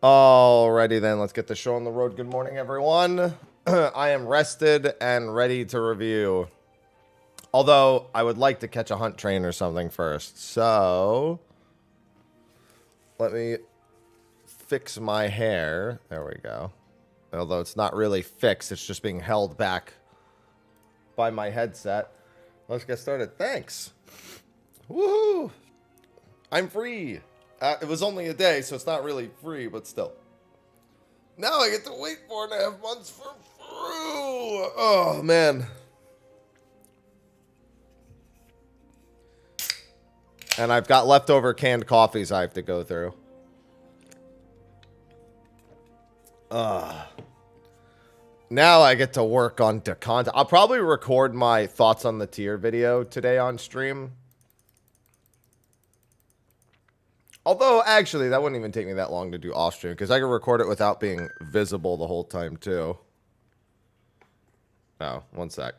Alrighty then, let's get the show on the road. Good morning, everyone. I am rested and ready to review. Although, I would like to catch a hunt train or something first. So, let me fix my hair. There we go. Although it's not really fixed, it's just being held back by my headset. Let's get started. Thanks. Woohoo! I'm free. It was only a day, so it's not really free, but still. Now I get to wait 4.5 months for through. Oh, man. And I've got leftover canned coffees I have to go through. Now I get to work on the content. I'll probably record my thoughts on the tier video today on stream. Although, actually, that wouldn't even take me that long to do off stream, because I can record it without being visible the whole time, too. Oh, one sec.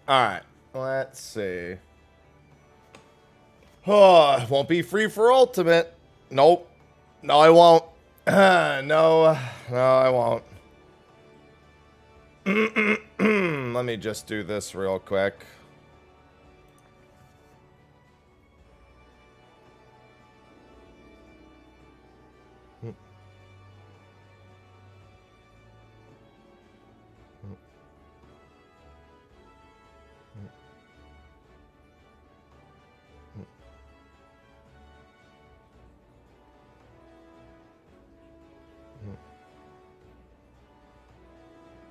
Alright, let's see. Oh, it won't be free for Ultimate. Nope. No, I won't. No, I won't. Let me just do this real quick.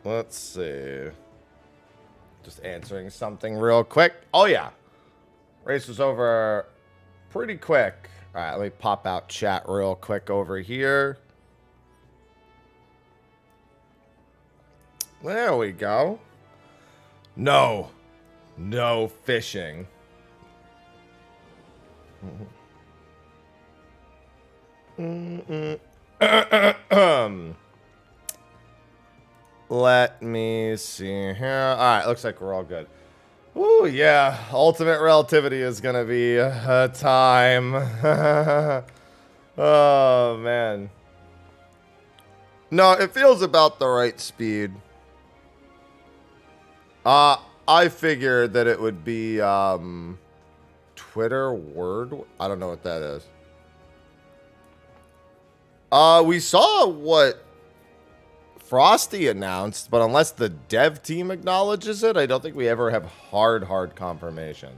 Let's see. Just answering something real quick. Oh, yeah. Race was over pretty quick. All right, let me pop out chat real quick over here. There we go. No. No fishing. Let me see here. All right, looks like we're all good. Ooh, yeah. Ultimate Relativity is going to be a time. Oh, man. No, it feels about the right speed. I figured that it would be Twitter Word. I don't know what that is. We saw what Frosty announced, but unless the dev team acknowledges it, I don't think we ever have hard confirmation.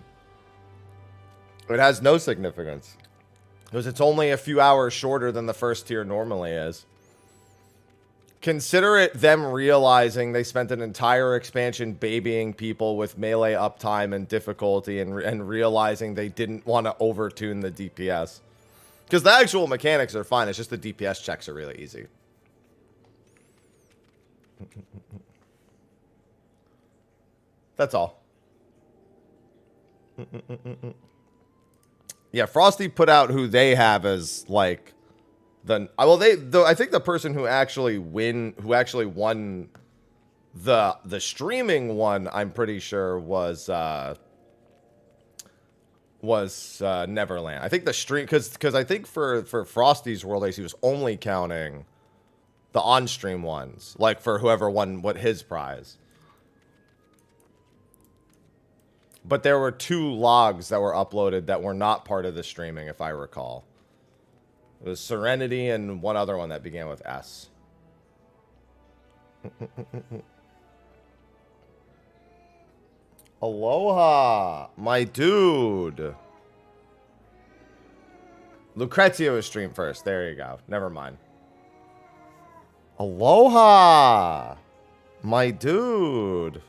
It has no significance, because it's only a few hours shorter than the first tier normally is. Consider it them realizing they spent an entire expansion babying people with melee uptime and difficulty, and realizing they didn't want to overtune the DPS. Because the actual mechanics are fine, it's just the DPS checks are really easy. That's all. Yeah, Frosty put out who they have as like the I think the person who actually won the streaming one, I'm pretty sure was Neverland. I think the stream because I think for Frosty's World Ace he was only counting the on-stream ones, like for whoever won what his prize. But there were 2 logs that were uploaded that were not part of the streaming, if I recall. It was Serenity and one other one that began with S. Aloha, my dude. Lucrezia was streamed first. There you go. Never mind. Aloha, my dude.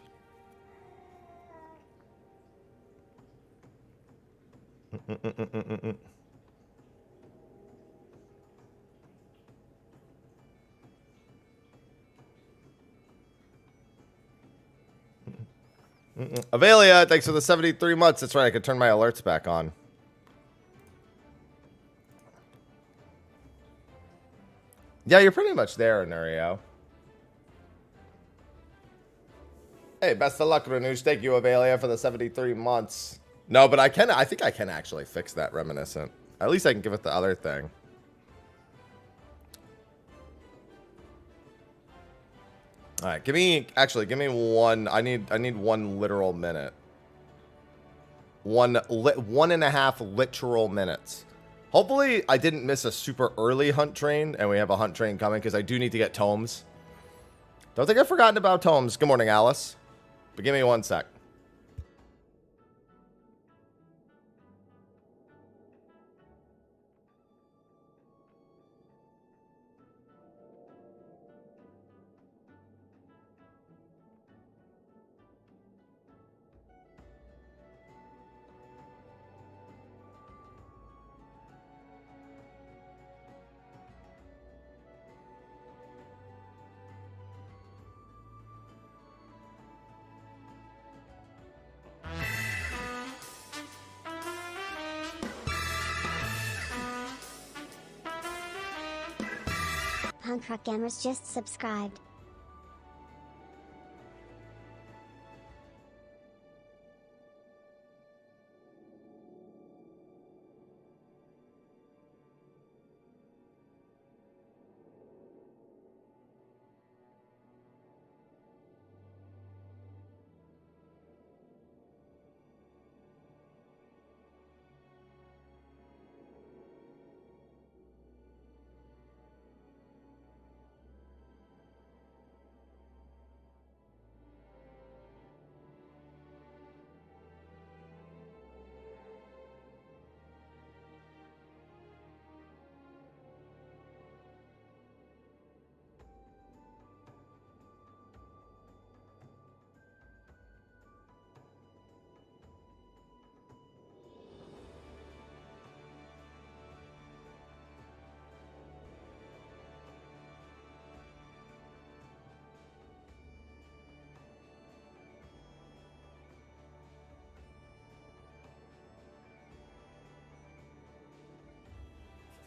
Avelia, thanks for the 73 months. That's right, I could turn my alerts back on. Yeah, you're pretty much there, Nurio. Hey, best of luck, Renush. Thank you, Avelia, for the 73 months. No, but I think I can actually fix that reminiscent. At least I can give it the other thing. All right, give me one. I need 1 literal minute. 1.5 literal minutes. Hopefully, I didn't miss a super early hunt train, and we have a hunt train coming, because I do need to get tomes. Don't think I've forgotten about tomes. Good morning, Alice. But give me 1 sec. Punk Rock Gamers just subscribed.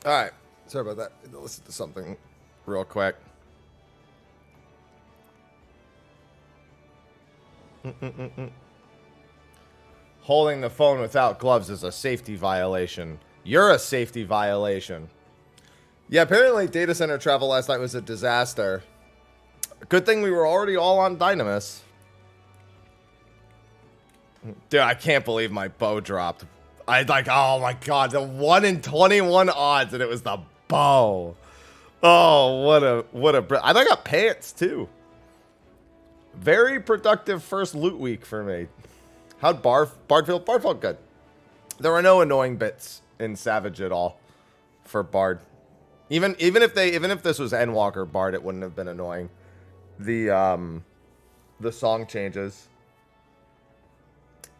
All right. Sorry about that. I need to listen to something real quick. Holding the phone without gloves is a safety violation. You're a safety violation. Yeah, apparently data center travel last night was a disaster. Good thing we were already all on Dynamis. Dude, I can't believe my bow dropped. I like, oh my god, the 1 in 21 odds, and it was the bow. Oh, what a. I got pants too. Very productive first loot week for me. How'd Bard feel? Bard felt good. There were no annoying bits in Savage at all for Bard. Even if this was Endwalker Bard, it wouldn't have been annoying. The song changes.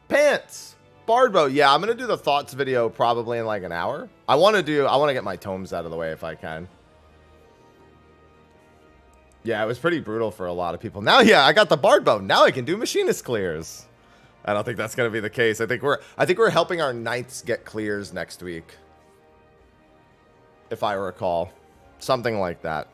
Pants. Bardbo. Yeah, I'm gonna do the thoughts video probably in like an hour. I want to get my tomes out of the way if I can. Yeah, it was pretty brutal for a lot of people. Now, yeah, I got the Bardbo. Now I can do machinist clears. I don't think that's gonna be the case. I think we're helping our knights get clears next week, if I recall, something like that.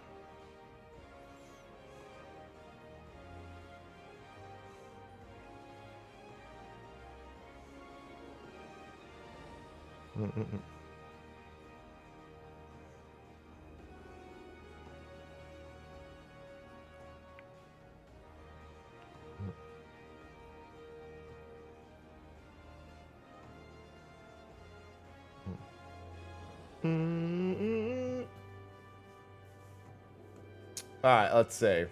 All right, let's see.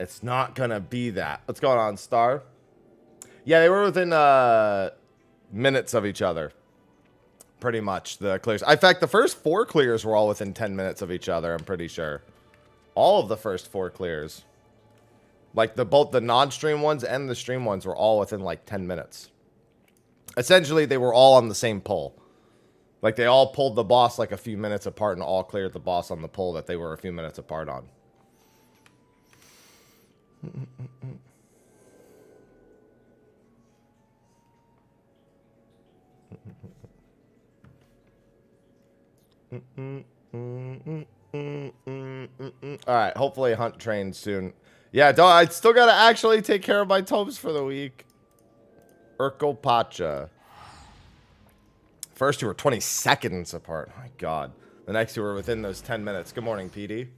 It's not gonna be that. What's going on, Star? Yeah, they were within minutes of each other. Pretty much, the clears. In fact, the first 4 clears were all within 10 minutes of each other, I'm pretty sure. All of the first 4 clears. Like, both the non-stream ones and the stream ones were all within, like, 10 minutes. Essentially, they were all on the same pull. Like, they all pulled the boss, like, a few minutes apart and all cleared the boss on the pull that they were a few minutes apart on. All right, hopefully hunt train soon. Yeah, I still got to actually take care of my tomes for the week. Urkel Pacha. First two were 20 seconds apart. My God. The next two were within those 10 minutes. Good morning, PD.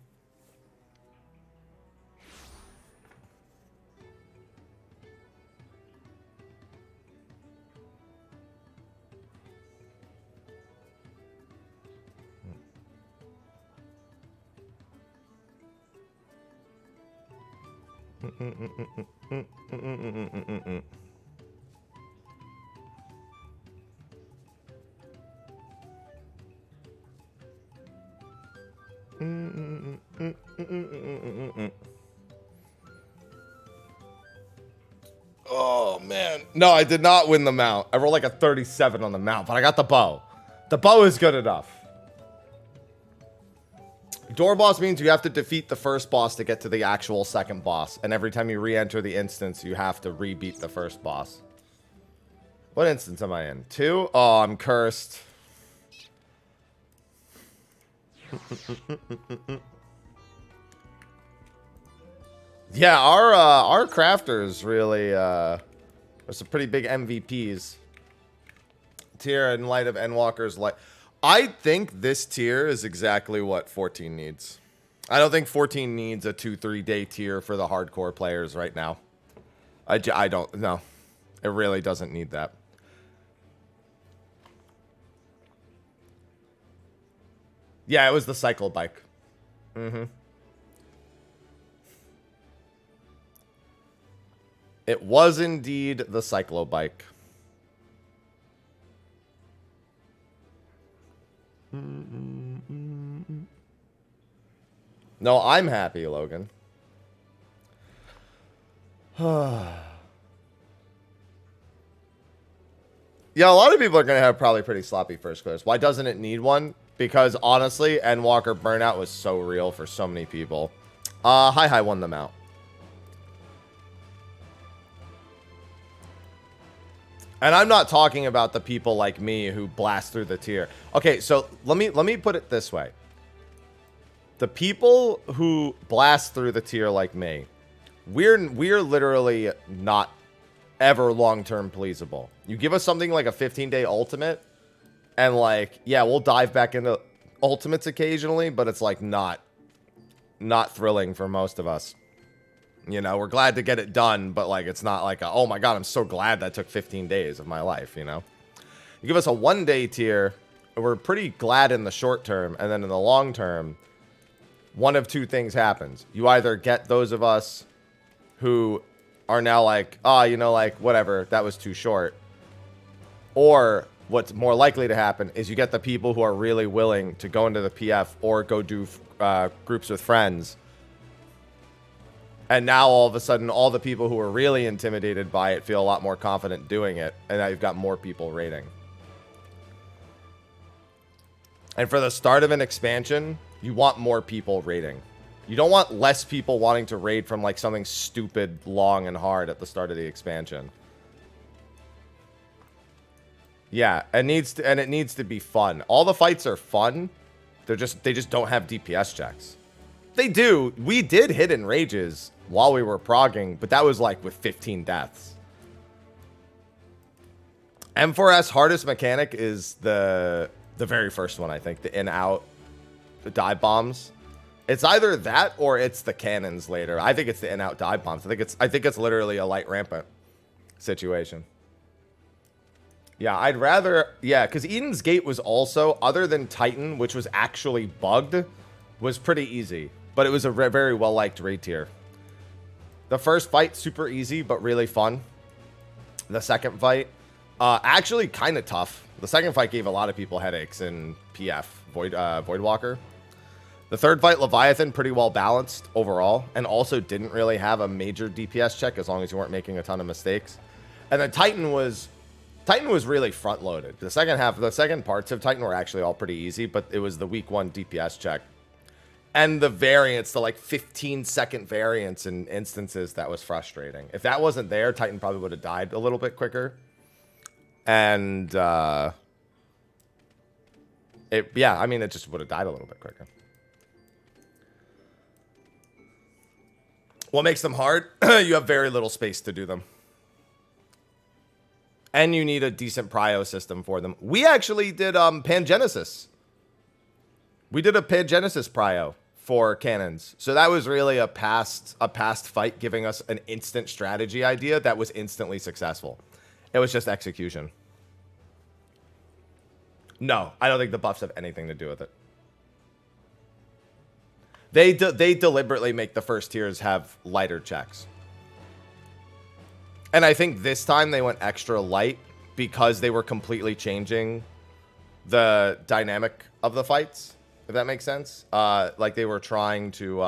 Oh, man. No, I did not win the mount. I rolled like a 37 on the mount, but I got the bow. The bow is good enough. Door boss means you have to defeat the first boss to get to the actual second boss. And every time you re-enter the instance, you have to re-beat the first boss. What instance am I in? 2? Oh, I'm cursed. Yeah, our crafters really are some pretty big MVPs. Tier in light of Endwalker's light. I think this tier is exactly what 14 needs. I don't think 14 needs a 2-3 day tier for the hardcore players right now. I don't, no. It really doesn't need that. Yeah, it was the cycle bike. Mm-hmm. It was indeed the cyclo bike. No, I'm happy, Logan. Yeah, a lot of people are going to have probably pretty sloppy first clears. Why doesn't it need one? Because honestly, Endwalker burnout was so real for so many people. Hi won them out. And I'm not talking about the people like me who blast through the tier. Okay, so let me put it this way. The people who blast through the tier like me, we're literally not ever long-term pleasable. You give us something like a 15-day ultimate, and like, yeah, we'll dive back into ultimates occasionally, but it's like not thrilling for most of us. You know, we're glad to get it done, but like it's not like a, oh my God, I'm so glad that took 15 days of my life, you know? You give us a 1-day tier, we're pretty glad in the short term, and then in the long term, one of two things happens. You either get those of us who are now like, oh, you know, like, whatever, that was too short. Or what's more likely to happen is you get the people who are really willing to go into the PF or go do groups with friends. And now all of a sudden, all the people who are really intimidated by it feel a lot more confident doing it. And now you've got more people raiding. And for the start of an expansion, you want more people raiding. You don't want less people wanting to raid from like something stupid, long, and hard at the start of the expansion. Yeah, it needs to be fun. All the fights are fun. They just don't have DPS checks. They do. We did hidden rages while we were progging, but that was like with 15 deaths. M4S hardest mechanic is the very first one, I think, the in-out, the dive bombs. It's either that or it's the cannons later. I think it's the in-out dive bombs. I think it's literally a light rampant situation. Yeah, I'd rather, yeah, because Eden's Gate was also, other than Titan, which was actually bugged, was pretty easy. But it was a very well-liked raid tier. The first fight, super easy, but really fun. The second fight, actually kind of tough. The second fight gave a lot of people headaches in PF, Voidwalker. The third fight, Leviathan, pretty well balanced overall, and also didn't really have a major DPS check as long as you weren't making a ton of mistakes. And then Titan was really front-loaded. The second parts of Titan were actually all pretty easy, but it was the week 1 DPS check. And the variance, the like 15-second variance in instances, that was frustrating. If that wasn't there, Titan probably would have died a little bit quicker. And, yeah, I mean, it just would have died a little bit quicker. What makes them hard? You have very little space to do them. And you need a decent prio system for them. We actually did Pangenesis. We did a Pangenesis prio for cannons. So that was really a past fight giving us an instant strategy idea that was instantly successful. It was just execution. No, I don't think the buffs have anything to do with it. They deliberately make the first tiers have lighter checks. And I think this time they went extra light because they were completely changing the dynamic of the fights, if that makes sense. Like they were trying to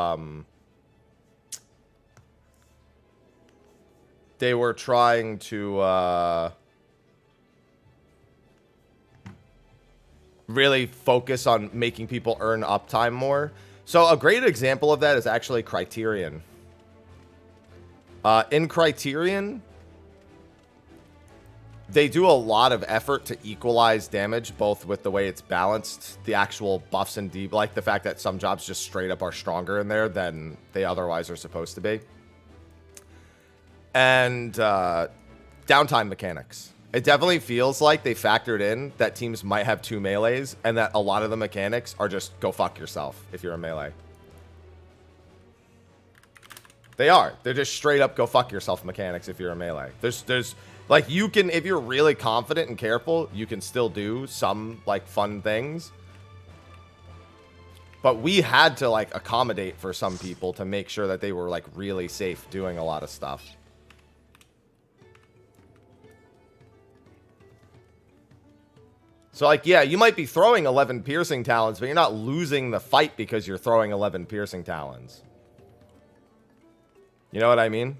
really focus on making people earn uptime more. So a great example of that is actually Criterion. In Criterion, they do a lot of effort to equalize damage, both with the way it's balanced, the actual buffs and like the fact that some jobs just straight up are stronger in there than they otherwise are supposed to be. And downtime mechanics. It definitely feels like they factored in that teams might have 2 melees and that a lot of the mechanics are just go fuck yourself if you're a melee. They are. They're just straight up go fuck yourself mechanics if you're a melee. There's like you can, if you're really confident and careful, you can still do some like fun things. But we had to like accommodate for some people to make sure that they were like really safe doing a lot of stuff. So like, yeah, you might be throwing 11 piercing talons, but you're not losing the fight because you're throwing 11 piercing talons. You know what I mean?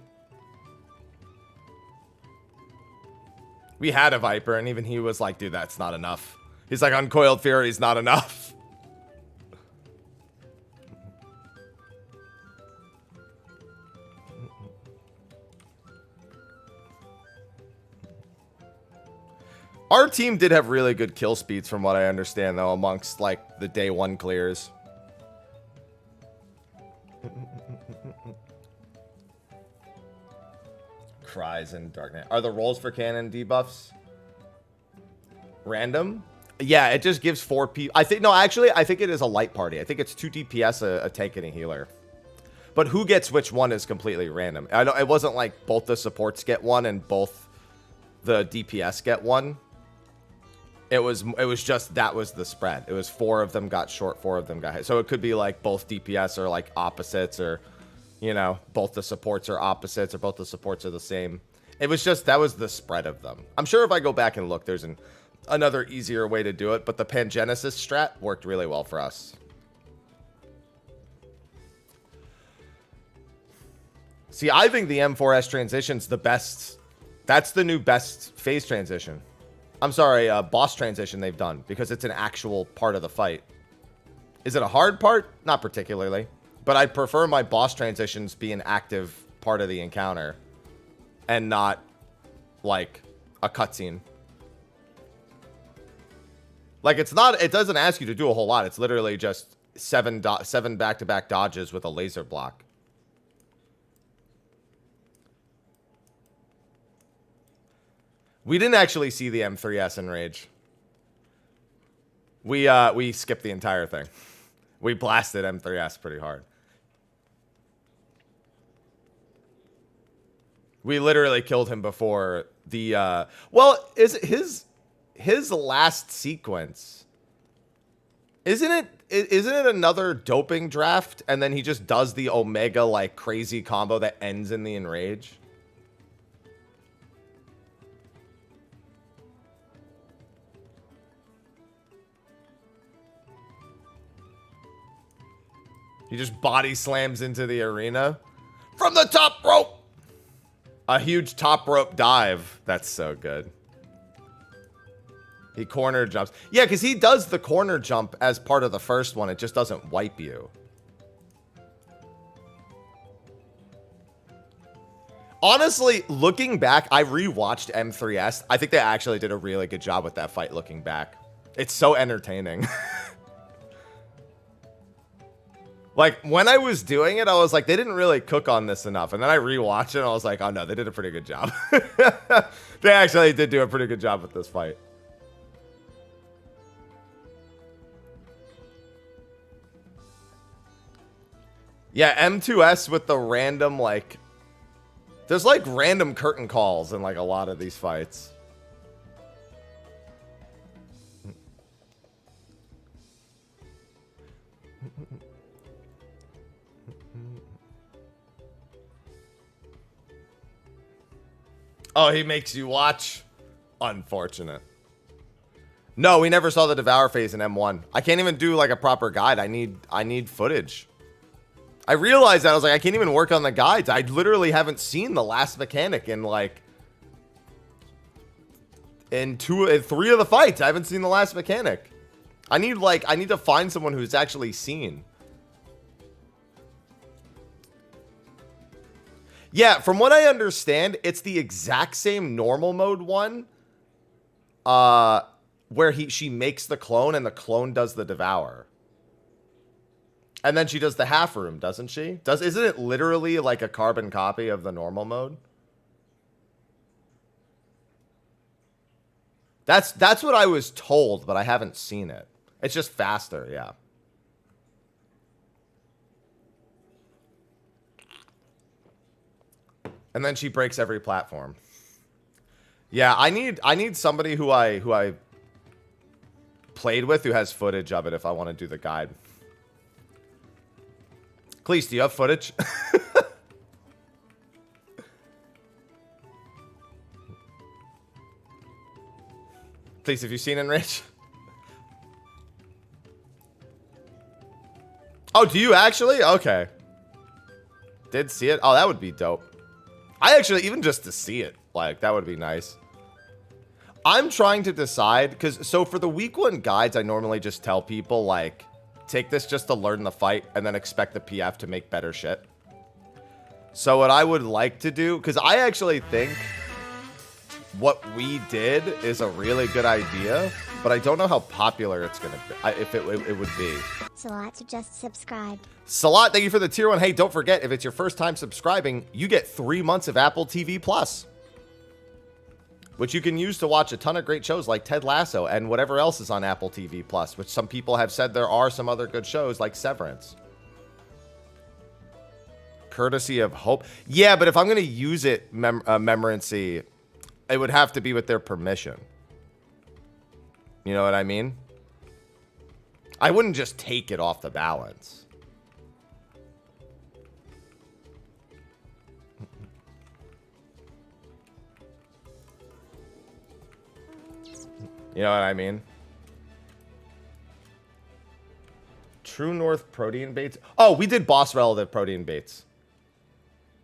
We had a Viper, and even he was like, dude, that's not enough. He's like, Uncoiled Fury is not enough. Our team did have really good kill speeds from what I understand, though, amongst, like, the day 1 clears. Cries and Darknet. Are the rolls for cannon debuffs random? Yeah, it just gives 4 people. I think, no, actually, I think it is a light party. I think it's 2 DPS, a tank, and a healer. But who gets which one is completely random. I don't, it wasn't like both the supports get one and both the DPS get one. It was just, that was the spread. It was 4 of them got short, 4 of them got hit. So it could be like both DPS are like opposites, or, you know, both the supports are opposites, or both the supports are the same. It was just, that was the spread of them. I'm sure if I go back and look, there's another easier way to do it, but the Pangenesis strat worked really well for us. See, I think the M4S transition's the best. That's the new best phase transition. I'm sorry, boss transition they've done, because it's an actual part of the fight. Is it a hard part? Not particularly. But I'd prefer my boss transitions be an active part of the encounter and not, like, a cutscene. Like, it's not, it doesn't ask you to do a whole lot. It's literally just 7 back-to-back dodges with a laser block. We didn't actually see the M3S in Rage. We skipped the entire thing. We blasted M3S pretty hard. We literally killed him before the well, is his last sequence. Isn't it another doping draft, and then he just does the Omega like crazy combo that ends in the Enrage? He just body slams into the arena from the top rope. A huge top rope dive. That's so good. He corner jumps. Yeah, because he does the corner jump as part of the first one. It just doesn't wipe you. Honestly, looking back, I rewatched M3S. I think they actually did a really good job with that fight looking back. It's so entertaining. Like, when I was doing it, I was like, they didn't really cook on this enough. And then I rewatched it, and I was like, oh, no, they did a pretty good job. They actually did do a pretty good job with this fight. Yeah, M2S with the random, like... There's, like, random curtain calls in, like, a lot of these fights. Oh, he makes you watch? Unfortunate. No, we never saw the Devour phase in M1. I can't even do, like, a proper guide. I need footage. I realized that. I was like, I can't even work on the guides. I literally haven't seen the last mechanic in, like... In 3 of the fights. I haven't seen the last mechanic. I need to find someone who's actually seen. Yeah, from what I understand, it's the exact same normal mode one. Where she makes the clone and the clone does the Devour. And then she does the half room, doesn't she? Isn't it literally like a carbon copy of the normal mode? That's what I was told, but I haven't seen it. It's just faster, yeah. And then she breaks every platform. Yeah, I need somebody who I played with who has footage of it if I want to do the guide. Cleese, do you have footage? Cleese, have you seen Enrich? Oh, do you actually? Okay. Did see it? Oh, that would be dope. I actually, even just to see it, like, that would be nice. I'm trying to decide, because, so for the week 1 guides, I normally just tell people, like, take this just to learn the fight, and then expect the PF to make better shit. So what I would like to do, because I actually think what we did is a really good idea, but I don't know how popular it's going to be, if it would be. Salat just subscribed. Salat, thank you for the tier 1. Hey, don't forget, if it's your first time subscribing, you get 3 months of Apple TV Plus, which you can use to watch a ton of great shows like Ted Lasso and whatever else is on Apple TV Plus, which some people have said there are some other good shows like Severance. Courtesy of Hope. Yeah, but if I'm going to use it, Memorancy, it would have to be with their permission. You know what I mean? I wouldn't just take it off the balance. You know what I mean? True North protein baits. Oh, we did boss relative protein baits.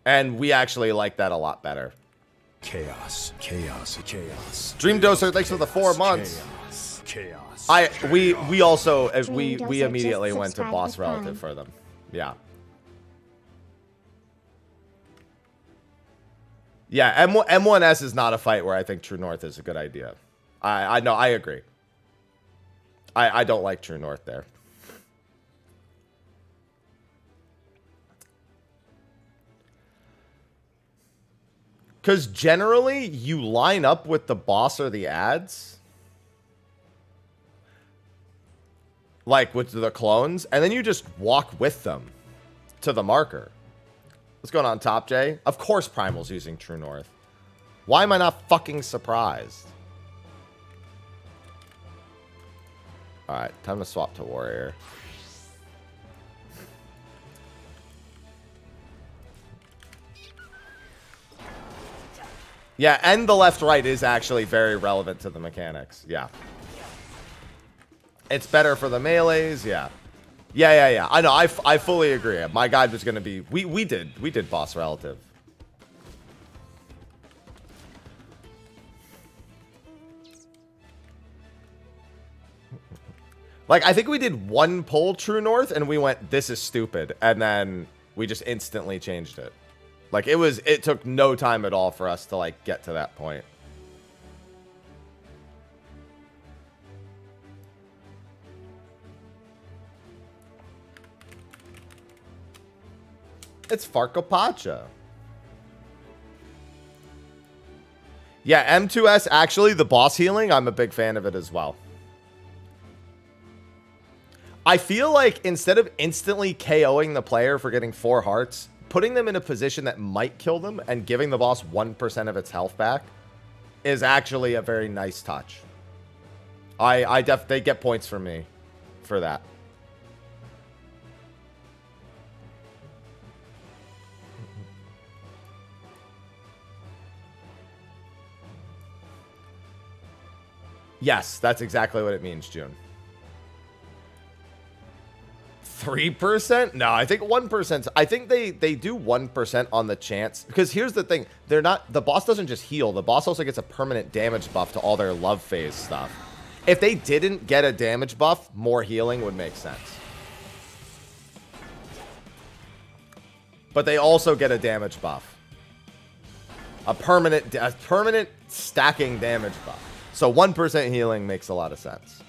And we actually like that a lot better. Chaos, chaos, chaos. Dream Doser, thanks for the 4 months. Chaos, chaos. We also we Doser immediately just went to subscribed boss with relative Prime. for them. Yeah. Yeah, M1S is not a fight where I think True North is a good idea. I know, I agree. I don't like True North there. Because generally, you line up with the boss or the ads. Like with the clones. And then you just walk with them to the marker. What's going on, Top J? Of course Primal's using True North. Why am I not fucking surprised? Alright, time to swap to Warrior. Yeah, and the left-right is actually very relevant to the mechanics. Yeah. It's better for the melees. Yeah. Yeah. I know. I fully agree. My guide was going to be... We did boss relative. Like, I think we did one pull True North, and we went, this is stupid. And then we just instantly changed it. Like, it took no time at all for us to, like, get to that point. It's Farcopacha. Yeah, M2S, actually, the boss healing, I'm a big fan of it as well. I feel like instead of instantly KOing the player for getting 4 hearts, putting them in a position that might kill them and giving the boss 1% of its health back is actually a very nice touch. They get points from me for that. Yes, that's exactly what it means, June. 3%? No, I think 1%. I think they do 1% on the chance. Because here's the thing. The boss doesn't just heal. The boss also gets a permanent damage buff to all their love phase stuff. If they didn't get a damage buff, more healing would make sense. But they also get a damage buff. A permanent stacking damage buff. So 1% healing makes a lot of sense.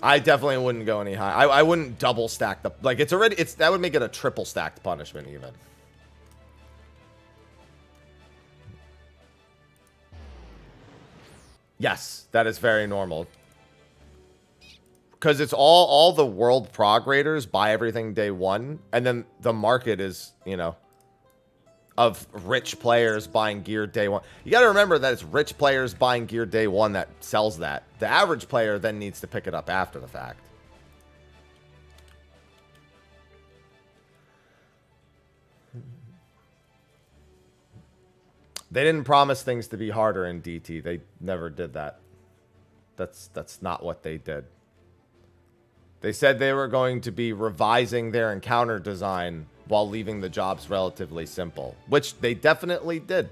I definitely wouldn't go any high. I wouldn't double stack the... Like, that would make it a triple stacked punishment, even. Yes, that is very normal. Because it's all the world prog raiders buy everything day 1. And then the market is, you know... of rich players buying gear day 1. You got to remember that it's rich players buying gear day 1 that sells that. The average player then needs to pick it up after the fact. They didn't promise things to be harder in DT. They never did that. That's not what they did. They said they were going to be revising their encounter design while leaving the jobs relatively simple, which they definitely did.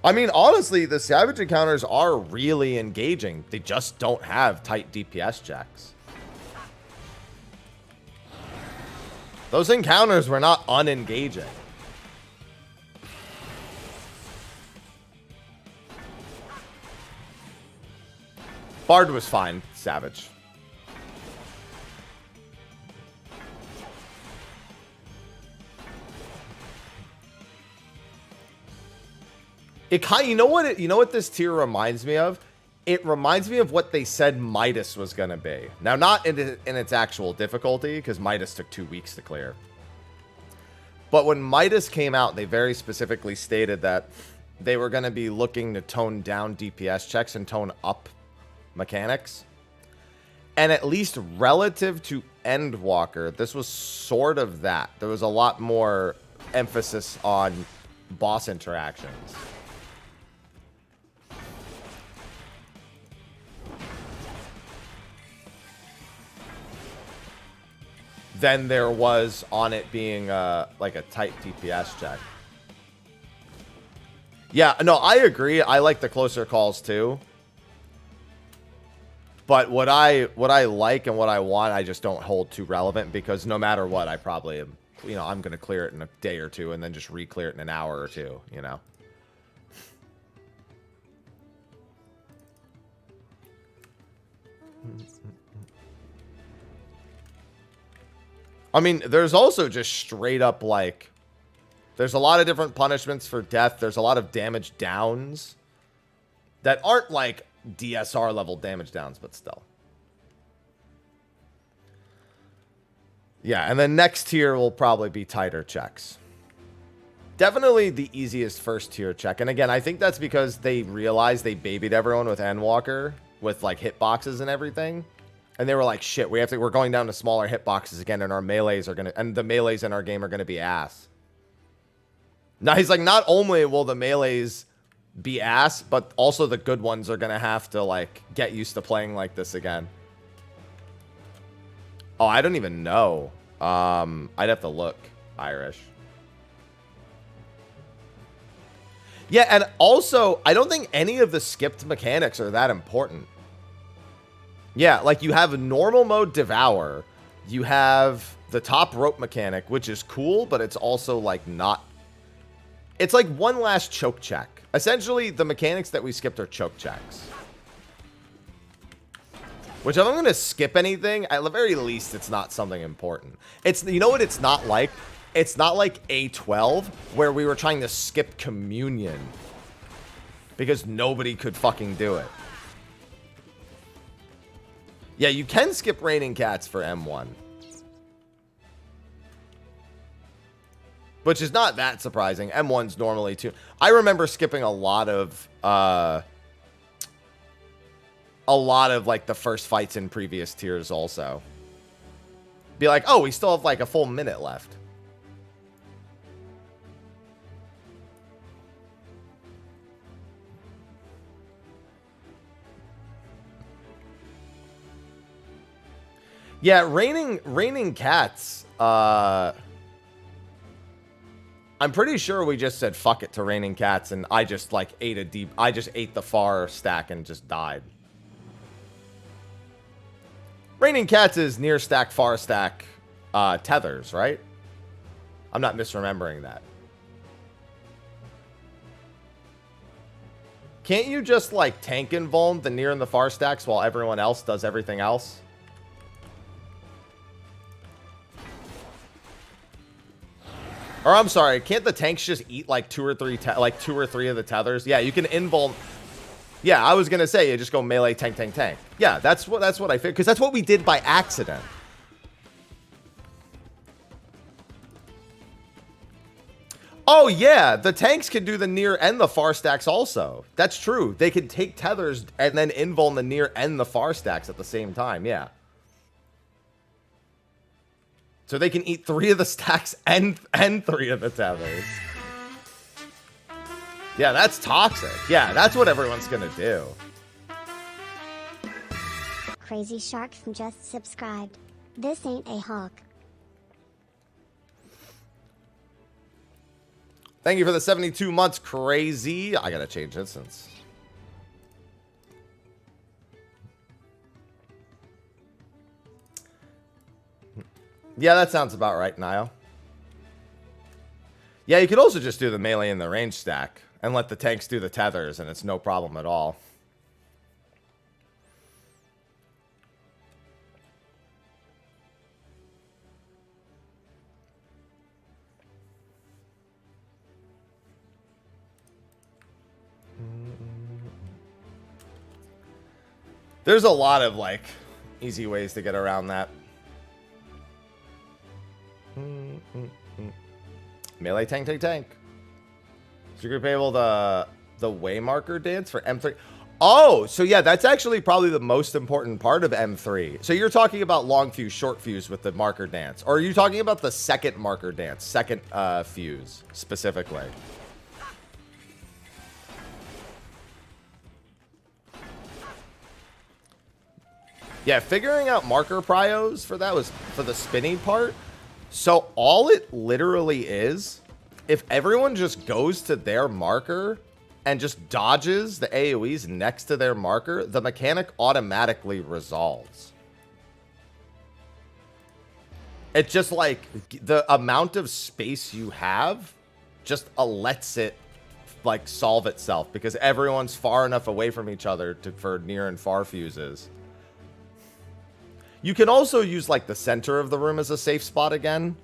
I mean, honestly, the Savage encounters are really engaging. They just don't have tight DPS checks. Those encounters were not unengaging. Bard was fine, Savage. You know what this tier reminds me of? It reminds me of what they said Midas was going to be. Now, not in its actual difficulty, because Midas took 2 weeks to clear. But when Midas came out, they very specifically stated that they were going to be looking to tone down DPS checks and tone up mechanics. And at least relative to Endwalker, this was sort of that. There was a lot more emphasis on boss interactions. Than there was on it being like a tight DPS check. Yeah, no, I agree. I like the closer calls too. But what I like and what I want, I just don't hold too relevant, because no matter what, I probably am, you know, I'm going to clear it in a day or two and then just re-clear it in an hour or two, you know. I mean, there's also just straight up, like, there's a lot of different punishments for death. There's a lot of damage downs that aren't like DSR level damage downs, but still. Yeah, and then next tier will probably be tighter checks. Definitely the easiest first tier check. And again, I think that's because they realized they babied everyone with Endwalker, with like hitboxes and everything. And they were like, shit, we're going down to smaller hitboxes again, and our melees are gonna, and the melees in our game are gonna be ass. Now he's like, not only will the melees be ass, but also the good ones are gonna have to like get used to playing like this again. Oh, I don't even know. I'd have to look. Irish. Yeah, and also, I don't think any of the skipped mechanics are that important. Yeah, like you have normal mode Devour. You have the top rope mechanic, which is cool, but it's also like not... It's like one last choke check. Essentially, the mechanics that we skipped are choke checks. Which if I'm going to skip anything, at the very least, it's not something important. It's, you know what it's not like? It's not like A12, where we were trying to skip communion. Because nobody could fucking do it. Yeah, you can skip Raining Cats for M1. Which is not that surprising. M1's normally too. I remember skipping a lot of like the first fights in previous tiers also. Be like, oh, we still have like a full minute left. Yeah, Raining Cats, I'm pretty sure we just said fuck it to Raining Cats, and I just like I just ate the far stack and just died. Raining Cats is near stack, far stack, tethers, right? I'm not misremembering that. Can't you just like tank invuln the near and the far stacks while everyone else does everything else? Or I'm sorry, can't the tanks just eat like two or three of the tethers? Yeah, you can invuln. Yeah, I was gonna say you just go melee tank tank tank. Yeah, that's what I figured, because that's what we did by accident. Oh yeah, the tanks can do the near and the far stacks also. That's true. They can take tethers and then invuln the near and the far stacks at the same time. Yeah. So they can eat 3 of the stacks and 3 of the tethers. Yeah, that's toxic. Yeah, that's what everyone's gonna do. Crazy Shark from just subscribed. This ain't a hawk. Thank you for the 72 months, Crazy. I gotta change instance. Yeah, that sounds about right, Niall. Yeah, you could also just do the melee and the range stack and let the tanks do the tethers, and it's no problem at all. There's a lot of, like, easy ways to get around that. Melee tank tank tank. Secret Payable the way marker dance for M3. Oh, so yeah, that's actually probably the most important part of M3. So you're talking about long fuse, short fuse with the marker dance, or are you talking about the second marker dance, second fuse specifically? Yeah, figuring out marker pryos for that was for the spinning part. So all it literally is, if everyone just goes to their marker and just dodges the AoEs next to their marker, the mechanic automatically resolves. It's just like the amount of space you have just lets it like solve itself because everyone's far enough away from each other for near and far fuses. You can also use like the center of the room as a safe spot again.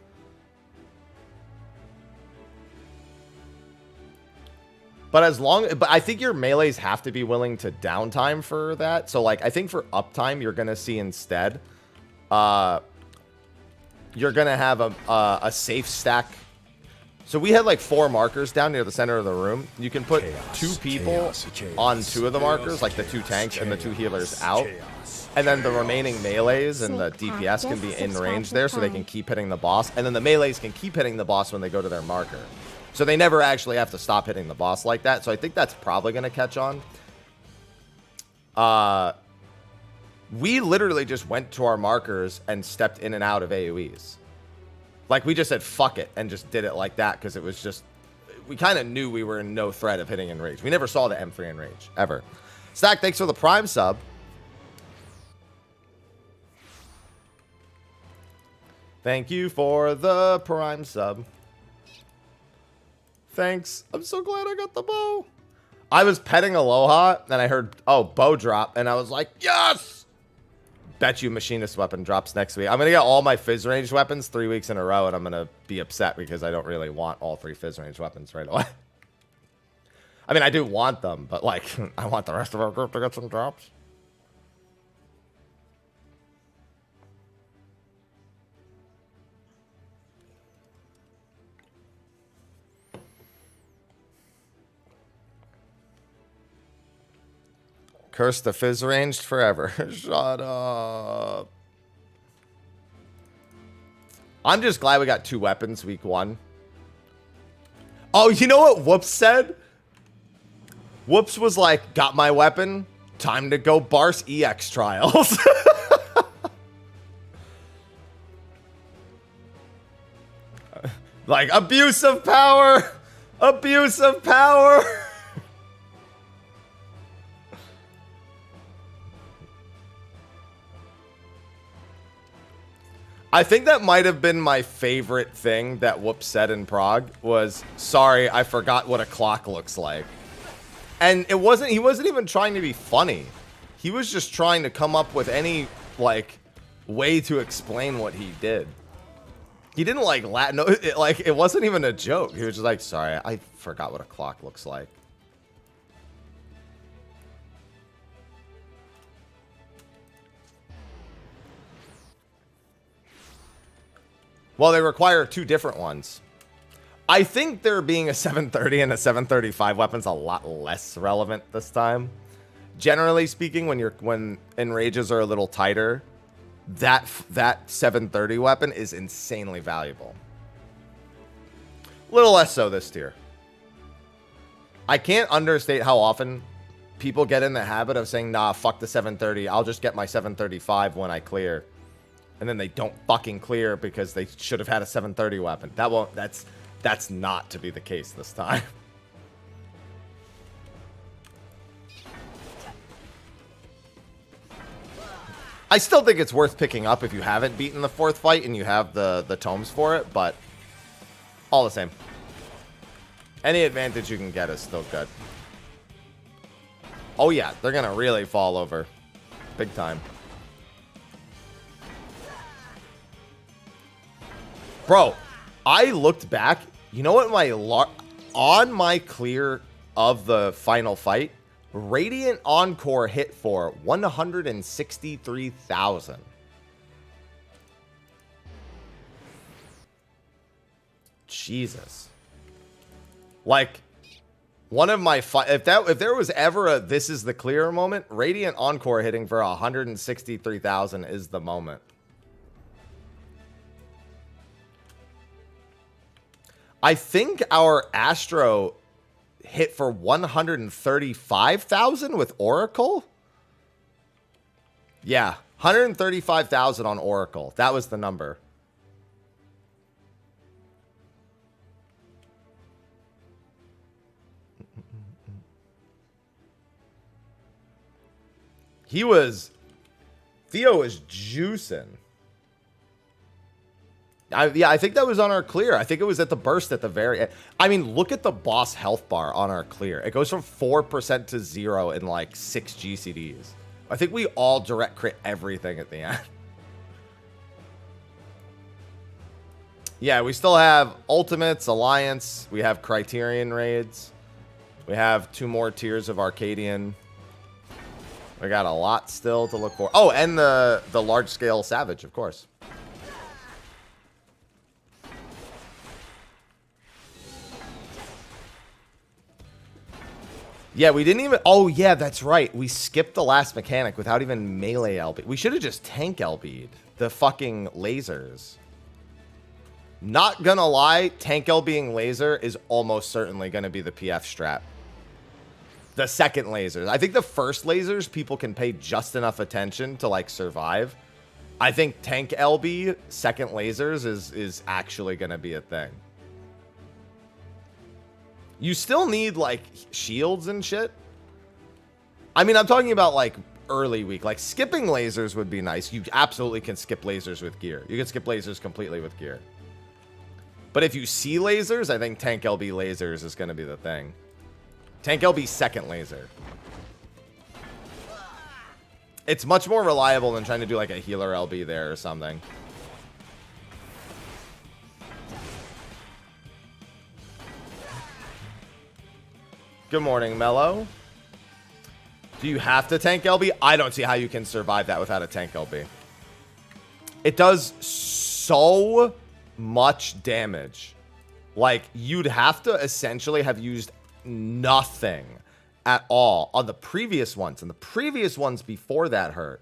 But I think your melees have to be willing to downtime for that. So like I think for uptime you're gonna see instead, you're gonna have a safe stack. So we had like 4 markers down near the center of the room. You can put 2 people on 2 of the markers, like the 2 tanks and the 2 healers out. And then the remaining melees and the DPS can be in range there so they can keep hitting the boss. And then the melees can keep hitting the boss when they go to their marker. So they never actually have to stop hitting the boss like that. So I think that's probably going to catch on. We literally just went to our markers and stepped in and out of AoEs. Like we just said fuck it and just did it like that because it was just... We kind of knew we were in no threat of hitting in range. We never saw the M3 in range, ever. Stack, thanks for the Prime sub. Thank you for the Prime sub. Thanks. I'm so glad I got the bow. I was petting Aloha, and I heard, oh, bow drop, and I was like, yes! Bet you machinist weapon drops next week. I'm going to get all my fizz range weapons 3 weeks in a row, and I'm going to be upset because I don't really want all 3 fizz range weapons right away. I mean, I do want them, but, like, I want the rest of our group to get some drops. Curse the fizz ranged forever. Shut up. I'm just glad we got 2 weapons week 1. Oh, you know what Whoops said? Whoops was like, got my weapon. Time to go Barce EX trials. Like, abuse of power. Abuse of power. I think that might have been my favorite thing that Whoop said in Prague was, sorry, I forgot what a clock looks like. And he wasn't even trying to be funny. He was just trying to come up with any, like, way to explain what he did. He didn't, like, no, it wasn't even a joke. He was just like, sorry, I forgot what a clock looks like. Well, they require 2 different ones. I think there being a 730 and a 735 weapon's a lot less relevant this time. Generally speaking, when enrages are a little tighter, that 730 weapon is insanely valuable. A little less so this tier. I can't understate how often people get in the habit of saying, nah, fuck the 730. I'll just get my 735 when I clear. And then they don't fucking clear because they should have had a 730 weapon. That's not to be the case this time. I still think it's worth picking up if you haven't beaten the 4th fight and you have the tomes for it, but all the same. Any advantage you can get is still good. Oh yeah, they're gonna really fall over. Big time. Bro, I looked back. You know what on my clear of the final fight, Radiant Encore hit for 163,000. Jesus. Like, one of my if there was ever a this is the clear moment, Radiant Encore hitting for 163,000 is the moment. I think our Astro hit for 135,000 with Oracle. Yeah, 135,000 on Oracle. That was the number. Theo was juicing. Yeah, I think that was on our clear. I think it was at the burst at the very end. I mean, look at the boss health bar on our clear. It goes from 4% to 0 in like 6 GCDs. I think we all direct crit everything at the end. Yeah, we still have Ultimates, Alliance. We have Criterion raids. We have 2 more tiers of Arcadian. We got a lot still to look for. Oh, and the large-scale Savage, of course. Yeah, we didn't even... Oh, yeah, that's right. We skipped the last mechanic without even melee LB. We should have just tank LB'd the fucking lasers. Not gonna lie, tank LBing laser is almost certainly gonna be the PF strat. The second lasers. I think the first lasers, people can pay just enough attention to, like, survive. I think tank LB, second lasers, is actually gonna be a thing. You still need, like, shields and shit. I mean, I'm talking about, like, early weak. Like, skipping lasers would be nice. You absolutely can skip lasers with gear. You can skip lasers completely with gear. But if you see lasers, I think Tank LB lasers is going to be the thing. Tank LB second laser. It's much more reliable than trying to do like a healer LB there or something. Good morning, Mello. Do you have to tank LB? I don't see how you can survive that without a tank LB. It does so much damage. Like, you'd have to essentially have used nothing at all on the previous ones. And the previous ones before that hurt.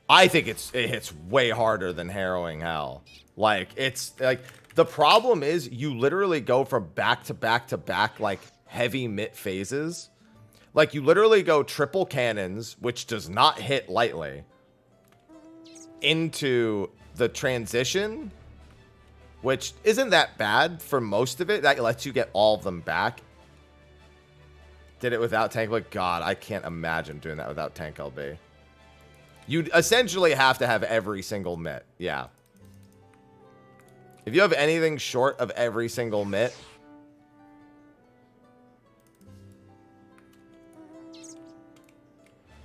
I think it hits way harder than Harrowing Hell. Like, it's like, the problem is you literally go from back to back to back, like, heavy mitt phases. Like, you literally go triple cannons, which does not hit lightly, into the transition, which isn't that bad for most of it. That lets you get all of them back. Did it without tank LB? God, I can't imagine doing that without tank LB. You'd essentially have to have every single mitt. Yeah. If you have anything short of every single mitt,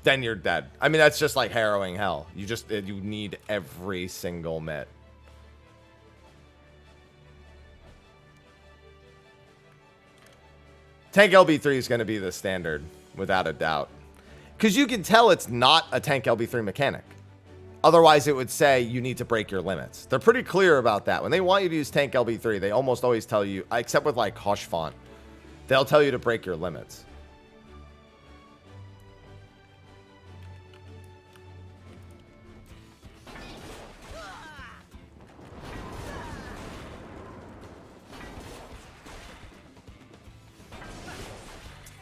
then you're dead. I mean, that's just like Harrowing Hell. You need every single mitt. Tank LB3 is going to be the standard, without a doubt. Because you can tell it's not a Tank LB3 mechanic. Otherwise, it would say you need to break your limits. They're pretty clear about that. When they want you to use Tank LB3, they almost always tell you, except with like Hush Font, they'll tell you to break your limits.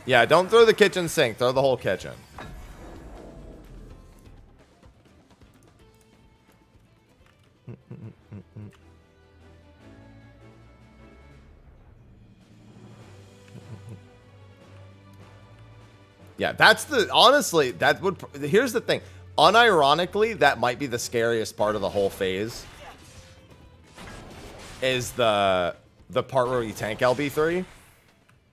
Yeah, don't throw the kitchen sink. Throw the whole kitchen. Yeah, that's the... Honestly, that would... Here's the thing. Unironically, that might be the scariest part of the whole phase. Is the part where you tank LB3.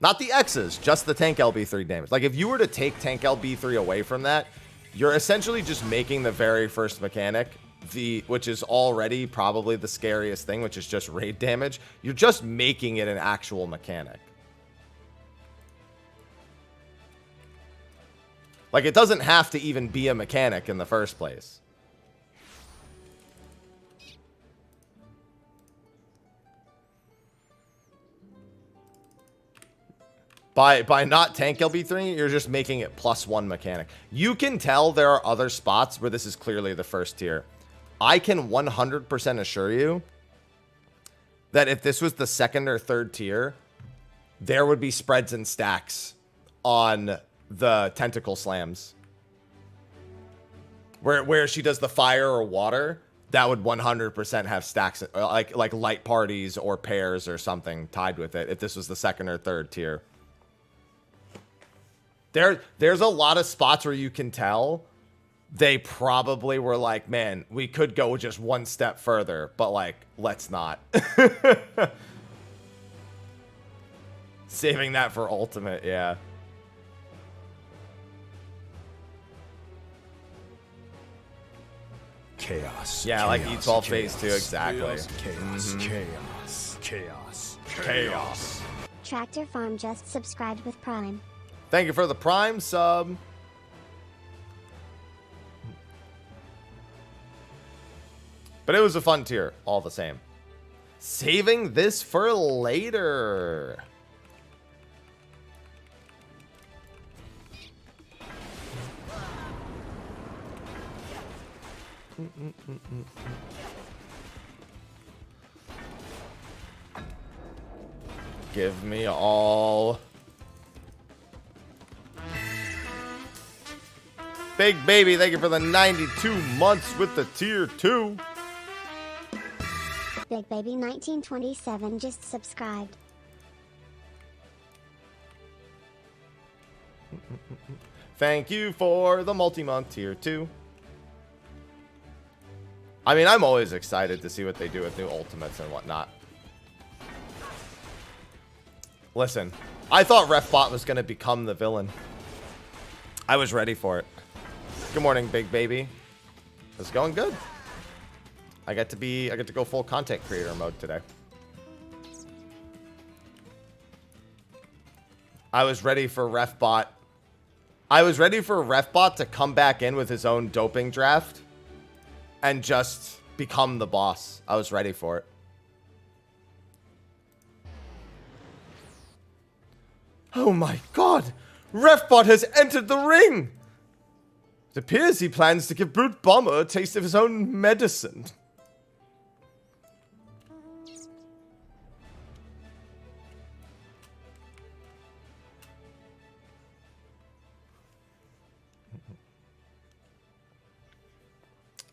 Not the X's, just the tank LB3 damage. Like, if you were to take tank LB3 away from that, you're essentially just making the very first mechanic, which is already probably the scariest thing, which is just raid damage. You're just making it an actual mechanic. Like, it doesn't have to even be a mechanic in the first place. By not tank LB3, you're just making it +1 mechanic. You can tell there are other spots where this is clearly the first tier. I can 100% assure you that if this was the second or third tier, there would be spreads and stacks on the tentacle slams. Where she does the fire or water, that would 100% have stacks, like light parties or pairs or something tied with it if this was the second or third tier. There's a lot of spots where you can tell they probably were like, man, we could go just one step further, but like, let's not. Saving that for ultimate, yeah. Chaos. Yeah, chaos, like E12 phase chaos, 2, exactly. Chaos, chaos, chaos, Chaos. Tractor Farm just subscribed with Prime. Thank you for the Prime sub. But it was a fun tier, all the same. Saving this for later. Give me all. Big Baby, thank you for the 92 months with the tier 2. Big Baby 1927 just subscribed. Thank you for the multi-month tier 2. I mean, I'm always excited to see what they do with new ultimates and whatnot. Listen, I thought Refbot was going to become the villain. I was ready for it. Good morning, big baby. It's going good. I get to go full content creator mode today. I was ready for Refbot. I was ready for Refbot to come back in with his own doping draft and just become the boss. I was ready for it. Oh my god! Refbot has entered the ring! It appears he plans to give Brute Bomber a taste of his own medicine.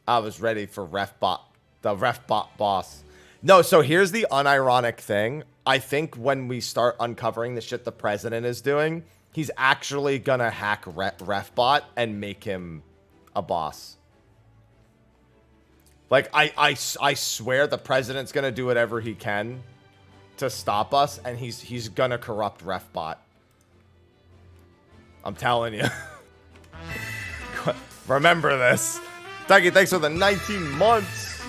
I was ready for Refbot, the Refbot boss. No, so here's the unironic thing. I think when we start uncovering the shit the president is doing, he's actually gonna hack Refbot and make him a boss. Like, I swear the president's gonna do whatever he can to stop us, and he's gonna corrupt Refbot. I'm telling you. Remember this. Thank you, thanks for the 19 months.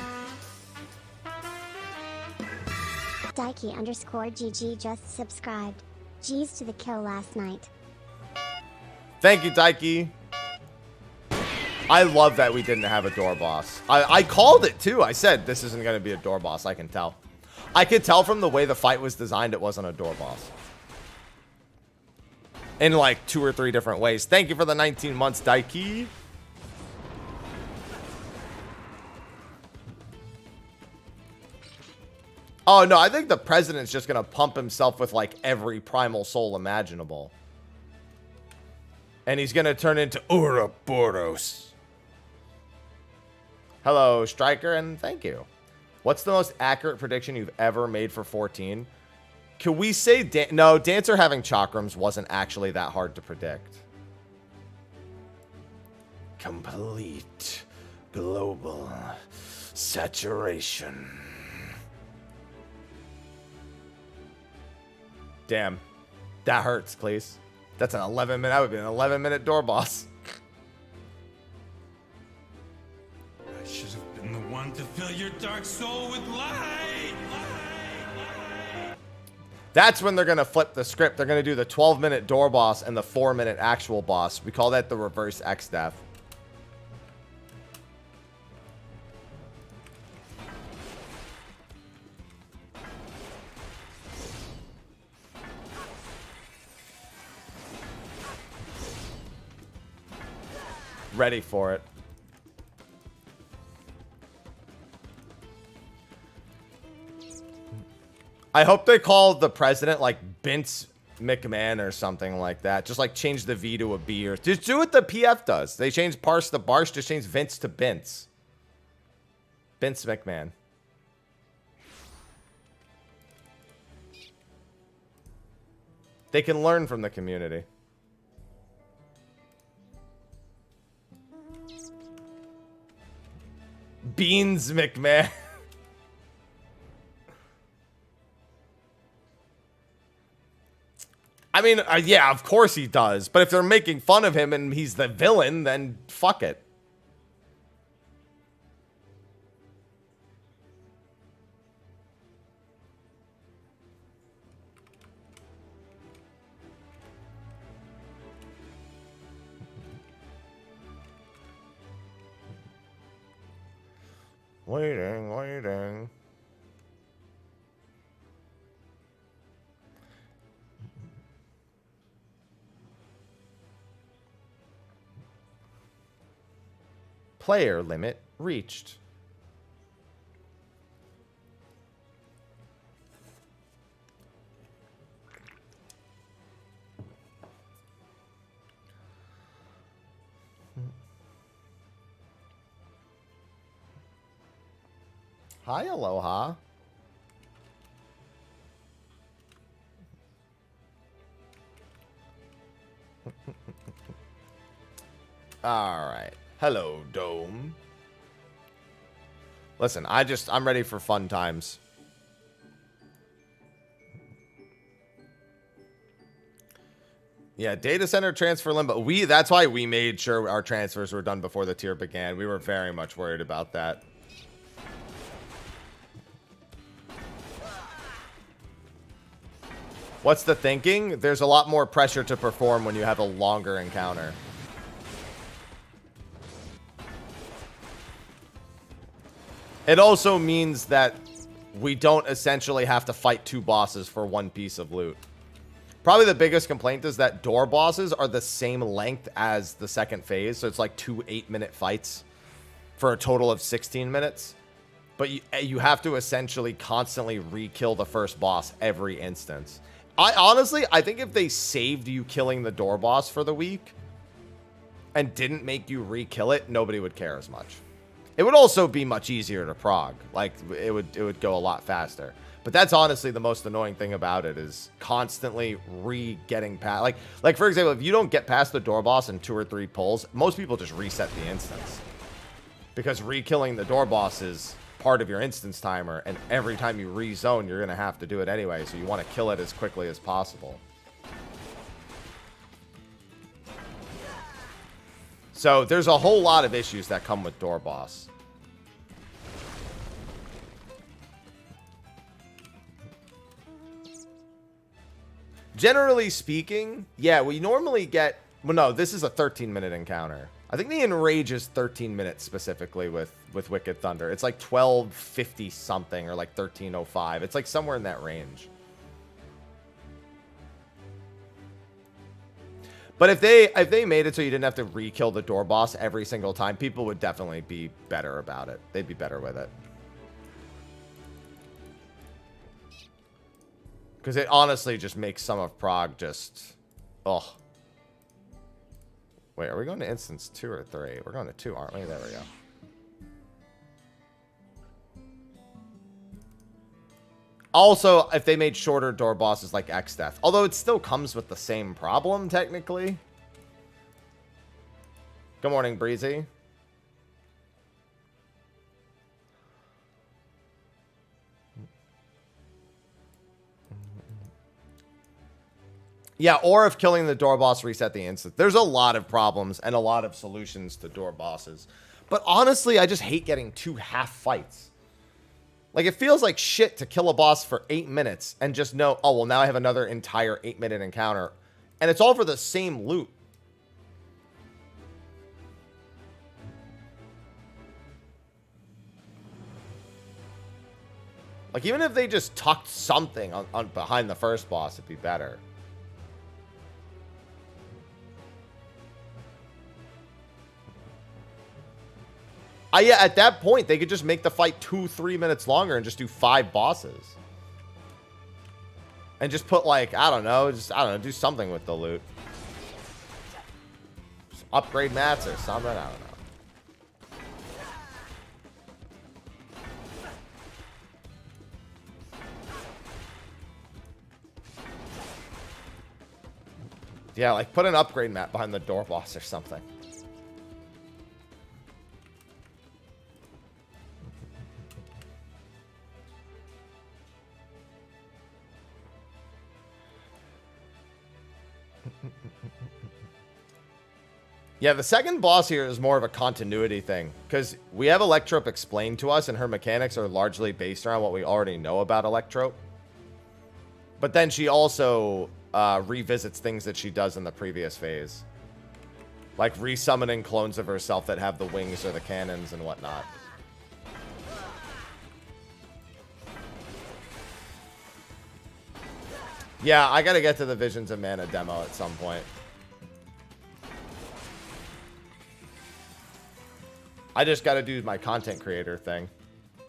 Daiki_GG just subscribed. G's to the kill last night. Thank you, Daiki. I love that we didn't have a door boss. I called it too. I said this isn't going to be a door boss. I can tell. I could tell from the way the fight was designed it wasn't a door boss. In like 2 or 3 different ways. Thank you for the 19 months, Daiki. Oh, no, I think the president's just going to pump himself with, like, every primal soul imaginable. And he's going to turn into Ouroboros. Hello, Striker, and thank you. What's the most accurate prediction you've ever made for 14? Can we say... No, Dancer having chakrams wasn't actually that hard to predict. Complete global saturation. Damn. That hurts, Cleese. That's an 11-minute... That would be an 11-minute door boss. I should have been the one to fill your dark soul with light. That's when they're going to flip the script. They're going to do the 12-minute door boss and the 4-minute actual boss. We call that the reverse X-Death. Ready for it. I hope they call the president like Vince McMahon or something like that. Just like change the V to a B or just do what the PF does. They change Parse to Barsh, just change Vince to Vince. Vince McMahon. They can learn from the community. Beans McMahon. I mean, yeah, of course he does. But if they're making fun of him and he's the villain, then fuck it. Waiting. Player limit reached. Hi, Aloha. Alright. Hello, Dome. Listen, I'm ready for fun times. Yeah, data center transfer limbo. That's why we made sure our transfers were done before the tier began. We were very much worried about that. What's the thinking? There's a lot more pressure to perform when you have a longer encounter. It also means that we don't essentially have to fight 2 bosses for 1 piece of loot. Probably the biggest complaint is that door bosses are the same length as the second phase. So it's like 2 8-minute fights for a total of 16 minutes. But you have to essentially constantly re-kill the first boss every instance. I think if they saved you killing the door boss for the week and didn't make you re-kill it, nobody would care as much. It would also be much easier to prog. Like, it would go a lot faster. But that's honestly the most annoying thing about it, is constantly re-getting past. Like, for example, if you don't get past the door boss in 2 or 3 pulls, most people just reset the instance. Because re-killing the door boss is part of your instance timer, and every time you rezone, you're going to have to do it anyway, so you want to kill it as quickly as possible. So there's a whole lot of issues that come with door boss. Generally speaking, yeah, we normally get... Well, no, this is a 13-minute encounter. I think the Enrage is 13 minutes specifically with Wicked Thunder. It's like 1250 something or like 1305. It's like somewhere in that range. But if they made it so you didn't have to re-kill the door boss every single time, people would definitely be better about it. They'd be better with it. Because it honestly just makes some of Prague just... Ugh. Wait, are we going to instance 2 or 3? We're going to 2, aren't we? There we go. Also, if they made shorter door bosses like X-Death. Although it still comes with the same problem, technically. Good morning, Breezy. Yeah, or if killing the door boss reset the instant. There's a lot of problems and a lot of solutions to door bosses. But honestly, I just hate getting 2 half fights. Like, it feels like shit to kill a boss for 8 minutes and just know, oh, well, now I have another entire 8-minute encounter. And it's all for the same loot. Like, even if they just tucked something on behind the first boss, it'd be better. Yeah, at that point, they could just make the fight 2-3 minutes longer and just do 5 bosses. And just put, like, I don't know, do something with the loot. Just upgrade mats or something, I don't know. Yeah, like, put an upgrade mat behind the door boss or something. Yeah, the second boss here is more of a continuity thing, because we have Electrope explained to us, and her mechanics are largely based around what we already know about Electrope. But then she also revisits things that she does in the previous phase. Like resummoning clones of herself that have the wings or the cannons and whatnot. Yeah, I gotta get to the Visions of Mana demo at some point. I just gotta do my content creator thing.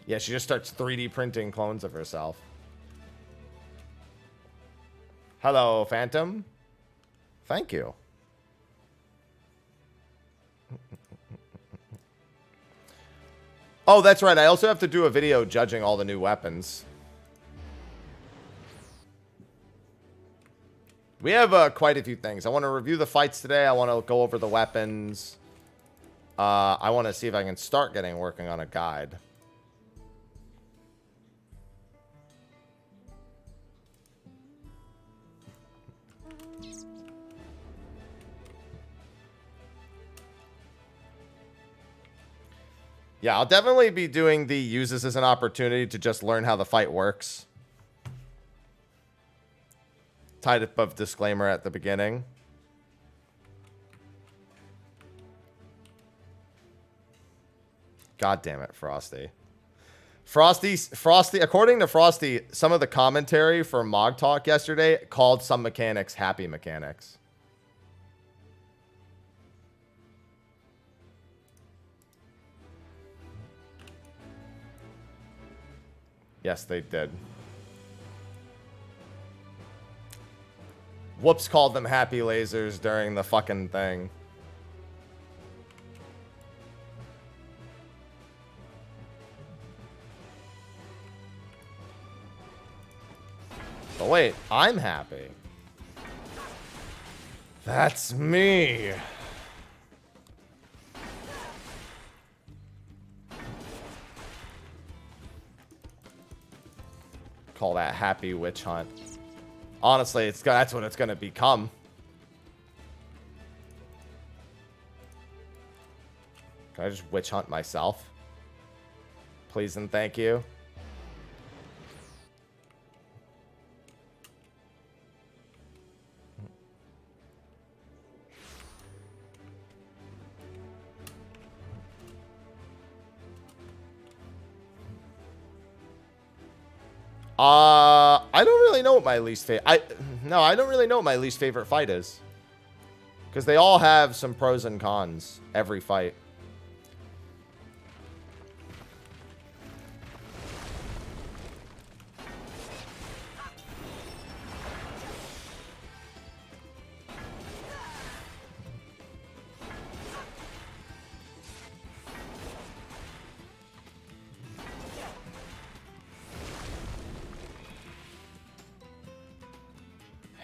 Yeah, she just starts 3D printing clones of herself. Hello, Phantom. Thank you. Oh, that's right. I also have to do a video judging all the new weapons. We have quite a few things. I want to review the fights today. I want to go over the weapons. I want to see if I can start working on a guide. Yeah, I'll definitely be doing the use this as an opportunity to just learn how the fight works. Type of disclaimer at the beginning. God damn it, Frosty. Frosty, according to Frosty, some of the commentary for Mog Talk yesterday called some mechanics happy mechanics. Yes, they did. Whoops called them happy lasers during the fucking thing. But wait, I'm happy. That's me. Call that happy witch hunt. Honestly, that's what it's gonna become. Can I just witch hunt myself? Please and thank you. I don't really know what my least favorite. I don't really know what my least favorite fight is, because they all have some pros and cons. Every fight.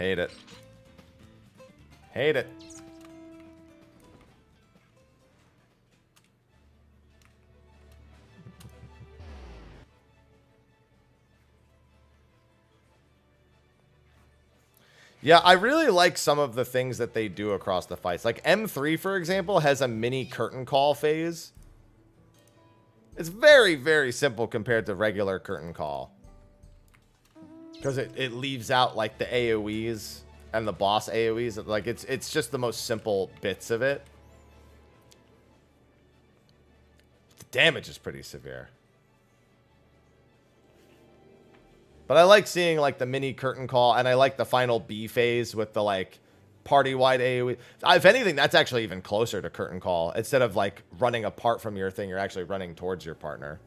Hate it. Hate it. Yeah, I really like some of the things that they do across the fights. Like M3, for example, has a mini curtain call phase. It's very, very simple compared to regular curtain call. Because it leaves out like the AoEs and the boss AoEs. Like it's just the most simple bits of it. The damage is pretty severe. But I like seeing like the mini curtain call, and I like the final B phase with the like party-wide AoE. If anything, that's actually even closer to curtain call. Instead of like running apart from your thing, you're actually running towards your partner.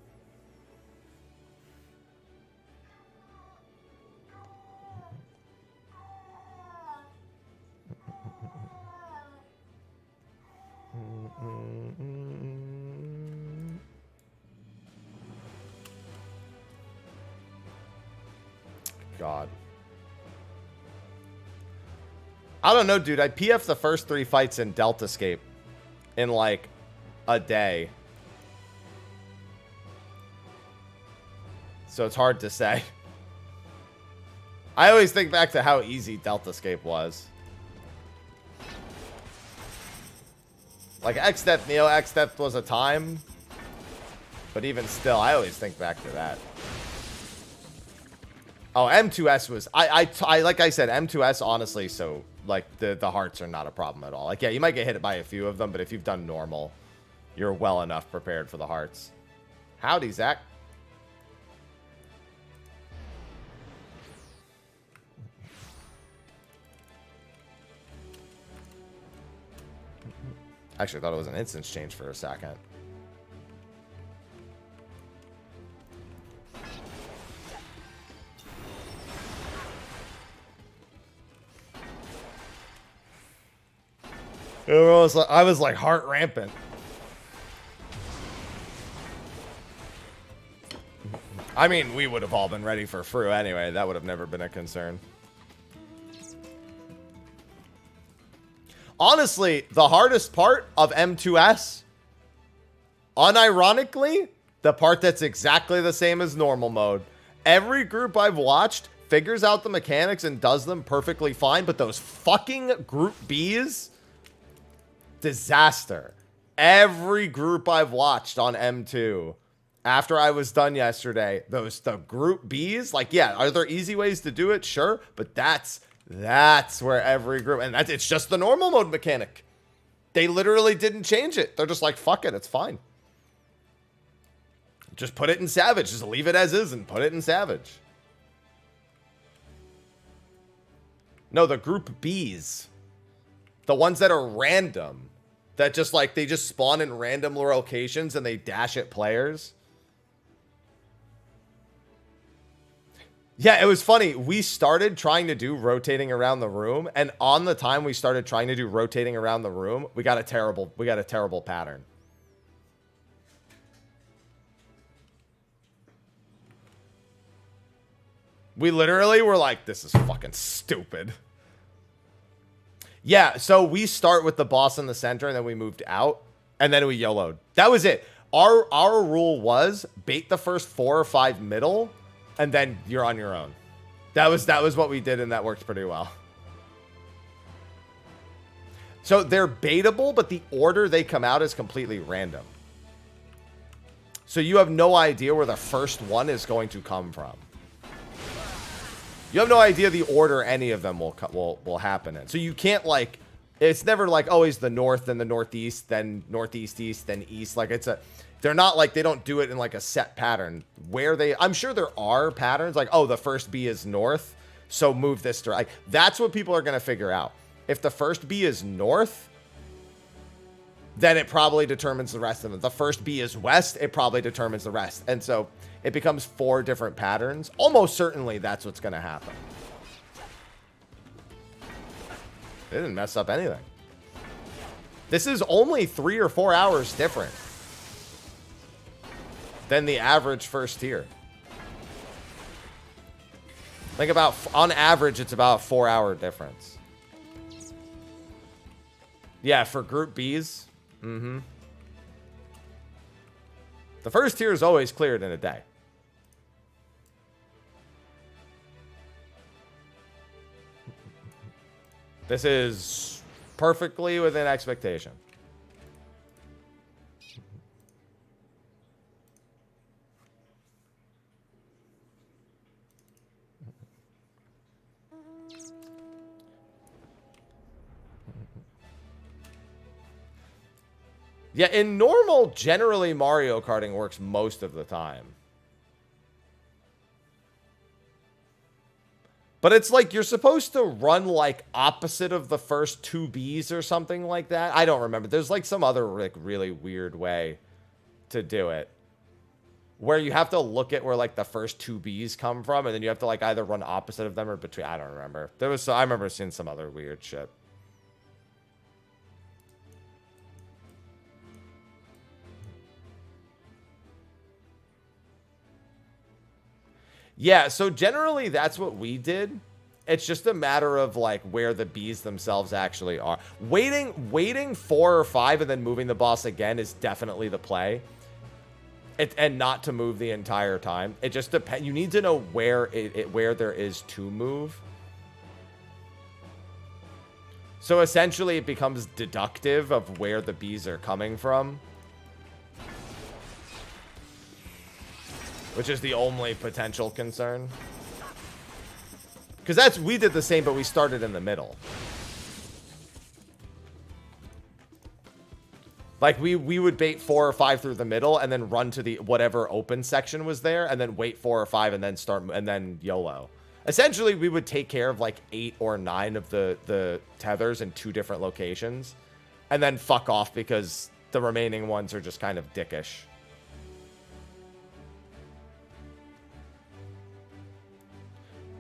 God. I don't know, dude. I PF the first 3 fights in Deltascape in like a day. So it's hard to say. I always think back to how easy Deltascape was. Like X-Depth, Neo X-Depth was a time. But even still, I always think back to that. Oh, M2S was... I like I said, M2S, honestly, so... Like, the hearts are not a problem at all. Like, yeah, you might get hit by a few of them, but if you've done normal, you're well enough prepared for the hearts. Howdy, Zach. Actually, I thought it was an instance change for a second. I was like heart rampant. I mean, we would have all been ready for Fru anyway. That would have never been a concern. Honestly, the hardest part of M2S Unironically, the part that's exactly the same as normal mode. Every group I've watched figures out the mechanics and does them perfectly fine, but those fucking group Bs, disaster. Every group I've watched on M2, after I was done yesterday, the group Bs, like, yeah, are there easy ways to do it? Sure, but that's where every group, and it's just the normal mode mechanic. They literally didn't change it. They're just like, fuck it, it's fine. Just put it in Savage. Just leave it as is and put it in Savage. No, the group Bs. The ones that are random. That just like, they just spawn in random locations and they dash at players. Yeah, it was funny. We started trying to do rotating around the room, and on the time we started trying to do rotating around the room, we got a terrible pattern. We literally were like, this is fucking stupid. Yeah, so we start with the boss in the center, and then we moved out, and then we YOLO'd. That was it. Our rule was bait the first 4 or 5 middle, and then you're on your own. That was what we did, and that worked pretty well. So they're baitable, but the order they come out is completely random. So you have no idea where the first one is going to come from. You have no idea the order any of them will happen in. So you can't, like, it's never like always the north, then the northeast, then northeast east, then east. Like, they're not like, they don't do it in like a set pattern where I'm sure there are patterns like, oh, the first B is north, so move this direction. Like, that's what people are going to figure out. If the first B is north, then it probably determines the rest of them. The first B is west, it probably determines the rest. And so it becomes 4 different patterns. Almost certainly that's what's going to happen. They didn't mess up anything. This is only 3 or 4 hours different than the average first tier. Think about, on average, it's about a 4-hour difference. Yeah, for group Bs. The first tier is always cleared in a day. This is perfectly within expectation. Yeah, in normal, generally Mario Karting works most of the time. But it's like you're supposed to run like opposite of the first 2 Bs or something like that. I don't remember. There's like some other like really weird way to do it. Where you have to look at where like the first 2 Bs come from, and then you have to like either run opposite of them or between. I don't remember. I remember seeing some other weird shit. Yeah, so generally that's what we did. It's just a matter of like where the bees themselves actually are. Waiting 4 or 5 and then moving the boss again is definitely the play. And not to move the entire time. It just depends. You need to know where where there is to move. So essentially it becomes deductive of where the bees are coming from. Which is the only potential concern. Because we did the same, but we started in the middle. Like, we would bait 4 or 5 through the middle, and then run to the whatever open section was there, and then wait 4 or 5, and then start, and then YOLO. Essentially, we would take care of, like, 8 or 9 of the tethers in 2 different locations, and then fuck off, because the remaining ones are just kind of dickish.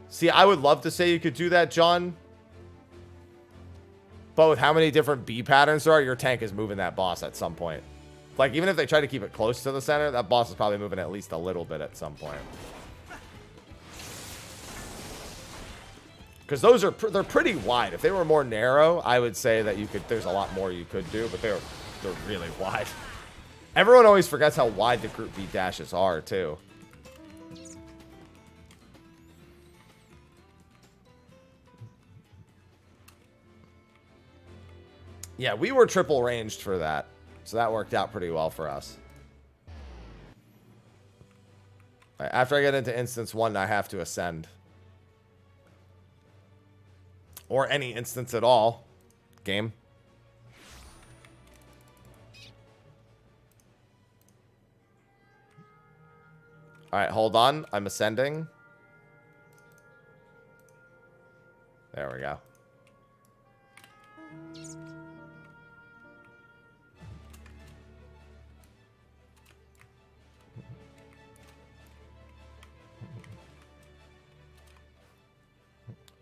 See, I would love to say you could do that, John. But with how many different B patterns there are, your tank is moving that boss at some point. Like, even if they try to keep it close to the center, that boss is probably moving at least a little bit at some point. Because they're pretty wide. If they were more narrow, I would say that there's a lot more you could do, but they're really wide. Everyone always forgets how wide the Group B dashes are, too. Yeah, we were triple ranged for that. So that worked out pretty well for us. All right, after I get into instance 1, I have to ascend. Or any instance at all. Game. Alright, hold on. I'm ascending. There we go.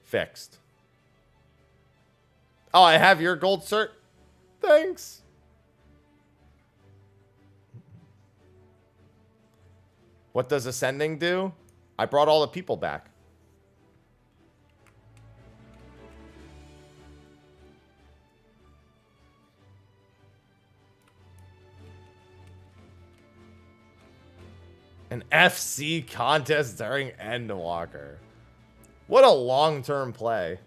Fixed. Oh, I have your gold cert? Thanks. What does ascending do? I brought all the people back. An FC contest during Endwalker. What a long-term play.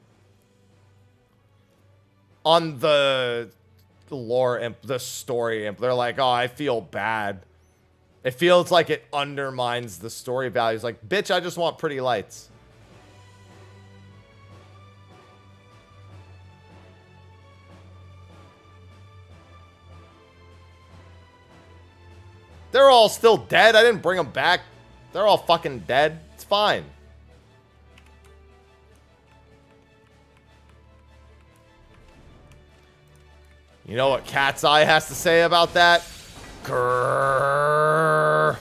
On the lore imp, the story imp, they're like, oh, I feel bad. It feels like it undermines the story values. Like, bitch, I just want pretty lights. They're all still dead. I didn't bring them back. They're all fucking dead. It's fine. You know what Cat's Eye has to say about that? Grrr.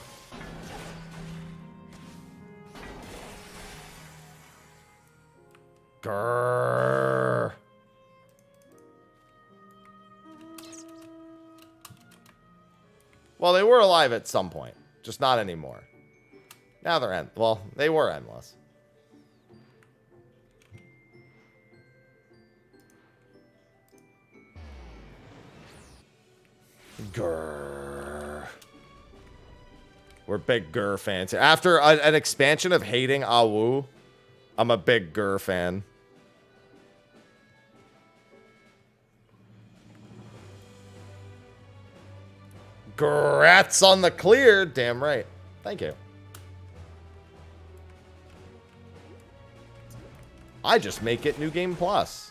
Grrr. Well, they were alive at some point. Just not anymore. Now they're well, they were endless. Grrr. We're big Grr fans here. After an expansion of hating Awu, I'm a big Grr fan. Grats on the clear. Damn right. Thank you. I just make it New Game Plus.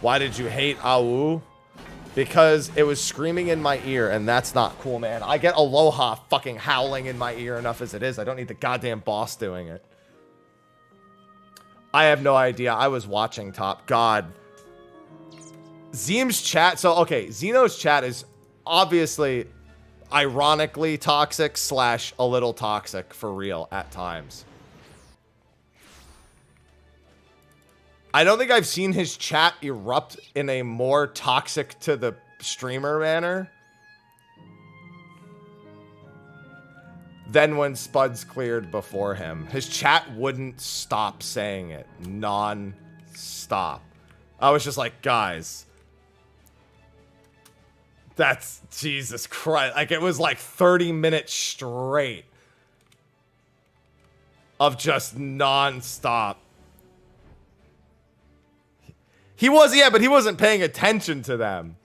Why did you hate Awu? Because it was screaming in my ear, and that's not cool, man. I get Aloha fucking howling in my ear enough as it is. I don't need the goddamn boss doing it. I have no idea. I was watching Top. God. Zeem's chat. So, okay. Xeno's chat is obviously ironically toxic / a little toxic for real at times. I don't think I've seen his chat erupt in a more toxic to the streamer manner than when Spuds cleared before him. His chat wouldn't stop saying it. Non-stop. I was just like, guys. That's Jesus Christ. Like, it was like 30 minutes straight of just non-stop. He was, yeah, but he wasn't paying attention to them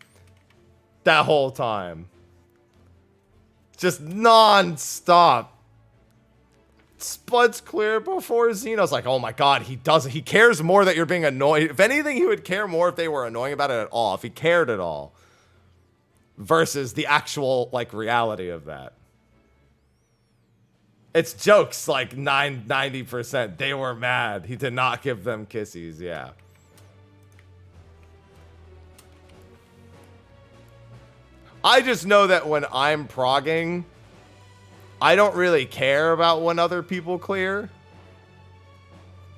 that whole time. Just non-stop. Spud's clear before Xeno's like, oh my god, he doesn't. He cares more that you're being annoyed. If anything, he would care more if they were annoying about it at all. If he cared at all. Versus the actual, like, reality of that. It's jokes, like, 90%. They were mad. He did not give them kissies, yeah. I just know that when I'm progging, I don't really care about when other people clear.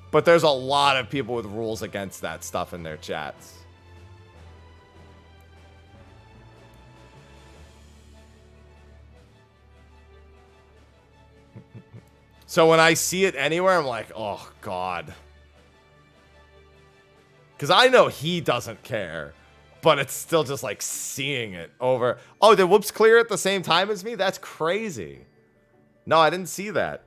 But there's a lot of people with rules against that stuff in their chats. So when I see it anywhere, I'm like, oh, God. Because I know he doesn't care. But it's still just like seeing it over. Oh, did Whoops clear at the same time as me? That's crazy. No, I didn't see that.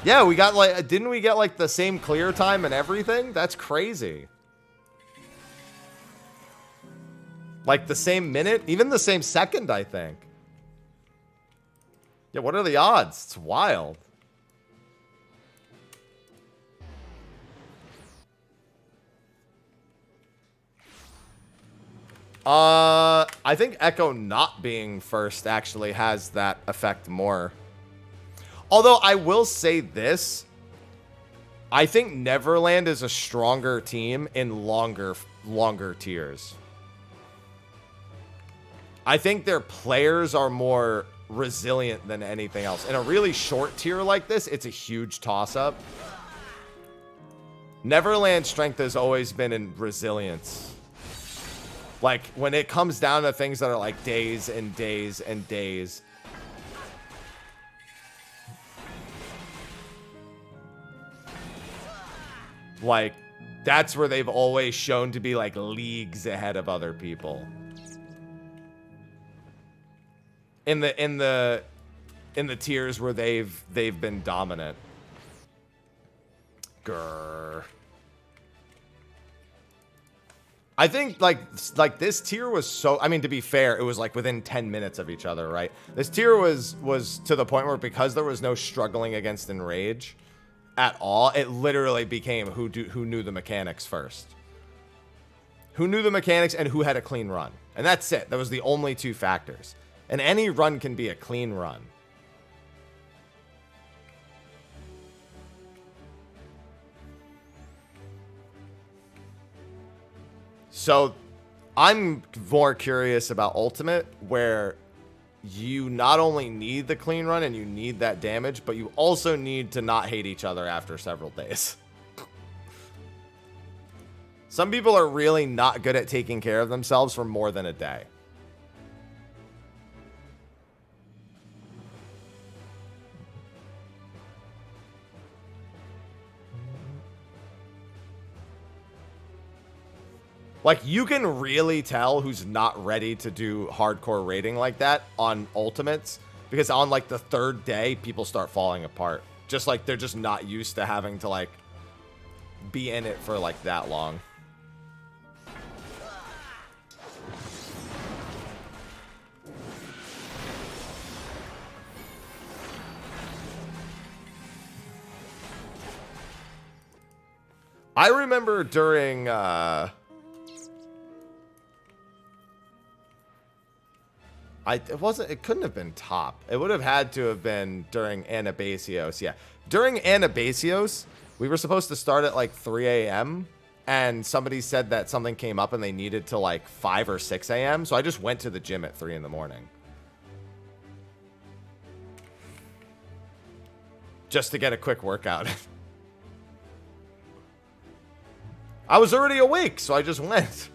Yeah, we got like, didn't we get like the same clear time and everything? That's crazy. Like the same minute, even the same second, I think. Yeah, what are the odds? It's wild. I think Echo not being first actually has that effect more. Although I will say this, I think Neverland is a stronger team in longer tiers. I think their players are more resilient than anything else. In a really short tier like this, it's a huge toss-up. Neverland's strength has always been in resilience. Like, when it comes down to things that are like days and days and days. Like, that's where they've always shown to be like leagues ahead of other people. In the tiers where they've been dominant. Grr. I think like this tier was so, I mean, to be fair, it was like within 10 minutes of each other, right? This tier was to the point where, because there was no struggling against Enrage at all, it literally became who knew the mechanics first. Who knew the mechanics and who had a clean run. And that's it. That was the only two factors. And any run can be a clean run. So I'm more curious about Ultimate, where you not only need the clean run and you need that damage, but you also need to not hate each other after several days. Some people are really not good at taking care of themselves for more than a day. Like, you can really tell who's not ready to do hardcore raiding like that on Ultimates, because on, like, the third day, people start falling apart. Just, like, they're just not used to having to, like, be in it for, like, that long. I remember during, it couldn't have been top. It would have had to have been during Anabasios. Yeah. During Anabasios, we were supposed to start at like 3 a.m. and somebody said that something came up and they needed to like 5 or 6 a.m. So I just went to the gym at 3 in the morning. Just to get a quick workout. I was already awake, so I just went. It's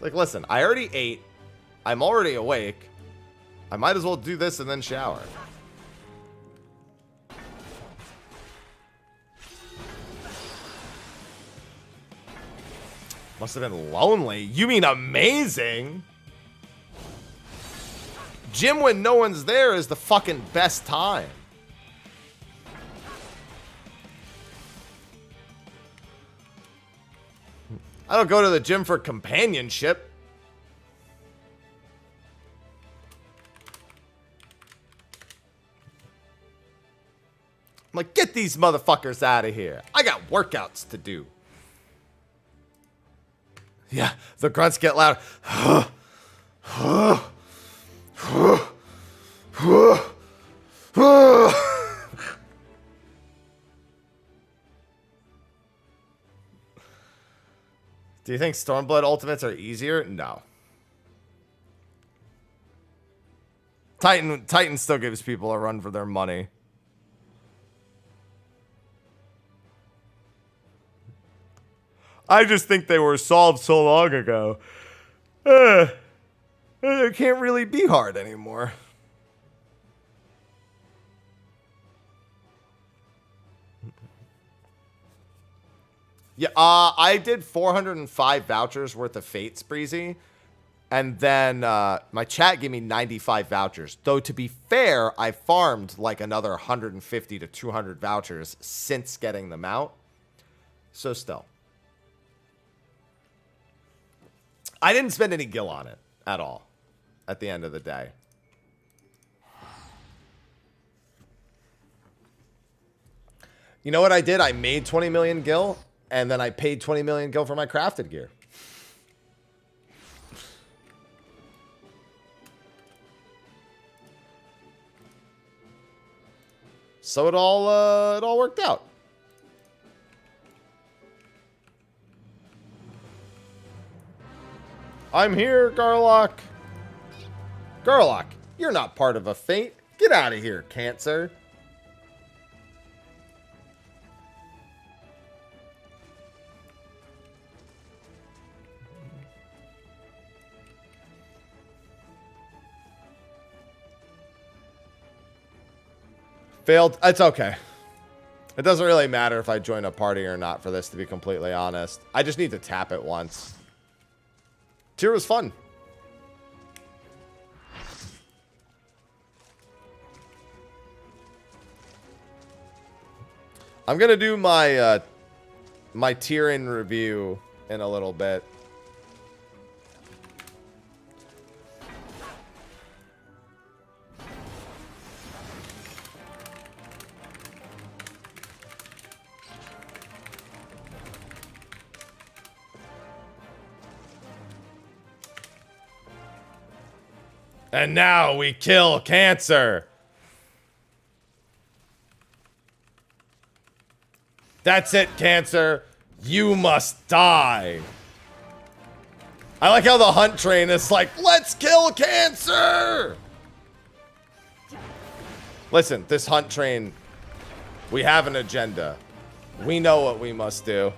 like, listen, I already ate. I'm already awake. I might as well do this and then shower. Must have been lonely. You mean amazing? Gym when no one's there is the fucking best time. I don't go to the gym for companionship. I'm like, get these motherfuckers out of here. I got workouts to do. Yeah, the grunts get loud. Do you think Stormblood Ultimates are easier? No. Titan still gives people a run for their money. I just think they were solved so long ago. It can't really be hard anymore. Yeah, I did 405 vouchers worth of Fates, Breezy. And then my chat gave me 95 vouchers. Though, to be fair, I farmed like another 150 to 200 vouchers since getting them out. So still. I didn't spend any gil on it at all at the end of the day. You know what I did? I made 20 million gil, and then I paid 20 million gil for my crafted gear. So it all worked out. I'm here, Garlock. Garlock, you're not part of a fate. Get out of here, Cancer. Failed. It's okay. It doesn't really matter if I join a party or not for this, to be completely honest. I just need to tap it once. Tier was fun. I'm gonna do my my tier in review in a little bit. And now we kill Cancer. That's it, Cancer. You must die. I like how the hunt train is like, let's kill Cancer. Listen, this hunt train, we have an agenda. We know what we must do.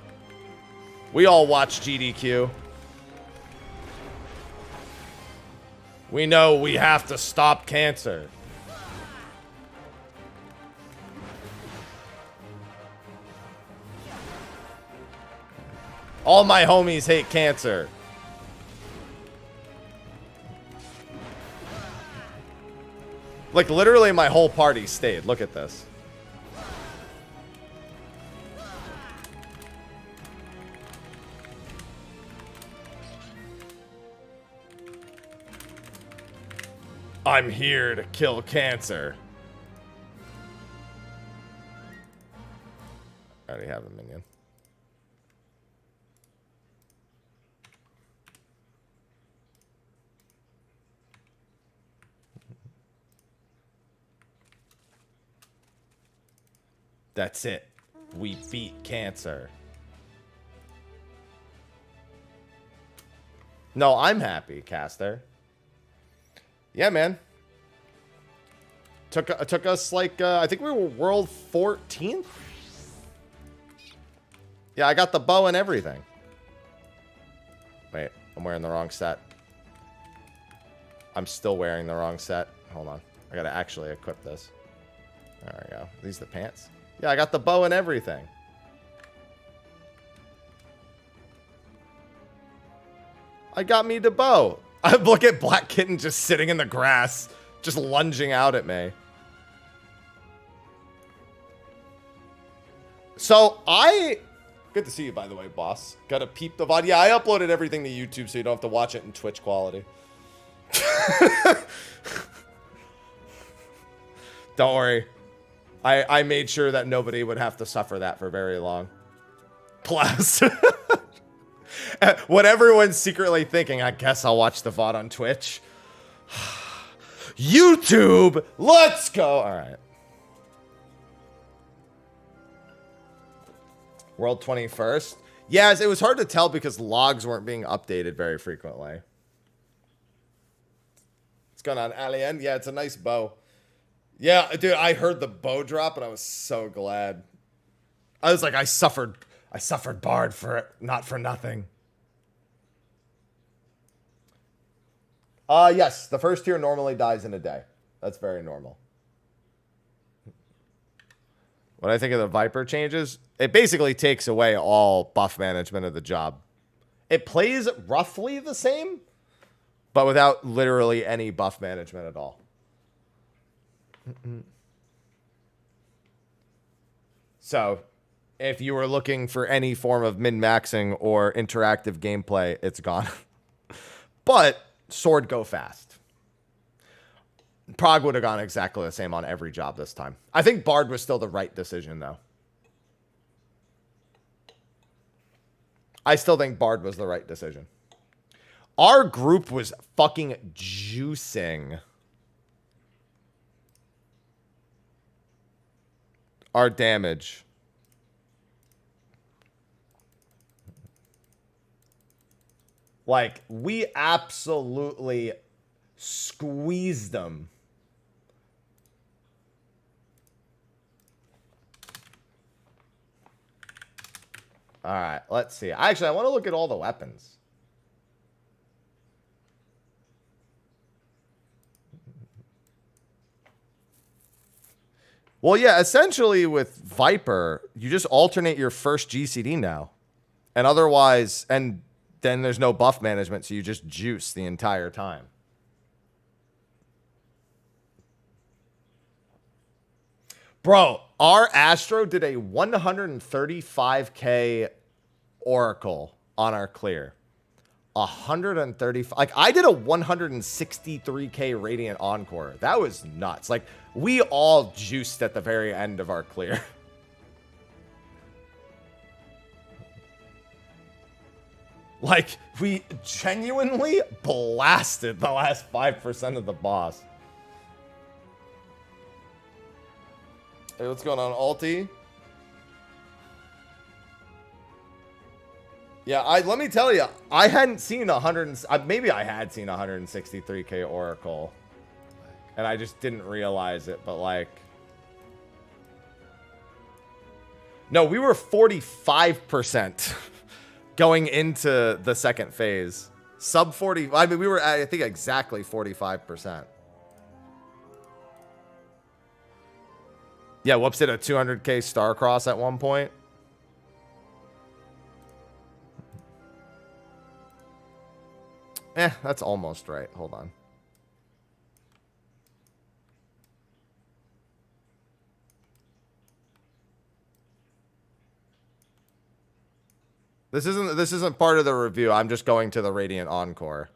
We all watch GDQ. We know we have to stop Cancer. All my homies hate Cancer. Like, literally my whole party stayed. Look at this. I'm here to kill Cancer. I already have a minion. That's it. We beat Cancer. No, I'm happy, Caster. Yeah, man. Took us like I think we were world 14th. Yeah, I got the bow and everything. Wait, I'm wearing the wrong set. I'm still wearing the wrong set. Hold on, I gotta actually equip this. There we go. Are these the pants? Yeah, I got the bow and everything. I got me the bow. I look at Black Kitten just sitting in the grass, just lunging out at me. So good to see you, by the way, boss. Got to peep the VOD. Yeah, I uploaded everything to YouTube so you don't have to watch it in Twitch quality. Don't worry. I made sure that nobody would have to suffer that for very long. Class. What everyone's secretly thinking, I guess I'll watch the VOD on Twitch. YouTube, let's go. All right. World 21st. Yes, it was hard to tell because logs weren't being updated very frequently. What's going on, Alien? Yeah, it's a nice bow. Yeah, dude, I heard the bow drop and I was so glad. I was like, I suffered Bard for it, not for nothing. Yes, the first tier normally dies in a day. That's very normal. What I think of the Viper changes, it basically takes away all buff management of the job. It plays roughly the same, but without literally any buff management at all. So, if you were looking for any form of min-maxing or interactive gameplay, it's gone. But sword go fast. Prague would have gone exactly the same on every job this time. I think Bard was still the right decision, though. I still think Bard was the right decision. Our group was fucking juicing our damage. Like, we absolutely squeezed them. All right, let's see. Actually, I want to look at all the weapons. Well, yeah, essentially with Viper, you just alternate your first GCD now. And otherwise, and then there's no buff management, so you just juice the entire time. Bro, our Astro did a 135k Oracle on our clear. 135. Like, I did a 163k Radiant Encore. That was nuts. Like, we all juiced at the very end of our clear. Like, we genuinely blasted the last 5% of the boss. Hey, what's going on, Alti? Yeah, let me tell you, I hadn't seen maybe I had seen 163k Oracle, and I just didn't realize it. But like, no, we were 45% going into the second phase. Sub 40. I mean, we were at, I think, exactly 45%. Yeah, Whoops did a 200k Starcross at one point. That's almost right. Hold on. This isn't part of the review. I'm just going to the Radiant Encore.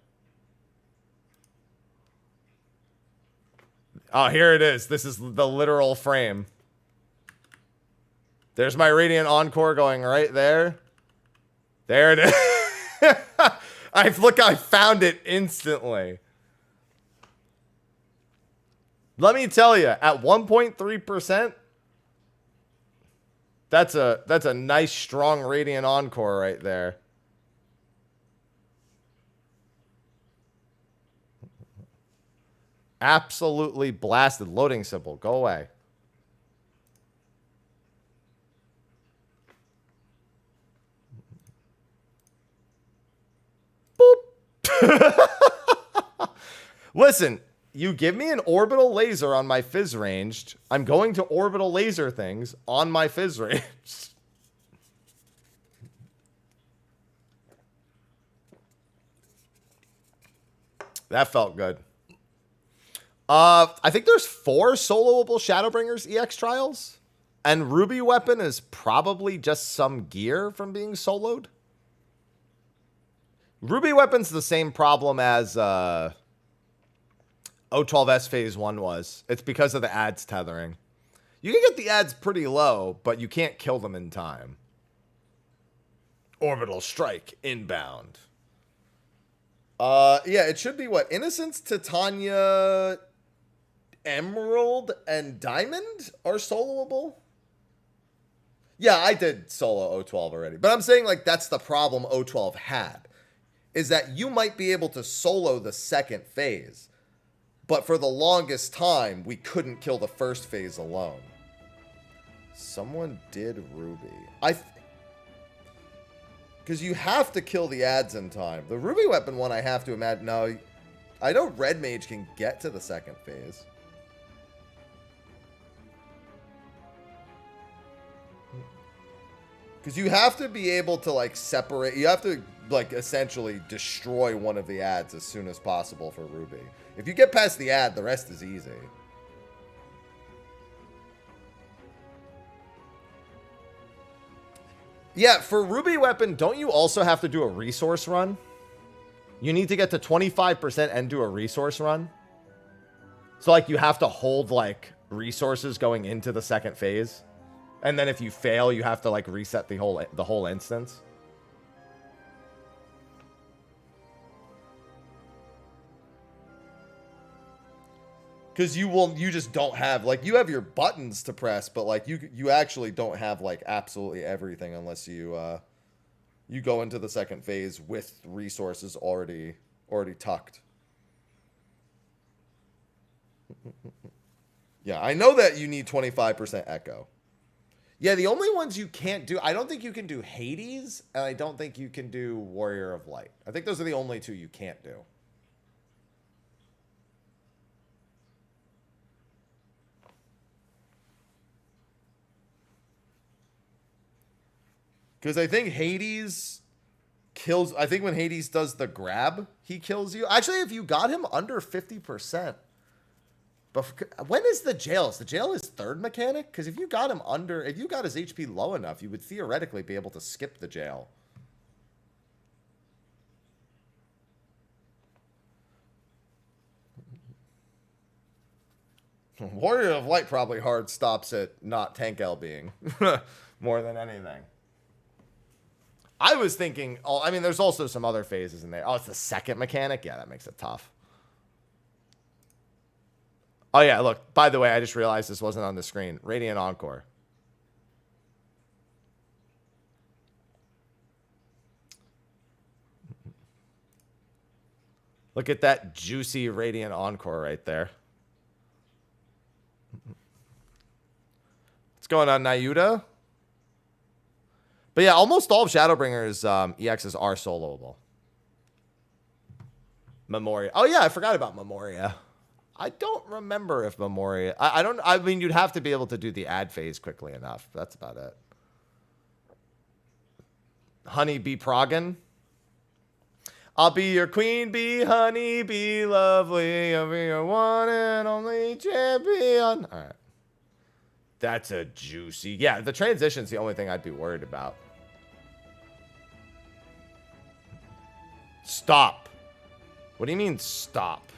Oh, here it is. This is the literal frame. There's my Radiant Encore going right there. There it is. I found it instantly. Let me tell you, at 1.3%, that's a nice strong Radiant Encore right there. Absolutely blasted. Loading symbol. Go away. Listen, you give me an orbital laser on my Fizz ranged, I'm going to orbital laser things on my Fizz range. That felt good. I think there's 4 soloable Shadowbringers EX trials, and Ruby Weapon is probably just some gear from being soloed. Ruby Weapon's the same problem as O12S Phase 1 was. It's because of the ads tethering. You can get the ads pretty low, but you can't kill them in time. Orbital Strike inbound. Yeah, it should be what? Innocence, Titania, Emerald, and Diamond are soloable? Yeah, I did solo O12 already. But I'm saying, like, that's the problem O12 had. Is that you might be able to solo the second phase. But for the longest time, we couldn't kill the first phase alone. Someone did Ruby. Because you have to kill the ads in time. The Ruby Weapon one, I have to imagine. No, I know Red Mage can get to the second phase. Because you have to be able to, like, separate. You have to, like, essentially destroy one of the ads as soon as possible for Ruby. If you get past the ad, the rest is easy. Yeah, for Ruby Weapon, don't you also have to do a resource run? You need to get to 25% and do a resource run. So, like, you have to hold, like, resources going into the second phase. And then if you fail, you have to, like, reset the whole instance. Because you just don't have, like, you have your buttons to press, but, like, you actually don't have, like, absolutely everything unless you you go into the second phase with resources already tucked. Yeah, I know that you need 25% echo. Yeah, the only ones you can't do, I don't think you can do Hades, and I don't think you can do Warrior of Light. I think those are the only two you can't do. Because I think Hades kills... I think when Hades does the grab, he kills you. Actually, if you got him under 50%... But when is the jail? Is the jail his third mechanic? Because if you got him under... If you got his HP low enough, you would theoretically be able to skip the jail. Warrior of Light probably hard stops at not tank LBing. More than anything. I was thinking, oh, I mean, there's also some other phases in there. Oh, it's the second mechanic? Yeah, that makes it tough. Oh, yeah, look, by the way, I just realized this wasn't on the screen. Radiant Encore. Look at that juicy Radiant Encore right there. What's going on, Nayuda? But yeah, almost all of Shadowbringer's EXs are soloable. Memoria. Oh yeah, I forgot about Memoria. I don't remember if Memoria... I mean, you'd have to be able to do the ad phase quickly enough. That's about it. Honey Bee Proggin. I'll be your queen bee, honey bee, lovely. I'll be your one and only champion. All right. That's a juicy... Yeah, the transition's the only thing I'd be worried about. Stop. What do you mean, stop?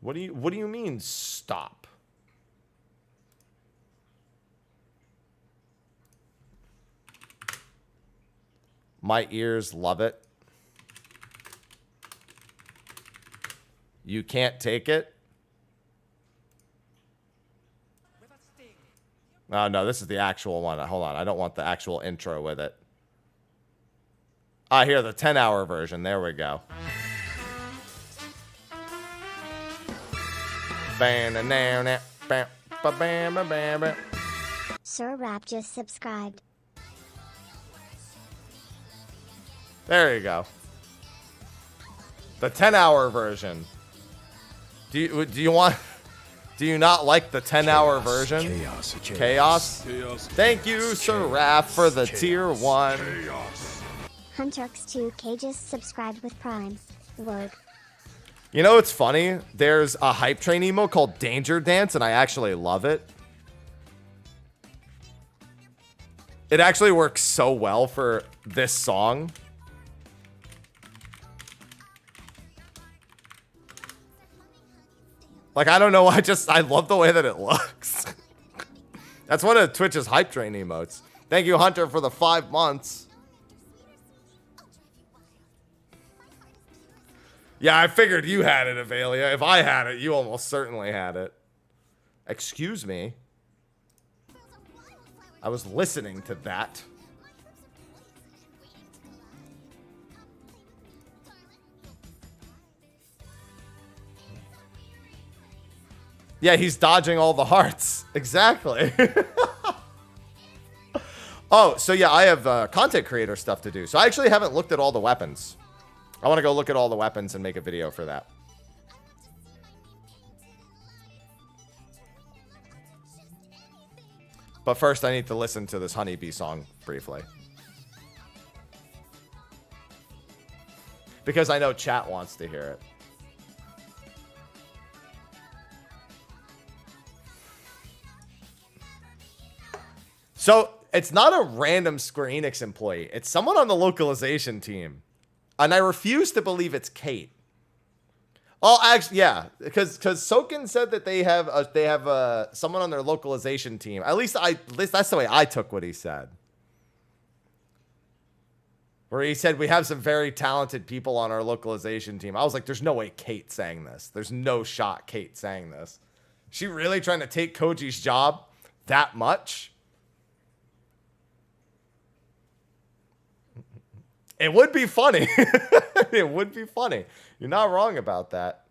What do you mean, stop? My ears love it. You can't take it? Oh, no, this is the actual one. Hold on, I don't want the actual intro with it. Ah, here, the 10-hour version. There we go. Sir Rap just subscribed. There you go. The 10-hour version. Do you want... Do you not like the 10-hour version? Chaos. Thank you, Sir Raph, for the tier 1. Hunterx2K just subscribed with Prime. Word. You know what's funny? There's a hype train emo called Danger Dance, and I actually love it. It actually works so well for this song. Like, I don't know, I love the way that it looks. That's one of Twitch's hype train emotes. Thank you, Hunter, for the 5 months. Yeah, I figured you had it, Avelia. If I had it, you almost certainly had it. Excuse me. I was listening to that. Yeah, he's dodging all the hearts. Exactly. Oh, so yeah, I have content creator stuff to do. So I actually haven't looked at all the weapons. I want to go look at all the weapons and make a video for that. But first, I need to listen to this Honeybee song briefly. Because I know chat wants to hear it. So, it's not a random Square Enix employee. It's someone on the localization team. And I refuse to believe it's Kate. Oh, actually, yeah, because Soken said that they have someone on their localization team. At least that's the way I took what he said. Where he said we have some very talented people on our localization team. I was like, there's no way Kate sang this. There's no shot Kate sang this. She really trying to take Koji's job that much? It would be funny. It would be funny. You're not wrong about that.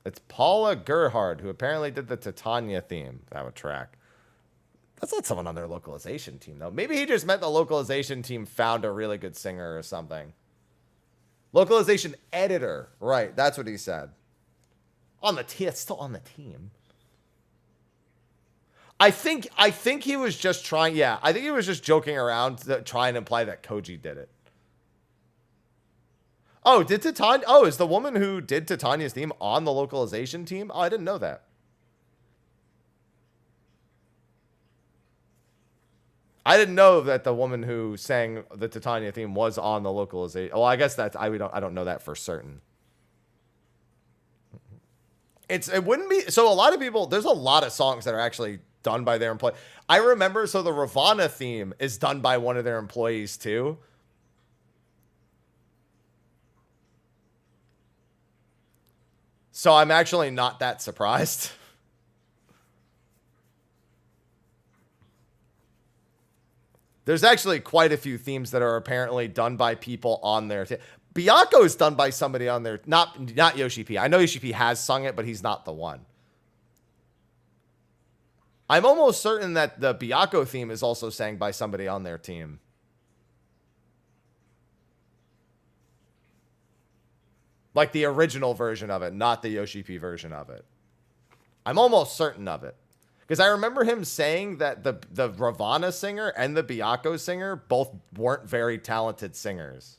It's Paula Gerhard, who apparently did the Titania theme. That would track. That's not someone on their localization team, though. Maybe he just meant the localization team found a really good singer or something. Localization editor. Right, that's what he said. On the team. It's still on the team. I think he was just trying. Yeah, I think he was just joking around to try and imply that Koji did it. Oh, did Titania? Oh, is the woman who did Titania's theme on the localization team? Oh, I didn't know that. I didn't know that the woman who sang the Titania theme was on the localization. Well, I guess that's I don't know that for certain. It wouldn't be so. A lot of people. There's a lot of songs that are actually done by their employee. I remember, so the Ravana theme is done by one of their employees too. So I'm actually not that surprised. There's actually quite a few themes that are apparently done by people on their team. Byakuo is done by somebody on their, not Yoshi P. I know Yoshi P has sung it, but he's not the one. I'm almost certain that the Byakuo theme is also sang by somebody on their team. Like the original version of it, not the Yoshi P version of it. I'm almost certain of it. Because I remember him saying that the Ravana singer and the Byakuo singer both weren't very talented singers.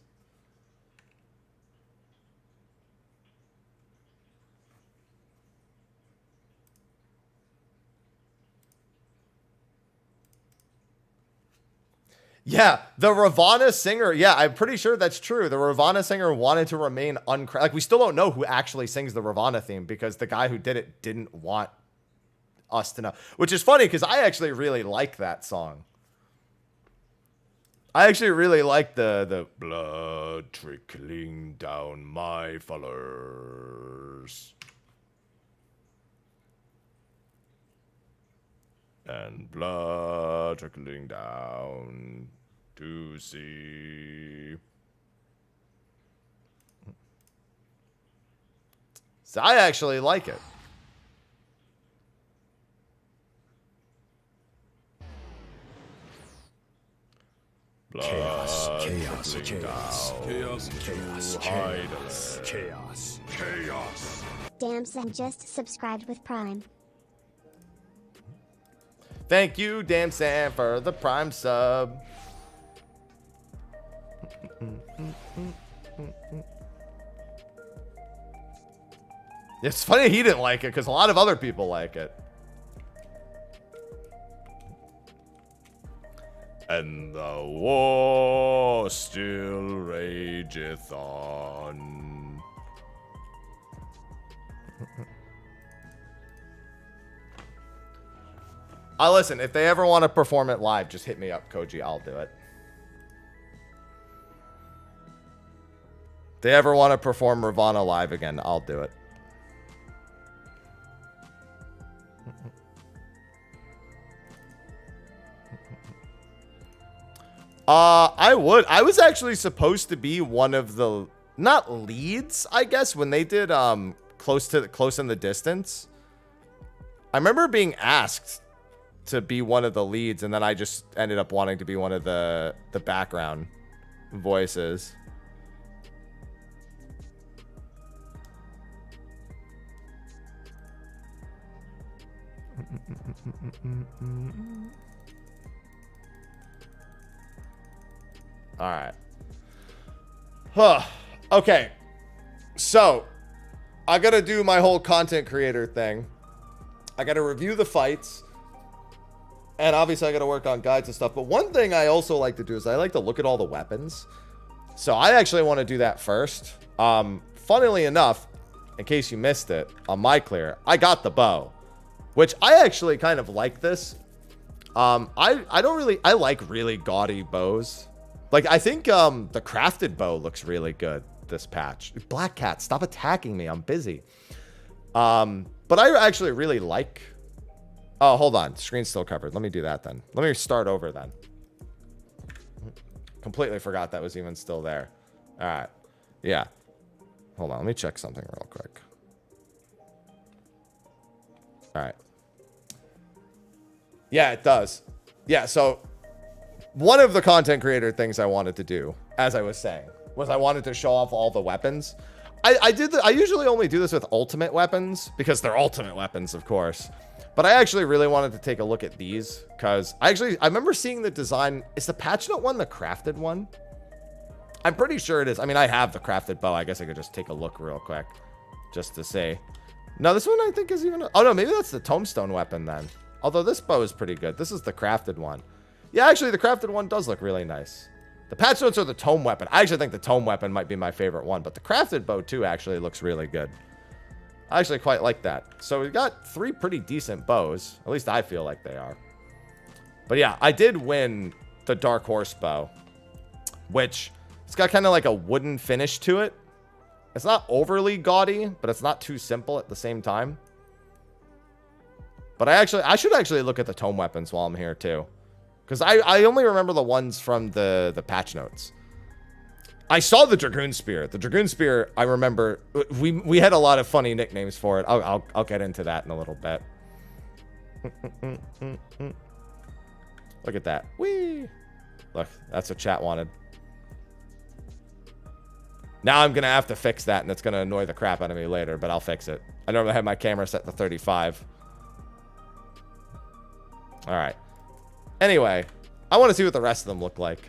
Yeah, the Ravana singer. Yeah, I'm pretty sure that's true. The Ravana singer wanted to remain uncredited. Like, we still don't know who actually sings the Ravana theme because the guy who did it didn't want us to know. Which is funny because I actually really like that song. I actually really like the blood trickling down my fallers. And blood trickling down to see. So I actually like it. Blood Chaos, chaos, trickling chaos, down chaos, chaos, to chaos, Heidelberg. chaos, chaos. Damn Sam just subscribed with Prime. Thank you, Damn Sam, for the Prime sub. It's funny he didn't like it because a lot of other people like it. And the war still rageth on. Listen, if they ever want to perform it live, just hit me up, Koji. I'll do it. If they ever want to perform Ravana live again, I'll do it. I would. I was actually supposed to be one of the, not leads, I guess, when they did close in the distance. I remember being asked to be one of the leads, and then I just ended up wanting to be one of the background voices. All right. Huh. Okay. So, I gotta do my whole content creator thing. I gotta review the fights. And obviously I gotta work on guides and stuff. But one thing I also like to do is I like to look at all the weapons. So I actually want to do that first. Funnily enough, in case you missed it, on my clear, I got the bow. Which I actually kind of like this. I like really gaudy bows. Like, I think the crafted bow looks really good this patch. Black Cat, stop attacking me. I'm busy. But I actually really like... Oh, hold on. Screen's still covered. Let me do that then. Let me start over then. Completely forgot that was even still there. All right. Yeah. Hold on. Let me check something real quick. All right. Yeah, it does. Yeah, so one of the content creator things I wanted to do, as I was saying, was I wanted to show off all the weapons. I usually only do this with ultimate weapons because they're ultimate weapons, of course. But I actually really wanted to take a look at these because I remember seeing the design. Is the patch note one the crafted one? I'm pretty sure it is. I mean, I have the crafted bow. I guess I could just take a look real quick just to see. No, this one I think is even... Oh, no, maybe that's the tombstone weapon then. Although this bow is pretty good. This is the crafted one. Yeah, actually, the crafted one does look really nice. The patch notes are the tome weapon. I actually think the tome weapon might be my favorite one. But the crafted bow, too, actually looks really good. I actually quite like that. So we've got 3 pretty decent bows. At least I feel like they are. But yeah, I did win the Dark Horse bow. Which, it's got kind of like a wooden finish to it. It's not overly gaudy, but it's not too simple at the same time. But I should actually look at the tome weapons while I'm here too. Because I only remember the ones from the patch notes. I saw the Dragoon Spear. The Dragoon Spear, I remember, we had a lot of funny nicknames for it. I'll get into that in a little bit. Look at that. Whee! Look, that's what chat wanted. Now I'm going to have to fix that, and it's going to annoy the crap out of me later, but I'll fix it. I normally have my camera set to 35. All right. Anyway, I want to see what the rest of them look like.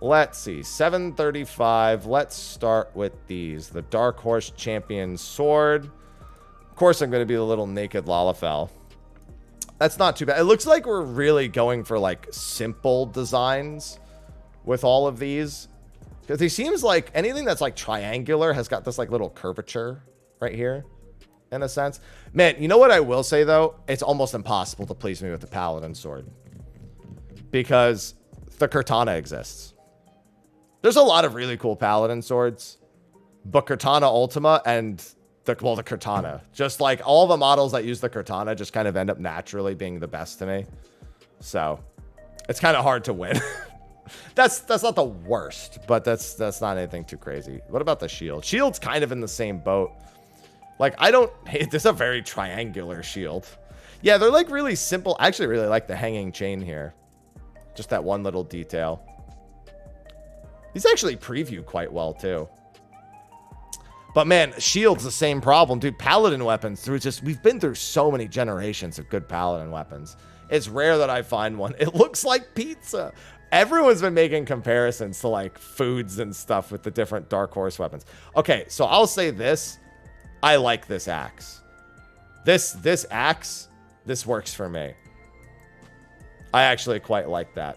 Let's see. 735. Let's start with these. The Dark Horse Champion Sword. Of course, I'm going to be the little naked Lalafell. That's not too bad. It looks like we're really going for, like, simple designs with all of these. Because it seems like anything that's, like, triangular has got this, like, little curvature right here. In a sense. Man, you know what I will say, though? It's almost impossible to please me with the Paladin Sword. Because the Cortana exists. There's a lot of really cool Paladin Swords. But Cortana Ultima and the Cortana. Just like all the models that use the Cortana just kind of end up naturally being the best to me. So, it's kind of hard to win. That's not the worst, but that's not anything too crazy. What about the shield? Shield's kind of in the same boat. Like, this is a very triangular shield. Yeah, they're like really simple. I actually really like the hanging chain here. Just that one little detail. These actually preview quite well too. But man, shield's the same problem, dude. Paladin weapons, we've been through so many generations of good Paladin weapons. It's rare that I find one. It looks like pizza. Everyone's been making comparisons to like foods and stuff with the different Dark Horse weapons. Okay, so I'll say this. I like this axe. This axe, this works for me. I actually quite like that.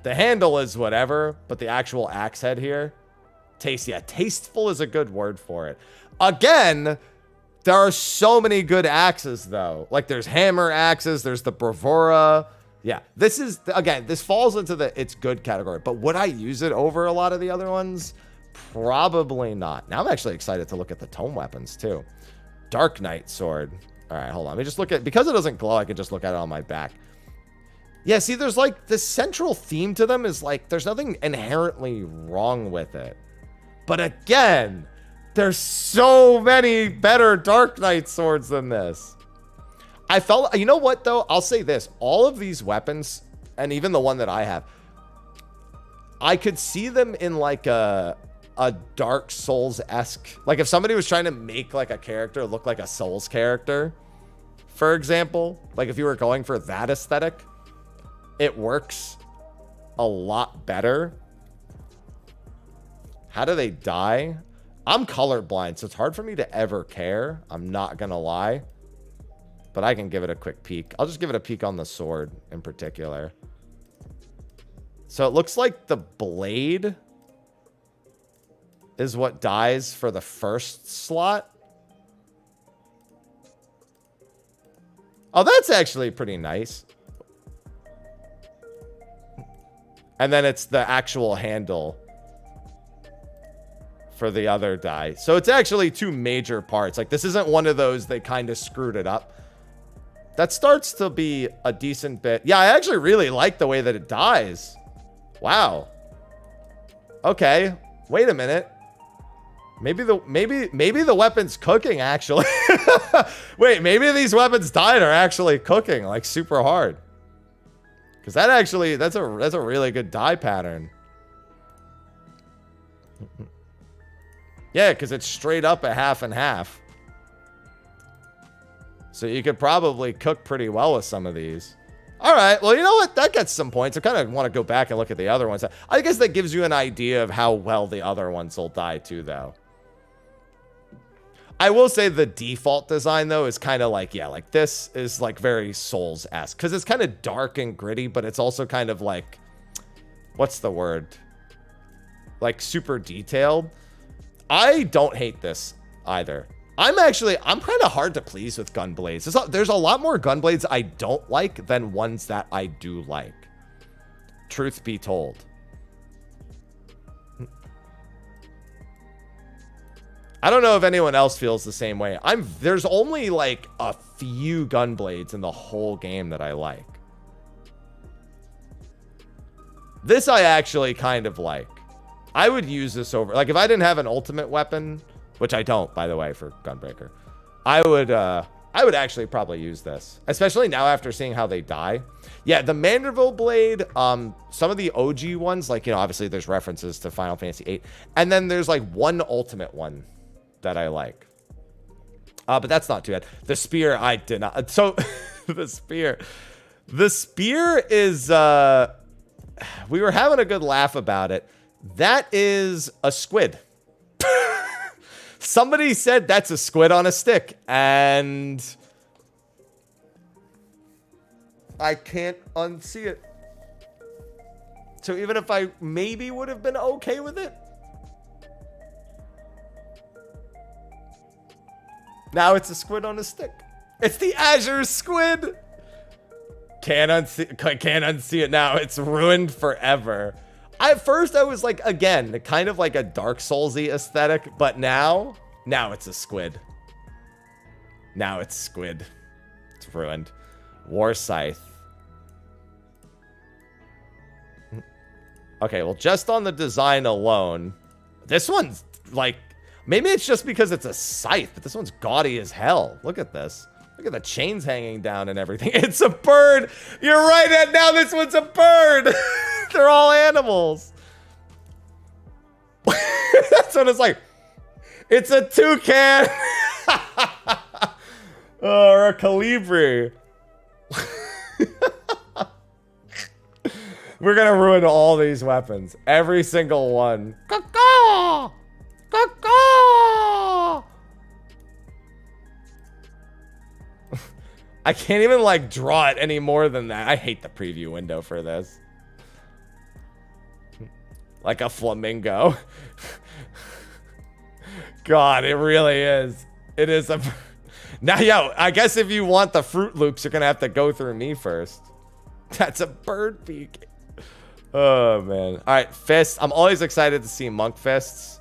The handle is whatever, but the actual axe head here, tasteful is a good word for it. Again, there are so many good axes though. Like there's hammer axes, there's the Bravura. Yeah, this falls into the it's good category, but would I use it over a lot of the other ones? Probably not. Now I'm actually excited to look at the tome weapons too. Dark Knight sword. All right, hold on. Let me just look at, because it doesn't glow, I can just look at it on my back. Yeah, see, there's like the central theme to them is like, there's nothing inherently wrong with it. But again, There's so many better Dark Knight swords than this. I felt, you know what though? I'll say this. All of these weapons, and even the one that I have, I could see them in like a Dark Souls-esque. Like if somebody was trying to make like a character look like a Souls character, for example, like if you were going for that aesthetic, it works a lot better. How do they die? I'm colorblind, so it's hard for me to ever care. I'm not gonna lie. But I can give it a quick peek. I'll just give it a peek on the sword in particular. So it looks like the blade is what dies for the first slot. Oh, that's actually pretty nice. And then it's the actual handle for the other die. So it's actually two major parts. Like this isn't one of those they kind of screwed it up. That starts to be a decent bit. Yeah, I actually really like the way that it dies. Wow. Okay. Wait a minute. Maybe the weapon's cooking actually. Wait, maybe these weapons died are actually cooking like super hard. Cuz that actually that's a really good die pattern. Yeah, cuz it's straight up a half and half. So you could probably cook pretty well with some of these. All right. Well, you know what? That gets some points. I kind of want to go back and look at the other ones. I guess that gives you an idea of how well the other ones will die too, though. I will say the default design, though, is kind of like, yeah, like this is like very Souls-esque. Because it's kind of dark and gritty, but it's also kind of like, what's the word? Like super detailed. I don't hate this either. I'm kind of hard to please with gun blades. There's a lot more gun blades I don't like than ones that I do like. Truth be told. I don't know if anyone else feels the same way. There's only like a few gun blades in the whole game that I like. This I actually kind of like. I would use this over, like if I didn't have an ultimate weapon, which I don't, by the way, for Gunbreaker, I would actually probably use this, especially now after seeing how they die. Yeah, the Manderville blade, some of the OG ones, like, you know, obviously there's references to Final Fantasy VIII, and then there's like one ultimate one that I like. But that's not too bad. The spear, I did not. So the spear is, we were having a good laugh about it. That is a squid. Somebody said that's a squid on a stick, and I can't unsee it. So even if I maybe would have been okay with it, now it's a squid on a stick. It's the Azure squid. Can't unsee it now. It's ruined forever. At first, I was like, again, kind of like a Dark Souls-y aesthetic, but now it's a squid. Now it's squid. It's ruined. War Scythe. Okay, well, just on the design alone, this one's like, maybe it's just because it's a scythe, but this one's gaudy as hell. Look at this. Look at the chains hanging down and everything. It's a bird. You're right, Ed. Now this one's a bird. They're all animals. That's what it's like. It's a toucan. Or a colibri. We're going to ruin all these weapons. Every single one. Caw-caw! Caw-caw! I can't even like draw it any more than that. I hate the preview window for this. Like a flamingo. God, it really is. It is a... Now, yo, I guess if you want the Fruit Loops, you're going to have to go through me first. That's a bird beak. Oh, man. All right, fists. I'm always excited to see monk fists.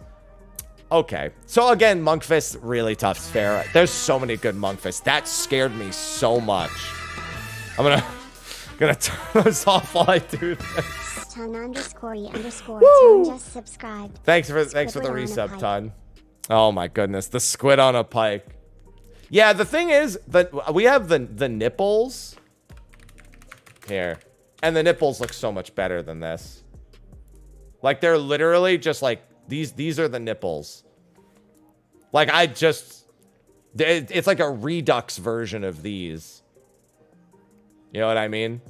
Okay. So, again, monk fists, really tough. Fair. There's so many good monk fists. That scared me so much. I'm gonna turn those off while I do this. Ton_e__. Ton just subscribed. Thanks for the resub, Ton. Oh my goodness, the squid on a pike. Yeah, the thing is that we have the nipples here, and the nipples look so much better than this. Like they're literally just like these are the nipples. Like it's like a redux version of these. You know what I mean?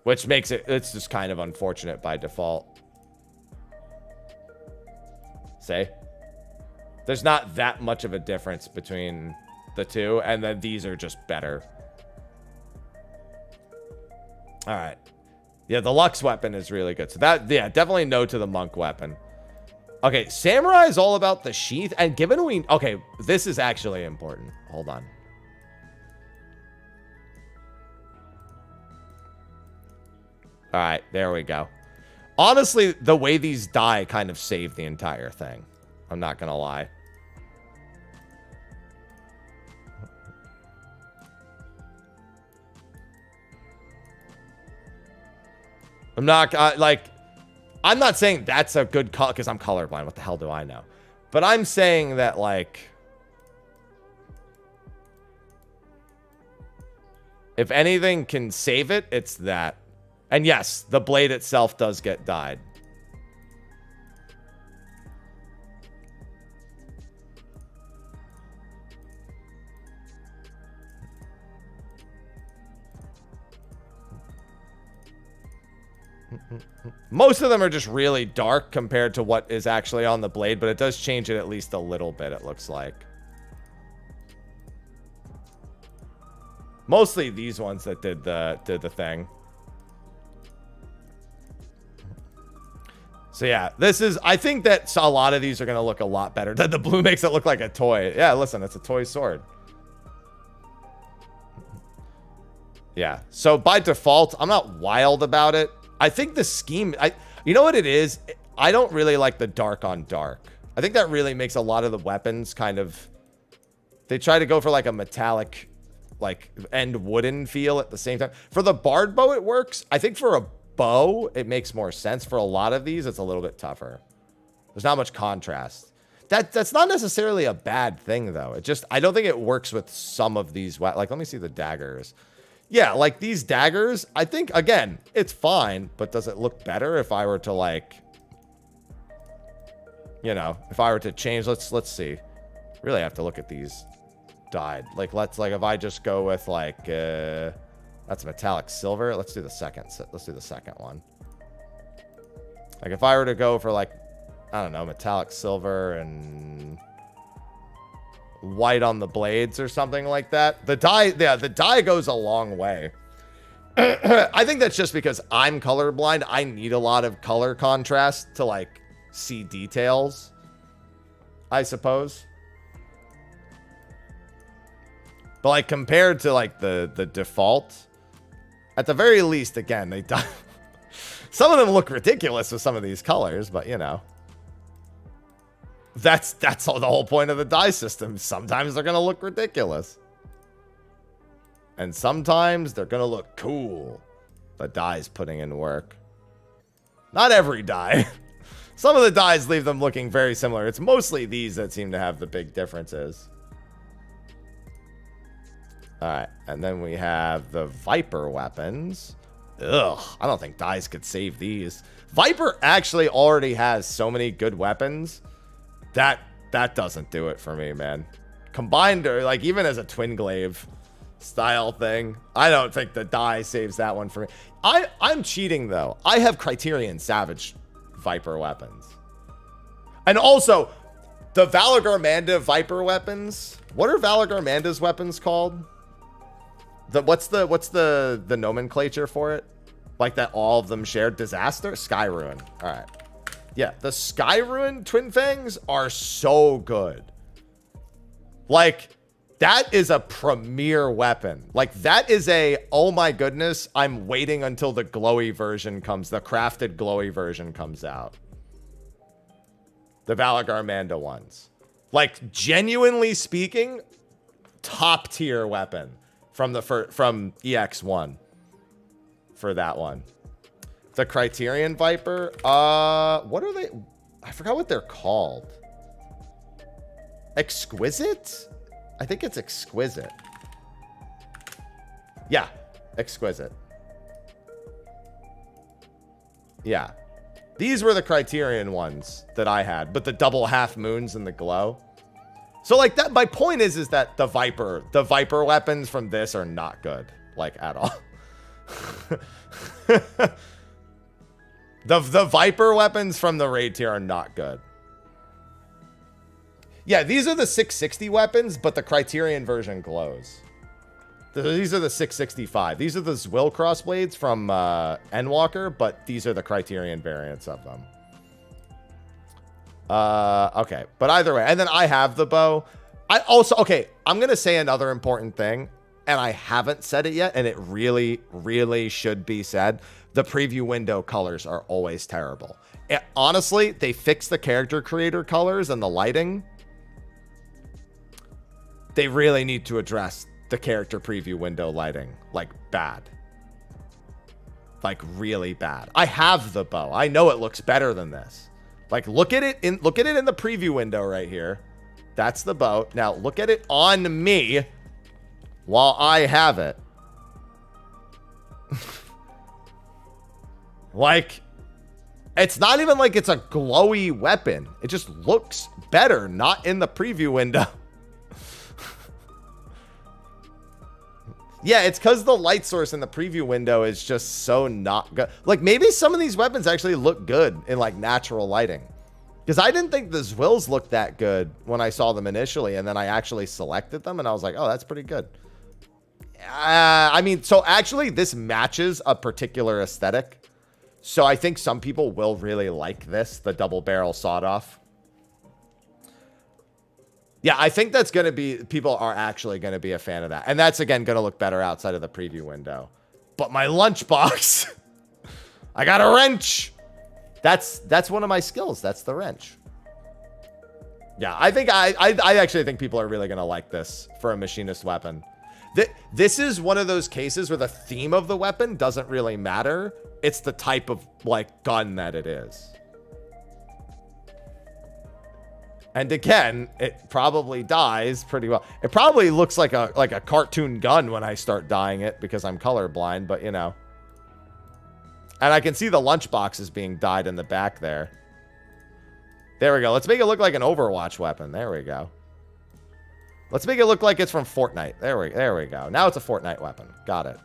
Which makes it's just kind of unfortunate by default. See? There's not that much of a difference between the two, and then these are just better. All right. Yeah, the Lux weapon is really good. So that, yeah, definitely no to the monk weapon. Okay, samurai is all about the sheath, and given we... Okay, this is actually important. Hold on. All right, there we go. Honestly, the way these die kind of saved the entire thing. I'm not gonna lie. I'm not, I'm not saying that's a good color, because I'm colorblind. What the hell do I know? But I'm saying that, like... If anything can save it, it's that. And yes, the blade itself does get dyed. Most of them are just really dark compared to what is actually on the blade, but it does change it at least a little bit, it looks like. Mostly these ones that did the thing. So yeah, this is, I think that a lot of these are going to look a lot better. The blue makes it look like a toy. Yeah, listen, it's a toy sword. Yeah, so by default, I'm not wild about it. I think the scheme, you know what it is? I don't really like the dark on dark. I think that really makes a lot of the weapons kind of, they try to go for like a metallic, like, and wooden feel at the same time. For the bard bow, it works. I think for a bow, it makes more sense. For a lot of these, it's a little bit tougher. There's not much contrast. That's not necessarily a bad thing, though. It just, I don't think it works with some of these. Like, let me see the daggers. Yeah, like these daggers, I think, again, it's fine, but does it look better if I were to, like, you know, if I were to change, let's see. Really have to look at these dyed. Like, if I just go with, like, that's metallic silver. Let's do the second one. Like, if I were to go for, like, I don't know, metallic silver and white on the blades or something like that. The dye, yeah, the dye goes a long way. I think that's just because I'm colorblind. I need a lot of color contrast to, like, see details, I suppose. But, like, compared to, like, the default, at the very least, again, they dye. Some of them look ridiculous with some of these colors, but, you know. That's all, the whole point of the dye system. Sometimes they're going to look ridiculous. And sometimes they're going to look cool. The dye's putting in work. Not every dye. Some of the dyes leave them looking very similar. It's mostly these that seem to have the big differences. Alright, and then we have the Viper weapons. Ugh, I don't think dyes could save these. Viper actually already has so many good weapons. That doesn't do it for me, man. Combined, or like even as a twin glaive style thing, I don't think the dye saves that one for me. I'm cheating though. I have Criterion Savage Viper weapons. And also, the Valagarmanda Viper weapons. What are Valagarmanda's weapons called? What's the nomenclature for it? Like that all of them share? Disaster? Sky Ruin. Alright. Yeah, the Sky Ruin Twin Fangs are so good. Like, that is a premier weapon. Like, that is a, oh my goodness, I'm waiting until the glowy version comes, the crafted glowy version comes out. The Valagarmanda ones. Like, genuinely speaking, top tier weapon from EX1 for that one. The Criterion Viper. What are they? I forgot what they're called. Exquisite? I think it's exquisite. Yeah, exquisite. Yeah. These were the Criterion ones that I had, but the double half moons and the glow. So like that, my point is that the Viper weapons from this are not good, like at all. The Viper weapons from the raid tier are not good. Yeah, these are the 660 weapons, but the Criterion version glows. These are the 665. These are the Zwill crossblades from Endwalker, but these are the Criterion variants of them. Okay, but either way. And then I have the bow. I also, okay, I'm going to say another important thing, and I haven't said it yet, and it really, really should be said. The preview window colors are always terrible. Honestly, they fixed the character creator colors and the lighting. They really need to address the character preview window lighting, like bad. Like really bad. I have the bow. I know it looks better than this. Like look at it in the preview window right here. That's the bow. Now look at it on me while I have it. Like it's not even like it's a glowy weapon. It just looks better, not in the preview window. Yeah, it's because the light source in the preview window is just so not good. Like, maybe some of these weapons actually look good in, like, natural lighting. Because I didn't think the Zwills looked that good when I saw them initially, and then I actually selected them, and I was like, oh, that's pretty good. I mean, so actually, this matches a particular aesthetic. So I think some people will really like this, the double barrel sawed-off. Yeah, I think that's going to be, people are actually going to be a fan of that. And that's, again, going to look better outside of the preview window. But my lunchbox, I got a wrench. That's one of my skills. That's the wrench. Yeah, I think, I actually think people are really going to like this for a machinist weapon. This is one of those cases where the theme of the weapon doesn't really matter. It's the type of, like, gun that it is. And again, it probably dies pretty well. It probably looks like a cartoon gun when I start dyeing it because I'm colorblind, but you know. And I can see the lunchbox is being dyed in the back there. There we go. Let's make it look like an Overwatch weapon. There we go. Let's make it look like it's from Fortnite. There we go. Now it's a Fortnite weapon. Got it.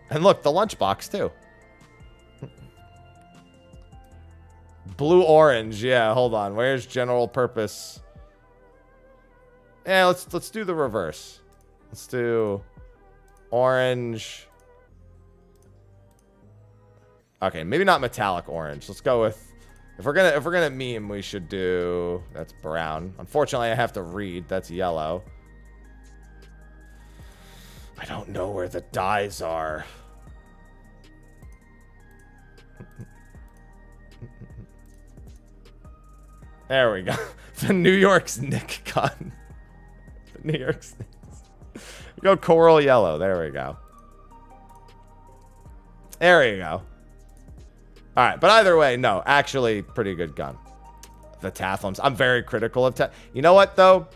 And look, the lunchbox too. Blue orange, yeah, hold on. Where's general purpose? Yeah, let's do the reverse. Let's do orange. Okay, maybe not metallic orange. Let's go with, if we're gonna meme, we should do, that's brown. Unfortunately, I have to read. That's yellow. I don't know where the dyes are. There we go. The New York's Nick gun. The New York's go coral yellow. There we go. There you go. All right, but either way, no, actually pretty good gun. The Tathlums. I'm very critical of You know what though?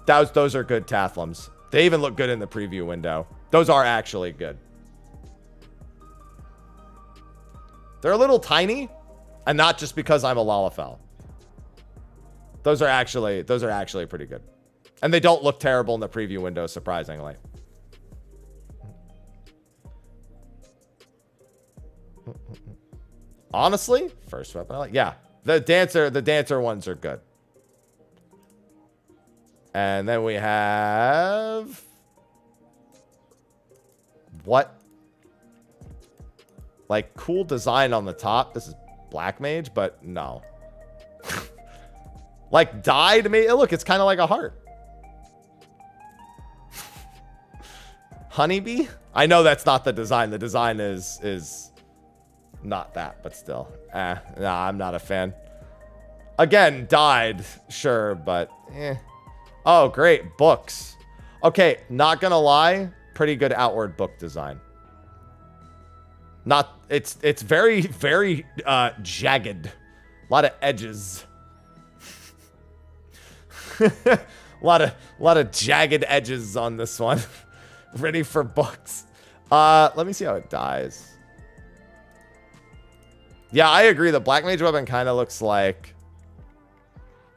Those are good Tathlums. They even look good in the preview window. Those are actually good. They're a little tiny, and not just because I'm a Lalafell. Those are actually pretty good. And they don't look terrible in the preview window, surprisingly. Honestly, first weapon I like. Yeah, the dancer ones are good. And then we have what? Like cool design on the top. This is Black Mage, but no. Like dyed me. Look, it's kind of like a heart. Honeybee? I know that's not the design. The design is not that, but still. Nah, I'm not a fan. Again, dyed, sure, but eh. Oh, great. Books. Okay, not gonna lie, pretty good outward book design. Not it's very, very jagged. A lot of edges. A lot of jagged edges on this one. Ready for books. Let me see how it dies. Yeah, I agree. The black mage weapon kind of looks like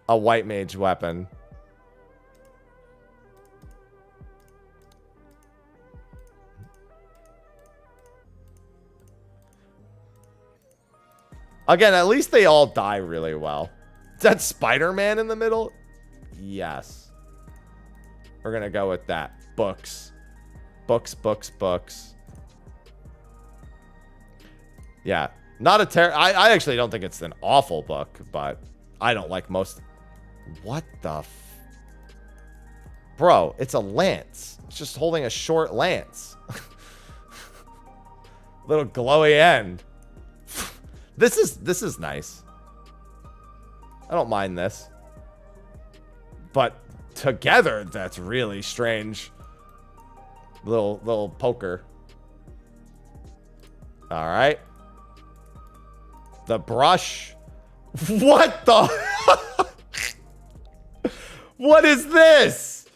a white mage weapon. Again, at least they all die really well. Is that Spider-Man in the middle? Yes. We're going to go with that. Books. Books, books, books. Yeah. Not a I actually don't think it's an awful book, but I don't like most. What the Bro, it's a lance. It's just holding a short lance. Little glowy end. This is nice. I don't mind this. But together, that's really strange. Little poker. All right. The brush. What the? What is this?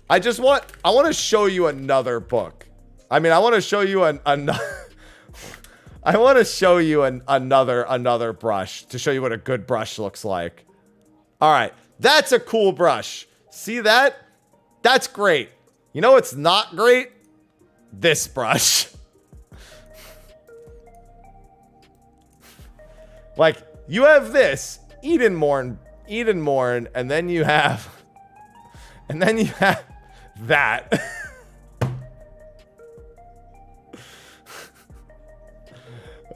I want to show you another book. I mean, I want to show you I want to show you another brush to show you what a good brush looks like. All right. That's a cool brush. See that? That's great. You know what's not great? This brush. Like, you have this, Edenmorn, and then you have that.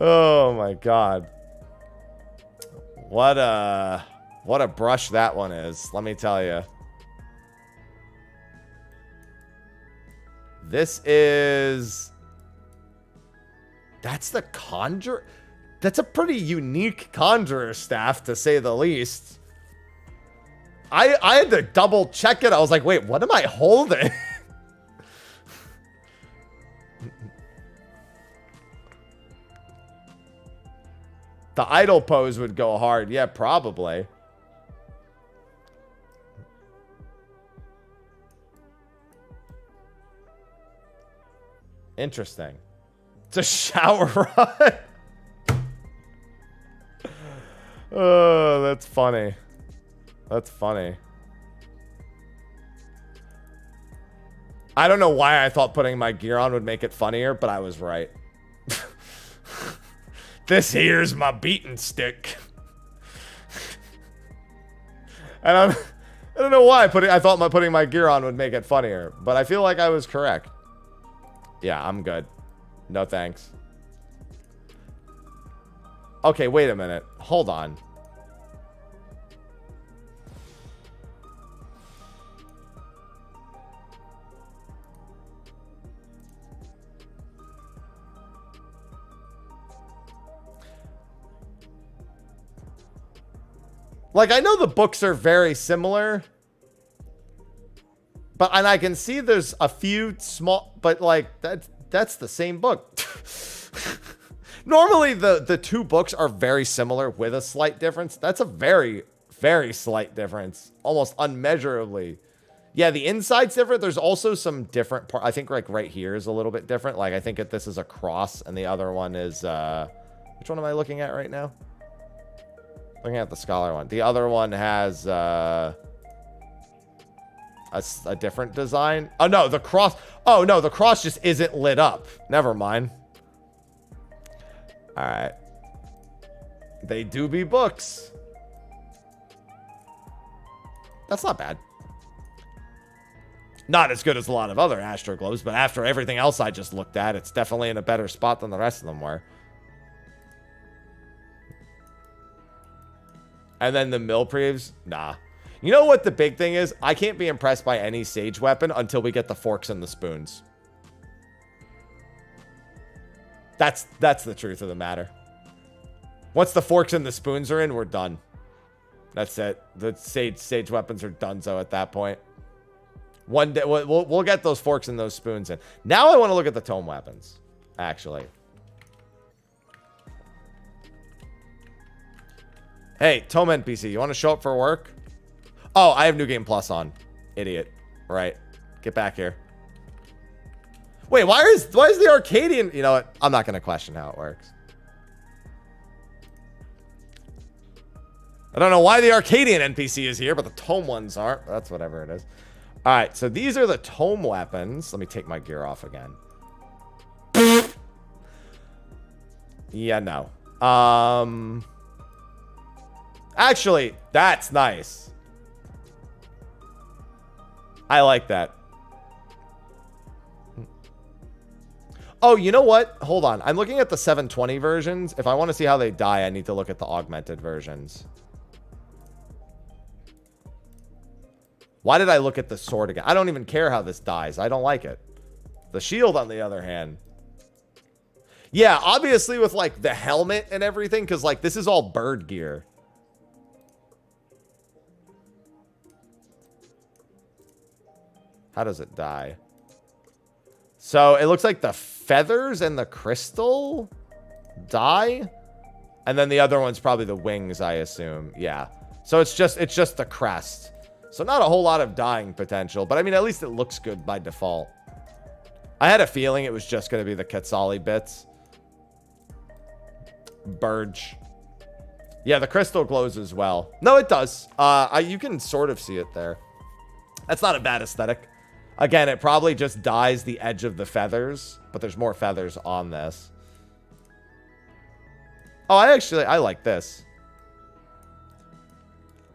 Oh my god. What a brush that one is, let me tell you. That's the conjure. That's a pretty unique conjurer staff, to say the least. I had to double check it. I was like, wait, what am I holding? The idle pose would go hard. Yeah, probably. Interesting. It's a shower rod. Oh, that's funny. That's funny. I don't know why I thought putting my gear on would make it funnier, but I was right. This here's my beating stick. And I don't know why I thought putting my gear on would make it funnier, but I feel like I was correct. Yeah, I'm good. No thanks. Okay, wait a minute. Hold on. Like, I know the books are very similar, and I can see there's a few small, but like that's the same book. Normally the two books are very similar with a slight difference. That's a very, very slight difference, almost unmeasurably. Yeah, the inside's different. There's also some different part. I think like right here is a little bit different. Like I think that this is a cross and the other one is which one am I looking at right now? Looking at the scholar one. The other one has a different design. Oh no, the cross. Oh no, the cross just isn't lit up. Never mind. All right. They do be books. That's not bad. Not as good as a lot of other Astroglobes, but after everything else I just looked at, it's definitely in a better spot than the rest of them were. And then the Milpreves, nah. You know what the big thing is? I can't be impressed by any sage weapon until we get the forks and the spoons. That's the truth of the matter. Once the forks and the spoons are in, we're done. That's it. The sage weapons are donezo at that point. One day we'll get those forks and those spoons in. Now I want to look at the tome weapons, actually. Hey, Tome NPC, you want to show up for work? Oh, I have New Game Plus on. Idiot. Right. Get back here. Wait, why is the Arcadian... You know what? I'm not going to question how it works. I don't know why the Arcadian NPC is here, but the Tome ones aren't. That's whatever it is. All right, so these are the Tome weapons. Let me take my gear off again. Yeah, no. Actually, that's nice. I like that. Oh, you know what? Hold on. I'm looking at the 720 versions. If I want to see how they die, I need to look at the augmented versions. Why did I look at the sword again? I don't even care how this dies. I don't like it. The shield, on the other hand. Yeah, obviously with, like, the helmet and everything, because, like, this is all bird gear. How does it die? So, it looks like the feathers and the crystal die. And then the other one's probably the wings, I assume. Yeah. So, it's just the crest. So not a whole lot of dying potential, but I mean, at least it looks good by default. I had a feeling it was just going to be the Quetzali bits. Burge. Yeah, the crystal glows as well. No, it does. You can sort of see it there. That's not a bad aesthetic. Again, it probably just dyes the edge of the feathers, but there's more feathers on this. Oh, I like this.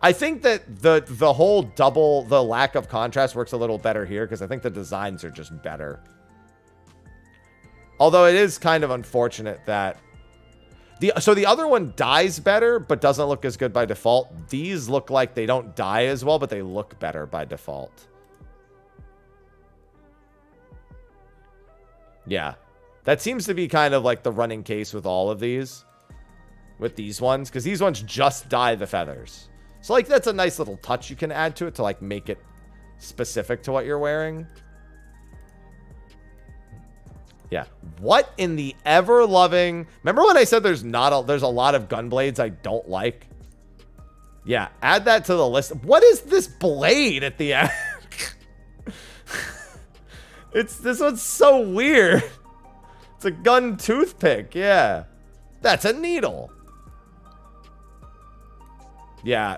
I think that the whole the lack of contrast works a little better here because I think the designs are just better. Although it is kind of unfortunate that so the other one dies better but doesn't look as good by default. These look like they don't die as well, but they look better by default. Yeah. That seems to be kind of like the running case with all of these. With these ones, because these ones just dye the feathers. So, like, that's a nice little touch you can add to it to, like, make it specific to what you're wearing. Yeah. What in the ever-loving... Remember when I said there's a lot of gun blades I don't like? Yeah, add that to the list. What is this blade at the end? This one's so weird. It's a gun toothpick, yeah. That's a needle. Yeah,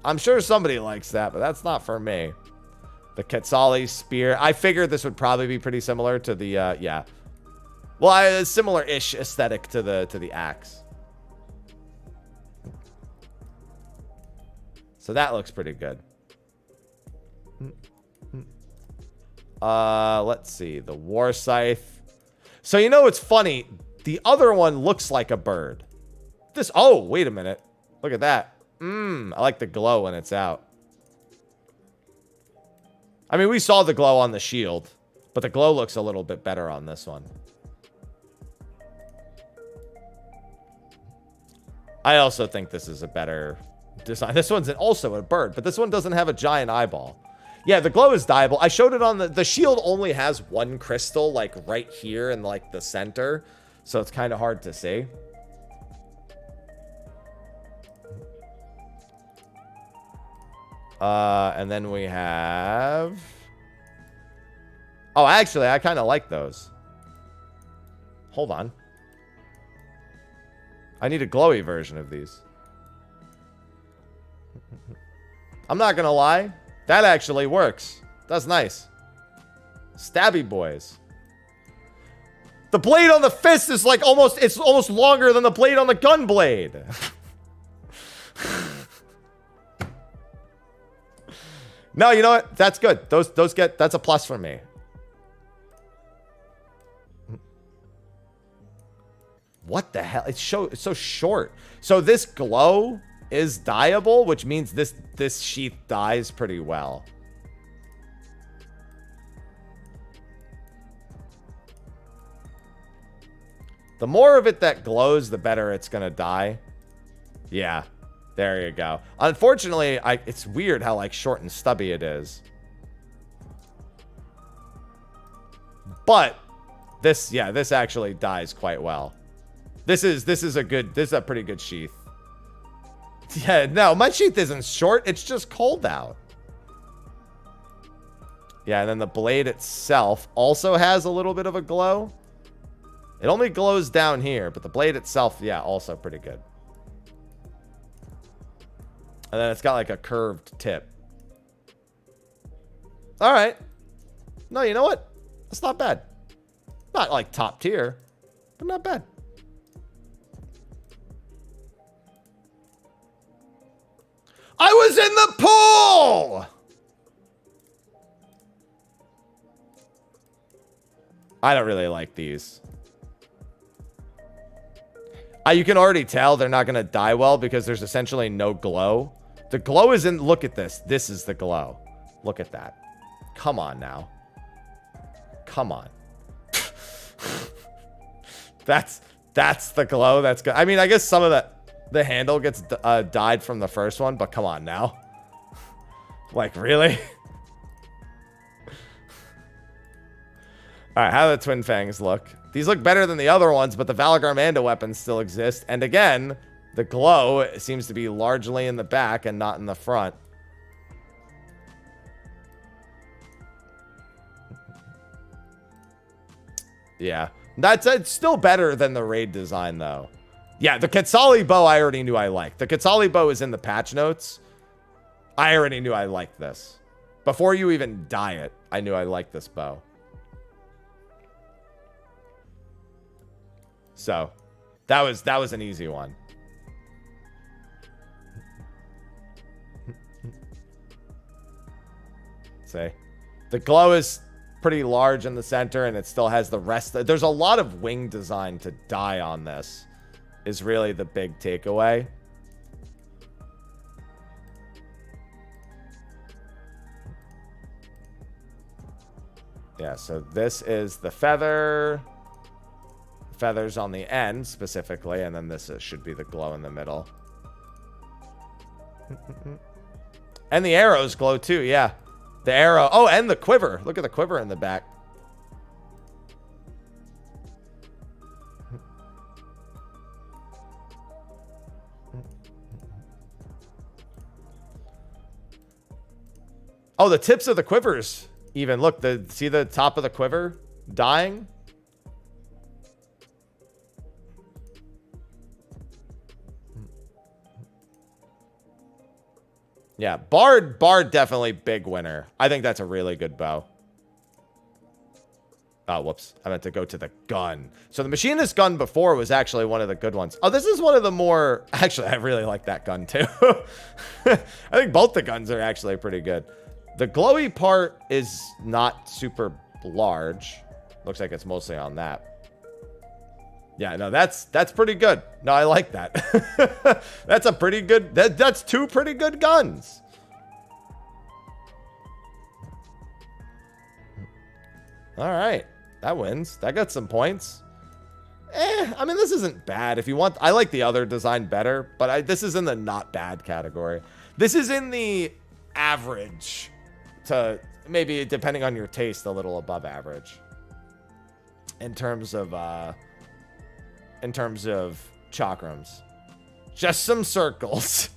I'm sure somebody likes that, but that's not for me. The Quetzali spear. I figured this would probably be pretty similar to the, yeah. Well, a similar-ish aesthetic to the axe. So that looks pretty good. Let's see. The war scythe. So, you know, it's funny. The other one looks like a bird. Oh, wait a minute. Look at that. I like the glow when it's out. I mean, we saw the glow on the shield, but the glow looks a little bit better on this one. I also think this is a better design. This one's also a bird, but this one doesn't have a giant eyeball. Yeah, the glow is dyeable. I showed it on the shield only has one crystal, like, right here in, like, the center. So it's kind of hard to see. And then we have... Oh, actually, I kind of like those. Hold on. I need a glowy version of these. I'm not going to lie. That actually works. That's nice. Stabby boys. The blade on the fist is like it's almost longer than the blade on the gun blade. No, you know what? That's good. That's a plus for me. What the hell? It's so short. So this glow is dyeable, which means this sheath dyes pretty well. The more of it that glows, the better it's gonna dye. Yeah, there you go. Unfortunately, it's weird how like short and stubby it is. But this actually dyes quite well. This is a pretty good sheath. Yeah, no, my sheath isn't short. It's just cold out. Yeah, and then the blade itself also has a little bit of a glow. It only glows down here, but the blade itself, yeah, also pretty good. And then it's got like a curved tip. All right. No, you know what? That's not bad. Not like top tier, but not bad. I was in the pool! I don't really like these. You can already tell they're not going to die well because there's essentially no glow. The glow is in... Look at this. This is the glow. Look at that. Come on now. Come on. That's the glow. That's good. I mean, I guess some of the handle gets dyed from the first one, but come on now. Like, really? All right, how do the Twin Fangs look? These look better than the other ones, but the Valagarmanda weapons still exist. And again, the glow seems to be largely in the back and not in the front. Yeah, it's still better than the raid design, though. Yeah, the Quetzali bow I already knew I liked. The Quetzali bow is in the patch notes. I already knew I liked this. Before you even dye it, I knew I liked this bow. So, that was an easy one. See? The glow is pretty large in the center, and it still has the rest. There's a lot of wing design to dye on this, is really the big takeaway. Yeah, so this is the feather. Feathers on the end, specifically, and then this should be the glow in the middle. And the arrows glow too, yeah. The arrow. Oh, and the quiver. Look at the quiver in the back. Oh, the tips of the quivers even. Look, see the top of the quiver dying? Yeah, Bard definitely big winner. I think that's a really good bow. Oh, whoops. I meant to go to the gun. So the machinist gun before was actually one of the good ones. Oh, this is one of the more... Actually, I really like that gun too. I think both the guns are actually pretty good. The glowy part is not super large. Looks like it's mostly on that. Yeah, no, that's pretty good. No, I like that. That's a pretty good... That's two pretty good guns. All right. That wins. That got some points. I mean, this isn't bad. If you want... I like the other design better, but this is in the not bad category. This is in the average to maybe, depending on your taste, a little above average. In terms of chakrams. Just some circles.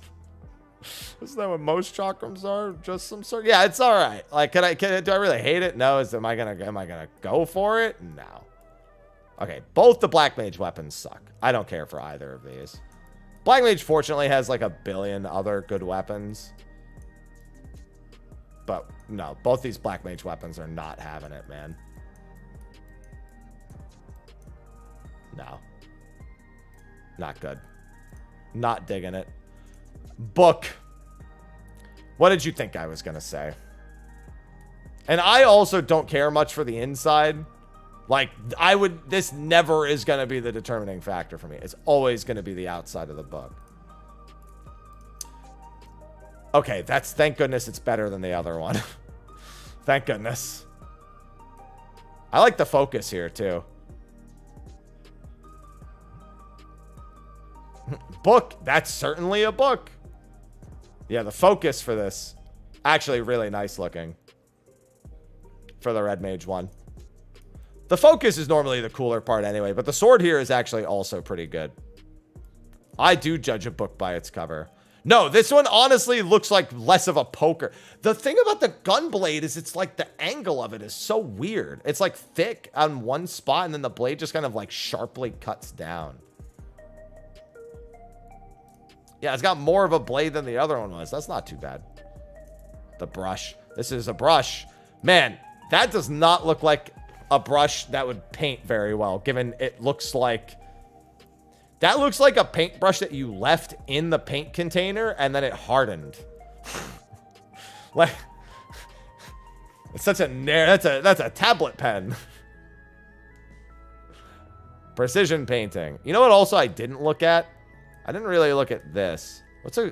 Isn't that what most chakrams are? Just some circles. Yeah, it's all right. Like, do I really hate it? No. Am I gonna go for it? No. Okay, both the Black Mage weapons suck. I don't care for either of these. Black Mage fortunately has like a billion other good weapons. But no, both these Black Mage weapons are not having it, man. No. Not good. Not digging it. Book. What did you think I was going to say? And I also don't care much for the inside. Like, this never is going to be the determining factor for me. It's always going to be the outside of the book. Okay, thank goodness it's better than the other one. Thank goodness. I like the focus here, too. Book. That's certainly a book. Yeah, the focus for this. Actually, really nice looking. For the Red Mage one. The focus is normally the cooler part anyway, but the sword here is actually also pretty good. I do judge a book by its cover. No, this one honestly looks like less of a poker. The thing about the gun blade is it's like the angle of it is so weird. It's like thick on one spot and then the blade just kind of like sharply cuts down. Yeah, it's got more of a blade than the other one was. That's not too bad. The brush. This is a brush. Man, that does not look like a brush that would paint very well, given it looks like... That looks like a paintbrush that you left in the paint container and then it hardened. Like, it's such a that's a tablet pen. Precision painting. You know what also I didn't look at? I didn't really look at this.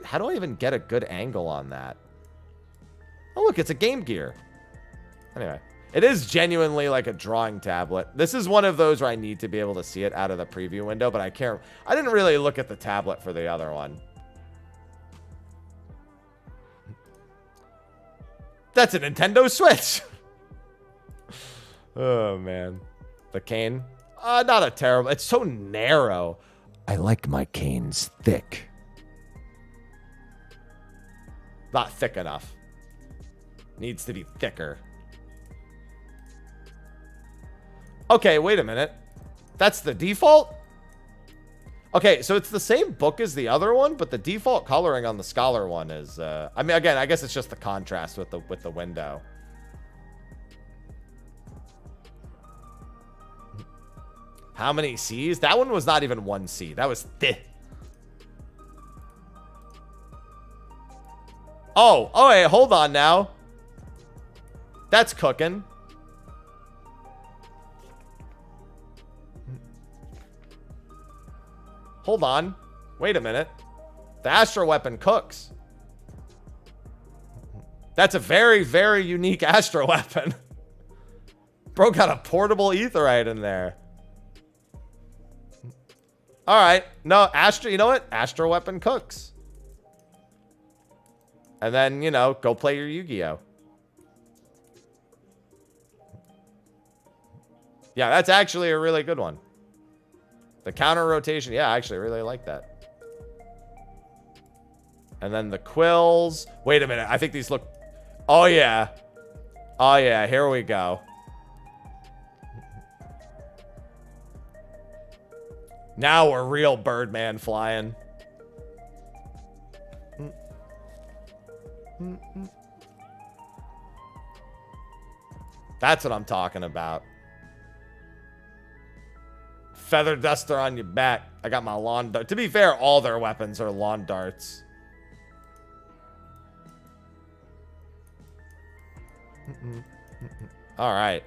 How do I even get a good angle on that? Oh, look, it's a Game Gear. Anyway, it is genuinely like a drawing tablet. This is one of those where I need to be able to see it out of the preview window, but I didn't really look at the tablet for the other one. That's a Nintendo Switch. Oh, man. The cane. Not a terrible. It's so narrow. I like my canes thick. Not thick enough. Needs to be thicker. Okay, wait a minute. That's the default? Okay, so it's the same book as the other one, but the default coloring on the Scholar one is... I mean, again, I guess it's just the contrast with the window. How many C's? That one was not even 1 C. That was thick. Oh, wait, hold on now. That's cooking. Hold on. Wait a minute. The Astro Weapon cooks. That's a very, very unique Astro Weapon. Bro got a portable aetherite in there. All right. No, you know what? Astro Weapon cooks. And then, you know, go play your Yu-Gi-Oh! Yeah, that's actually a really good one. The counter rotation. Yeah, I actually really like that. And then the quills. Wait a minute. I think these look... Oh, yeah. Oh, yeah. Here we go. Now we're real Birdman flying. That's what I'm talking about. Feather duster on your back. I got my lawn dart. To be fair, all their weapons are lawn darts. All right.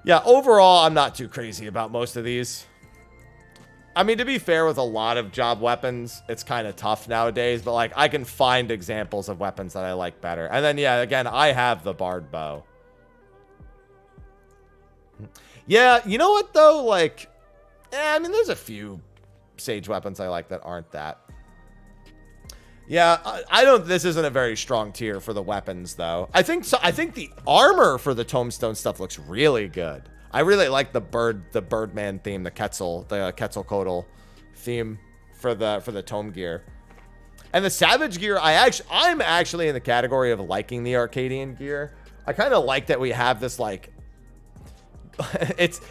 Yeah, overall, I'm not too crazy about most of these. I mean, to be fair, with a lot of job weapons, it's kind of tough nowadays. But, like, I can find examples of weapons that I like better. And then, yeah, again, I have the Bard Bow. Yeah, you know what, though? Like, I mean, there's a few Sage weapons I like that aren't that. Yeah, I don't... This isn't a very strong tier for the weapons, though. I think the armor for the Tombstone stuff looks really good. I really like the Birdman theme, the Quetzalcoatl theme for the Tome gear. And the Savage gear, I'm actually in the category of liking the Arcadian gear. I kind of like that we have this, like...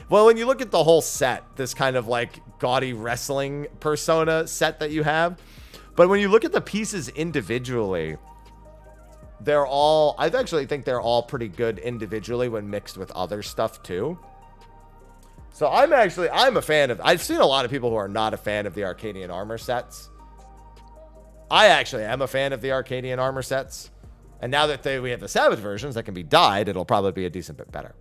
Well, when you look at the whole set, this kind of, like, gaudy wrestling persona set that you have. But when you look at the pieces individually... I actually think they're all pretty good individually when mixed with other stuff too. So I'm a fan of, I've seen a lot of people who are not a fan of the Arcadian armor sets. I actually am a fan of the Arcadian armor sets. And now that we have the Savage versions that can be dyed, it'll probably be a decent bit better.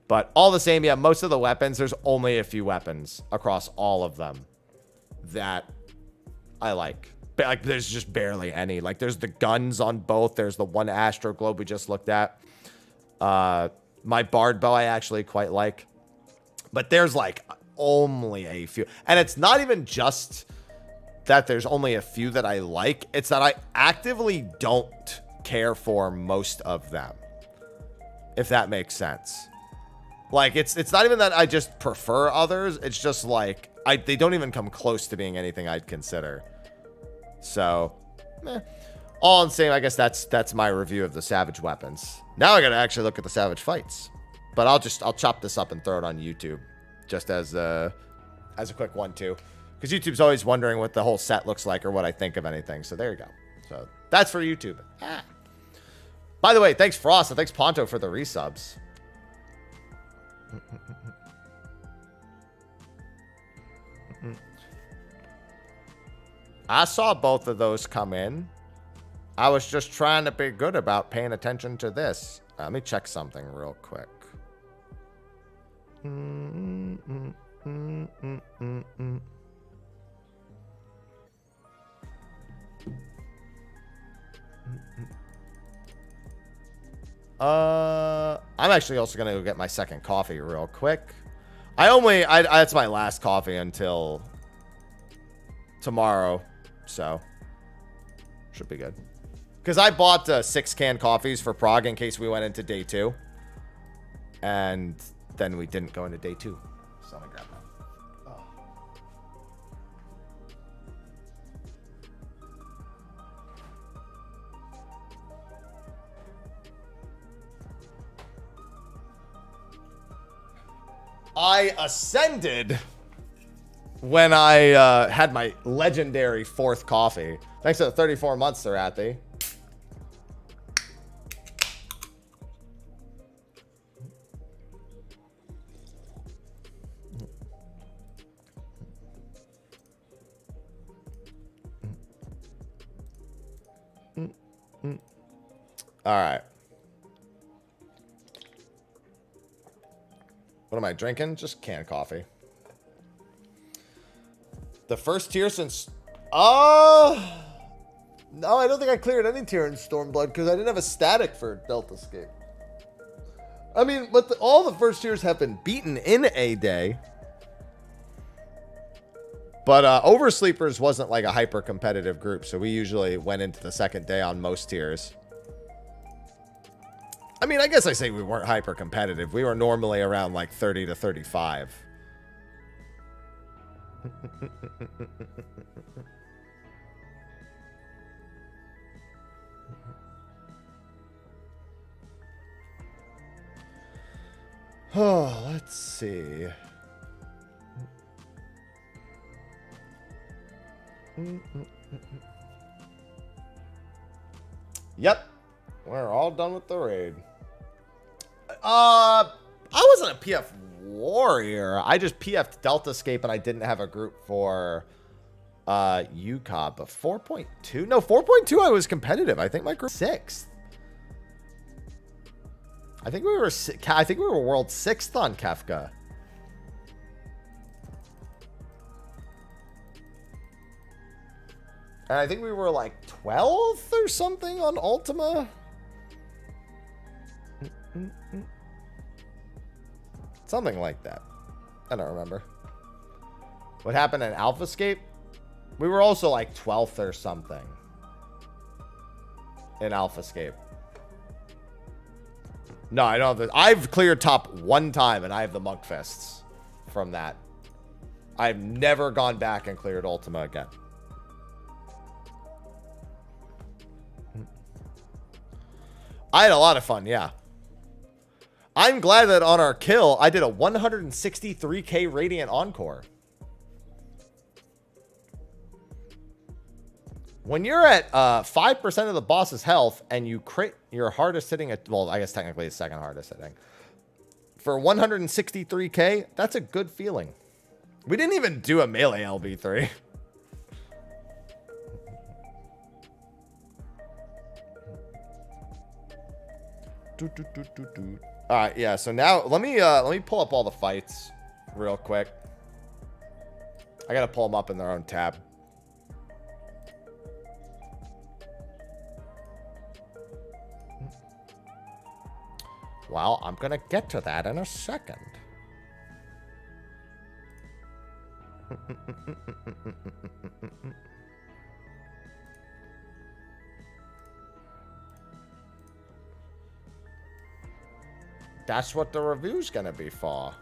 But all the same, yeah, most of the weapons, there's only a few weapons across all of them that I like. Like, there's just barely any. Like, there's the guns on both. There's the one Astro Globe we just looked at. My Bard Bow I actually quite like. But there's, like, only a few. And it's not even just that there's only a few that I like. It's that I actively don't care for most of them. If that makes sense. Like, it's not even that I just prefer others. It's just, like, they don't even come close to being anything I'd consider. So, All I'm saying, I guess that's my review of the Savage weapons. Now I gotta actually look at the Savage fights. But I'll chop this up and throw it on YouTube. Just as a quick one too. Because YouTube's always wondering what the whole set looks like or what I think of anything. So there you go. So that's for YouTube. Ah. By the way, thanks Frost and thanks Ponto for the resubs. I saw both of those come in. I was just trying to be good about paying attention to this. Let me check something real quick. I'm actually also gonna go get my second coffee real quick. That's my last coffee until tomorrow, so should be good. Because I bought 6 canned coffees for Prague in case we went into day 2, and then we didn't go into day 2. So let me grab that. I ascended when I had my legendary 4th coffee. Thanks to the 34 months, Sarathi. All right. What am I drinking? Just canned coffee. The first tier since... No, I don't think I cleared any tier in Stormblood because I didn't have a static for Delta Escape. I mean, but all the first tiers have been beaten in a day. But Oversleepers wasn't like a hyper-competitive group, so we usually went into the second day on most tiers. I mean, I guess I say we weren't hyper-competitive. We were normally around like 30 to 35. Oh, let's see. Yep. We're all done with the raid. I wasn't a PF warrior. I just PF'd Delta Escape and I didn't have a group for UCOB. But 4.2? No, 4.2 I was competitive. I think my group 6th. I think we were world 6th on Kefka. And I think we were like 12th or something on Ultima. Something like that. I don't remember. What happened in Alphascape? We were also like 12th or something in Alphascape. No, I don't have the... I've cleared top 1 time and I have the Monk Fists from that. I've never gone back and cleared Ultima again. I had a lot of fun, yeah. I'm glad that on our kill, I did a 163k Radiant Encore. When you're at 5% of the boss's health and you crit your hardest hitting, well, I guess technically it's second hardest hitting. For 163k, that's a good feeling. We didn't even do a melee LB3. All right, yeah. So now let me pull up all the fights real quick. I gotta pull them up in their own tab. Well, I'm gonna get to that in a second. That's what the review's gonna be for.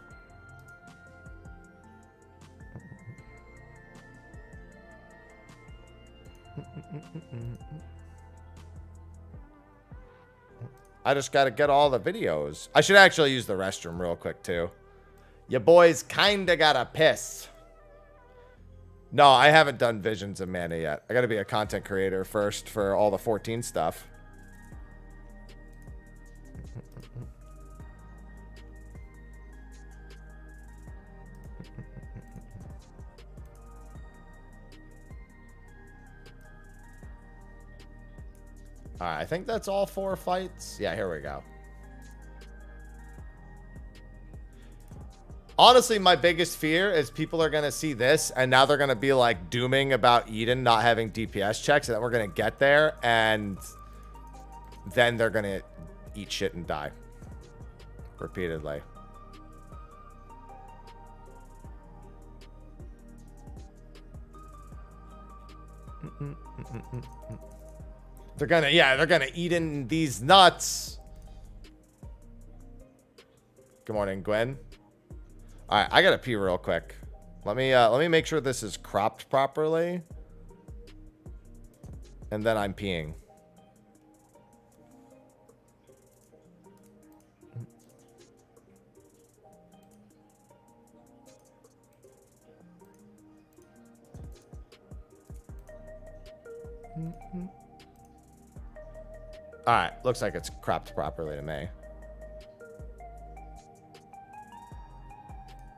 I just got to get all the videos. I should actually use the restroom real quick, too. You boys kind of got to piss. No, I haven't done Visions of Mana yet. I got to be a content creator first for all the 14 stuff. Alright, I think that's all 4 fights. Yeah, here we go. Honestly, my biggest fear is people are going to see this, and now they're going to be, like, dooming about Eden not having DPS checks, and then we're going to get there, and then they're going to eat shit and die. Repeatedly. They're gonna eat in these nuts. Good morning, Gwen. All right, I gotta pee real quick. Let me make sure this is cropped properly, and then I'm peeing. All right, looks like it's cropped properly to me.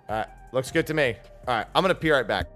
All right, looks good to me. All right, I'm gonna pee right back.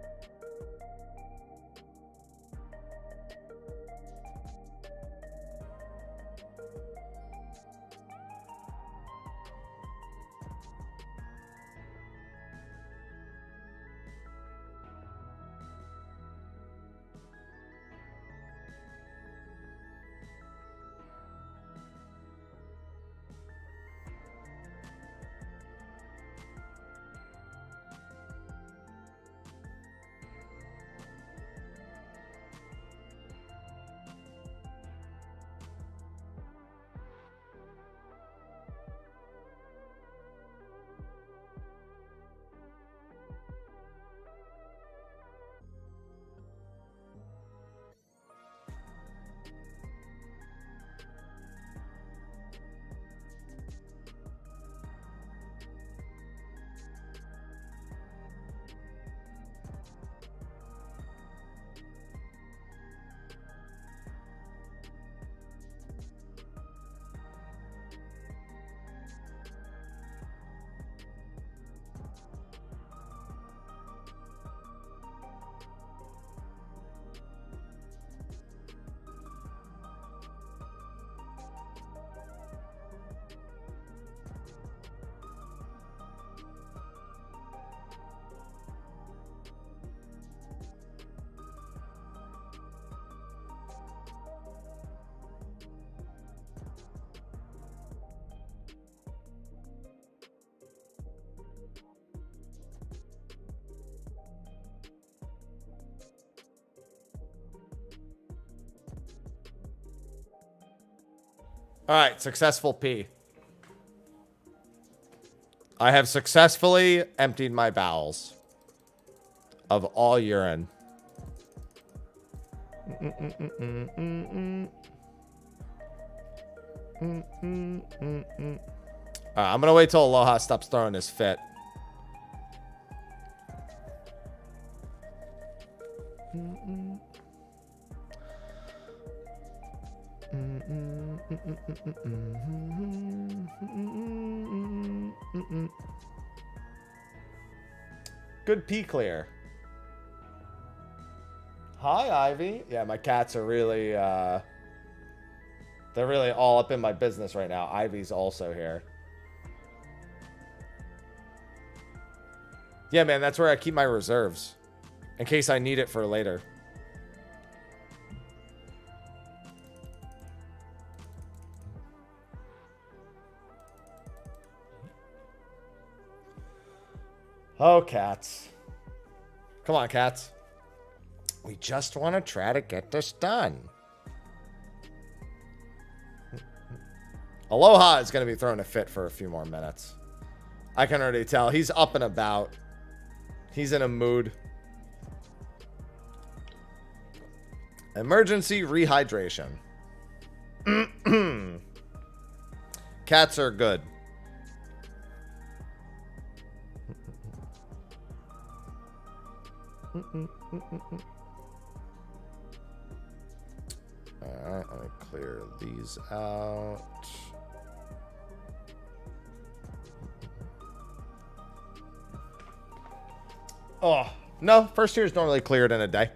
All right, successful pee. I have successfully emptied my bowels of all urine. I'm gonna wait till Aloha stops throwing his fit. Good pee clear. Hi, Ivy. Yeah, my cats are really, they're really all up in my business right now. Ivy's also here. Yeah, man, that's where I keep my reserves. In case I need it for later. Oh, cats. Come on, cats. We just want to try to get this done. Aloha is going to be throwing a fit for a few more minutes. I can already tell. He's up and about. He's in a mood. Emergency rehydration. Cats are good. Alright, let me clear these out. Oh, no, first tier is normally cleared in a day.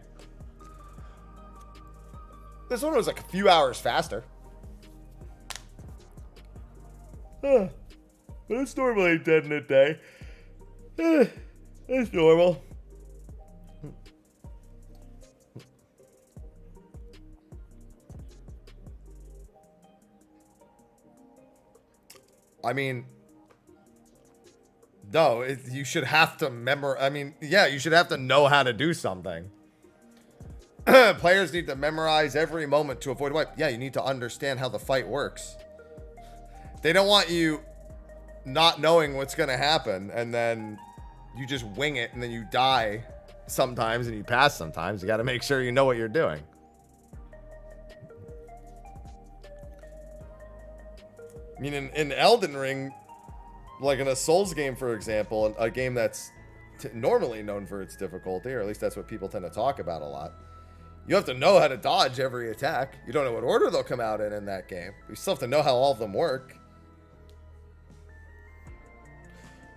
This one was like a few hours faster. But it's normally dead in a day. It's normal. I mean, no, you should have to I mean, yeah, you should have to know how to do something. Players need to memorize every moment to avoid wipe. Yeah, you need to understand how the fight works. They don't want you not knowing what's going to happen, and then you just wing it, and then you die sometimes, and you pass sometimes. You got to make sure you know what you're doing. I mean, in Elden Ring, like in a Souls game, for example, a game that's normally known for its difficulty, or at least that's what people tend to talk about a lot, you have to know how to dodge every attack. You don't know what order they'll come out in that game. You still have to know how all of them work.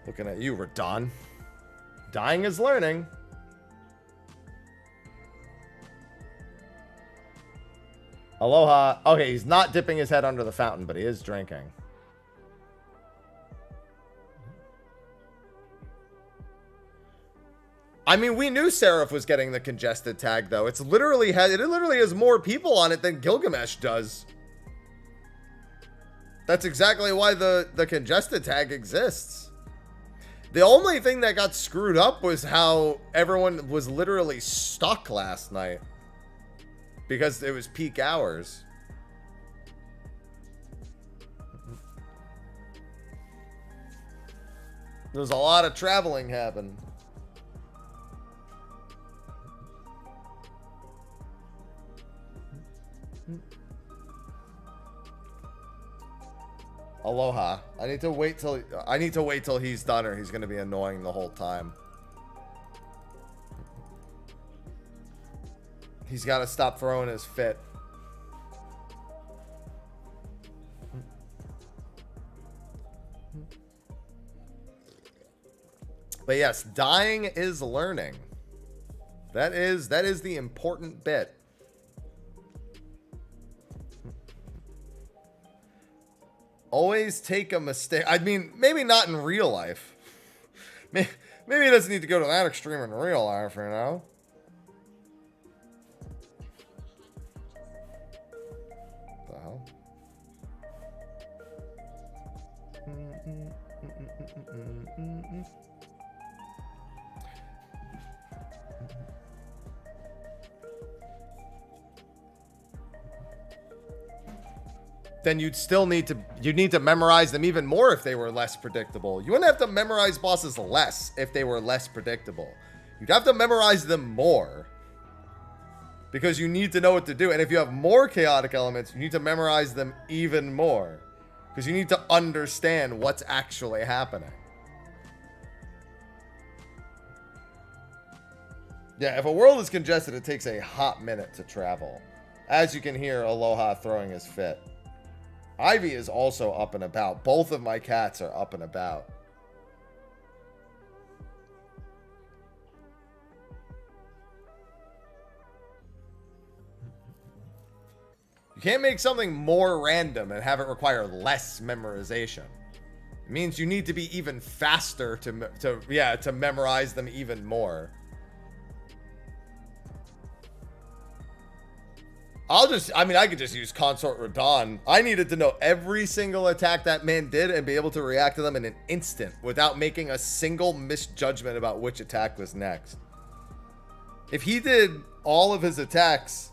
Looking at you, Radon. Dying is learning. Aloha. Okay, he's not dipping his head under the fountain, but he is drinking. I mean, we knew Seraph was getting the congested tag, though. It literally has more people on it than Gilgamesh does. That's exactly why the congested tag exists. The only thing that got screwed up was how everyone was literally stuck last night. Because it was peak hours. There's a lot of traveling happened. Aloha. I need to wait till he's done, or he's gonna be annoying the whole time. He's got to stop throwing his fit. But yes, dying is learning. That is the important bit. Always take a mistake. I mean, maybe not in real life. Maybe it doesn't need to go to that extreme in real life, you know? The hell? Then you'd need to memorize them even more if they were less predictable. You wouldn't have to memorize bosses less if they were less predictable. You'd have to memorize them more. Because you need to know what to do. And if you have more chaotic elements, you need to memorize them even more. Because you need to understand what's actually happening. Yeah, if a world is congested, it takes a hot minute to travel. As you can hear, Aloha throwing his fit. Ivy is also up and about. Both of my cats are up and about. You can't make something more random and have it require less memorization. It means you need to be even faster to memorize them even more. I could just use Consort Radon. I needed to know every single attack that man did and be able to react to them in an instant without making a single misjudgment about which attack was next. If he did all of his attacks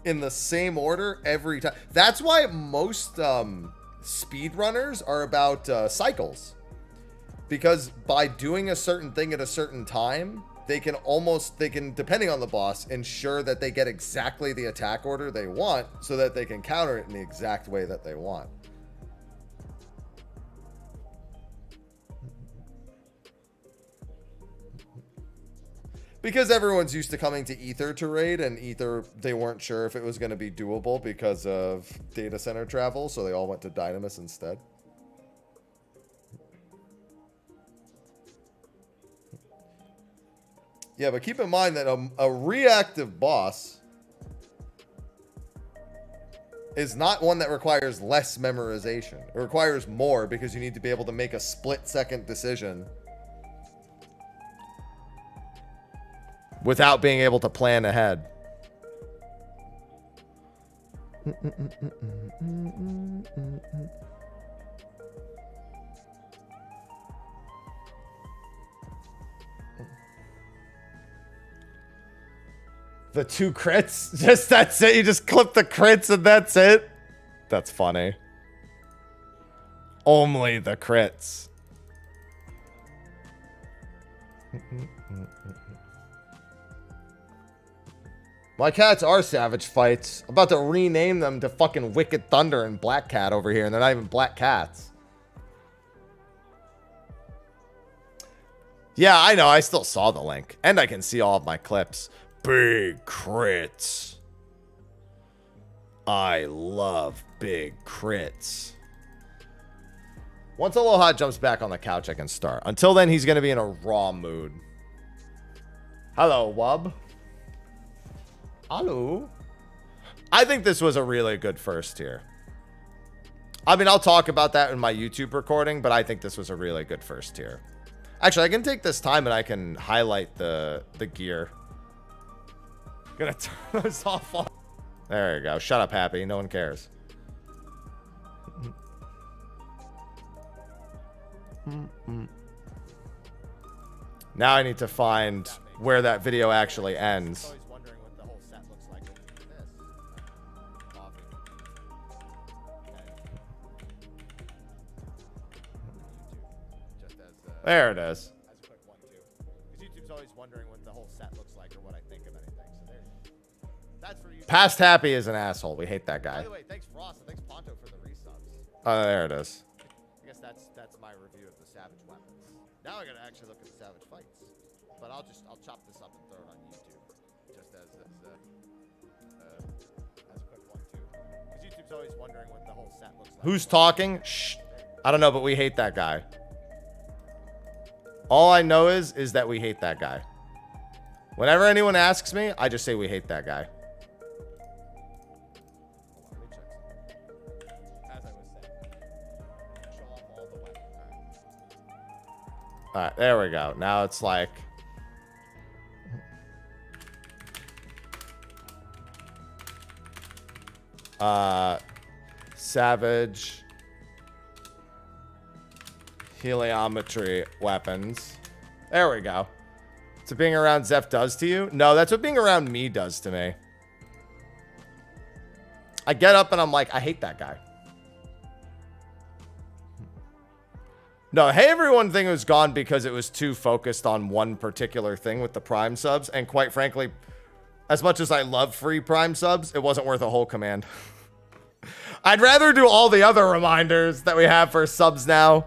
in the same order every time, that's why most speedrunners are about cycles. Because by doing a certain thing at a certain time, they can, depending on the boss, ensure that they get exactly the attack order they want so that they can counter it in the exact way that they want. Because everyone's used to coming to Ether to raid, and Ether, they weren't sure if it was going to be doable because of data center travel, so they all went to Dynamis instead. Yeah, but keep in mind that a reactive boss is not one that requires less memorization. It requires more because you need to be able to make a split-second decision without being able to plan ahead. The 2 crits? Just that's it? You just clip the crits and that's it? That's funny. Only the crits. My cats are Savage Fights. I'm about to rename them to fucking Wicked Thunder and Black Cat over here, and they're not even black cats. Yeah, I know. I still saw the link. And I can see all of my clips. Big crits. I love big crits. Once Aloha jumps back on the couch, I can start. Until then, he's going to be in a raw mood. Hello, Wub. Hello. I think this was a really good first tier. I mean, I'll talk about that in my YouTube recording, but I think this was a really good first tier. Actually, I can take this time and I can highlight the gear. Gonna turn this off. There you go. Shut up, Happy. No one cares. Now I need to find where that video actually ends. There it is. YouTube's always wondering what the whole set looks like or what I think of anything. So there you go. That's for you. Past Happy is an asshole. We hate that guy. By the way, thanks Frost and thanks Ponto for the resubs. Oh, there it is. I guess that's my review of the Savage weapons. Now I gotta actually look at the Savage fights. But I'll chop this up and throw it on YouTube. Just as a quick one too. Because YouTube's always wondering what the whole set looks like. Who's talking? Shh. I don't know, but we hate that guy. All I know is that we hate that guy. Whenever anyone asks me, I just say we hate that guy. As I was saying, show off all the weapons. All right, there we go. Now it's like Savage heliometry weapons. There we go. So being around Zeph does to you? No, that's what being around me does to me. I get up and I'm like, I hate that guy. No, hey everyone thing was gone because it was too focused on one particular thing with the Prime subs. And quite frankly, as much as I love free Prime subs, it wasn't worth a whole command. I'd rather do all the other reminders that we have for subs now.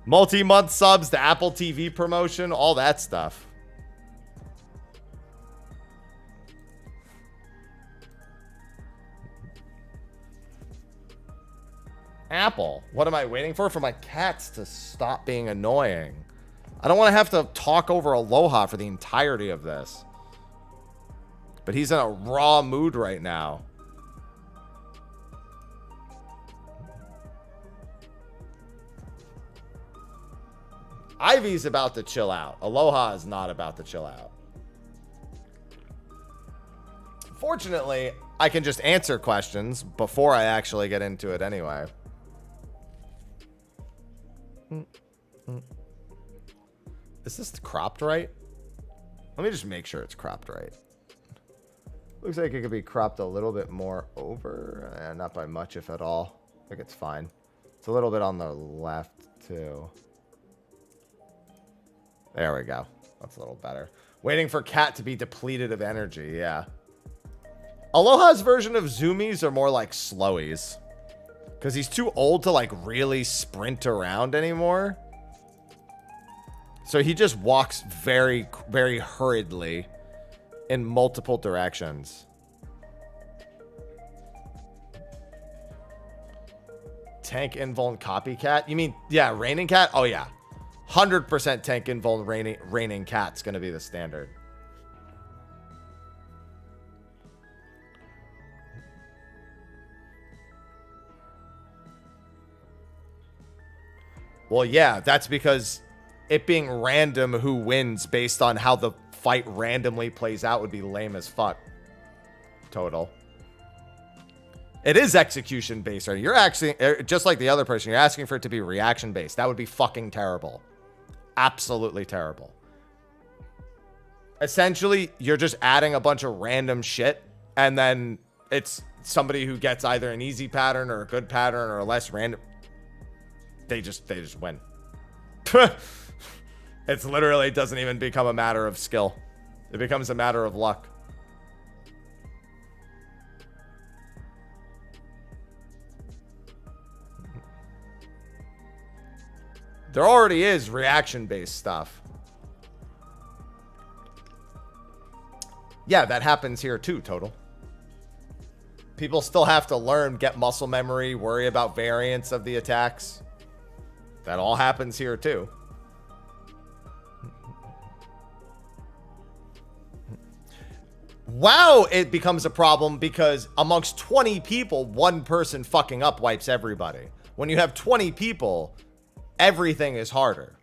Multi-month subs, the Apple TV promotion, all that stuff. Apple, what am I waiting for? For my cats to stop being annoying. I don't want to have to talk over Aloha for the entirety of this. But he's in a raw mood right now. Ivy's about to chill out. Aloha is not about to chill out. Fortunately, I can just answer questions before I actually get into it anyway. Is this cropped right? Let me just make sure it's cropped right. Looks like it could be cropped a little bit more over. Not by much, if at all. I think it's fine. It's a little bit on the left, too. There we go. That's a little better. Waiting for Cat to be depleted of energy. Yeah. Aloha's version of zoomies are more like slowies. Because he's too old to like really sprint around anymore. So he just walks very, very hurriedly in multiple directions. Tank invuln copycat? You mean, yeah, raining cat? Oh, yeah. 100% tank invuln raining cat's going to be the standard. Well, yeah, that's because it being random who wins based on how the fight randomly plays out would be lame as fuck. Total. It is execution based, right? You're actually, just like the other person, you're asking for it to be reaction based. That would be fucking terrible. Absolutely terrible. Essentially, you're just adding a bunch of random shit, and then it's somebody who gets either an easy pattern or a good pattern or a less random. They just win. It's literally, it doesn't even become a matter of skill. It becomes a matter of luck. There already is reaction-based stuff. Yeah, that happens here too, Total. People still have to learn, get muscle memory, worry about variants of the attacks. That all happens here too. WoW, it becomes a problem because amongst 20 people, one person fucking up wipes everybody. When you have 20 people, everything is harder.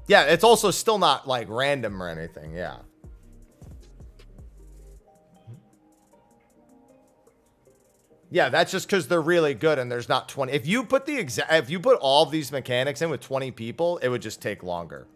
Yeah, it's also still not like random or anything. Yeah. Yeah, that's just because they're really good and there's not 20. If you put all of these mechanics in with 20 people, it would just take longer.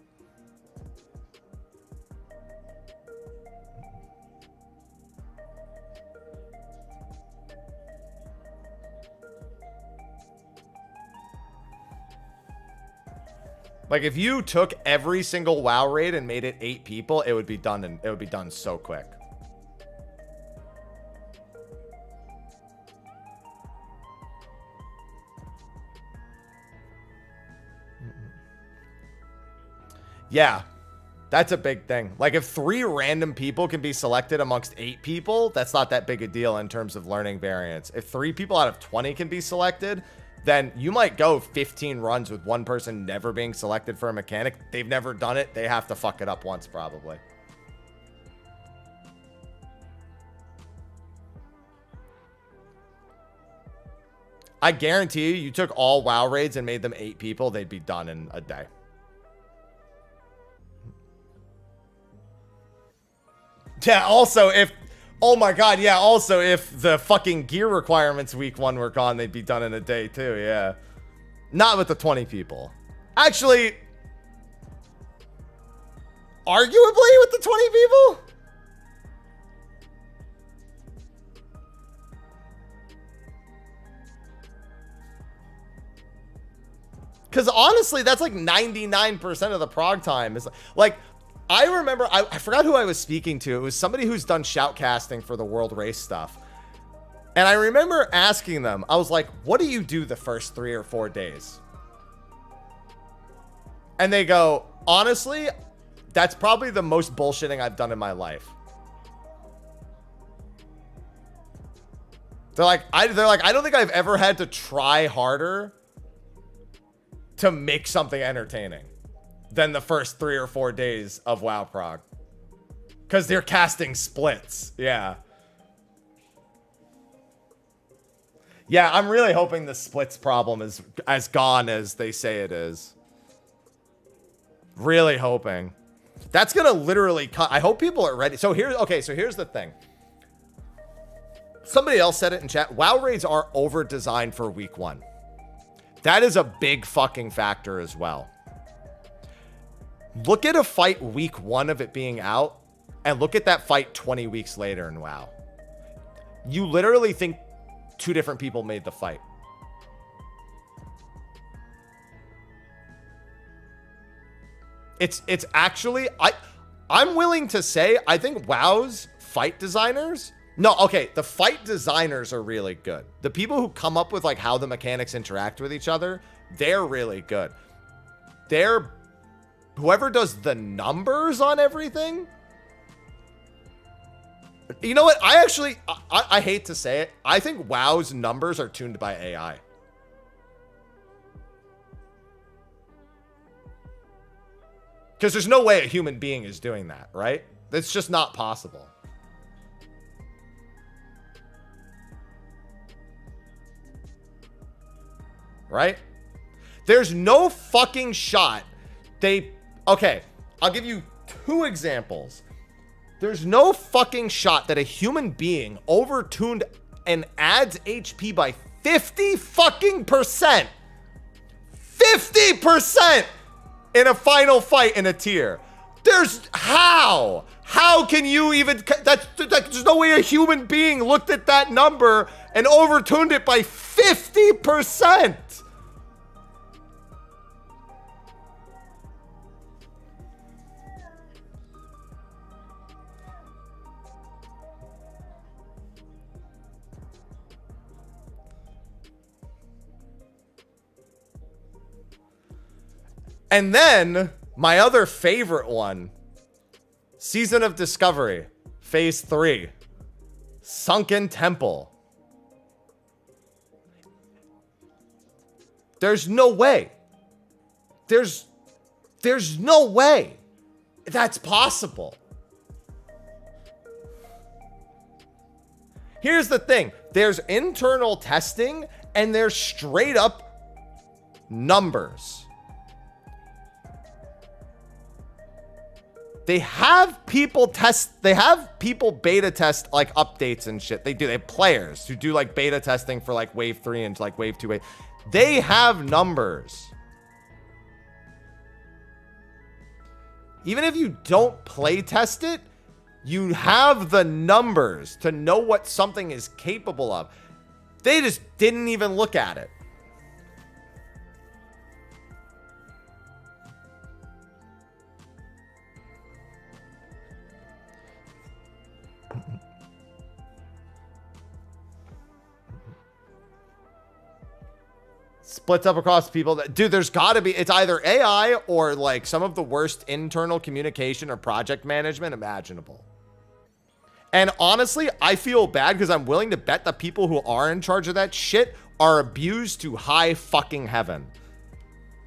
Like if you took every single WoW raid and made it 8 people, it would be done, and it would be done so quick. Yeah, that's a big thing. Like if 3 random people can be selected amongst 8 people, that's not that big a deal in terms of learning variants. If 3 people out of 20 can be selected, then you might go 15 runs with one person never being selected for a mechanic. They've never done it. They have to fuck it up once probably. I guarantee you took all WoW raids and made them 8 people, they'd be done in a day. Yeah, also if... Oh my god, yeah, also if the fucking gear requirements week 1 were gone, they'd be done in a day too, yeah. Not with the 20 people. Actually... Arguably with the 20 people? Because honestly, that's like 99% of the prog time. Is like... I remember, I forgot who I was speaking to. It was somebody who's done shoutcasting for the World Race stuff. And I remember asking them, I was like, what do you do the first 3 or 4 days? And they go, honestly, that's probably the most bullshitting I've done in my life. They're like, I don't think I've ever had to try harder to make something entertaining than the first 3 or 4 days of WoW prog. Because they're casting splits. Yeah. Yeah, I'm really hoping the splits problem is as gone as they say it is. Really hoping. That's going to literally cut. I hope people are ready. So here's the thing. Somebody else said it in chat. WoW raids are over-designed for week 1. That is a big fucking factor as well. Look at a fight week 1 of it being out, and look at that fight 20 weeks later in WoW. You literally think 2 different people made the fight. It's actually, I'm willing to say, I think WoW's fight designers, no, okay, the fight designers are really good. The people who come up with like how the mechanics interact with each other, they're really good. Whoever does the numbers on everything, you know what? I hate to say it. I think WoW's numbers are tuned by AI. Because there's no way a human being is doing that, right? It's just not possible. Right? There's no fucking shot okay, I'll give you 2 examples. There's no fucking shot that a human being overtuned and adds HP by 50 fucking percent. 50% in a final fight in a tier. How can you even, there's no way a human being looked at that number and overtuned it by 50%. And then my other favorite one, Season of Discovery, Phase 3, Sunken Temple. There's no way. There's no way that's possible. Here's the thing. There's internal testing and there's straight up numbers. They have people beta test like updates and shit. They have players who do like beta testing for like wave 3 and like wave 2. They have numbers. Even if you don't play test it, you have the numbers to know what something is capable of. They just didn't even look at it. Splits up across people. Dude, there's got to be, it's either AI or like some of the worst internal communication or project management imaginable. And honestly, I feel bad because I'm willing to bet the people who are in charge of that shit are abused to high fucking heaven.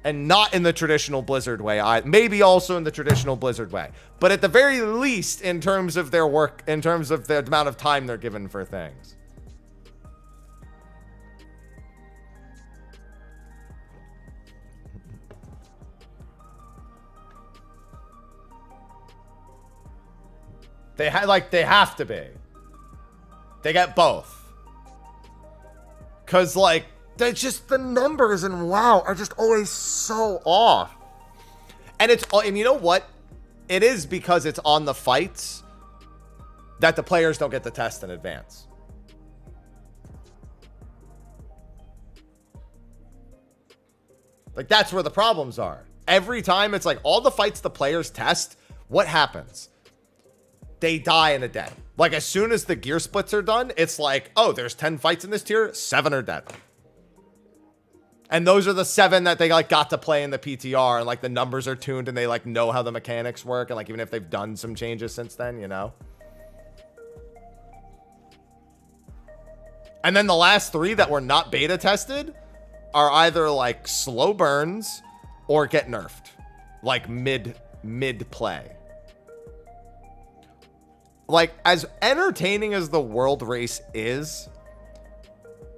And not in the traditional Blizzard way. Maybe also in the traditional Blizzard way. But at the very least, in terms of their work, in terms of the amount of time they're given for things. They have to be. They get both. Cause like, they just, the numbers in WoW are just always so off. And and you know what? It is because it's on the fights that the players don't get the test in advance. Like that's where the problems are. Every time it's like all the fights the players test, what happens? They die in a day. Like as soon as the gear splits are done, it's like, oh, there's 10 fights in this tier, 7 are dead. And those are the 7 that they like got to play in the PTR and like the numbers are tuned and they like know how the mechanics work. And like, even if they've done some changes since then, you know? And then the last 3 that were not beta tested are either like slow burns or get nerfed. Like mid play. Like, as entertaining as the world race is,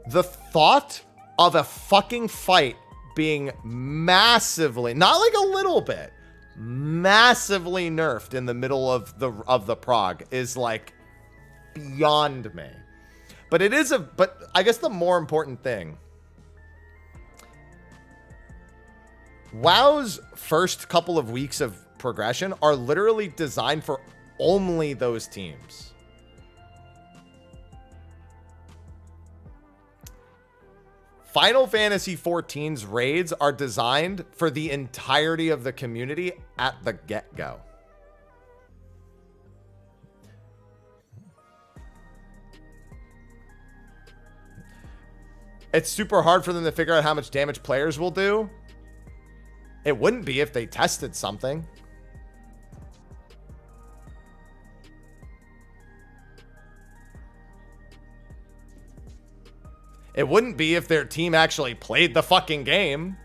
the thought of a fucking fight being massively, not like a little bit, massively nerfed in the middle of the prog is like beyond me. But but I guess the more important thing, WoW's first couple of weeks of progression are literally designed for only those teams. Final Fantasy XIV's raids are designed for the entirety of the community at the get-go. It's super hard for them to figure out how much damage players will do. It wouldn't be if they tested something. It wouldn't be if their team actually played the fucking game.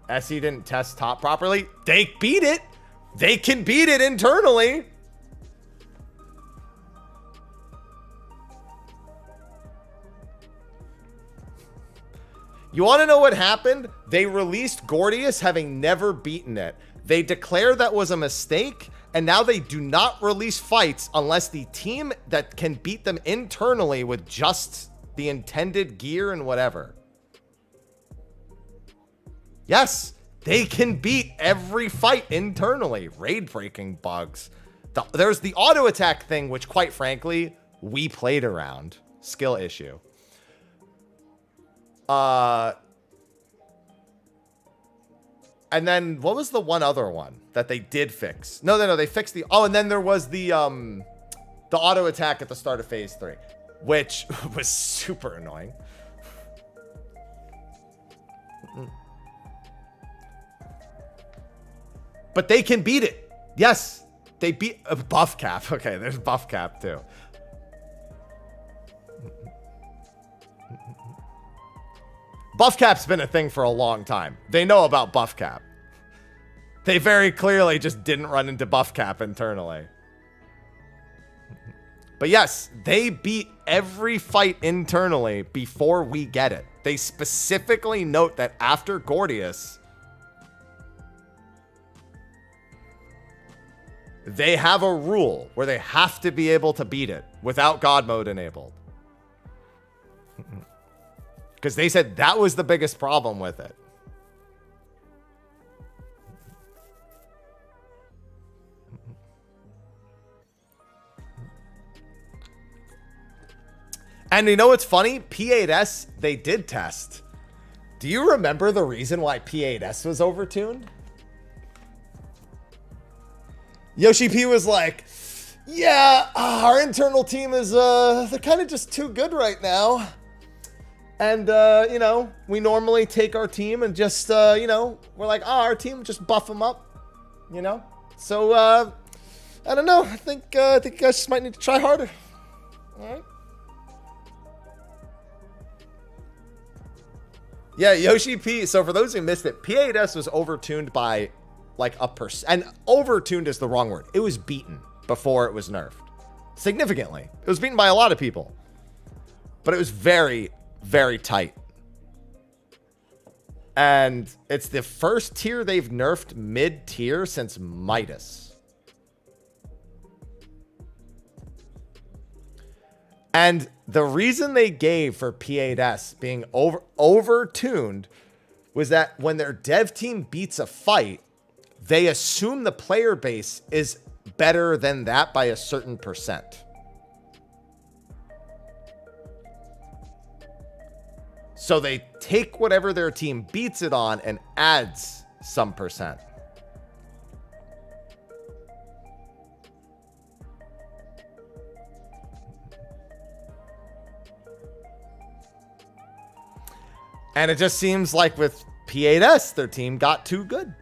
SE didn't test top properly. They beat it. They can beat it internally. You want to know what happened? They released Gordius having never beaten it. They declared that was a mistake, and now they do not release fights unless the team that can beat them internally with just the intended gear and whatever. Yes, they can beat every fight internally. Raid breaking bugs. There's the auto attack thing, which quite frankly, we played around. Skill issue. And then what was the one other one that they did fix? No, they fixed the, and then there was the auto attack at the start of phase 3, which was super annoying. But they can beat it. Yes, they beat buff cap. Okay, there's buff cap too. Buff cap's been a thing for a long time. They know about buff cap. They very clearly just didn't run into buff cap internally. But yes, they beat every fight internally before we get it. They specifically note that after Gordius, they have a rule where they have to be able to beat it without God mode enabled. Because they said that was the biggest problem with it. And you know what's funny? P8S, they did test. Do you remember the reason why P8S was overtuned? Yoshi P was like, yeah, our internal team is, they're kind of just too good right now. And, you know, we normally take our team and just, you know, we're like, our team, just buff them up, you know? So, I don't know. I think you guys just might need to try harder. All right. Yeah, Yoshi P. So for those who missed it, P8S was overtuned by like a percent. And overtuned is the wrong word. It was beaten before it was nerfed. Significantly. It was beaten by a lot of people. But it was very, very tight. And it's the first tier they've nerfed mid-tier since Midas. And the reason they gave for P8S being overtuned was that when their dev team beats a fight, they assume the player base is better than that by a certain percent. So they take whatever their team beats it on and adds some percent. And it just seems like with P8S, their team got too good.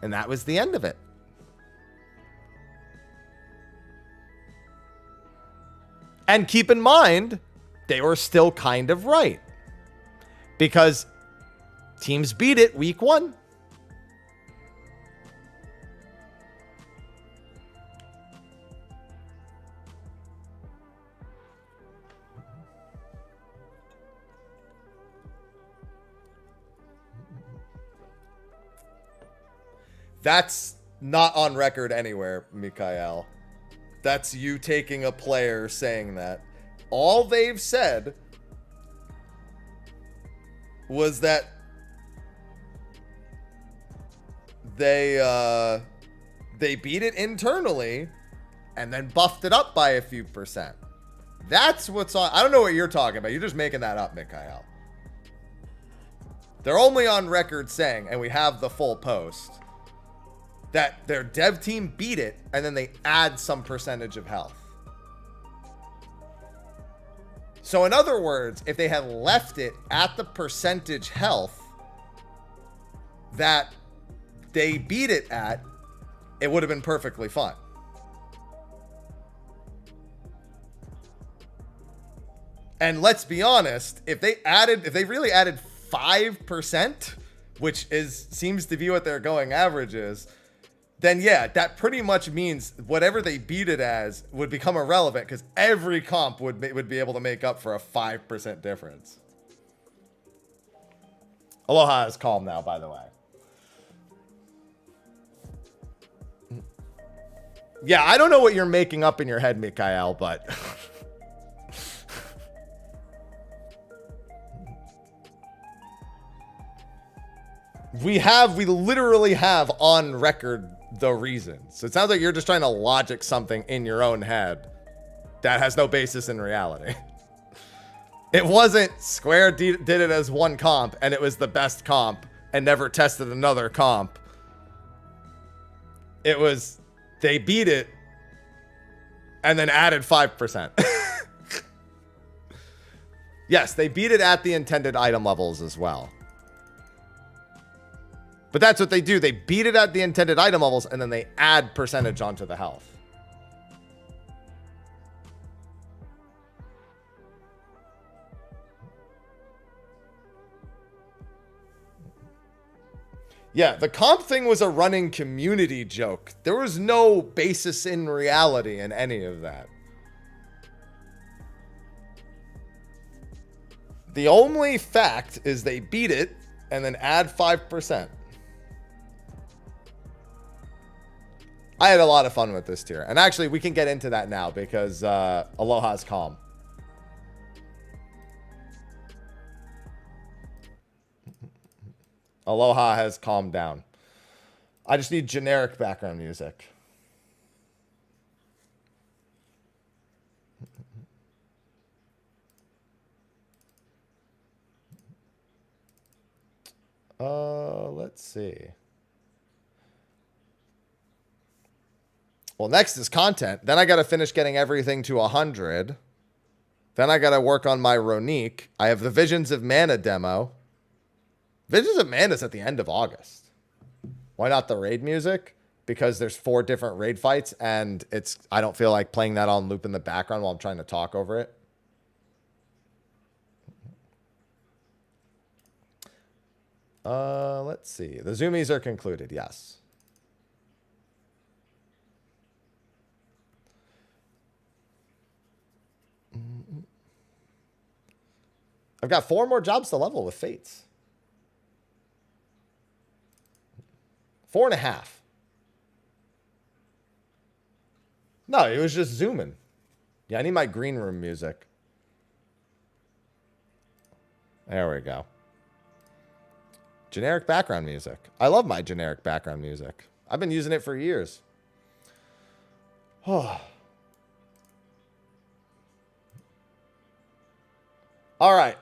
And that was the end of it. And keep in mind, they were still kind of right. Because teams beat it week 1. That's not on record anywhere, Mikhail. That's you taking a player saying that. All they've said was that they beat it internally and then buffed it up by a few percent. That's what's on. I don't know what you're talking about. You're just making that up, Mikhail. They're only on record saying, and we have the full post, that their dev team beat it, and then they add some percentage of health. So in other words, if they had left it at the percentage health that they beat it at, it would have been perfectly fine. And let's be honest, if they really added 5%, which seems to be what their going average is, then yeah, that pretty much means whatever they beat it as would become irrelevant because every comp would be able to make up for a 5% difference. Aloha is calm now, by the way. Yeah, I don't know what you're making up in your head, Mikhail, but... We literally have on record the reasons. So it sounds like you're just trying to logic something in your own head that has no basis in reality. It wasn't Square did it as one comp and it was the best comp and never tested another comp. It was they beat it and then added 5%. Yes, they beat it at the intended item levels as well. But that's what they do. They beat it at the intended item levels, and then they add percentage onto the health. Yeah, the comp thing was a running community joke. There was no basis in reality in any of that. The only fact is they beat it and then add 5%. I had a lot of fun with this tier. And actually, we can get into that now because Aloha's calm. Aloha has calmed down. I just need generic background music. Let's see. Well, next is content. Then I got to finish getting everything to 100. Then I got to work on my Ronique. I have the Visions of Mana demo. Visions of Mana is at the end of August. Why not the raid music? Because there's 4 different raid fights, and I don't feel like playing that on loop in the background while I'm trying to talk over it. Let's see. The zoomies are concluded. Yes. I've got 4 more jobs to level with Fates. 4.5. No, it was just zooming. Yeah, I need my green room music. There we go. Generic background music. I love my generic background music. I've been using it for years. Oh. All right.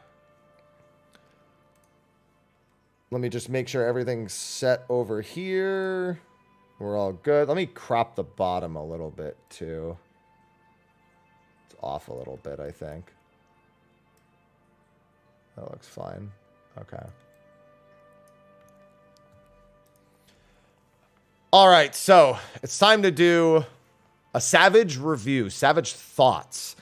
Let me just make sure everything's set over here. We're all good. Let me crop the bottom a little bit too. It's off a little bit, I think. That looks fine. Okay. All right, so it's time to do a Savage review, Savage thoughts.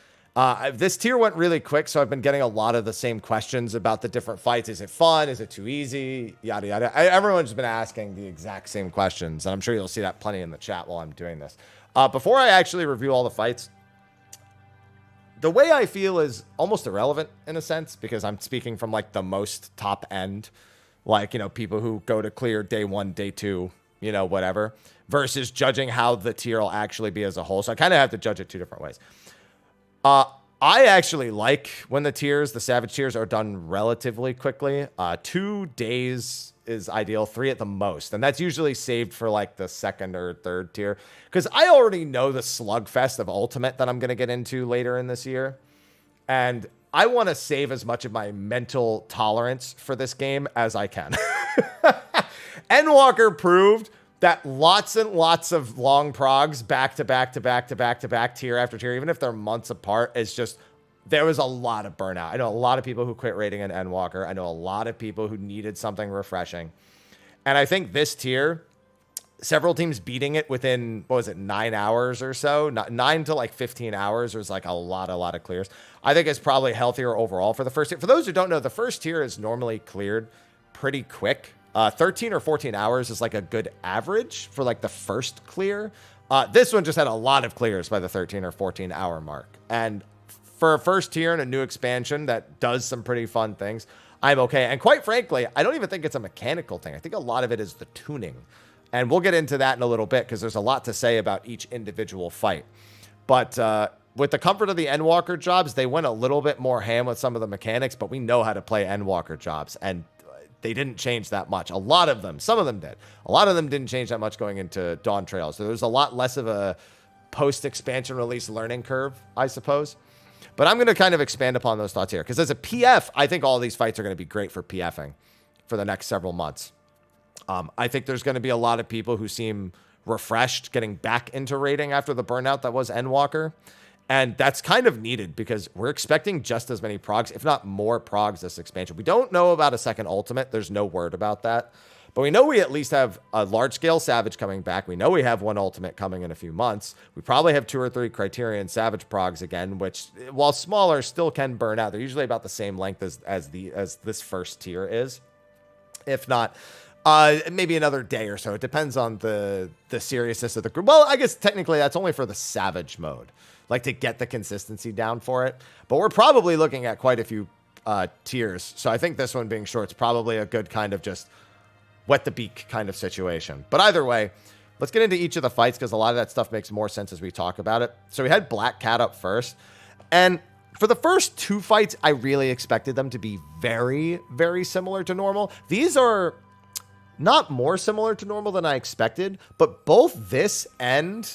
This tier went really quick, so I've been getting a lot of the same questions about the different fights. Is it fun? Is it too easy? Yada, yada. Everyone's been asking the exact same questions, and I'm sure you'll see that plenty in the chat while I'm doing this. Before I actually review all the fights, the way I feel is almost irrelevant in a sense, because I'm speaking from like the most top end, like, you know, people who go to clear day 1, day 2, you know, whatever, versus judging how the tier will actually be as a whole. So I kind of have to judge it 2 different ways. I actually like when the Savage tiers are done relatively quickly. 2 days is ideal, 3 at the most. And that's usually saved for like the 2nd or 3rd tier. Because I already know the slugfest of Ultimate that I'm going to get into later in this year. And I want to save as much of my mental tolerance for this game as I can. Endwalker proved that lots and lots of long progs back to back to back to back to back, tier after tier, even if they're months apart, is just, there was a lot of burnout. I know a lot of people who quit rating an Endwalker. I know a lot of people who needed something refreshing. And I think this tier, several teams beating it within, what was it, 9 hours or so? 9 to like 15 hours was like a lot of clears. I think it's probably healthier overall for the first tier. For those who don't know, the first tier is normally cleared pretty quick. 13 or 14 hours is like a good average for like the first clear. This one just had a lot of clears by the 13 or 14 hour mark. And for a first tier and a new expansion that does some pretty fun things, I'm okay. And quite frankly, I don't even think it's a mechanical thing. I think a lot of it is the tuning. And we'll get into that in a little bit because there's a lot to say about each individual fight. But with the comfort of the Endwalker jobs, they went a little bit more ham with some of the mechanics, but we know how to play Endwalker jobs. And they didn't change that much. A lot of them, some of them did. A lot of them didn't change that much going into Dawntrail. So there's a lot less of a post-expansion release learning curve, I suppose. But I'm going to kind of expand upon those thoughts here. Because as a PF, I think all these fights are going to be great for PFing for the next several months. I think there's going to be a lot of people who seem refreshed getting back into raiding after the burnout that was Endwalker. And that's kind of needed because we're expecting just as many progs, if not more progs this expansion. We don't know about a second ultimate. There's no word about that. But we know we at least have a large-scale Savage coming back. We know we have one ultimate coming in a few months. We probably have 2 or 3 Criterion Savage progs again, which, while smaller, still can burn out. They're usually about the same length as this first tier is. If not, maybe another day or so. It depends on the seriousness of the group. Well, I guess technically that's only for the Savage mode, like to get the consistency down for it. But we're probably looking at quite a few tiers. So I think this one being short is probably a good kind of just wet the beak kind of situation. But either way, let's get into each of the fights because a lot of that stuff makes more sense as we talk about it. So we had Black Cat up first. And for the first 2 fights, I really expected them to be very, very similar to normal. These are not more similar to normal than I expected, but both this and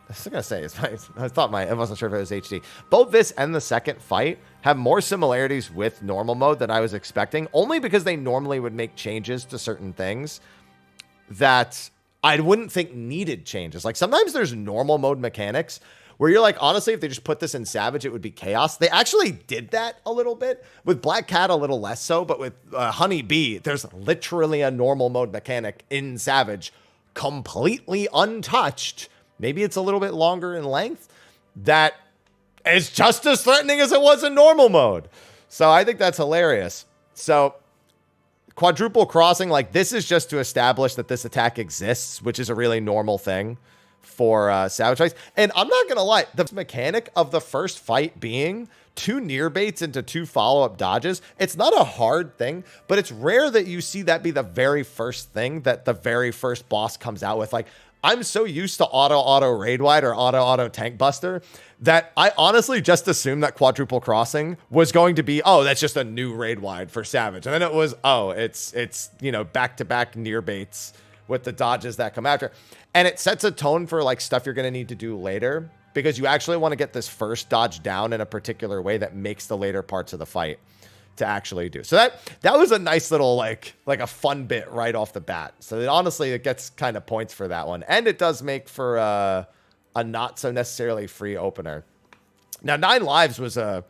I was going to say, I wasn't sure if it was HD. Both this and the second fight have more similarities with normal mode than I was expecting, only because they normally would make changes to certain things that I wouldn't think needed changes. Like sometimes there's normal mode mechanics where you're like, honestly, if they just put this in Savage, it would be chaos. They actually did that a little bit. With Black Cat, a little less so, but with Honey Bee, there's literally a normal mode mechanic in Savage, completely untouched. Maybe it's a little bit longer in length. That is just as threatening as it was in normal mode. So I think that's hilarious. So quadruple crossing, like this is just to establish that this attack exists, which is a really normal thing for Savage fights. And I'm not going to lie, the mechanic of the first fight being 2 near baits into 2 follow-up dodges, it's not a hard thing, but it's rare that you see that be the very first thing that the very first boss comes out with. Like, I'm so used to auto raid wide or auto tank buster that I honestly just assumed that quadruple crossing was going to be, oh, that's just a new raid wide for Savage. And then it was, oh, it's you know, back-to-back near baits with the dodges that come after. And it sets a tone for like stuff you're going to need to do later because you actually want to get this first dodge down in a particular way that makes the later parts of the fight to actually do. So that was a nice little like a fun bit right off the bat. So honestly, it gets kind of points for that one. And it does make for a not so necessarily free opener. Now, 9 lives was a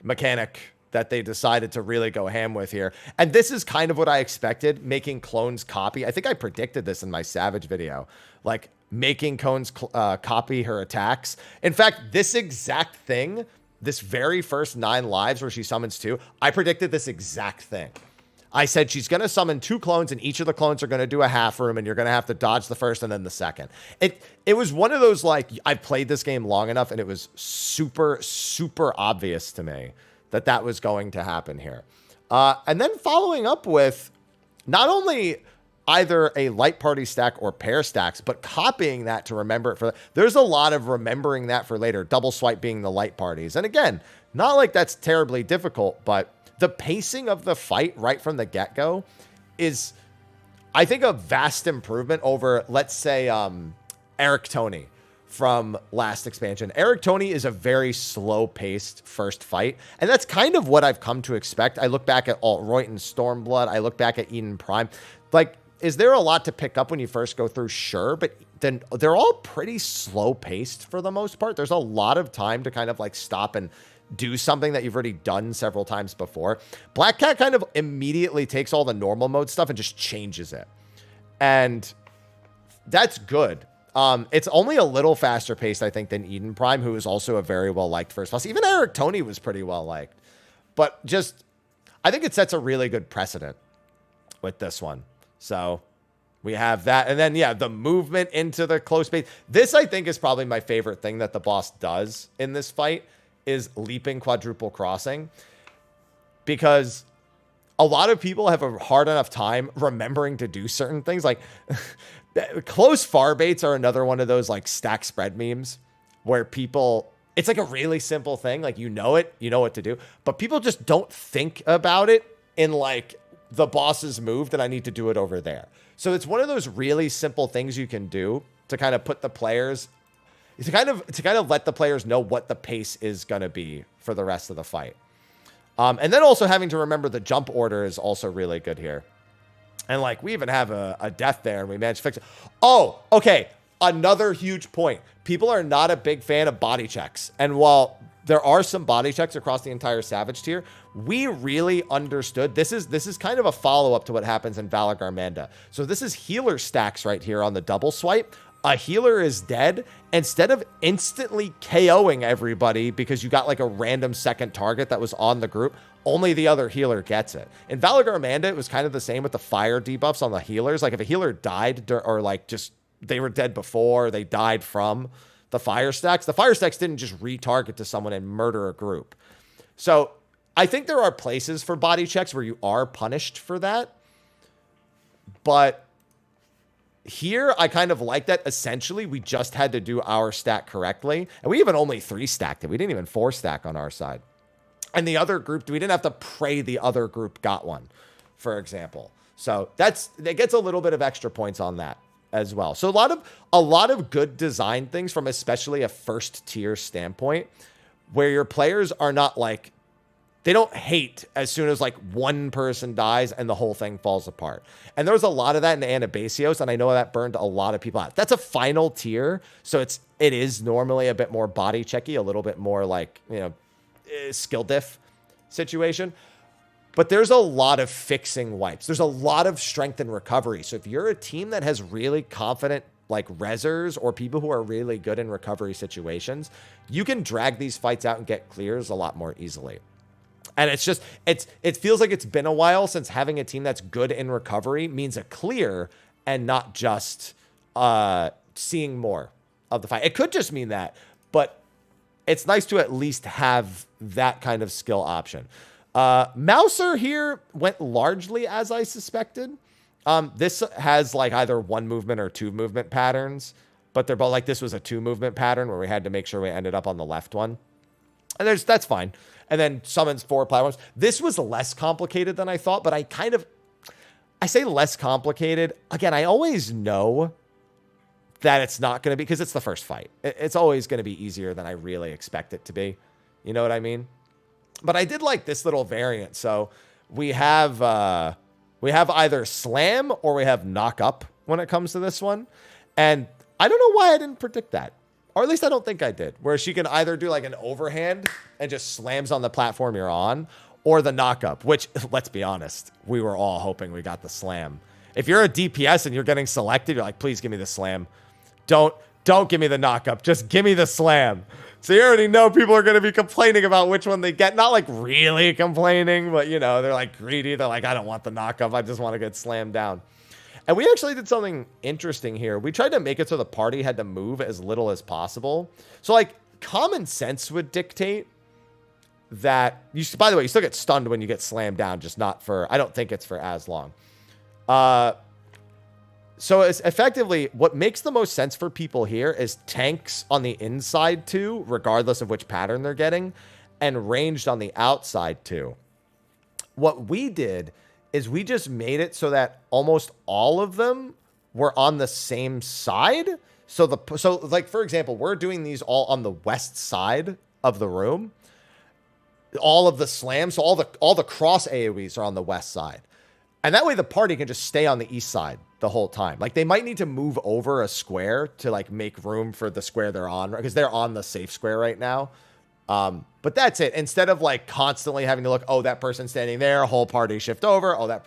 mechanic that they decided to really go ham with here. And this is kind of what I expected, making clones copy. I think I predicted this in my Savage video, like making clones copy her attacks. In fact, this exact thing, this very first 9 lives where she summons 2, I predicted this exact thing. I said she's going to summon 2 clones and each of the clones are going to do a half room and you're going to have to dodge the first and then the second. It was one of those, like, I've played this game long enough and it was super, super obvious to me that that was going to happen here. And then following up with not only either a light party stack or pair stacks, but copying that to remember it for, there's a lot of remembering that for later, double swipe being the light parties. And again, not like that's terribly difficult, but the pacing of the fight right from the get-go is, I think, a vast improvement over, let's say, Eric Toney, from last expansion. Eric Tony is a very slow-paced first fight, and that's kind of what I've come to expect. I look back at Alt-Roit and Stormblood. I look back at Eden Prime. Like, is there a lot to pick up when you first go through? Sure, but then they're all pretty slow-paced for the most part. There's a lot of time to kind of like stop and do something that you've already done several times before. Black Cat kind of immediately takes all the normal mode stuff and just changes it. And that's good. It's only a little faster paced, I think, than Eden Prime, who is also a very well-liked first boss. Even Eric Tony was pretty well-liked. But just, I think it sets a really good precedent with this one. So we have that. And then, yeah, the movement into the close space. This, I think, is probably my favorite thing that the boss does in this fight, is leaping quadruple crossing. Because a lot of people have a hard enough time remembering to do certain things. Like, close far baits are another one of those, like, stack spread memes where people, it's like a really simple thing. Like, you know it, you know what to do. But people just don't think about it in, like, the boss has moved and I need to do it over there. So it's one of those really simple things you can do to kind of put the players, to kind of let the players know what the pace is going to be for the rest of the fight. And then also having to remember the jump order is also really good here. And like, we even have a death there and we managed to fix it. Oh, okay. Another huge point. People are not a big fan of body checks. And while there are some body checks across the entire Savage tier, we really understood. This is kind of a follow-up to what happens in Valor Garmanda. So this is healer stacks right here on the double swipe. A healer is dead. Instead of instantly KOing everybody because you got like a random second target that was on the group, only the other healer gets it. In Valor Garmanda, it was kind of the same with the fire debuffs on the healers. Like if a healer died or like just they were dead before, they died from the fire stacks didn't just retarget to someone and murder a group. So I think there are places for body checks where you are punished for that. But here, I kind of like that. Essentially, we just had to do our stack correctly. And we even only 3-stacked it. We didn't even 4-stack on our side. And the other group, we didn't have to pray the other group got one, for example. So that gets a little bit of extra points on that as well. So a lot of good design things from especially a first tier standpoint, where your players are not like, they don't hate as soon as like one person dies and the whole thing falls apart. And there was a lot of that in Anabasios, and I know that burned a lot of people out. That's a final tier, so it is normally a bit more body checky, a little bit more like, you know, skill diff situation. But there's a lot of fixing wipes. There's a lot of strength and recovery. So if you're a team that has really confident like rezzers or people who are really good in recovery situations, you can drag these fights out and get clears a lot more easily. And it's just, it feels like it's been a while since having a team that's good in recovery means a clear and not just seeing more of the fight. It could just mean that, but it's nice to at least have that kind of skill option. Mouser here went largely as I suspected. This has like either 1 movement or 2 movement patterns, but they're both like, this was a 2 movement pattern where we had to make sure we ended up on the left one. And that's fine. And then summons 4 platforms. This was less complicated than I thought, but I say less complicated. Again, I always know that it's not going to be, because it's the first fight. It's always going to be easier than I really expect it to be. You know what I mean? But I did like this little variant. So we have either slam or we have knock up when it comes to this one. And I don't know why I didn't predict that. Or at least I don't think I did. Where she can either do like an overhand and just slams on the platform you're on, or the knock up, which, let's be honest, we were all hoping we got the slam. If you're a DPS and you're getting selected, you're like, please give me the slam. Don't give me the knock up. Just give me the slam. So you already know people are going to be complaining about which one they get. Not like really complaining, but you know, they're like greedy. They're like, I don't want the knock up. I just want to get slammed down. And we actually did something interesting here. We tried to make it so the party had to move as little as possible. So like common sense would dictate that you, by the way, you still get stunned when you get slammed down, just not for, I don't think it's for as long. So it's effectively what makes the most sense for people here is tanks on the inside too, regardless of which pattern they're getting, and ranged on the outside too. What we did is we just made it so that almost all of them were on the same side. So like, for example, we're doing these all on the west side of the room. All of the slams, so all the cross AoEs are on the west side. And that way the party can just stay on the east side the whole time. Like, they might need to move over a square to like make room for the square they're on, because they're on the safe square right now. But that's it. Instead of like constantly having to look, oh, that person's standing there, whole party shift over. Oh,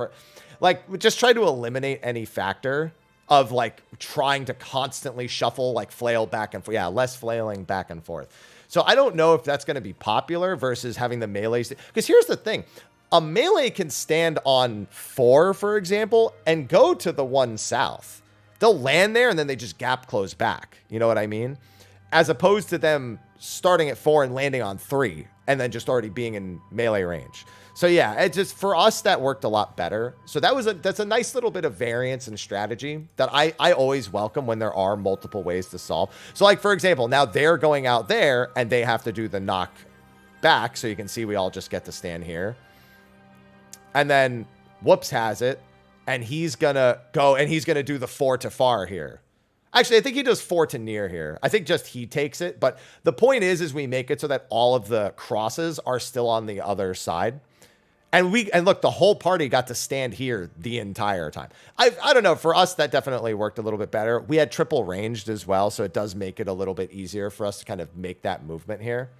like, just try to eliminate any factor of like trying to constantly shuffle, like flail back and forth. Yeah, less flailing back and forth. So I don't know if that's going to be popular versus having the melees. Because here's the thing. A melee can stand on 4, for example, and go to the one south. They'll land there and then they just gap close back. You know what I mean? As opposed to them starting at 4 and landing on 3 and then just already being in melee range. So yeah, it just, for us, that worked a lot better. So that's a nice little bit of variance and strategy that I always welcome when there are multiple ways to solve. So like, for example, now they're going out there and they have to do the knock back. So you can see we all just get to stand here. And then Whoops has it and he's gonna go and he's gonna do the 4 to far here. Actually, I think he does 4 to near here. I think just he takes it. But the point is we make it so that all of the crosses are still on the other side. And look, the whole party got to stand here the entire time. I don't know. For us, that definitely worked a little bit better. We had triple ranged as well, so it does make it a little bit easier for us to kind of make that movement here.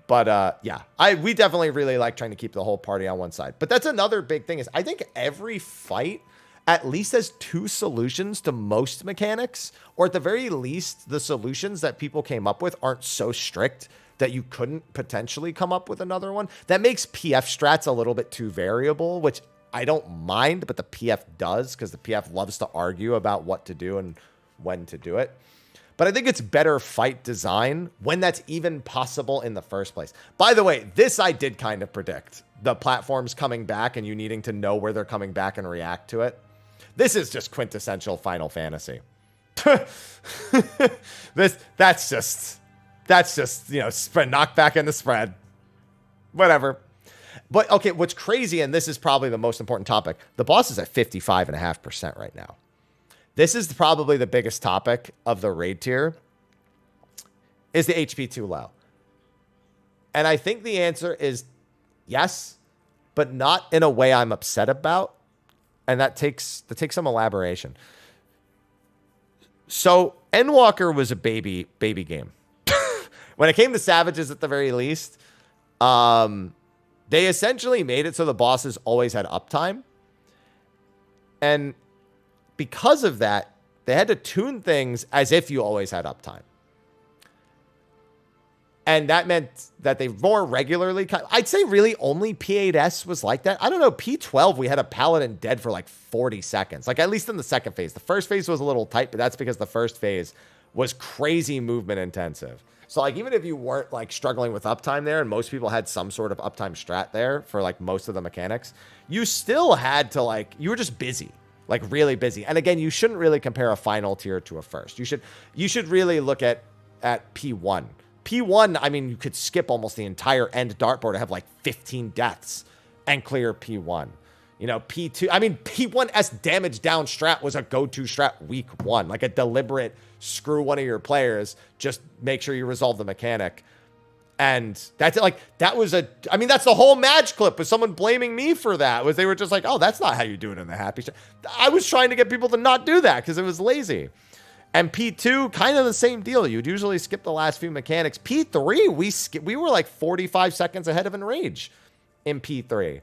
But yeah, we definitely really like trying to keep the whole party on one side. But that's another big thing is I think every fight at least has 2 solutions to most mechanics, or at the very least, the solutions that people came up with aren't so strict that you couldn't potentially come up with another one. That makes PF strats a little bit too variable, which I don't mind, but the PF does, because the PF loves to argue about what to do and when to do it. But I think it's better fight design when that's even possible in the first place. By the way, this I did kind of predict. The platforms coming back and you needing to know where they're coming back and react to it. This is just quintessential Final Fantasy. That's just, you know, spread, knock back in the spread. Whatever. But, okay, what's crazy, and this is probably the most important topic, the boss is at 55.5% right now. This is probably the biggest topic of the raid tier. Is the HP too low? And I think the answer is yes, but not in a way I'm upset about. And that takes some elaboration. So, Endwalker was a baby game. When it came to Savages, at the very least, they essentially made it so the bosses always had uptime. And because of that, they had to tune things as if you always had uptime. And that meant that they more regularly... I'd say really only P8S was like that. I don't know. P12, we had a Paladin dead for like 40 seconds. Like, at least in the second phase. The first phase was a little tight, but that's because the first phase was crazy movement intensive. So, like, even if you weren't, like, struggling with uptime there, and most people had some sort of uptime strat there for, like, most of the mechanics, you still had to, like... You were just busy. Like, really busy. And again, you shouldn't really compare a final tier to a first. You should really look at P1. P1, I mean, you could skip almost the entire end dartboard to have like 15 deaths and clear P1. You know, P2, I mean, P1S damage down strat was a go-to strat week 1. Like a deliberate screw one of your players, just make sure you resolve the mechanic. And that's it. Like, that was I mean, that's the whole match clip with someone blaming me for that. Was they were just like, oh, that's not how you do it in the happy strat. I was trying to get people to not do that because it was lazy. And P2, kind of the same deal. You'd usually skip the last few mechanics. P3, we were like 45 seconds ahead of Enrage in P3.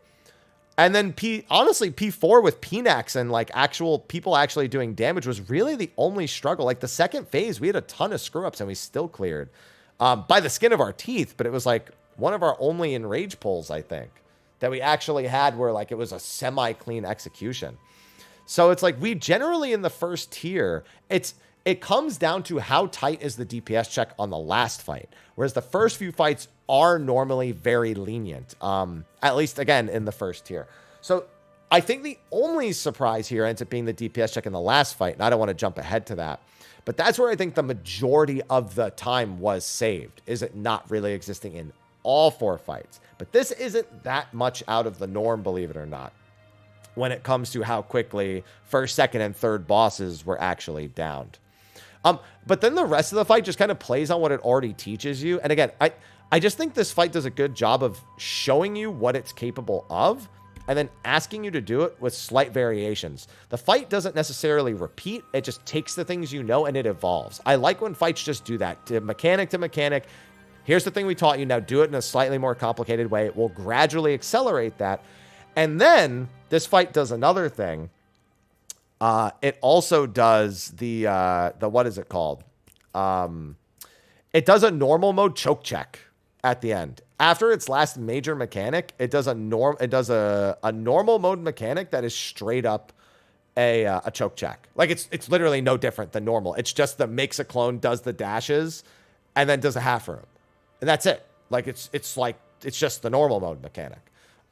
And then honestly, P4 with Pnax and like actual people actually doing damage was really the only struggle. Like the second phase, we had a ton of screw ups and we still cleared by the skin of our teeth. But it was like one of our only Enrage pulls, I think, that we actually had where like it was a semi-clean execution. So it's like we generally in the first tier, it comes down to how tight is the DPS check on the last fight. Whereas the first few fights are normally very lenient. At least, again, in the first tier. So I think the only surprise here ends up being the DPS check in the last fight. And I don't want to jump ahead to that. But that's where I think the majority of the time was saved. Is it not really existing in all 4 fights? But this isn't that much out of the norm, believe it or not, when it comes to how quickly first, second, and third bosses were actually downed. But then the rest of the fight just kind of plays on what it already teaches you. And again, I just think this fight does a good job of showing you what it's capable of and then asking you to do it with slight variations. The fight doesn't necessarily repeat. It just takes the things you know and it evolves. I like when fights just do that. To mechanic. Here's the thing we taught you. Now do it in a slightly more complicated way. It will gradually accelerate that. And then this fight does another thing. It also does the what is it called? It does a normal mode choke check at the end. After its last major mechanic, it does a normal mode mechanic that is straight up a choke check. Like it's literally no different than normal. It's just the makes a clone, does the dashes, and then does a half room. And that's it. Like it's just the normal mode mechanic.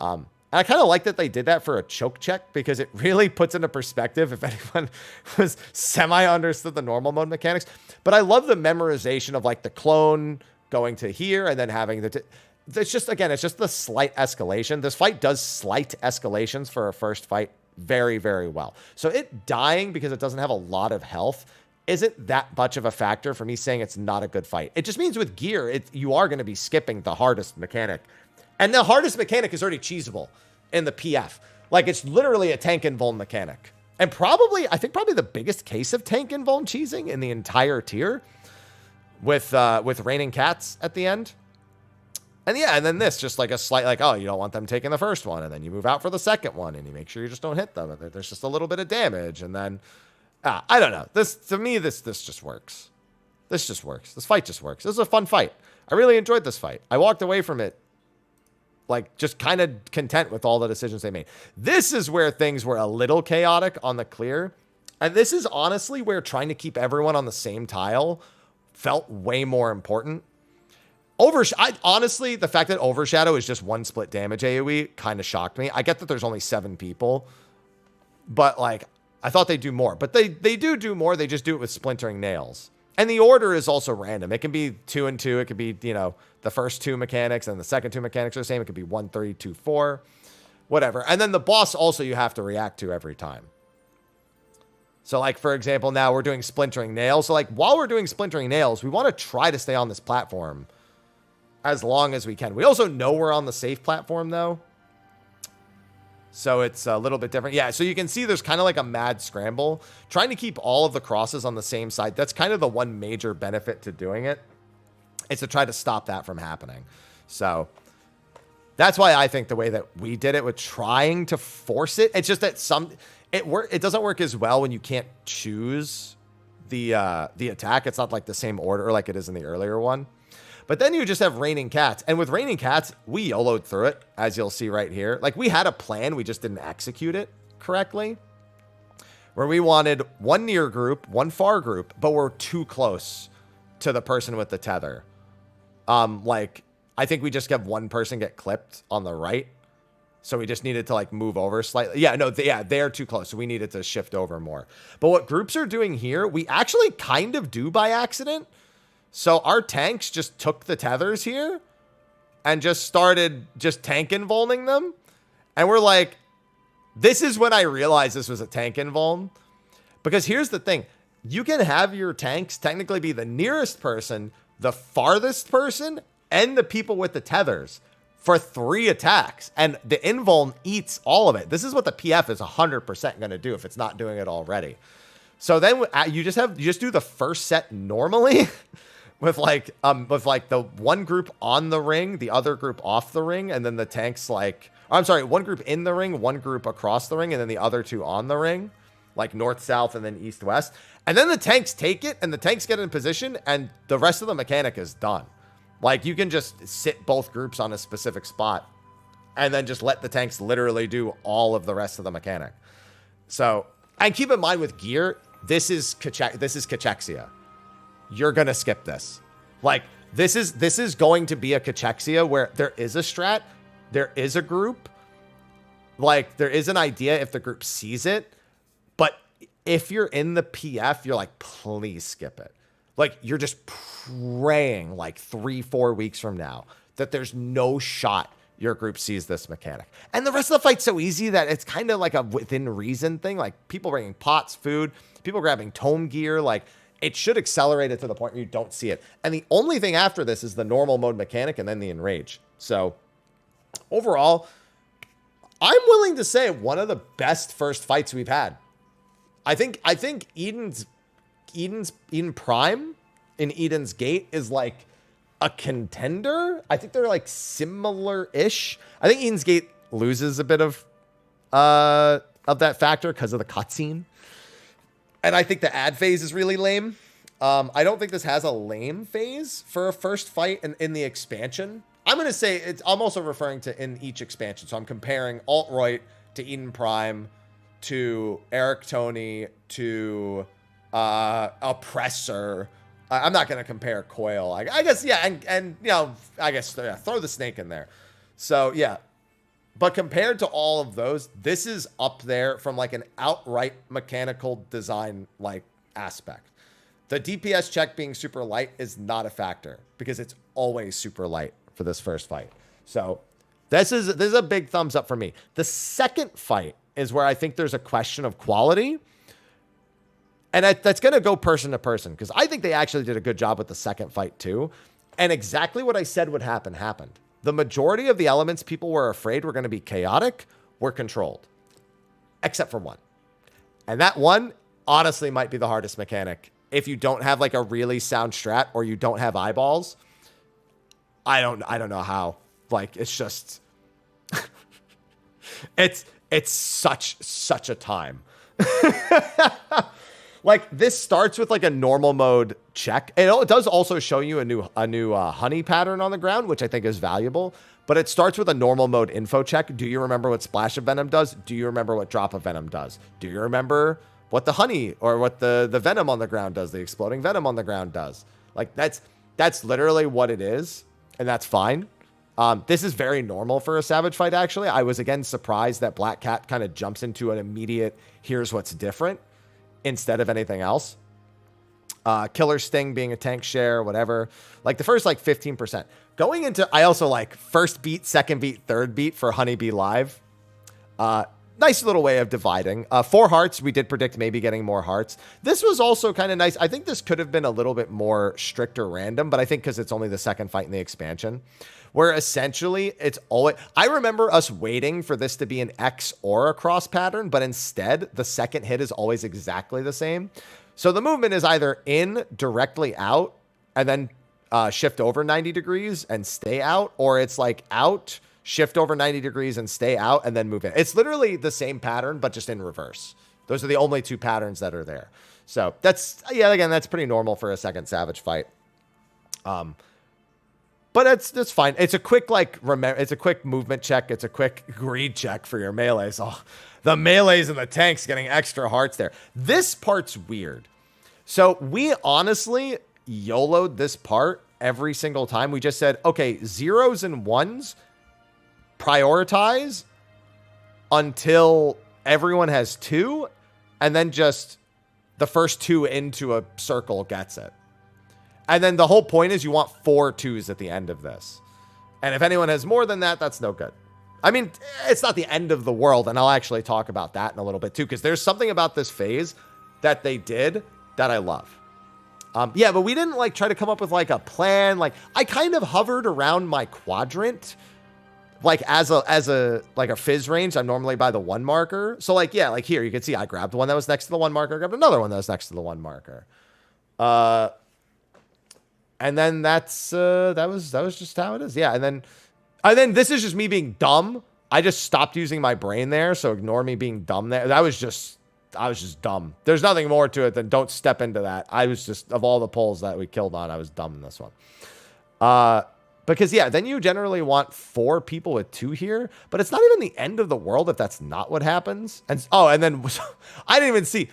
And I kind of like that they did that for a choke check because it really puts into perspective if anyone was semi-understood the normal mode mechanics. But I love the memorization of like the clone going to here and then having it's just the slight escalation. This fight does slight escalations for a first fight very, very well. So it dying because it doesn't have a lot of health isn't that much of a factor for me saying it's not a good fight. It just means with gear, you are going to be skipping the hardest mechanic. And the hardest mechanic is already cheesable in the PF. Like, it's literally a tank and vuln mechanic. And I think probably the biggest case of tank and vuln cheesing in the entire tier with raining cats at the end. And yeah, and then this, just like a slight, like, oh, you don't want them taking the first one. And then you move out for the second one and you make sure you just don't hit them. And there's just a little bit of damage. And then, I don't know. To me, this just works. This just works. This fight just works. This is a fun fight. I really enjoyed this fight. I walked away from it like just kind of content with all the decisions they made. This is where things were a little chaotic on the clear. And this is honestly where trying to keep everyone on the same tile felt way more important. Honestly, the fact that Overshadow is just one split damage AoE kind of shocked me. I get that there's only 7 people, but like, I thought they'd do more. But they do more. They just do it with splintering nails. And the order is also random. It can be 2 and 2. It could be, the first 2 mechanics and the second 2 mechanics are the same. It could be 1, 3, 2, 4, whatever. And then the boss also you have to react to every time. So like, for example, now we're doing splintering nails. So like, while we're doing splintering nails, we want to try to stay on this platform as long as we can. We also know we're on the safe platform though. So it's a little bit different. Yeah, so you can see there's kind of like a mad scramble. Trying to keep all of the crosses on the same side. That's kind of the one major benefit to doing it. Is to try to stop that from happening. So that's why I think the way that we did it with trying to force it. It's just that it doesn't work as well when you can't choose the attack. It's not like the same order like it is in the earlier one. But then you just have raining cats. And with raining cats, we YOLO'd through it, as you'll see right here. Like, we had a plan, we just didn't execute it correctly. Where we wanted one near group, one far group, but we're too close to the person with the tether. Like, I think we just have one person get clipped on the right. So we just needed to, like, move over slightly. Yeah, no, they're too close, so we needed to shift over more. But what groups are doing here, we actually kind of do by accident. So our tanks just took the tethers here and just started just tank invulning them. And we're like, this is when I realized this was a tank invuln. Because here's the thing. You can have your tanks technically be the nearest person, the farthest person, and the people with the tethers for 3 attacks. And the invuln eats all of it. This is what the PF is 100% going to do if it's not doing it already. So then you just do the first set normally. With like the one group on the ring, the other group off the ring, and then the tanks one group in the ring, one group across the ring, and then the other 2 on the ring, like north, south, and then east, west. And then the tanks take it, and the tanks get in position, and the rest of the mechanic is done. Like, you can just sit both groups on a specific spot, and then just let the tanks literally do all of the rest of the mechanic. So, and keep in mind with gear, this is Cachexia. You're going to skip this. Like, this is going to be a Cachexia where there is a strat, there is a group, like, there is an idea if the group sees it, but if you're in the PF, you're like, please skip it. Like, you're just praying like 3-4 weeks from now that there's no shot your group sees this mechanic. And the rest of the fight's so easy that it's kind of like a within reason thing. Like, people bringing pots, food, people grabbing tome gear, like, it should accelerate it to the point where you don't see it. And the only thing after this is the normal mode mechanic and then the enrage. So overall, I'm willing to say one of the best first fights we've had. I think Eden Prime in Eden's Gate is like a contender. I think they're like similar-ish. I think Eden's Gate loses a bit of that factor because of the cutscene. And I think the ad phase is really lame. I don't think this has a lame phase for a first fight in the expansion. I'm going to say I'm also referring to in each expansion. So I'm comparing Alt-Right to Eden Prime to Eric Tony to Oppressor. I'm not going to compare Coil. I guess, yeah, and you know, I guess throw the snake in there. So, yeah. But compared to all of those, this is up there from like an outright mechanical design like aspect. The DPS check being super light is not a factor because it's always super light for this first fight. So this is a big thumbs up for me. The second fight is where I think there's a question of quality. And that's going to go person to person because I think they actually did a good job with the second fight too. And exactly what I said would happen happened. The majority of the elements people were afraid were going to be chaotic were controlled, except for one. And that one honestly might be the hardest mechanic. If you don't have like a really sound strat or you don't have eyeballs, I don't know how. Like it's just it's such a time. Like this starts with like a normal mode check. It does also show you a new honey pattern on the ground, which I think is valuable. But it starts with a normal mode info check. Do you remember what Splash of Venom does? Do you remember what Drop of Venom does? Do you remember what the honey or what the venom on the ground does? The exploding venom on the ground does. Like that's literally what it is, and that's fine. This is very normal for a Savage fight. Actually, I was again surprised that Black Cat kind of jumps into an immediate "here's what's different" instead of anything else. Killer Sting being a tank share, whatever. Like the first like 15%. Going into, I also like first beat, second beat, third beat for Honeybee Live. Nice little way of dividing. 4 hearts, we did predict maybe getting more hearts. This was also kind of nice. I think this could have been a little bit more strict or random, but I think because it's only the second fight in the expansion, where essentially it's always, I remember us waiting for this to be an X or a cross pattern, but instead the second hit is always exactly the same. So the movement is either in, directly out, and then shift over 90 degrees and stay out, or it's like out, shift over 90 degrees and stay out, and then move in. It's literally the same pattern, but just in reverse. Those are the only 2 patterns that are there. So that's, yeah, again, that's pretty normal for a second Savage fight. But that's fine. It's a quick, like, it's a quick movement check. It's a quick greed check for your melees. Oh, the melees and the tanks getting extra hearts there. This part's weird. So we honestly YOLO'd this part every single time. We just said, okay, 0s and 1s prioritize until everyone has 2, and then just the first 2 into a circle gets it. And then the whole point is you want 4 2s at the end of this. And if anyone has more than that, that's no good. I mean, it's not the end of the world, and I'll actually talk about that in a little bit too, because there's something about this phase that they did that I love. Yeah, but we didn't like try to come up with like a plan. Like I kind of hovered around my quadrant, like as a like a fizz range. I'm normally by the 1 marker. So like, yeah, like here you can see I grabbed one that was next to the 1 marker, grabbed another one that was next to the 1 marker. And then that was just how it is. Yeah. And then this is just me being dumb. I just stopped using my brain there. So ignore me being dumb there. I was just dumb. There's nothing more to it than don't step into that. I was just, of all the polls that we killed on, I was dumb in this one. Because yeah, then you generally want 4 people with 2 here, but it's not even the end of the world if that's not what happens. And then I didn't even see,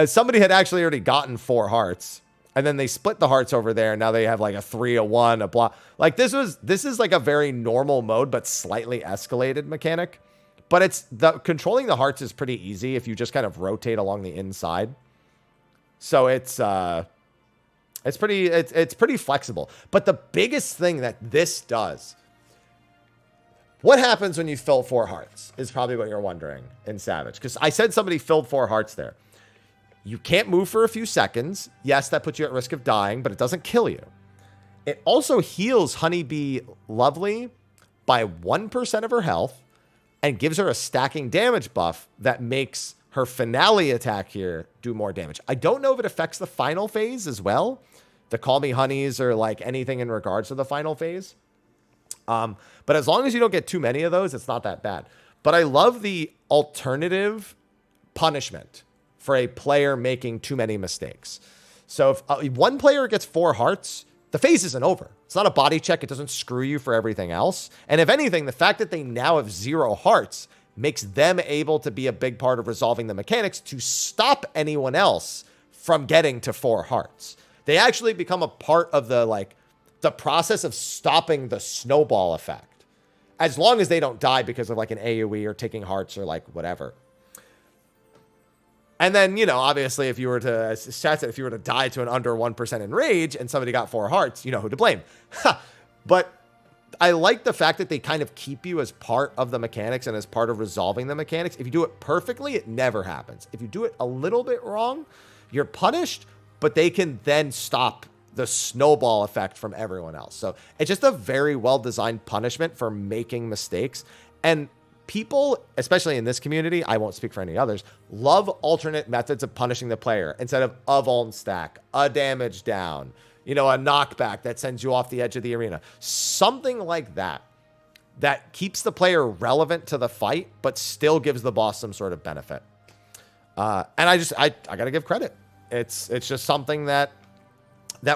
somebody had actually already gotten 4 hearts. And then they split the hearts over there. And now they have like a 3, a 1, a blah. Like this is like a very normal mode, but slightly escalated mechanic. But controlling the hearts is pretty easy if you just kind of rotate along the inside. So it's pretty flexible. But the biggest thing that this does, what happens when you fill 4 hearts is probably what you're wondering in Savage. Because I said somebody filled 4 hearts there. You can't move for a few seconds. Yes, that puts you at risk of dying, but it doesn't kill you. It also heals Honeybee Lovely by 1% of her health and gives her a stacking damage buff that makes her finale attack here do more damage. I don't know if it affects the final phase as well, the Call Me Honeys or like anything in regards to the final phase. But as long as you don't get too many of those, it's not that bad. But I love the alternative punishment for a player making too many mistakes. So if one player gets 4 hearts, the phase isn't over. It's not a body check. It doesn't screw you for everything else. And if anything, the fact that they now have 0 hearts makes them able to be a big part of resolving the mechanics to stop anyone else from getting to 4 hearts. They actually become a part of the process of stopping the snowball effect, as long as they don't die because of like an AoE or taking hearts or like whatever. And then, you know, obviously if you were to, as Chat said, if you were to die to an under 1% in rage and somebody got 4 hearts, you know who to blame. But I like the fact that they kind of keep you as part of the mechanics and as part of resolving the mechanics. If you do it perfectly, it never happens. If you do it a little bit wrong, you're punished, but they can then stop the snowball effect from everyone else. So it's just a very well-designed punishment for making mistakes. And people, especially in this community, I won't speak for any others, love alternate methods of punishing the player instead of a vuln stack, a damage down, you know, a knockback that sends you off the edge of the arena. Something like that, that keeps the player relevant to the fight, but still gives the boss some sort of benefit. And I got to give credit. It's just something that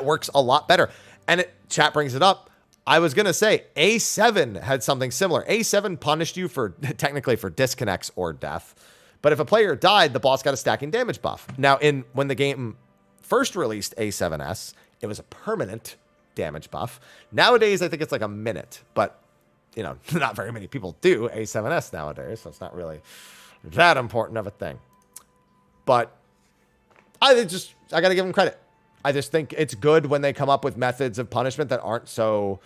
works a lot better. And chat brings it up. I was going to say A7 had something similar. A7 punished you for technically for disconnects or death. But if a player died, the boss got a stacking damage buff. Now, when the game first released A7S, it was a permanent damage buff. Nowadays, I think it's like a minute. But, you know, not very many people do A7S nowadays. So it's not really that important of a thing. But I got to give them credit. I just think it's good when they come up with methods of punishment that aren't so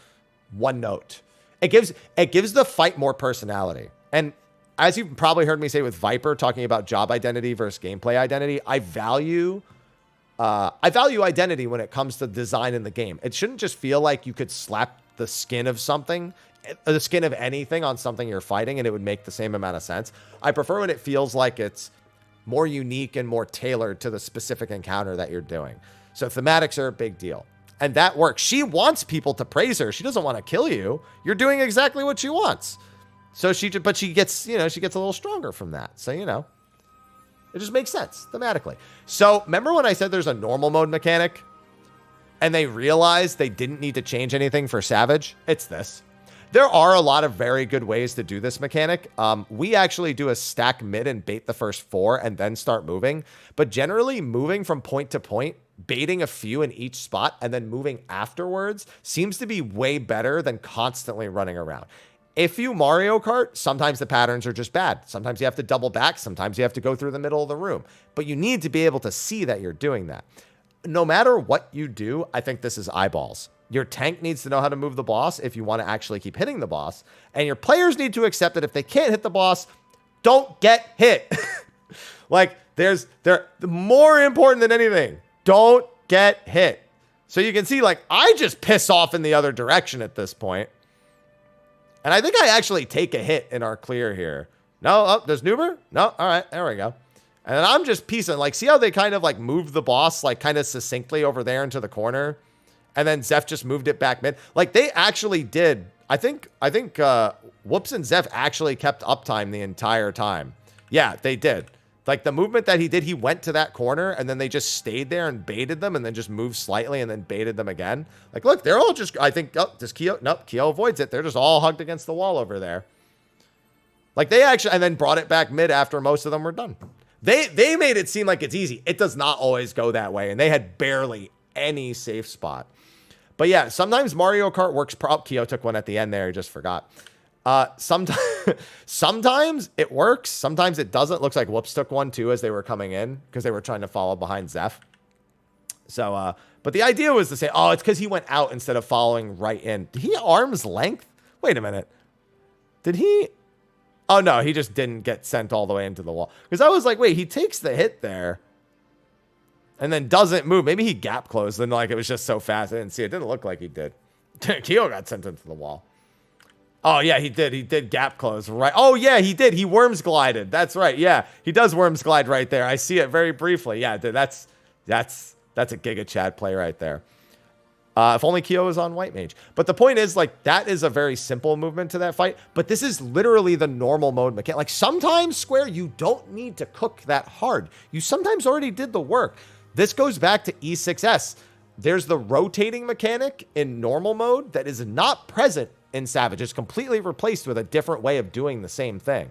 one note. It gives the fight more personality. And as you've probably heard me say with Viper, talking about job identity versus gameplay identity, I value identity when it comes to design in the game. It shouldn't just feel like you could slap the skin of something, the skin of anything on something you're fighting, and it would make the same amount of sense. I prefer when it feels like it's more unique and more tailored to the specific encounter that you're doing. So thematics are a big deal. And that works. She wants people to praise her. She doesn't want to kill you. You're doing exactly what she wants. So she gets a little stronger from that. So, you know, it just makes sense thematically. So remember when I said there's a normal mode mechanic and they realized they didn't need to change anything for Savage? It's this. There are a lot of very good ways to do this mechanic. We actually do a stack mid and bait the first 4 and then start moving. But generally moving from point to point, baiting a few in each spot and then moving afterwards seems to be way better than constantly running around. If you Mario Kart, sometimes the patterns are just bad. Sometimes you have to double back. Sometimes you have to go through the middle of the room. But you need to be able to see that you're doing that. No matter what you do, I think this is eyeballs. Your tank needs to know how to move the boss if you want to actually keep hitting the boss. And your players need to accept that if they can't hit the boss, don't get hit. Like, they're more important than anything. Don't get hit. So you can see, like, I just piss off in the other direction at this point. And I think I actually take a hit in our clear here. No, oh, there's Nuber? No, all right, there we go. And then I'm just piecing, like, see how they kind of, like, moved the boss, like, kind of succinctly over there into the corner? And then Zeph just moved it back mid. Like, they actually did. I think Whoops and Zeph actually kept uptime the entire time. Yeah, they did. Like, the movement that he did, he went to that corner, and then they just stayed there and baited them, and then just moved slightly, and then baited them again. Like, look, they're all just, I think, oh, does Keo? Nope, Keo avoids it. They're just all hugged against the wall over there. Like, they actually, and then brought it back mid after most of them were done. They made it seem like it's easy. It does not always go that way, and they had barely any safe spot. But yeah, sometimes Mario Kart works. Keo took one at the end there. He just forgot. Sometimes it works. Sometimes it doesn't. Looks like Whoops took one too as they were coming in because they were trying to follow behind Zeph. So, but the idea was to say, oh, it's because he went out instead of following right in. Did he arm's length? Wait a minute. Did he? Oh no, he just didn't get sent all the way into the wall. Because I was like, wait, he takes the hit there. and then doesn't move. Maybe he gap closed, and like it was just so fast I didn't see it. It didn't look like he did. Keo got sent into the wall. Oh yeah, he did. He did gap close, right? Oh yeah, he did. He worms glided. That's right. Yeah, he does worms glide right there. I see it very briefly. Yeah, dude, that's a Giga Chad play right there. If only Keo was on White Mage. But the point is, like, that is a very simple movement to that fight. But this is literally the normal mode mechanic. Like, sometimes, Square, you don't need to cook that hard. You sometimes already did the work. This goes back to E6S. There's the rotating mechanic in normal mode that is not present in Savage. It's completely replaced with a different way of doing the same thing.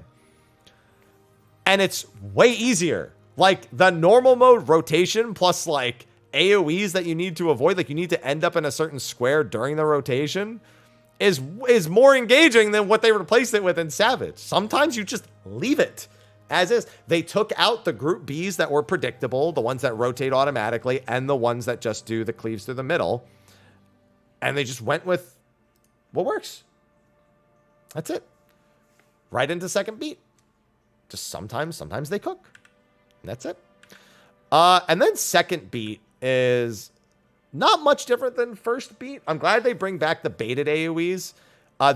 And it's way easier. Like, the normal mode rotation plus, like, AoEs that you need to avoid, like you need to end up in a certain square during the rotation, is more engaging than what they replaced it with in Savage. Sometimes you just leave it as is. They took out the group Bs that were predictable, the ones that rotate automatically, and the ones that just do the cleaves through the middle. And they just went with what works. That's it. Right into second beat. Just sometimes they cook. And that's it. And then second beat is not much different than first beat. I'm glad they bring back the baited AoEs.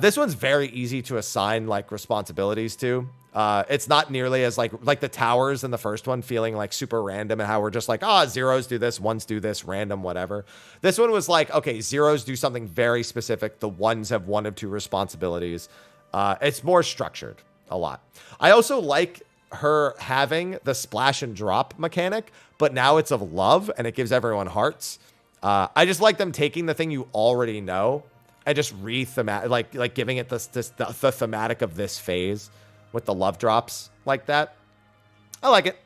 This one's very easy to assign like responsibilities to. It's not nearly as like the towers in the first one feeling like super random and how we're just like, zeros do this, ones do this, random, whatever. This one was like, okay, zeros do something very specific. The ones have one of two responsibilities. It's more structured a lot. I also like her having the splash and drop mechanic, but now it's of love and it gives everyone hearts. I just like them taking the thing you already know and just like giving it the thematic of this phase with the love drops like that. I like it.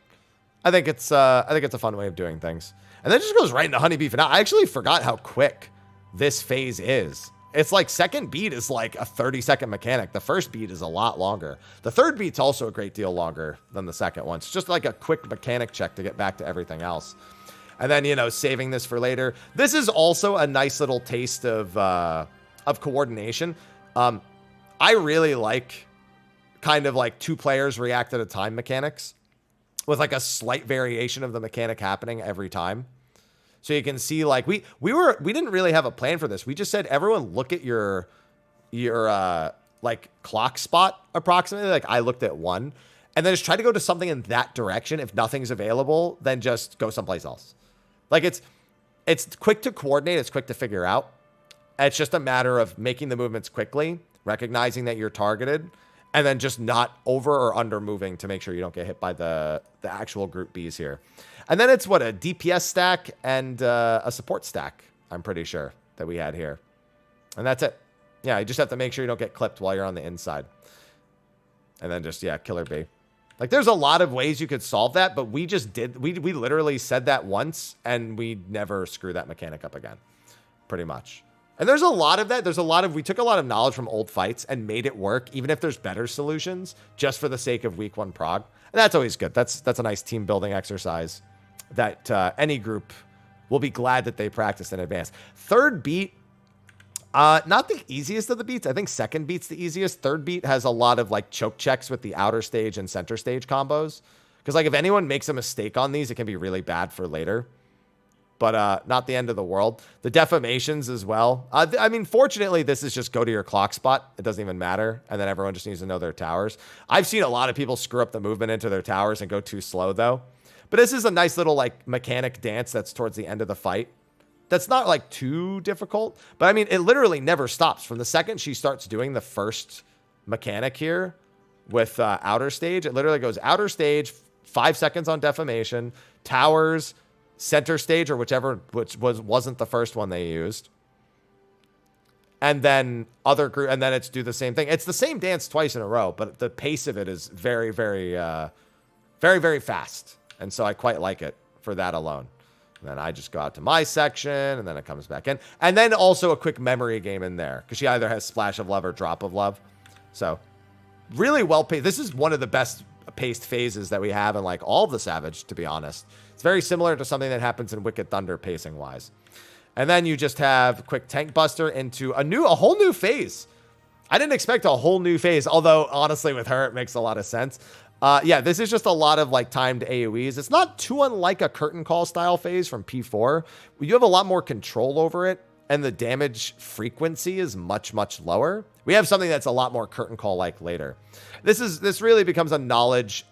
I think it's a fun way of doing things. And then it just goes right into Honeybee. Now I actually forgot how quick this phase is. It's like second beat is like a 30-second mechanic. The first beat is a lot longer. The third beat's also a great deal longer than the second one. It's just like a quick mechanic check to get back to everything else. And then, you know, saving this for later. This is also a nice little taste of coordination. I really like kind of like two players react at a time mechanics with like a slight variation of the mechanic happening every time. So you can see like we didn't really have a plan for this. We just said, everyone look at your like clock spot approximately. Like I looked at one and then just try to go to something in that direction. If nothing's available, then just go someplace else. Like it's quick to coordinate. It's quick to figure out. It's just a matter of making the movements quickly, recognizing that you're targeted, and then just not over or under moving to make sure you don't get hit by the actual group Bs here. And then it's what, a DPS stack and a support stack, I'm pretty sure, that we had here. And that's it. Yeah, you just have to make sure you don't get clipped while you're on the inside. And then just, yeah, killer B. Like, there's a lot of ways you could solve that, but we just did, we literally said that once, and we never screw that mechanic up again, pretty much. And there's a lot of that. We took a lot of knowledge from old fights and made it work, even if there's better solutions, just for the sake of week one prog. And that's always good. That's a nice team building exercise that any group will be glad that they practiced in advance. Third beat, not the easiest of the beats. I think second beat's the easiest. Third beat has a lot of like choke checks with the outer stage and center stage combos. Because like if anyone makes a mistake on these, it can be really bad for later. But not the end of the world. The defamations as well. I mean, fortunately, this is just go to your clock spot. It doesn't even matter. And then everyone just needs to know their towers. I've seen a lot of people screw up the movement into their towers and go too slow, though. But this is a nice little, like, mechanic dance that's towards the end of the fight. That's not, like, too difficult. But, I mean, it literally never stops. From the second she starts doing the first mechanic here with outer stage, it literally goes outer stage, 5 seconds on defamation, towers, center stage, or whichever, wasn't the first one they used. And then other group, and then it's do the same thing. It's the same dance twice in a row, but the pace of it is very, very, very, very fast. And so I quite like it for that alone. And then I just go out to my section, and then it comes back in. And then also a quick memory game in there, because she either has Splash of Love or Drop of Love. So really well paced. This is one of the best paced phases that we have in like all of the Savage, to be honest. It's very similar to something that happens in Wicked Thunder pacing wise. And then you just have quick tank buster into a whole new phase. I didn't expect a whole new phase, although honestly with her, it makes a lot of sense. Yeah, this is just a lot of like timed AoEs. It's not too unlike a curtain call style phase from P4. You have a lot more control over it, and the damage frequency is much, much lower. We have something that's a lot more curtain call like later. This really becomes a knowledge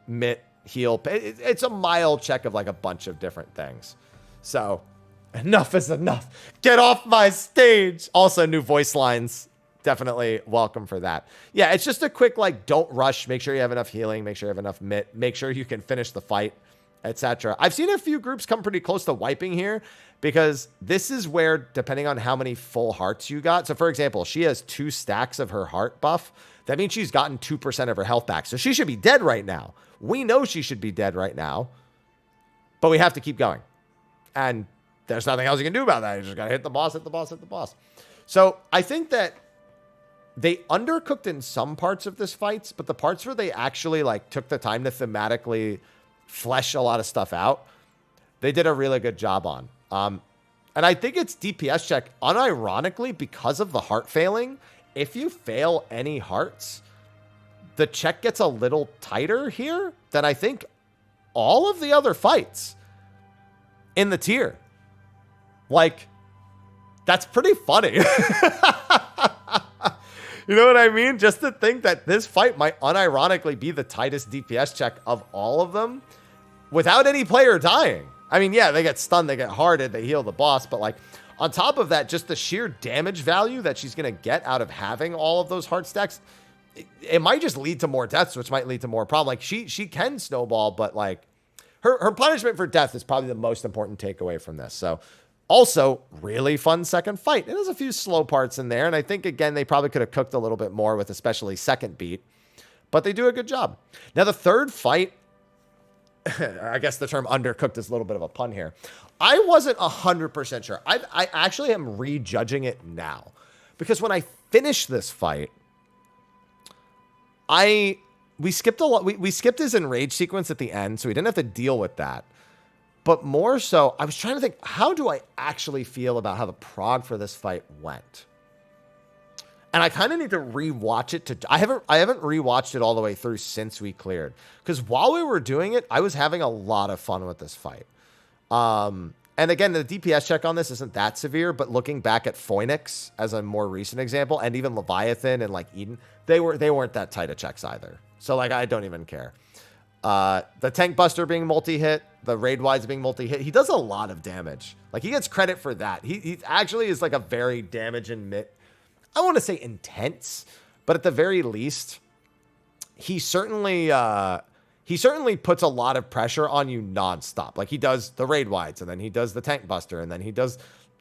mit heal. It's a mild check of like a bunch of different things. So enough is enough. Get off my stage. Also, new voice lines. Definitely welcome for that. Yeah, it's just a quick, like, don't rush. Make sure you have enough healing. Make sure you have enough mit. Make sure you can finish the fight, etc. I've seen a few groups come pretty close to wiping here because this is where, depending on how many full hearts you got. So, for example, she has 2 stacks of her heart buff. That means she's gotten 2% of her health back. So she should be dead right now. We know she should be dead right now. But we have to keep going. And there's nothing else you can do about that. You just got to hit the boss, hit the boss, hit the boss. So I think that they undercooked in some parts of this fight, but the parts where they actually like took the time to thematically flesh a lot of stuff out, they did a really good job on. And I think it's DPS check, unironically, because of the heart failing. If you fail any hearts, the check gets a little tighter here than I think all of the other fights in the tier. Like, that's pretty funny. You know what I mean? Just to think that this fight might unironically be the tightest DPS check of all of them without any player dying. I mean, yeah, they get stunned, they get hearted, they heal the boss, but like on top of that, just the sheer damage value that she's going to get out of having all of those heart stacks, it might just lead to more deaths, which might lead to more problem. Like she can snowball, but like her punishment for death is probably the most important takeaway from this. So also, really fun second fight. It has a few slow parts in there, and I think, again, they probably could have cooked a little bit more with especially second beat, but they do a good job. Now, the third fight, I guess the term undercooked is a little bit of a pun here. I wasn't 100% sure. I actually am rejudging it now, because when I finished this fight, we skipped a lot. We skipped his enrage sequence at the end, so we didn't have to deal with that. But more so, I was trying to think, how do I actually feel about how the prog for this fight went? And I kind of need to rewatch it. I haven't rewatched it all the way through since we cleared. Because while we were doing it, I was having a lot of fun with this fight. And again, the DPS check on this isn't that severe, but looking back at Phoenix as a more recent example, and even Leviathan and like Eden, they weren't that tight of checks either. So like, I don't even care. The Tank Buster being multi-hit, the Raid Wides being multi-hit, he does a lot of damage. Like, he gets credit for that. He actually is like a very damage and I want to say intense, but at the very least, he certainly puts a lot of pressure on you nonstop. Like, he does the Raid Wides, and then he does the Tank Buster, and then he does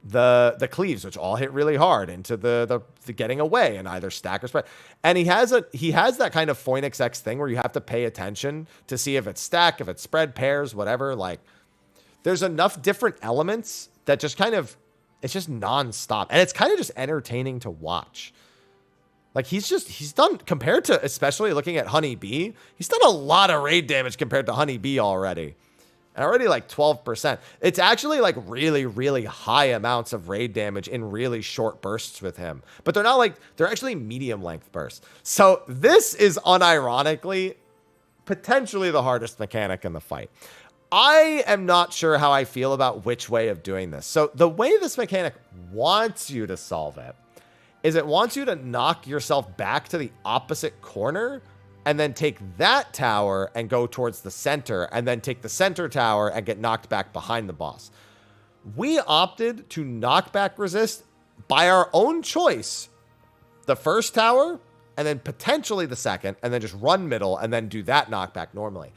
the cleaves, which all hit really hard into the getting away and either stack or spread. And he has that kind of Phoenix X thing where you have to pay attention to see if it's stack, if it's spread, pairs, whatever. Like, there's enough different elements that just kind of, it's just nonstop. And it's kind of just entertaining to watch. Like, he's done, compared to, especially looking at Honey Bee, he's done a lot of raid damage compared to Honey Bee already. And already like 12%. It's actually like really, really high amounts of raid damage in really short bursts with him. But they're not like, they're actually medium length bursts. So this is unironically potentially the hardest mechanic in the fight. I am not sure how I feel about which way of doing this. So the way this mechanic wants you to solve it is it wants you to knock yourself back to the opposite corner and then take that tower and go towards the center, and then take the center tower and get knocked back behind the boss. We opted to knockback resist by our own choice the first tower, and then potentially the second, and then just run middle, and then do that knockback normally.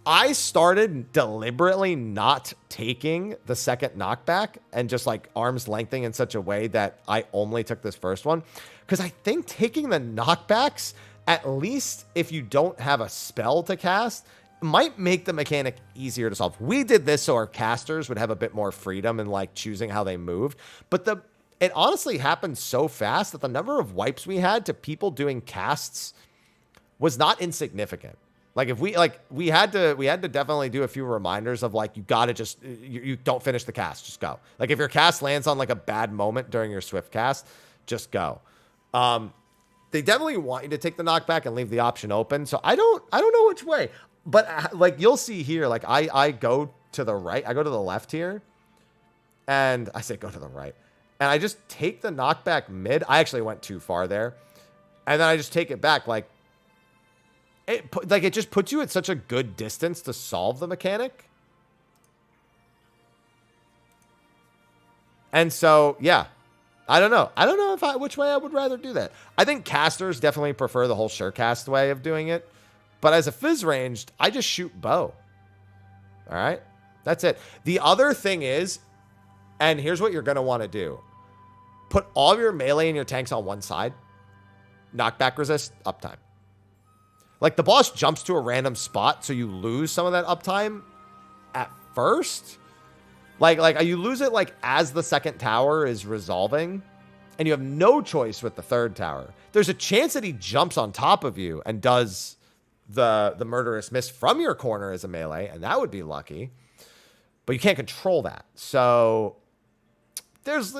I started deliberately not taking the second knockback and just like arm's lengthening in such a way that I only took this first one, because I think taking the knockbacks, at least if you don't have a spell to cast, might make the mechanic easier to solve. We did this so our casters would have a bit more freedom in like choosing how they moved. But it honestly happened so fast that the number of wipes we had to people doing casts was not insignificant. Like, if we had to definitely do a few reminders of like, you gotta just, you don't finish the cast, just go. Like, if your cast lands on like a bad moment during your swift cast, just go. they definitely want you to take the knockback and leave the option open. So I don't know which way, but like you'll see here, like I go to the right, I go to the left here, and I say go to the right, and I just take the knockback mid. I actually went too far there, and then I just take it back. Like it just puts you at such a good distance to solve the mechanic. And so, yeah, I don't know. I don't know which way I would rather do that. I think casters definitely prefer the whole surecast way of doing it. But as a fizz ranged, I just shoot bow. All right? That's it. The other thing is, and here's what you're going to want to do. Put all of your melee and your tanks on one side. Knockback resist, uptime. Like, the boss jumps to a random spot, so you lose some of that uptime at first. Like you lose it like as the second tower is resolving, and you have no choice with the third tower. There's a chance that he jumps on top of you and does the murderous miss from your corner as a melee, and that would be lucky. But you can't control that. So there's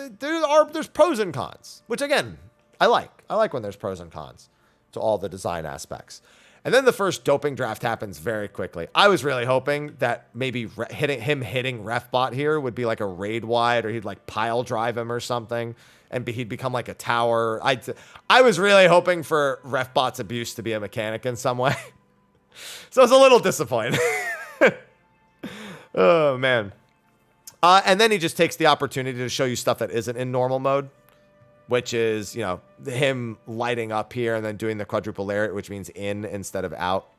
pros and cons, which again, I like. I like when there's pros and cons to all the design aspects. And then the first doping draft happens very quickly. I was really hoping that maybe hitting Refbot here would be like a raid wide, or he'd like pile drive him or something, and he'd become like a tower. I was really hoping for Refbot's abuse to be a mechanic in some way. So I was a little disappointed. Oh, man. And then he just takes the opportunity to show you stuff that isn't in normal mode, which is, you know, him lighting up here and then doing the quadruple lariat, which means in instead of out.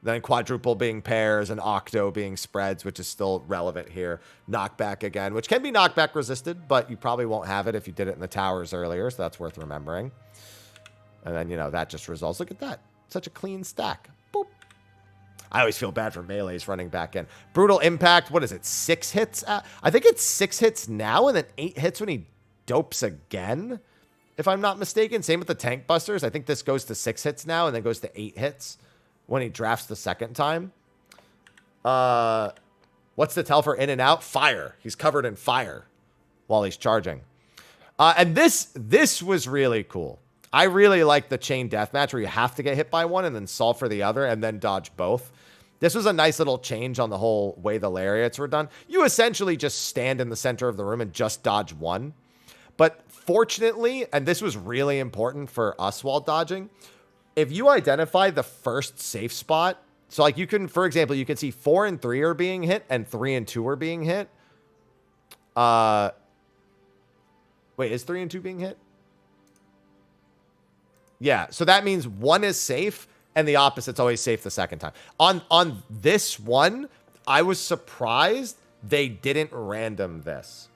Then quadruple being pairs and octo being spreads, which is still relevant here. Knockback again, which can be knockback resisted, but you probably won't have it if you did it in the towers earlier, so that's worth remembering. And then, you know, that just resolves. Look at that. Such a clean stack. Boop. I always feel bad for melees running back in. Brutal impact, what is it, 6 hits? I think it's 6 hits now and then 8 hits when he dopes again, if I'm not mistaken. Same with the tank busters. I think this goes to 6 hits now and then goes to 8 hits when he drafts the second time. What's the tell for in and out? Fire. He's covered in fire while he's charging. And this was really cool. I really like the chain deathmatch where you have to get hit by one and then solve for the other and then dodge both. This was a nice little change on the whole way the lariats were done. You essentially just stand in the center of the room and just dodge one. But fortunately, and this was really important for us while dodging, if you identify the first safe spot, so like you can, for example, you can see 4 and 3 are being hit and 3 and 2 are being hit. Wait, is 3 and 2 being hit? Yeah, so that means 1 is safe and the opposite's always safe the second time. On this one, I was surprised they didn't random this.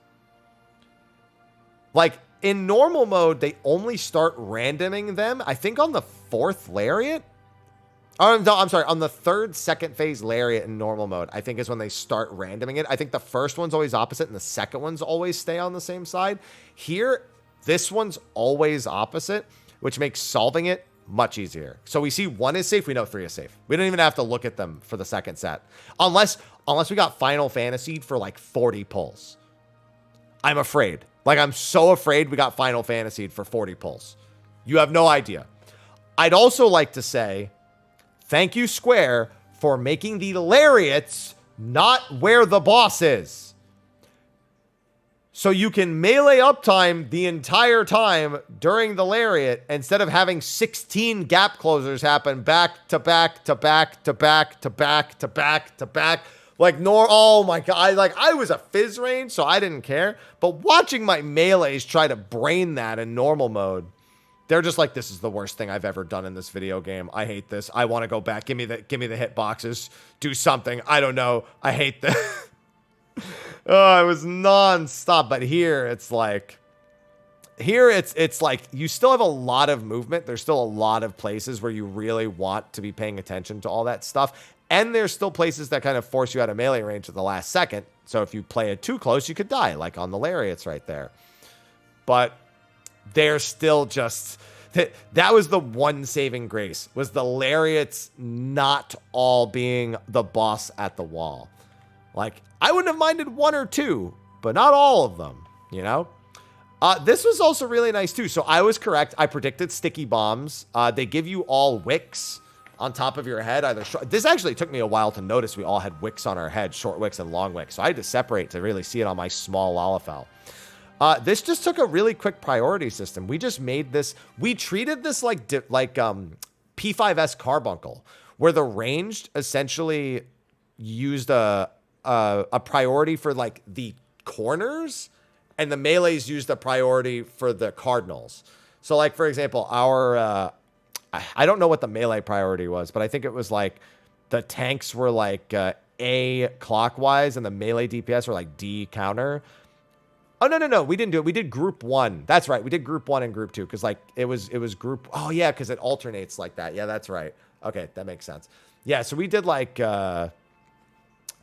Like, in normal mode, they only start randoming them, I think, on the 4th lariat. Oh, no, I'm sorry, on the 3rd second phase lariat in normal mode, I think is when they start randoming it. I think the first one's always opposite and the second one's always stay on the same side. Here, this one's always opposite, which makes solving it much easier. So we see 1 is safe, we know 3 is safe. We don't even have to look at them for the second set. Unless we got Final Fantasied for like 40 pulls. I'm afraid. Like, I'm so afraid we got Final Fantasied for 40 pulls. You have no idea. I'd also like to say, thank you, Square, for making the lariats not where the boss is. So you can melee uptime the entire time during the lariat instead of having 16 gap closers happen back to back to back to back to back to back to back. Like, oh my God, I was a fizz range, so I didn't care. But watching my melees try to brain that in normal mode, they're just like, this is the worst thing I've ever done in this video game. I hate this. I want to go back. Give me the hit boxes. Do something. I don't know. I hate this. Oh, it was nonstop. But here, it's like, you still have a lot of movement. There's still a lot of places where you really want to be paying attention to all that stuff. And there's still places that kind of force you out of melee range at the last second. So if you play it too close, you could die, like on the lariats right there. But they're still just... That was the one saving grace, was the lariats not all being the boss at the wall. Like, I wouldn't have minded 1 or 2, but not all of them, you know? This was also really nice too. So I was correct. I predicted sticky bombs. They give you all wicks on top of your head. This actually took me a while to notice we all had wicks on our head, short wicks and long wicks. So I had to separate to really see it on my small Lalafell. This just took a really quick priority system. We just made this. We treated this like P5S Carbuncle, where the ranged essentially used a priority for like the corners, and the melees used a priority for the cardinals. So like, for example, our, I don't know what the melee priority was, but I think it was like the tanks were like A clockwise and the melee DPS were like D counter. Oh, no. We didn't do it. We did group 1. That's right. We did group 1 and group 2 because like it was group. Oh, yeah, because it alternates like that. Yeah, that's right. Okay, that makes sense. Yeah, so we did like, because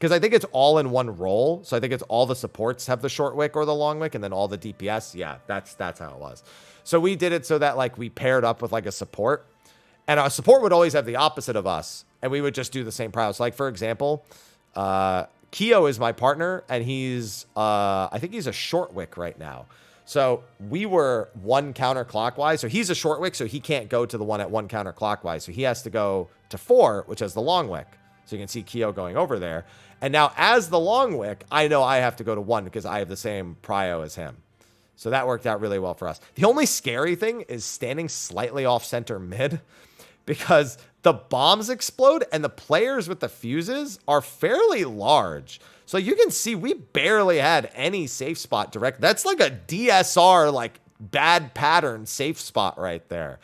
I think it's all in one roll. So I think it's all the supports have the short wick or the long wick, and then all the DPS. Yeah, that's how it was. So we did it so that like we paired up with like a support, and our support would always have the opposite of us, and we would just do the same prowess. So like, for example, Keo is my partner, and he's, I think he's a short wick right now. So we were 1 counterclockwise. So he's a short wick, so he can't go to the one at 1 counterclockwise. So he has to go to 4, which is the long wick. So you can see Keo going over there. And now as the long wick, I know I have to go to 1 because I have the same prio as him. So that worked out really well for us. The only scary thing is standing slightly off center mid, because the bombs explode and the players with the fuses are fairly large. So you can see we barely had any safe spot direct. That's like a DSR, like bad pattern safe spot right there.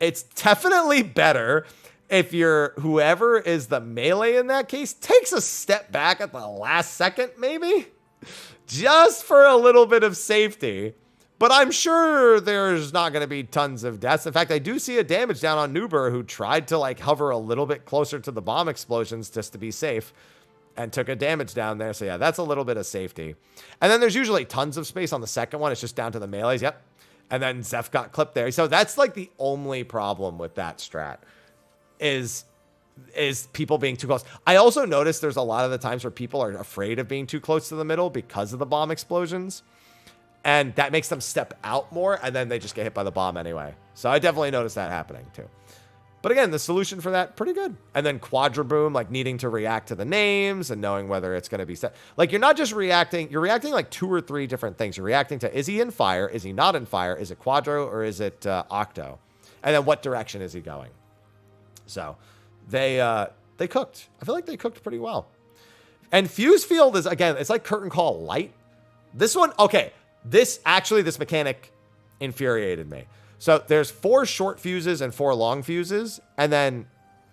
It's definitely better if whoever is the melee in that case takes a step back at the last second, maybe just for a little bit of safety. But I'm sure there's not going to be tons of deaths. In fact, I do see a damage down on Nuber, who tried to like hover a little bit closer to the bomb explosions just to be safe and took a damage down there. So yeah, that's a little bit of safety. And then there's usually tons of space on the second one. It's just down to the melees. Yep. And then Zeph got clipped there. So that's like the only problem with that strat is people being too close. I also noticed there's a lot of the times where people are afraid of being too close to the middle because of the bomb explosions. And that makes them step out more, and then they just get hit by the bomb anyway. So I definitely noticed that happening too. But again, the solution for that, pretty good. And then Quadra Boom, like needing to react to the names and knowing whether it's going to be set. Like you're not just reacting, you're reacting like 2 or 3 different things. You're reacting to, is he in fire? Is he not in fire? Is it Quadro or is it Octo? And then what direction is he going? So they cooked. I feel like they cooked pretty well. And Fuse Field is, again, it's like Curtain Call light. This one, okay. This mechanic infuriated me. So there's 4 short fuses and 4 long fuses. And then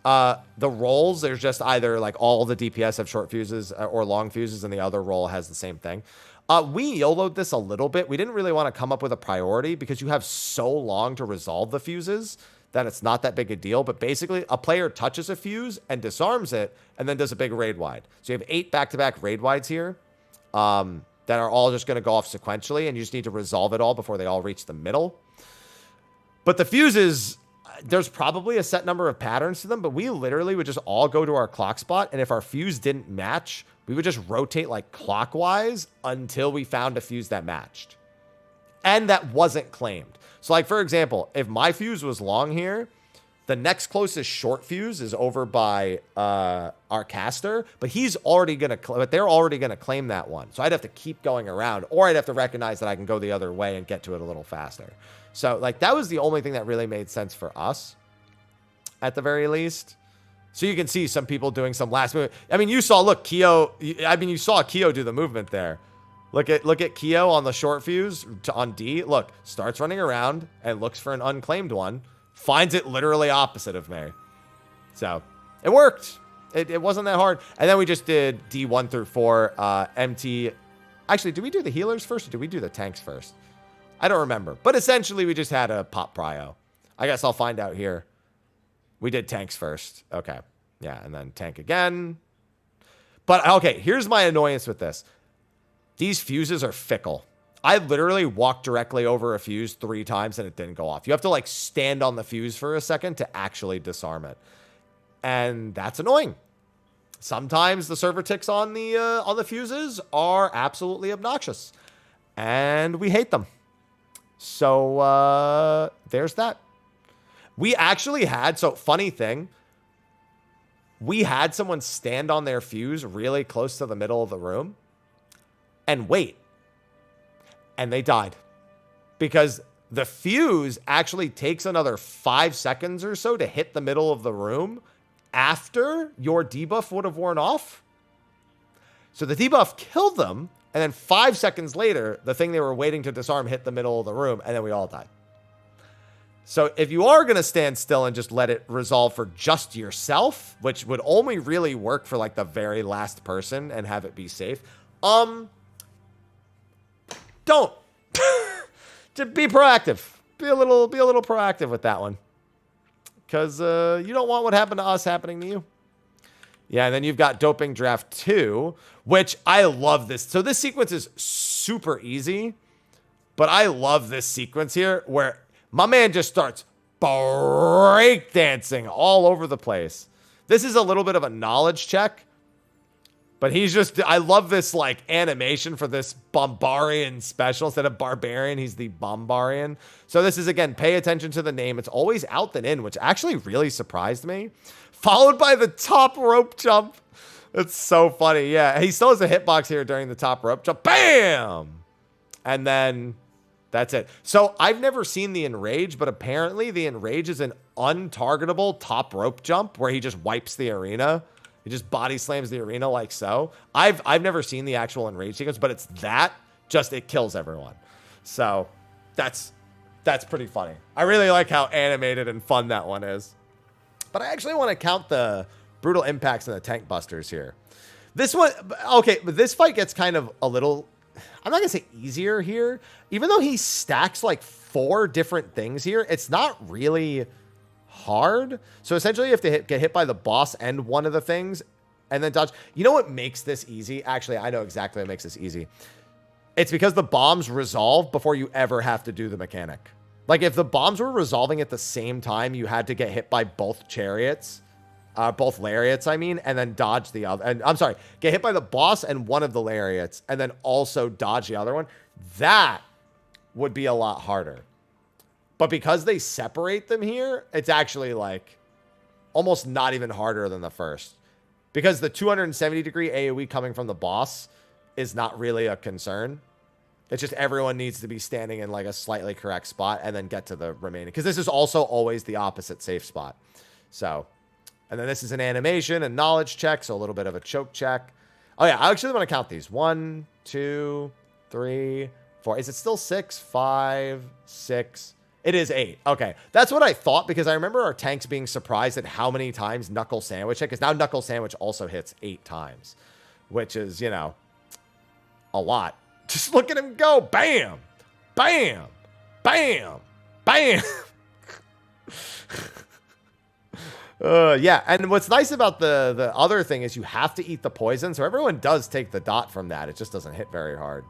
the rolls, there's just either like all the DPS have short fuses or long fuses, and the other roll has the same thing. We YOLO'd this a little bit. We didn't really want to come up with a priority because you have so long to resolve the fuses that it's not that big a deal. But basically, a player touches a fuse and disarms it and then does a big raid wide. So you have 8 back-to-back raid wides here. That are all just going to go off sequentially, and you just need to resolve it all before they all reach the middle. But the fuses, there's probably a set number of patterns to them, but we literally would just all go to our clock spot, and if our fuse didn't match, we would just rotate like clockwise until we found a fuse that matched. And that wasn't claimed. So like, for example, if my fuse was long here, the next closest short fuse is over by our caster, but they're already going to claim that one. So I'd have to keep going around, or I'd have to recognize that I can go the other way and get to it a little faster. So like that was the only thing that really made sense for us at the very least. So you can see some people doing some last move. I mean, you saw Keo do the movement there. Look at Keo on the short fuse on D. Look, starts running around and looks for an unclaimed one. Finds it literally opposite of me. So it worked. It wasn't that hard. And then we just did D1 through 4, MT. Actually, did we do the healers first or did we do the tanks first? I don't remember. But essentially, we just had a pop prio. I guess I'll find out here. We did tanks first. Okay. Yeah, and then tank again. But, okay, here's my annoyance with this. These fuses are fickle. I literally walked directly over a fuse 3 times and it didn't go off. You have to like stand on the fuse for a second to actually disarm it. And that's annoying. Sometimes the server ticks on the fuses are absolutely obnoxious. And we hate them. So there's that. We actually had, so funny thing, we had someone stand on their fuse really close to the middle of the room and wait. And they died. Because the fuse actually takes another 5 seconds or so to hit the middle of the room after your debuff would have worn off. So the debuff killed them, and then 5 seconds later, the thing they were waiting to disarm hit the middle of the room, and then we all died. So if you are going to stand still and just let it resolve for just yourself, which would only really work for like the very last person and have it be safe, don't. Just be proactive. Be a little proactive with that one. Because you don't want what happened to us happening to you. Yeah, and then you've got Doping Draft 2, which I love this. So this sequence is super easy, but I love this sequence here where my man just starts breakdancing all over the place. This is a little bit of a knowledge check, but he's just, I love this like animation for this Bombarian special. Instead of Barbarian, he's the Bombarian. So this is, again, pay attention to the name. It's always out than in, which actually really surprised me. Followed by the top rope jump. It's so funny. Yeah, he still has a hitbox here during the top rope jump. Bam! And then that's it. So I've never seen the Enrage, but apparently the Enrage is an untargetable top rope jump where he just wipes the arena. He just body slams the arena like so. I've never seen the actual Enrage sequence, but it's that, just it kills everyone. So that's pretty funny. I really like how animated and fun that one is. But I actually want to count the brutal impacts and the tank busters here. This one, okay, but this fight gets kind of a little, I'm not going to say easier here. Even though he stacks like 4 different things here, it's not really hard. So essentially you have to get hit by the boss and one of the things and then dodge. You know what makes this easy? Actually, I know exactly what makes this easy. It's because the bombs resolve before you ever have to do the mechanic. Like if the bombs were resolving at the same time, you had to get hit by both chariots, both lariats, I mean, and then dodge the other. And I'm sorry, get hit by the boss and one of the lariats, and then also dodge the other one. That would be a lot harder. But because they separate them here, it's actually like almost not even harder than the first. Because the 270-degree AoE coming from the boss is not really a concern. It's just everyone needs to be standing in like a slightly correct spot and then get to the remaining. Because this is also always the opposite safe spot. So, and then this is an animation and knowledge check. So a little bit of a choke check. Oh yeah, I actually want to count these. 1, 2, 3, 4. Is it still 6, 5, 6? It is 8. Okay. That's what I thought because I remember our tanks being surprised at how many times Knuckle Sandwich hit. Because now Knuckle Sandwich also hits 8 times. Which is, you know, a lot. Just look at him go. Bam. Bam. Bam. Bam. Yeah. And what's nice about the other thing is you have to eat the poison. So everyone does take the dot from that. It just doesn't hit very hard.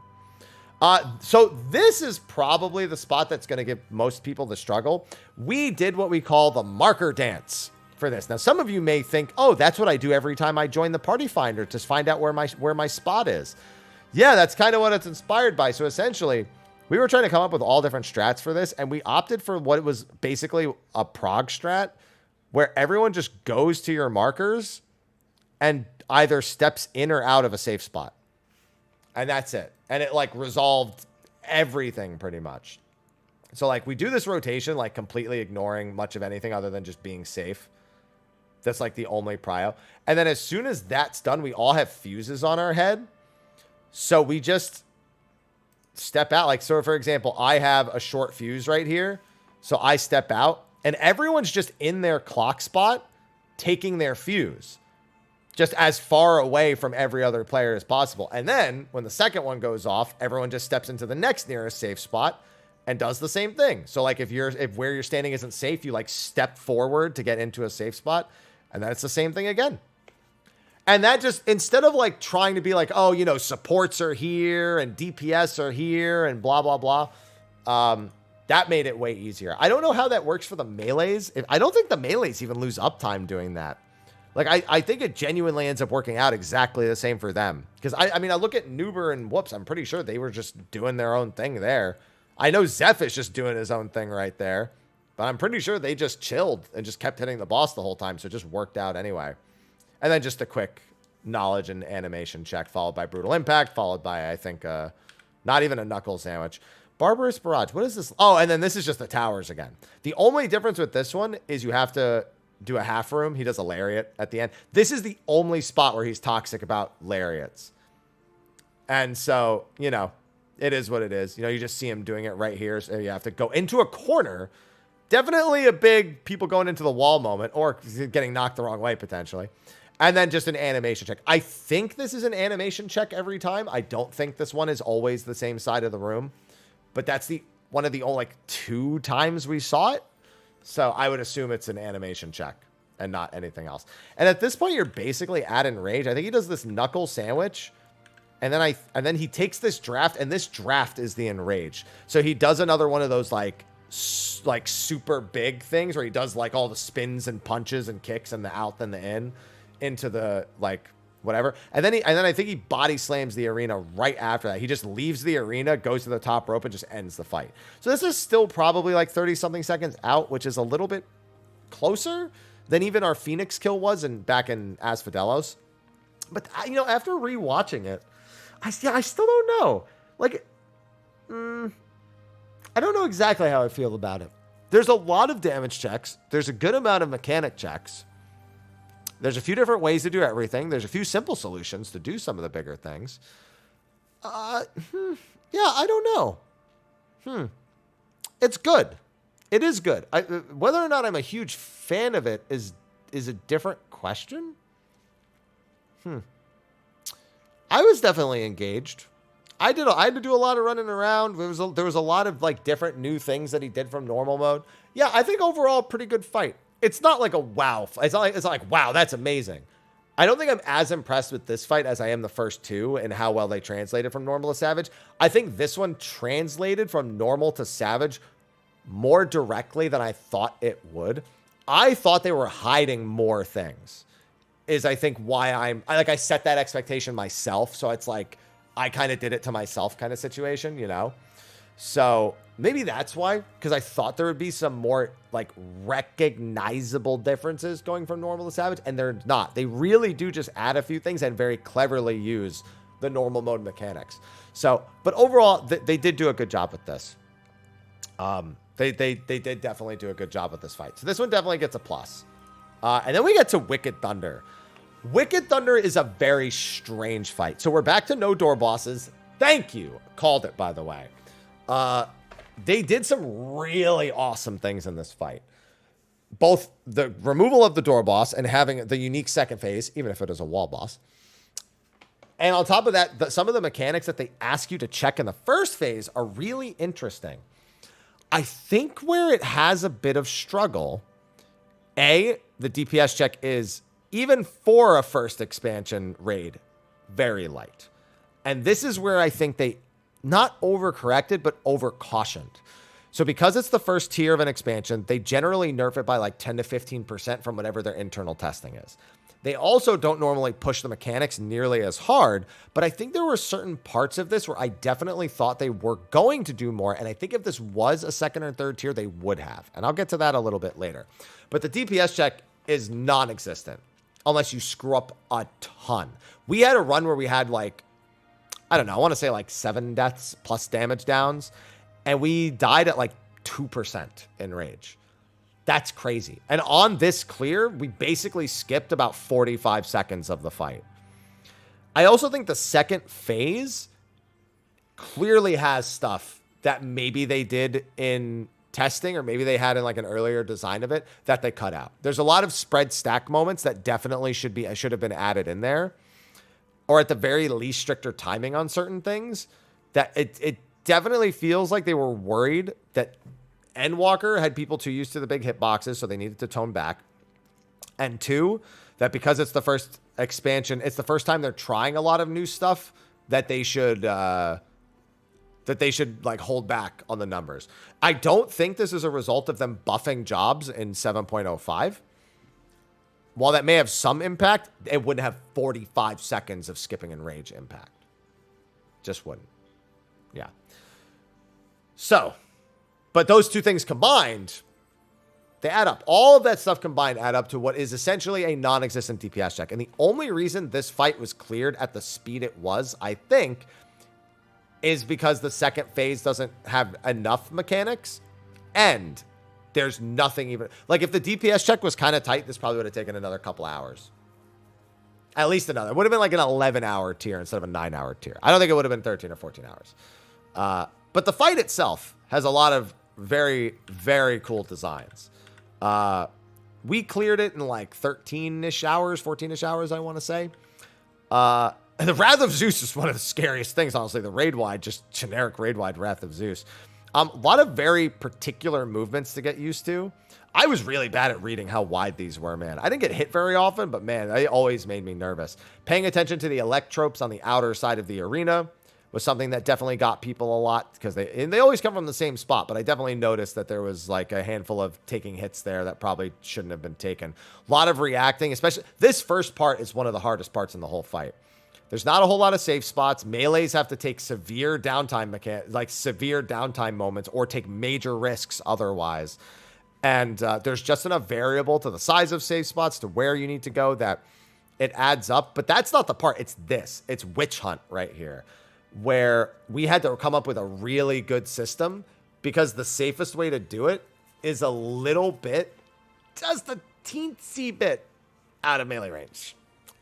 So this is probably the spot that's going to give most people the struggle. We did what we call the marker dance for this. Now, some of you may think, oh, that's what I do every time I join the party finder to find out where my spot is. Yeah, that's kind of what it's inspired by. So essentially, we were trying to come up with all different strats for this, and we opted for what was basically a prog strat, where everyone just goes to your markers and either steps in or out of a safe spot. And that's it. And it like resolved everything pretty much. So like we do this rotation, like completely ignoring much of anything other than just being safe. That's like the only prio. And then as soon as that's done, we all have fuses on our head. So we just step out. Like, so for example, I have a short fuse right here. So I step out and everyone's just in their clock spot, taking their fuse just as far away from every other player as possible. And then when the second one goes off, everyone just steps into the next nearest safe spot and does the same thing. So like if where you're standing isn't safe, you like step forward to get into a safe spot. And then it's the same thing again. And that just, instead of like trying to be like, oh, you know, supports are here and DPS are here and blah, blah, blah. That made it way easier. I don't know how that works for the melees. I don't think the melees even lose uptime doing that. Like, I think it genuinely ends up working out exactly the same for them. Because, I mean, I look at Nuber and Whoops. I'm pretty sure they were just doing their own thing there. I know Zeph is just doing his own thing right there, but I'm pretty sure they just chilled and just kept hitting the boss the whole time, so it just worked out anyway. And then just a quick knowledge and animation check, followed by Brutal Impact, followed by, I think, not even a knuckle sandwich. Barbarous Barrage. What is this? Oh, and then this is just the towers again. The only difference with this one is you have to do a half room. He does a lariat at the end. This is the only spot where he's toxic about lariats. And so, you know, it is what it is. You know, you just see him doing it right here. So you have to go into a corner. Definitely a big people going into the wall moment, or getting knocked the wrong way potentially. And then just an animation check. I think this is an animation check every time. I don't think this one is always the same side of the room. But that's one of the only, like, 2 times we saw it. So I would assume it's an animation check and not anything else. And at this point, you're basically at enrage. I think he does this knuckle sandwich. And then he takes this draft, and this draft is the enrage. So he does another one of those, like super big things where he does, like, all the spins and punches and kicks and the out and the in into the, like, whatever. And then I think he body slams the arena right after that. He just leaves the arena, goes to the top rope, and just ends the fight. So this is still probably like 30 something seconds out, which is a little bit closer than even our Phoenix kill was back in Asphodelos. But you know, after rewatching it, I still don't know. Like, I don't know exactly how I feel about it. There's a lot of damage checks. There's a good amount of mechanic checks. There's a few different ways to do everything. There's a few simple solutions to do some of the bigger things. Yeah, I don't know. It's good. It is good. Whether or not I'm a huge fan of it is a different question. I was definitely engaged. I had to do a lot of running around. There was a lot of, like, different new things that he did from normal mode. Yeah, I think overall pretty good fight. It's not like a wow. It's not like wow, that's amazing. I don't think I'm as impressed with this fight as I am the first 2 and how well they translated from normal to savage. I think this one translated from normal to savage more directly than I thought it would. I thought they were hiding more things. Is I think why I set that expectation myself. So it's like I kind of did it to myself kind of situation, you know? So maybe that's why, because I thought there would be some more, like, recognizable differences going from normal to savage, and they're not. They really do just add a few things and very cleverly use the normal mode mechanics. So, but overall, they did do a good job with this. They did definitely do a good job with this fight. So this one definitely gets a plus. And then we get to Wicked Thunder. Wicked Thunder is a very strange fight. So we're back to no door bosses. Thank you. Called it, by the way. They did some really awesome things in this fight. Both the removal of the door boss and having the unique second phase, even if it is a wall boss. And on top of that, some of the mechanics that they ask you to check in the first phase are really interesting. I think where it has a bit of struggle, the DPS check is, even for a first expansion raid, very light. And this is where I think they not overcorrected, but overcautioned. So because it's the first tier of an expansion, they generally nerf it by like 10 to 15% from whatever their internal testing is. They also don't normally push the mechanics nearly as hard, but I think there were certain parts of this where I definitely thought they were going to do more, and I think if this was a second or third tier, they would have. And I'll get to that a little bit later. But the DPS check is non-existent unless you screw up a ton. We had a run where we had, like, I don't know, I want to say like 7 deaths plus damage downs, and we died at like 2% in rage. That's crazy. And on this clear, we basically skipped about 45 seconds of the fight. I also think the second phase clearly has stuff that maybe they did in testing, or maybe they had in like an earlier design of it, that they cut out. There's a lot of spread stack moments that definitely should have been added in there, or at the very least stricter timing on certain things. That it definitely feels like they were worried that Endwalker had people too used to the big hitboxes, so they needed to tone back. And 2, that because it's the first expansion, it's the first time they're trying a lot of new stuff, that they should like hold back on the numbers. I don't think this is a result of them buffing jobs in 7.05. While that may have some impact, it wouldn't have 45 seconds of skipping and rage impact. Just wouldn't. Yeah. So, but those two things combined, they add up. All of that stuff combined add up to what is essentially a non-existent DPS check. And the only reason this fight was cleared at the speed it was, I think, is because the second phase doesn't have enough mechanics. And there's nothing even... Like, if the DPS check was kind of tight, this probably would have taken another couple hours. At least another. It would have been like an 11-hour tier instead of a 9-hour tier. I don't think it would have been 13 or 14 hours. But the fight itself has a lot of very, very cool designs. We cleared it in like 13-ish hours, 14-ish hours, I want to say. And the Wrath of Zeus is one of the scariest things, honestly. The raid-wide, just generic raid-wide Wrath of Zeus. A lot of very particular movements to get used to. I was really bad at reading how wide these were, man. I didn't get hit very often, but man, they always made me nervous. Paying attention to the electropes on the outer side of the arena was something that definitely got people a lot, because they always come from the same spot, but I definitely noticed that there was like a handful of taking hits there that probably shouldn't have been taken. A lot of reacting, especially this first part is one of the hardest parts in the whole fight. There's not a whole lot of safe spots. Melees have to take severe downtime severe downtime moments, or take major risks otherwise. And there's just enough variable to the size of safe spots to where you need to go that it adds up. But that's not the part. It's this. It's Witch Hunt right here, where we had to come up with a really good system, because the safest way to do it is a little bit, just a teensy bit out of melee range.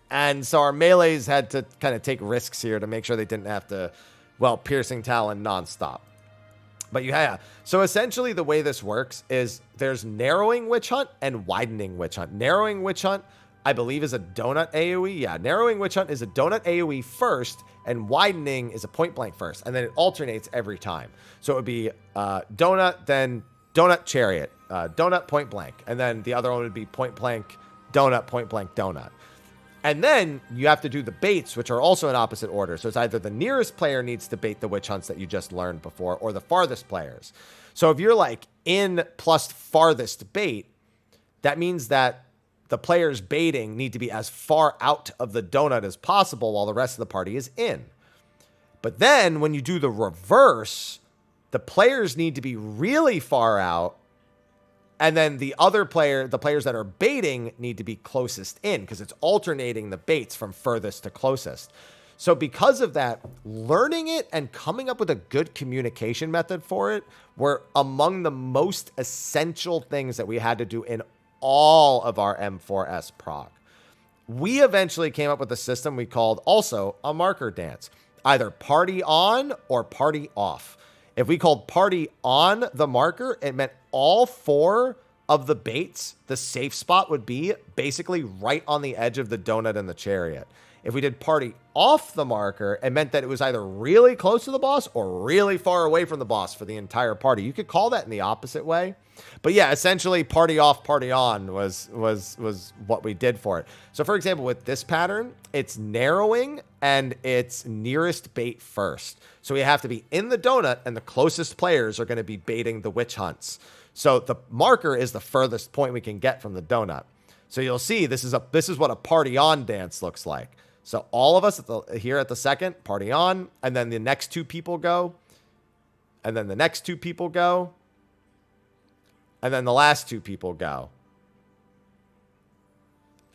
And so our melees had to kind of take risks here to make sure they didn't have to, well, piercing talon nonstop. But yeah, so essentially the way this works is there's narrowing Witch Hunt and widening Witch Hunt. Narrowing Witch Hunt, I believe, is a donut AoE. Yeah, narrowing Witch Hunt is a donut AoE first, and widening is a point blank first. And then it alternates every time. So it would be donut, then donut chariot, donut point blank. And then the other one would be point blank, donut, point blank, donut. And then you have to do the baits, which are also in opposite order. So it's either the nearest player needs to bait the witch hunts that you just learned before, or the farthest players. So if you're like in plus farthest bait, that means that the players baiting need to be as far out of the donut as possible while the rest of the party is in. But then when you do the reverse, the players need to be really far out. And then the players that are baiting need to be closest in, because it's alternating the baits from furthest to closest. So because of that, learning it and coming up with a good communication method for it were among the most essential things that we had to do in all of our M4S prog. We eventually came up with a system we called also a marker dance, either party on or party off. If we called party on the marker, it meant all four of the baits, the safe spot would be basically right on the edge of the donut and the chariot. If we did party off the marker, it meant that it was either really close to the boss or really far away from the boss for the entire party. You could call that in the opposite way. But yeah, essentially party off, party on was what we did for it. So for example, with this pattern, it's narrowing and it's nearest bait first. So we have to be in the donut, and the closest players are going to be baiting the witch hunts. So the marker is the furthest point we can get from the donut. So you'll see this is what a party on dance looks like. So all of us here at the second, party on, and then the next two people go, and then the next two people go, and then the last two people go.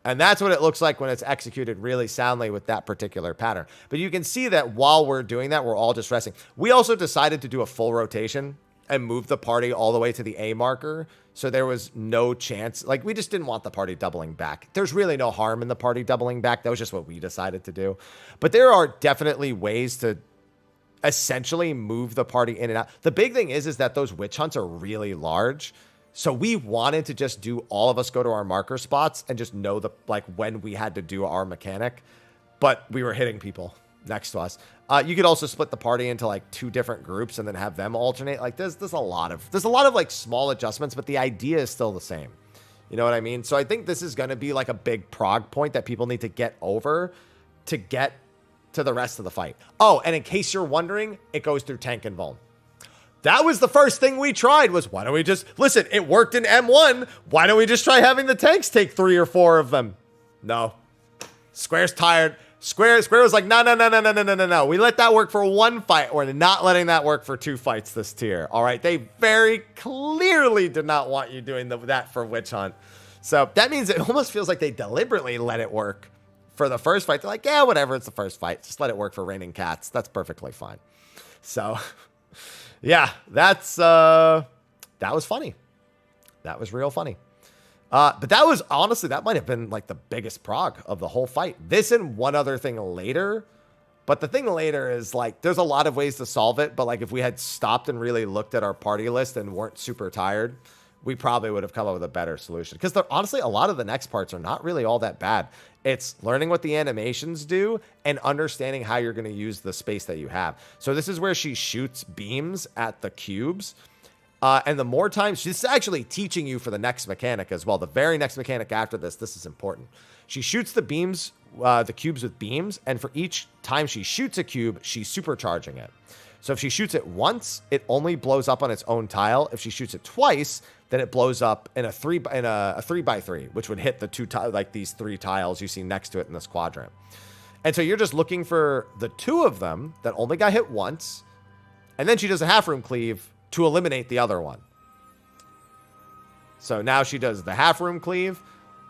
And that's what it looks like when it's executed really soundly with that particular pattern. But you can see that while we're doing that, we're all just resting. We also decided to do a full rotation and move the party all the way to the A marker. So there was no chance. Like, we just didn't want the party doubling back. There's really no harm in the party doubling back. That was just what we decided to do. But there are definitely ways to essentially move the party in and out. The big thing is that those witch hunts are really large. So we wanted to just do all of us go to our marker spots and just know when we had to do our mechanic, but we were hitting people next to us. You could also split the party into like two different groups and then have them alternate. Like there's a lot of like small adjustments, but the idea is still the same. You know what I mean? So I think this is going to be like a big prog point that people need to get over to get to the rest of the fight. Oh, and in case you're wondering, it goes through tank and vuln. That was the first thing we tried was, why don't we just, listen, it worked in M1. Why don't we just try having the tanks take 3 or 4 of them? No. Square's tired. Square was like, no. We let that work for one fight. We're not letting that work for 2 fights this tier. All right. They very clearly did not want you doing that for Witch Hunt. So that means it almost feels like they deliberately let it work for the first fight. They're like, yeah, whatever. It's the first fight. Just let it work for Raining Cats. That's perfectly fine. So yeah, that was funny. That was real funny. But that was honestly, that might have been like the biggest prog of the whole fight. This and one other thing later. But the thing later is like, there's a lot of ways to solve it. But like if we had stopped and really looked at our party list and weren't super tired, we probably would have come up with a better solution. Because honestly, a lot of the next parts are not really all that bad. It's learning what the animations do and understanding how you're going to use the space that you have. So this is where she shoots beams at the cubes. And the more times, she's actually teaching you for the next mechanic as well. The very next mechanic after this is important. She shoots the beams, the cubes with beams, and for each time she shoots a cube, she's supercharging it. So if she shoots it once, it only blows up on its own tile. If she shoots it twice, then it blows up in a 3x3, which would hit the these 3 tiles you see next to it in this quadrant. And so you're just looking for the 2 of them that only got hit once, and then she does a half room cleave to eliminate the other one. So now she does the half room cleave,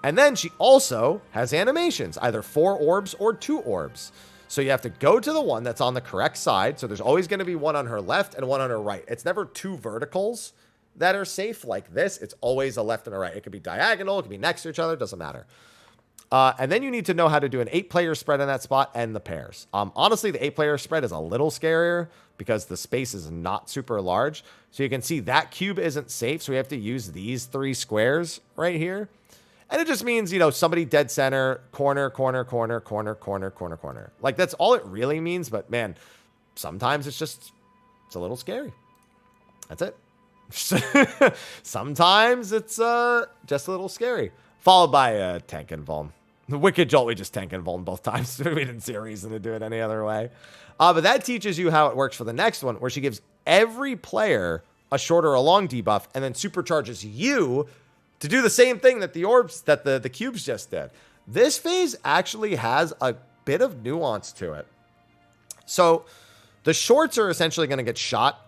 and then she also has animations, either 4 orbs or 2 orbs. So you have to go to the one that's on the correct side. So there's always going to be one on her left and one on her right. It's never 2 verticals that are safe like this. It's always a left and a right. It could be diagonal. It could be next to each other. Doesn't matter. And then you need to know how to do an 8-player spread in that spot and the pairs. Honestly, the 8-player spread is a little scarier because the space is not super large. So you can see that cube isn't safe. So we have to use these 3 squares right here. And it just means, somebody dead center, corner. Like that's all it really means. But man, sometimes it's a little scary. That's it. Sometimes it's just a little scary. Followed by tank and vuln. The Wicked Jolt, we just tank and vuln both times. We didn't see a reason to do it any other way. But that teaches you how it works for the next one, where she gives every player a short or a long debuff and then supercharges you to do the same thing that the orbs, that the cubes just did. This phase actually has a bit of nuance to it. So the shorts are essentially going to get shot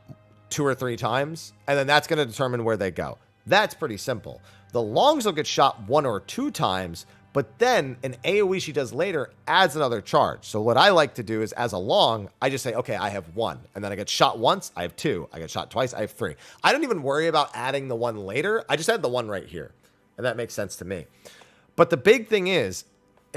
2 or 3 times, and then that's going to determine where they go. That's pretty simple. The longs will get shot 1 or 2 times, but then an AoE she does later adds another charge. So what I like to do is, as a long, I just say, okay, I have 1. And then I get shot once, I have 2. I get shot twice, I have 3. I don't even worry about adding the 1 later. I just add the 1 right here. And that makes sense to me. But the big thing is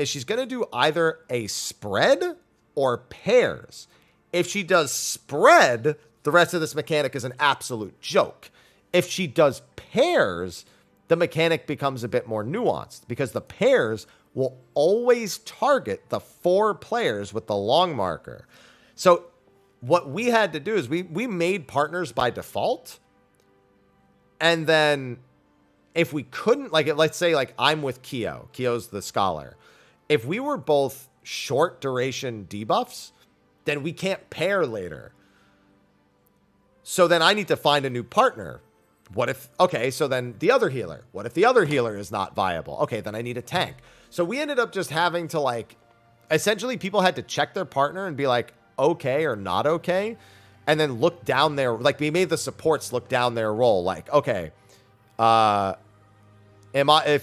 she's going to do either a spread or pairs. If she does spread, the rest of this mechanic is an absolute joke. If she does pairs, the mechanic becomes a bit more nuanced because the pairs will always target the 4 players with the long marker. So what we had to do is we made partners by default. And then if we couldn't, let's say I'm with Keo. Keo's the scholar. If we were both short duration debuffs, then we can't pair later. So then I need to find a new partner. What if, okay, so then the other healer. What if the other healer is not viable? Okay, then I need a tank. So we ended up just having to essentially people had to check their partner and be like, okay or not okay. And then look down there. We made the supports look down their role. Okay, if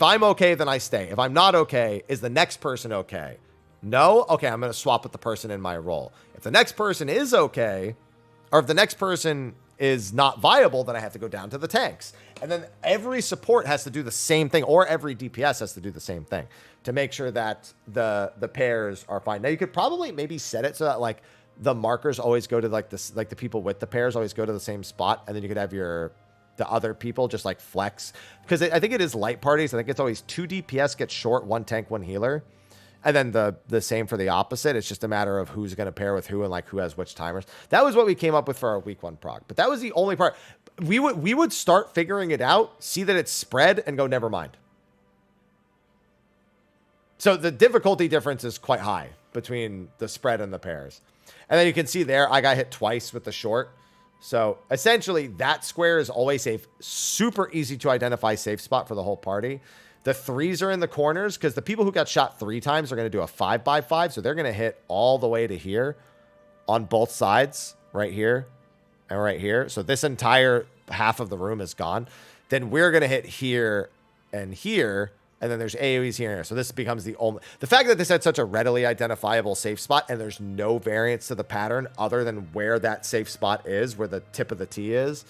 I'm okay, then I stay. If I'm not okay, is the next person okay? No? Okay, I'm going to swap with the person in my role. If the next person is okay, or if the next person is not viable, then I have to go down to the tanks. And then every support has to do the same thing, or every DPS has to do the same thing to make sure that the pairs are fine. Now you could probably maybe set it so that the markers always go to the people with the pairs always go to the same spot, and then you could have the other people just flex, because I think it is light parties. I think it's always 2 DPS get short, 1 tank, 1 healer. And then the same for the opposite. It's just a matter of who's going to pair with who and who has which timers. That was what we came up with for our week 1 prog. But that was the only part. We would start figuring it out, see that it's spread, and go, never mind. So the difficulty difference is quite high between the spread and the pairs. And then you can see there, I got hit twice with the short. So essentially, that square is always safe. Super easy to identify safe spot for the whole party. The 3s are in the corners because the people who got shot 3 times are going to do a 5x5. So they're going to hit all the way to here on both sides, right here and right here. So this entire half of the room is gone. Then we're going to hit here and here. And then there's AoEs here and here. So this becomes the only... The fact that this had such a readily identifiable safe spot and there's no variance to the pattern other than where that safe spot is, where the tip of the T is,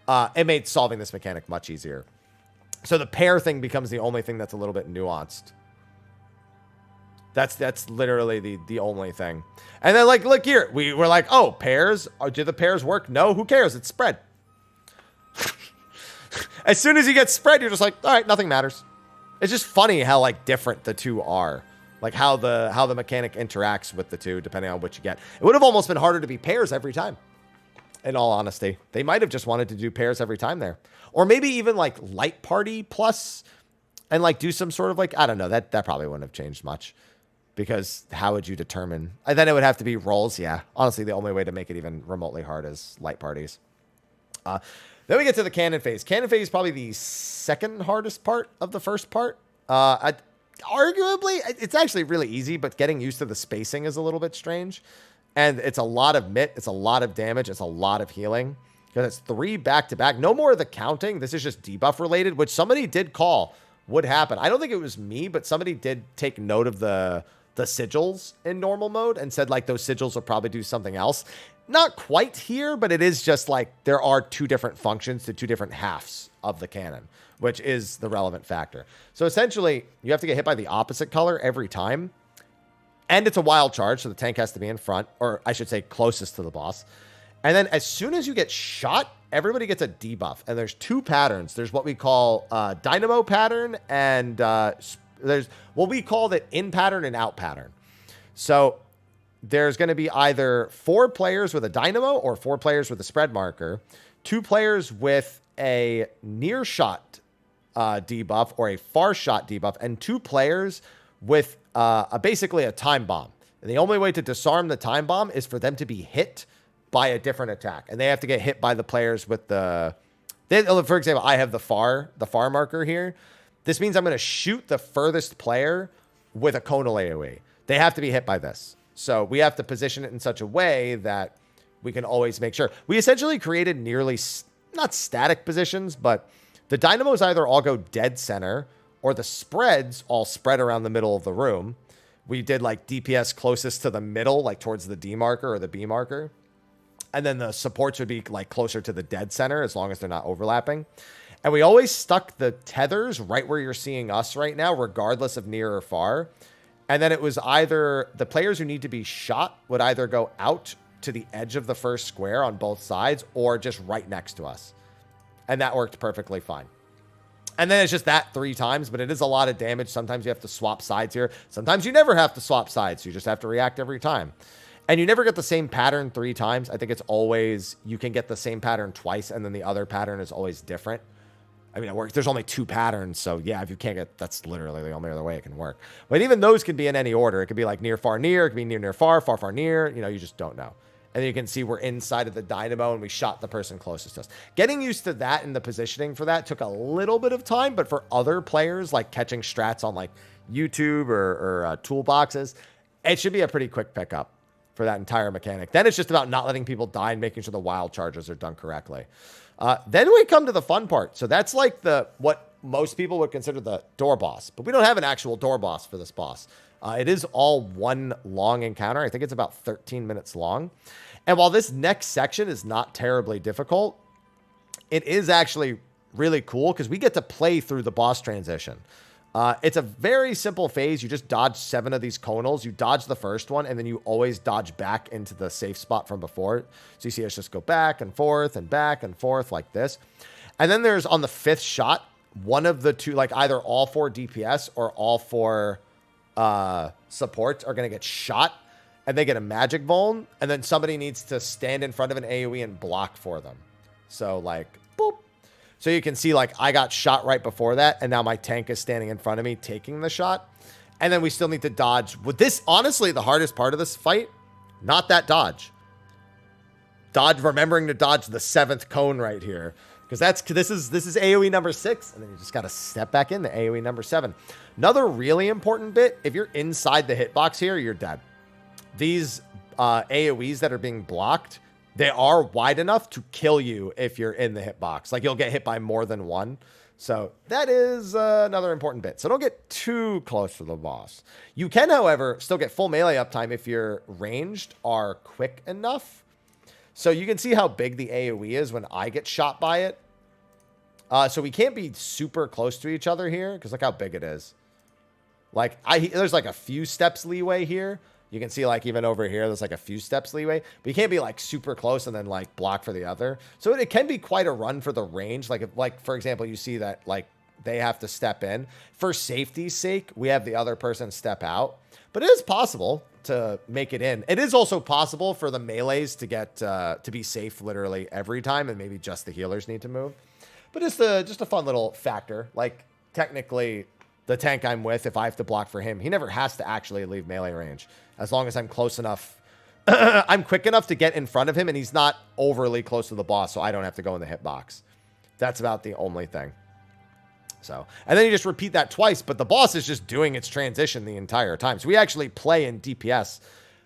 it made solving this mechanic much easier. So the pair thing becomes the only thing that's a little bit nuanced. That's literally the only thing. And then, like, look here. We're like, oh, pairs? Do the pairs work? No, who cares? It's spread. As soon as you get spread, you're just like, all right, nothing matters. It's just funny how, like, different the two are. Like, how the mechanic interacts with the two, depending on what you get. It would have almost been harder to be pairs every time. In all honesty, they might have just wanted to do pairs every time there. Or maybe even like light party plus and like do some sort of like, I don't know, that probably wouldn't have changed much because how would you determine? And then it would have to be rolls. Yeah. Honestly, the only way to make it even remotely hard is light parties. Then we get to the cannon phase. Cannon phase is probably the second hardest part of the first part. Arguably, it's actually really easy, but getting used to the spacing is a little bit strange. And it's a lot of MIT. It's a lot of damage. It's a lot of healing. Because it's 3 back-to-back. No more of the counting. This is just debuff related, which somebody did call would happen. I don't think it was me, but somebody did take note of the sigils in normal mode and said, like, those sigils will probably do something else. Not quite here, but it is just like there are 2 different functions to 2 different halves of the cannon, which is the relevant factor. So essentially, you have to get hit by the opposite color every time. And it's a wild charge, so the tank has to be in front, or I should say closest to the boss. And then as soon as you get shot, everybody gets a debuff. And there's 2 patterns. There's what we call dynamo pattern, and there's what we call the in pattern and out pattern. So there's going to be either 4 players with a dynamo or 4 players with a spread marker, 2 players with a near shot debuff or a far shot debuff, and 2 players with basically a time bomb. And the only way to disarm the time bomb is for them to be hit by a different attack. And they have to get hit by the players with the... for example, I have the far marker here. This means I'm going to shoot the furthest player with a conal AoE. They have to be hit by this. So we have to position it in such a way that we can always make sure. We essentially created nearly, not static positions, but the dynamos either all go dead center or the spreads all spread around the middle of the room. We did like DPS closest to the middle, like towards the D marker or the B marker. And then the supports would be like closer to the dead center as long as they're not overlapping. And we always stuck the tethers right where you're seeing us right now, regardless of near or far. And then it was either the players who need to be shot would either go out to the edge of the first square on both sides or just right next to us. And that worked perfectly fine. And then it's just that 3 times, but it is a lot of damage. Sometimes you have to swap sides here. Sometimes you never have to swap sides. You just have to react every time. And you never get the same pattern 3 times. I think it's always, you can get the same pattern twice, and then the other pattern is always different. I mean, it works. There's only 2 patterns, so yeah, if you can't get, that's literally the only other way it can work. But even those can be in any order. It could be like near, far, near. It could be near, near, far, far, far, near. You know, you just don't know. And then you can see we're inside of the dynamo and we shot the person closest to us. Getting used to that and the positioning for that took a little bit of time, but for other players, like catching strats on like YouTube or toolboxes, it should be a pretty quick pickup for that entire mechanic. Then it's just about not letting people die and making sure the wild charges are done correctly. Then we come to the fun part. So that's like what most people would consider the door boss, but we don't have an actual door boss for this boss. It is all one long encounter. I think it's about 13 minutes long. And while this next section is not terribly difficult, it is actually really cool because we get to play through the boss transition. It's a very simple phase. You just dodge 7 of these conals. You dodge the first one, and then you always dodge back into the safe spot from before. So you see us just go back and forth like this. And then there's on the 5th shot, one of the 2, like either all 4 DPS or all 4 supports are going to get shot, and they get a magic vuln, and then somebody needs to stand in front of an AoE and block for them. So like, boop. So you can see like I got shot right before that, and now my tank is standing in front of me taking the shot. And then we still need to dodge. With this, honestly, the hardest part of this fight, not that dodge. Remembering to dodge the 7th cone right here. Because this is AoE number 6, and then you just got to step back into AoE number 7. Another really important bit, if you're inside the hitbox here, you're dead. These AoEs that are being blocked, they are wide enough to kill you if you're in the hitbox. Like, you'll get hit by more than one. So that is another important bit. So don't get too close to the boss. You can, however, still get full melee uptime if your ranged are quick enough. So you can see how big the AoE is when I get shot by it. So we can't be super close to each other here, because look how big it is. Like, there's like a few steps leeway here. You can see, like, even over here, there's like a few steps leeway. But you can't be like super close and then like block for the other. So it can be quite a run for the range. Like, for example, you see that like they have to step in. For safety's sake, we have the other person step out. But it is possible to make it in. It is also possible for the melees to get to be safe literally every time, and maybe just the healers need to move. But it's just a fun little factor. Like, technically, the tank I'm with, if I have to block for him, he never has to actually leave melee range. As long as I'm close enough, I'm quick enough to get in front of him, and he's not overly close to the boss, so I don't have to go in the hitbox. That's about the only thing. So, and then you just repeat that twice, but the boss is just doing its transition the entire time. So we actually play in DPS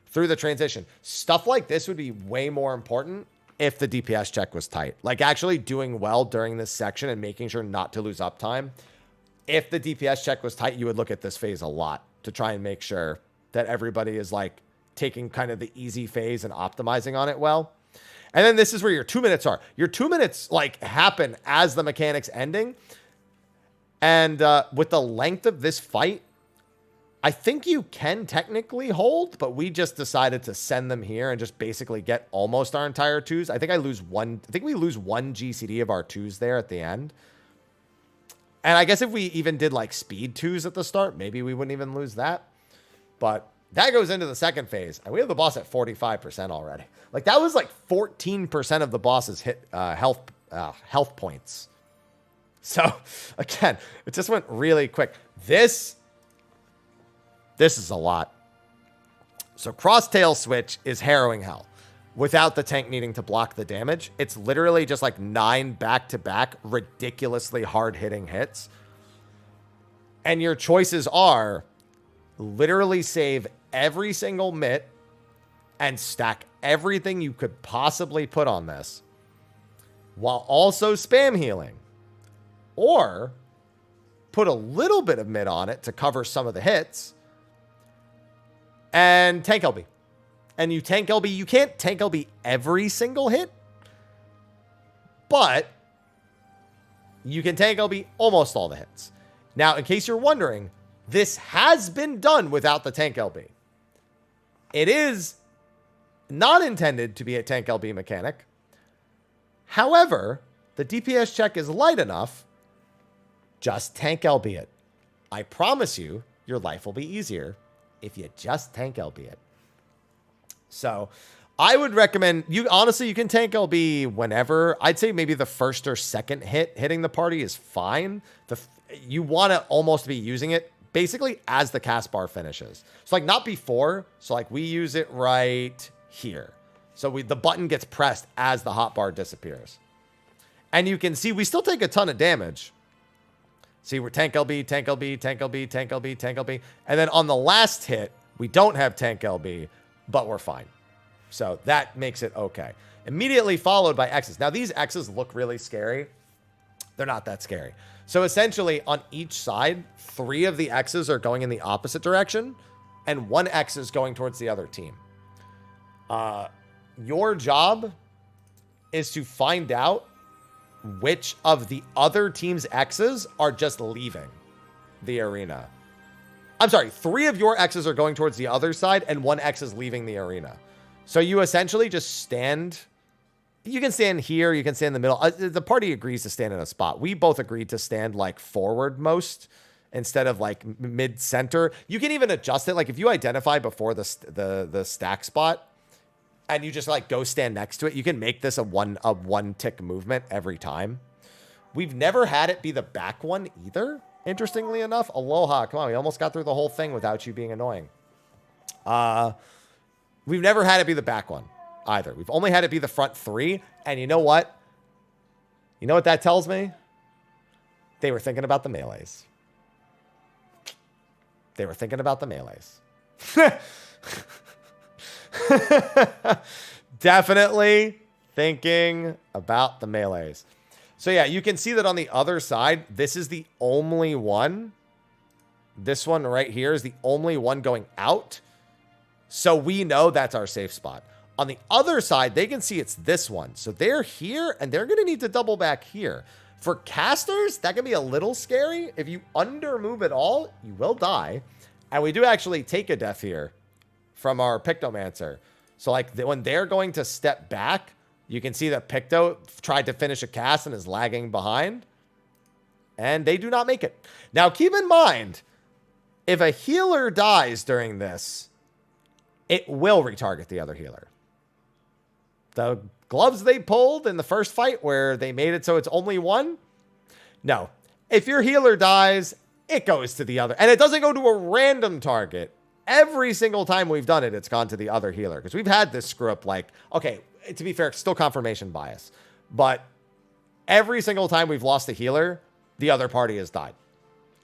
through the transition. Stuff like this would be way more important if the DPS check was tight. Like, actually doing well during this section and making sure not to lose uptime. If the DPS check was tight, you would look at this phase a lot to try and make sure that everybody is like taking kind of the easy phase and optimizing on it well. And then this is where your 2 minutes are. Your 2 minutes like happen as the mechanic's ending. And with the length of this fight, I think you can technically hold, but we just decided to send them here and just basically get almost our entire 2s. I think we lose one GCD of our 2s there at the end. And I guess if we even did like speed 2s at the start, maybe we wouldn't even lose that. But that goes into the second phase, and we have the boss at 45% already. Like, that was like 14% of the boss's hit health points. So again, it just went really quick. This is a lot. So cross-tail switch is harrowing hell without the tank needing to block the damage. It's literally just like 9 back-to-back ridiculously hard-hitting hits. And your choices are literally save every single mitt and stack everything you could possibly put on this while also spam healing, or put a little bit of mitt on it to cover some of the hits and tank LB. And you tank LB, you can't tank LB every single hit, but you can tank LB almost all the hits. Now, in case you're wondering, this has been done without the tank LB. It is not intended to be a tank LB mechanic. However, the DPS check is light enough. Just tank LB it. I promise you, your life will be easier if you just tank LB it. So I would recommend you, honestly, you can tank LB whenever. I'd say maybe the first or second hitting the party is fine. You want to almost be using it basically as the cast bar finishes. So like not before. So like we use it right here. So the button gets pressed as the hotbar disappears. And you can see we still take a ton of damage. See, we're tank LB, tank LB, tank LB, tank LB, tank LB. And then on the last hit, we don't have tank LB, but we're fine. So that makes it okay. Immediately followed by X's. Now these X's look really scary. They're not that scary. So essentially on each side, 3 of the X's are going in the opposite direction and 1 X is going towards the other team. Your job is to find out which of the other team's X's are just leaving the arena. I'm sorry, 3 of your X's are going towards the other side and 1 X is leaving the arena. So you essentially just stand. You can stand here. You can stand in the middle. The party agrees to stand in a spot. We both agreed to stand like forward most instead of like mid center. You can even adjust it. Like if you identify before the stack spot and you just like go stand next to it, you can make this a one tick movement every time. We've never had it be the back one either. Interestingly enough, Aloha, come on, we almost got through the whole thing without you being annoying. We've never had it be the back one either. We've only had it be the front 3. And you know what? You know what that tells me? They were thinking about the melees. They were thinking about the melees. Definitely thinking about the melees. So yeah, you can see that on the other side, this is the only one. This one right here is the only one going out. So we know that's our safe spot. On the other side, they can see it's this one. So they're here, and they're going to need to double back here. For casters, that can be a little scary. If you under-move at all, you will die. And we do actually take a death here from our Pictomancer. So like when they're going to step back, you can see that Picto tried to finish a cast and is lagging behind. And they do not make it. Now, keep in mind, if a healer dies during this, it will retarget the other healer. The gloves they pulled in the first fight where they made it so it's only one. No. If your healer dies, it goes to the other. And it doesn't go to a random target. Every single time we've done it, it's gone to the other healer. Because we've had this screw up like, okay, to be fair, it's still confirmation bias. But every single time we've lost a healer, the other party has died.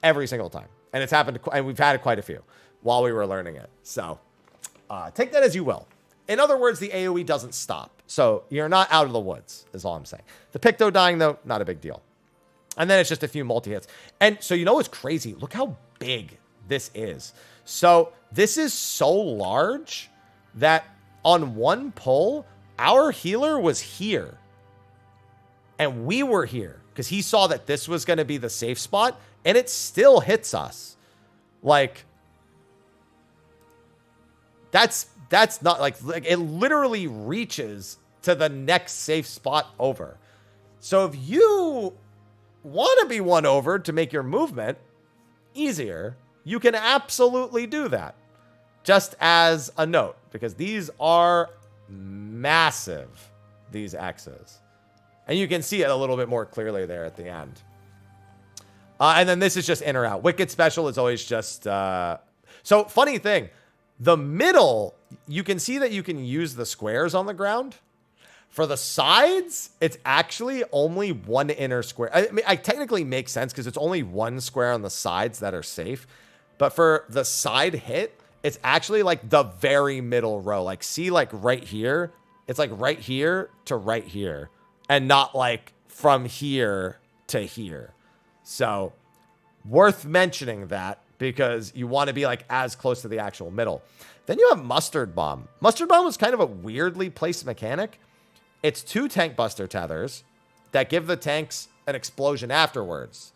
Every single time. And it's happened, and we've had quite a few while we were learning it. So take that as you will. In other words, the AoE doesn't stop. So you're not out of the woods, is all I'm saying. The Picto dying, though, not a big deal. And then it's just a few multi-hits. And so you know what's crazy? Look how big this is. So this is so large that on one pull, our healer was here. And we were here. Because he saw that this was going to be the safe spot. And it still hits us. Like, that's not like it literally reaches to the next safe spot over. So if you want to be won over to make your movement easier, you can absolutely do that. Just as a note, because these are massive, these X's. And you can see it a little bit more clearly there at the end. And then this is just in or out. Wicked Special is always just... So, funny thing. The middle, you can see that you can use the squares on the ground. For the sides, it's actually only one inner square. I mean, it technically makes sense because it's only one square on the sides that are safe. But for the side hit, it's actually like the very middle row. Like, see, like right here, it's like right here to right here. And not like from here to here. So, worth mentioning that because you want to be like as close to the actual middle. Then you have Mustard Bomb. Mustard Bomb was kind of a weirdly placed mechanic. It's 2 Tank Buster Tethers that give the tanks an explosion afterwards.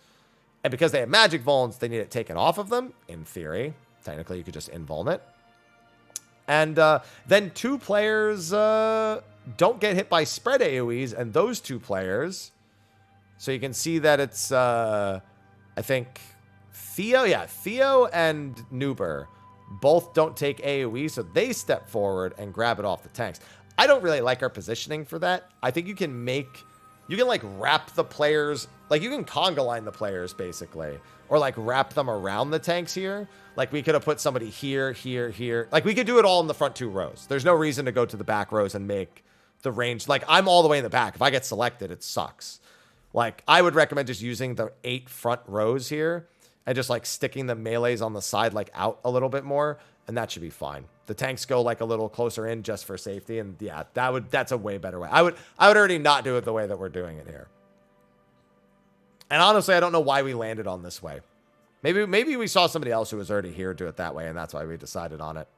And because they have magic vulns, they need it taken off of them, in theory. Technically, you could just invuln it. And then 2 players don't get hit by spread AoEs, and those 2 players... So you can see that it's, I think, Theo and Nuber both don't take AoE, so they step forward and grab it off the tanks. I don't really like our positioning for that. I think you can like wrap the players, like you can conga line the players basically, or like wrap them around the tanks here. Like we could have put somebody here, here, here. Like we could do it all in the front 2 rows. There's no reason to go to the back rows and make the range. Like I'm all the way in the back. If I get selected, it sucks. Like, I would recommend just using the 8 front rows here and just, like, sticking the melees on the side, like, out a little bit more, and that should be fine. The tanks go, like, a little closer in just for safety, and, yeah, that's a way better way. I would already not do it the way that we're doing it here. And honestly, I don't know why we landed on this way. Maybe we saw somebody else who was already here do it that way, and that's why we decided on it.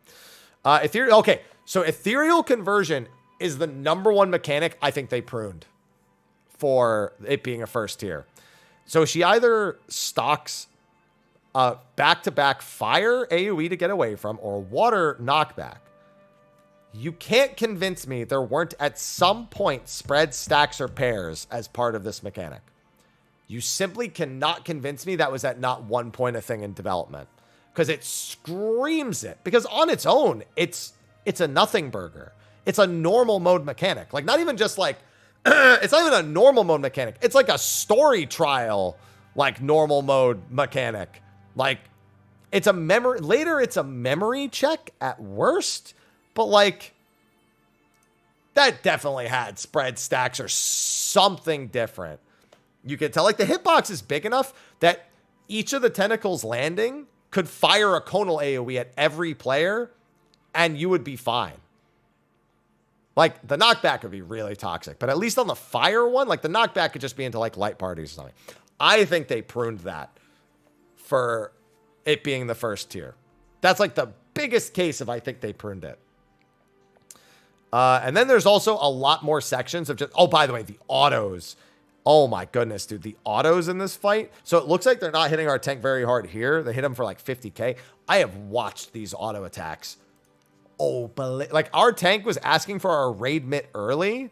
Okay, so Ethereal Conversion is the #1 mechanic I think they pruned for it being a first tier. So she either stocks back-to-back fire AoE to get away from or water knockback. You can't convince me there weren't at some point spread, stacks, or pairs as part of this mechanic. You simply cannot convince me that was at not one point a thing in development. Because it screams it. Because on its own, it's a nothing burger. It's a normal mode mechanic. Like, not even just like, it's not even a normal mode mechanic. It's like a story trial, like normal mode mechanic. Like it's a memory. Later, it's a memory check at worst, but like that definitely had spread stacks or something different. you can tell like the hitbox is big enough that each of the tentacles landing could fire a conal AoE at every player and you would be fine. Like the knockback would be really toxic, but at least on the fire one, like the knockback could just be into like light parties or something. I think they pruned that for it being the first tier. That's like the biggest case of I think they pruned it. And then there's also a lot more sections of just, oh, by the way, the autos. Oh my goodness, dude, the autos in this fight. So it looks like they're not hitting our tank very hard here. They hit him for like 50k. I have watched these auto attacks. Oh, like our tank was asking for our raid mitt early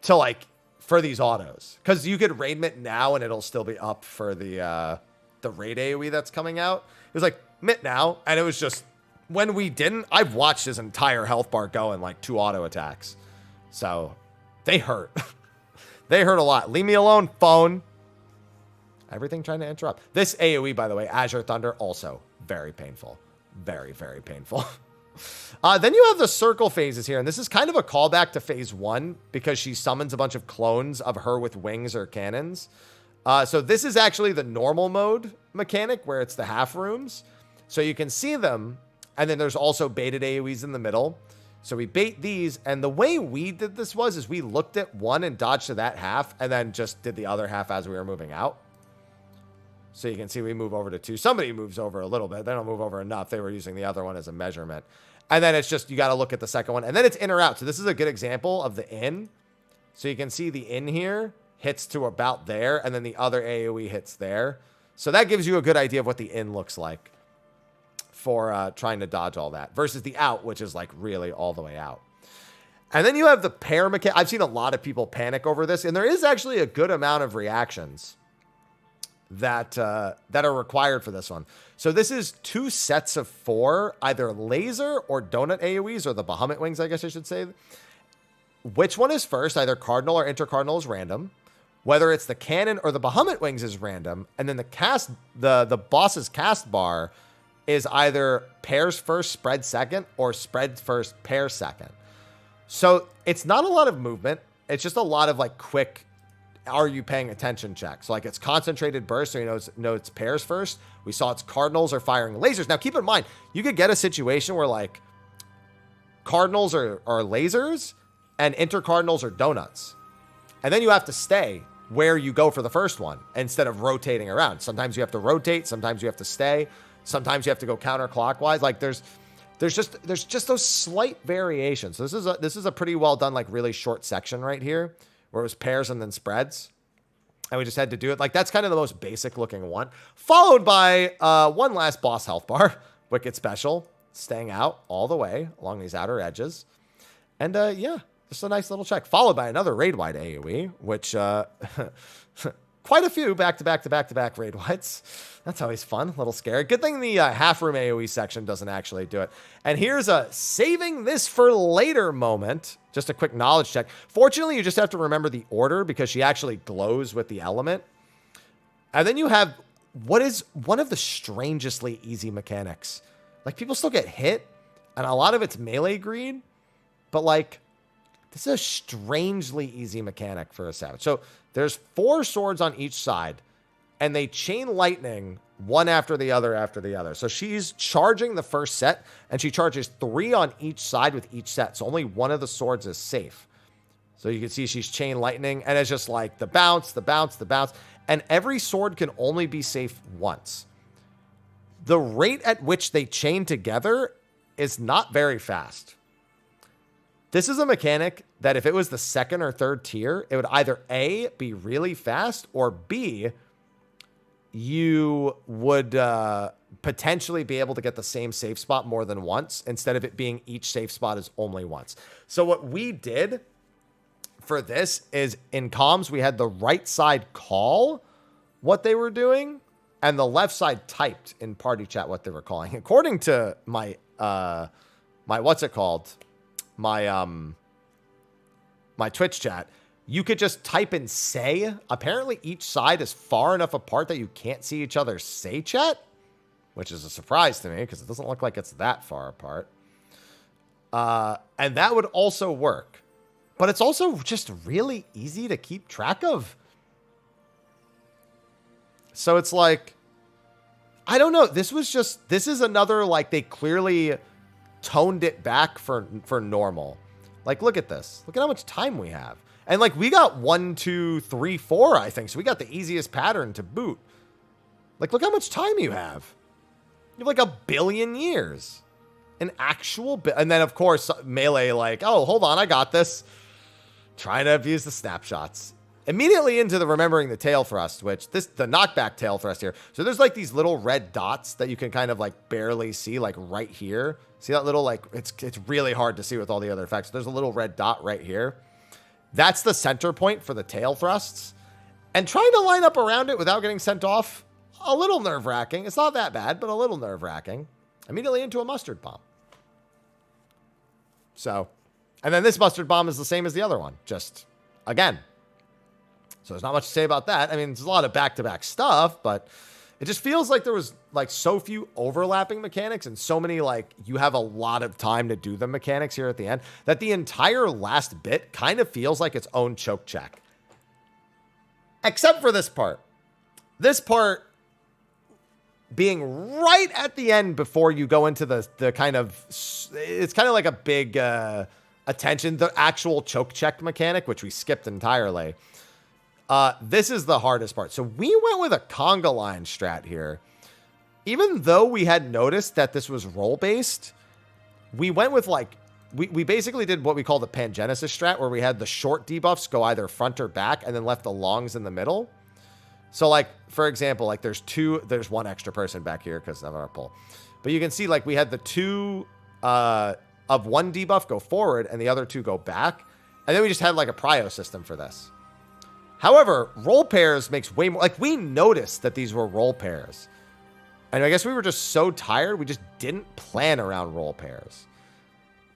to like for these autos, because you could raid mitt now and it'll still be up for the raid AoE that's coming out. It was like mitt now, and it was just when we didn't. I've watched his entire health bar go in like 2 auto attacks, so they hurt. They hurt a lot. Leave me alone, phone. Everything trying to interrupt. This AoE, by the way, Azure Thunder, also very painful. Very, very painful. Then you have the circle phases here, and this is kind of a callback to phase 1 because she summons a bunch of clones of her with wings or cannons. So this is actually the normal mode mechanic where it's the half rooms. So you can see them, and then there's also baited AoEs in the middle. So we bait these, and the way we did this is we looked at one and dodged to that half, and then just did the other half as we were moving out. So you can see we move over to 2. Somebody moves over a little bit. They don't move over enough. They were using the other one as a measurement. And then it's just, you got to look at the second one. And then it's in or out. So this is a good example of the in. So you can see the in here hits to about there, and then the other AoE hits there. So that gives you a good idea of what the in looks like for trying to dodge all that versus the out, which is like really all the way out. And then you have the pair mechanic. I've seen a lot of people panic over this, and there is actually a good amount of reactions that are required for this one. So this is 2 sets of 4, either laser or donut AoEs, or the Bahamut wings, I guess I should say. Which one is first? Either cardinal or intercardinal is random. Whether it's the cannon or the Bahamut wings is random. And then the boss's cast bar is either pairs first, spread second, or spread first, pair second. So it's not a lot of movement. It's just a lot of like quick, are you paying attention checks? So like it's concentrated burst, so you know it's pairs first. We saw it's cardinals are firing lasers. Now keep in mind, you could get a situation where like cardinals are lasers and intercardinals are donuts. And then you have to stay where you go for the first one instead of rotating around. Sometimes you have to rotate, sometimes you have to stay, sometimes you have to go counterclockwise. Like there's just those slight variations. So this is a pretty well done, like really short section right here where it was pairs and then spreads. And we just had to do it. Like that's kind of the most basic looking one, followed by one last boss health bar, Wicked Special, staying out all the way along these outer edges. And yeah, just a nice little check, followed by another raid-wide AoE, which quite a few back-to-back raid-wides. That's always fun, a little scary. Good thing the half-room AoE section doesn't actually do it. And here's a saving this for later moment. Just a quick knowledge check. Fortunately, you just have to remember the order because she actually glows with the element. And then you have what is one of the strangestly easy mechanics. Like, people still get hit, and a lot of it's melee greed, but like, this is a strangely easy mechanic for a savage. So there's 4 swords on each side, and they chain lightning one after the other. So she's charging the first set, and she charges 3 on each side with each set. So only one of the swords is safe. So you can see she's chain lightning, and it's just like the bounce, the bounce, the bounce. And every sword can only be safe once. The rate at which they chain together is not very fast. This is a mechanic that if it was the 2nd or 3rd tier, it would either A, be really fast, or B, you would potentially be able to get the same safe spot more than once, instead of it being each safe spot is only once. So what we did for this is in comms, we had the right side call what they were doing, and the left side typed in party chat what they were calling. According to my what's it called? My Twitch chat, you could just type in say. Apparently each side is far enough apart that you can't see each other's say chat, which is a surprise to me because it doesn't look like it's that far apart. And that would also work, but it's also just really easy to keep track of. So it's like, I don't know. This is another, like, they clearly toned it back for normal. Like, look at this. Look at how much time we have. And like, we got 1, 2, 3, 4, I think. So we got the easiest pattern to boot. Like, look how much time you have. You have like 1 billion years. An actual and then of course Melee like, oh, hold on, I got this. Trying to abuse the snapshots. Immediately into the remembering the tail thrust, which the knockback tail thrust here. So there's like these little red dots that you can kind of like barely see, like right here. See that little, like, it's really hard to see with all the other effects. There's a little red dot right here. That's the center point for the tail thrusts. And trying to line up around it without getting sent off, a little nerve-wracking. It's not that bad, but a little nerve-wracking. Immediately into a mustard bomb. So, and then this mustard bomb is the same as the other one. Just, again. So there's not much to say about that. I mean, there's a lot of back-to-back stuff, but it just feels like there was like so few overlapping mechanics and so many, like, you have a lot of time to do the mechanics here at the end, that the entire last bit kind of feels like its own choke check. Except for this part. This part being right at the end before you go into the kind of, it's kind of like a big attention, the actual choke check mechanic, which we skipped entirely. This is the hardest part. So we went with a conga line strat here. Even though we had noticed that this was roll-based, we went with, like, we basically did what we call the Pangenesis strat, where we had the short debuffs go either front or back and then left the longs in the middle. So, like, for example, like, there's one extra person back here because of our pull. But you can see, like, we had the 2 of one debuff go forward and the other 2 go back. And then we just had, like, a prio system for this. However, roll pairs makes way more, like, we noticed that these were roll pairs. And I guess we were just so tired, we just didn't plan around roll pairs.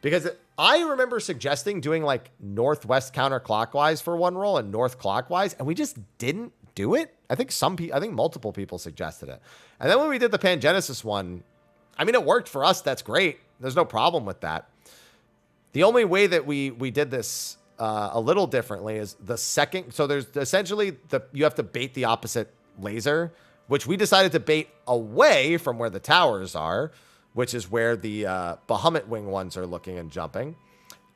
Because I remember suggesting doing, like, northwest counterclockwise for one roll and north clockwise, and we just didn't do it. I think multiple people suggested it. And then when we did the Pangenesis one, I mean, it worked for us. That's great. There's no problem with that. The only way that we did this a little differently is the second. So there's essentially you have to bait the opposite laser, which we decided to bait away from where the towers are, which is where the Bahamut wing ones are looking and jumping.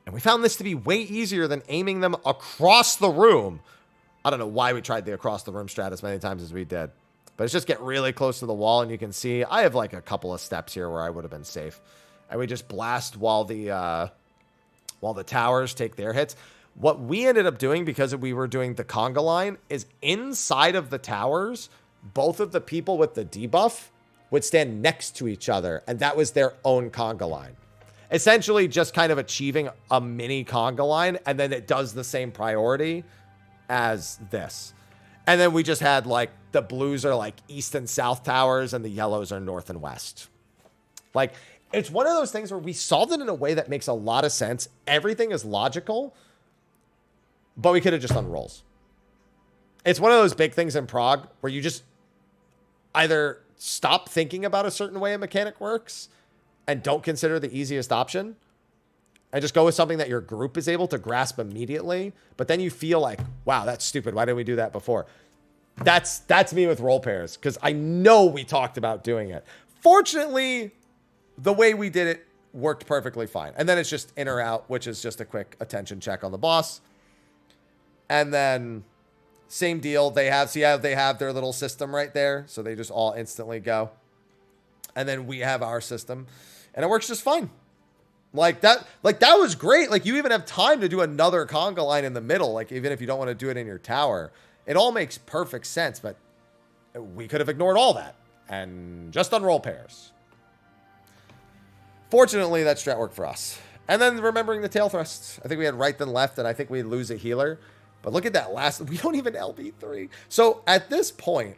And we found this to be way easier than aiming them across the room. I don't know why we tried the across the room strat as many times as we did, but it's just get really close to the wall and you can see I have like a couple of steps here where I would have been safe. And we just blast while the towers take their hits. What we ended up doing, because we were doing the conga line, is inside of the towers, both of the people with the debuff would stand next to each other, and that was their own conga line. Essentially just kind of achieving a mini conga line, and then it does the same priority as this. And then we just had, like, the blues are like east and south towers, and the yellows are north and west. Like, it's one of those things where we solved it in a way that makes a lot of sense. Everything is logical, but we could have just done rolls. It's one of those big things in Prague where you just either stop thinking about a certain way a mechanic works and don't consider the easiest option and just go with something that your group is able to grasp immediately. But then you feel like, wow, that's stupid. Why didn't we do that before? That's me with roll pairs, because I know we talked about doing it. Fortunately, the way we did it worked perfectly fine. And then it's just in or out, which is just a quick attention check on the boss. And then same deal. They have their little system right there. So they just all instantly go. And then we have our system and it works just fine. Like that was great. Like, you even have time to do another conga line in the middle. Like, even if you don't want to do it in your tower, it all makes perfect sense, but we could have ignored all that and just done roll pairs. Fortunately, that strat worked for us. And then remembering the tail thrusts. I think we had right then left, and I think we lose a healer. But look at that last, we don't even LB3. So at this point,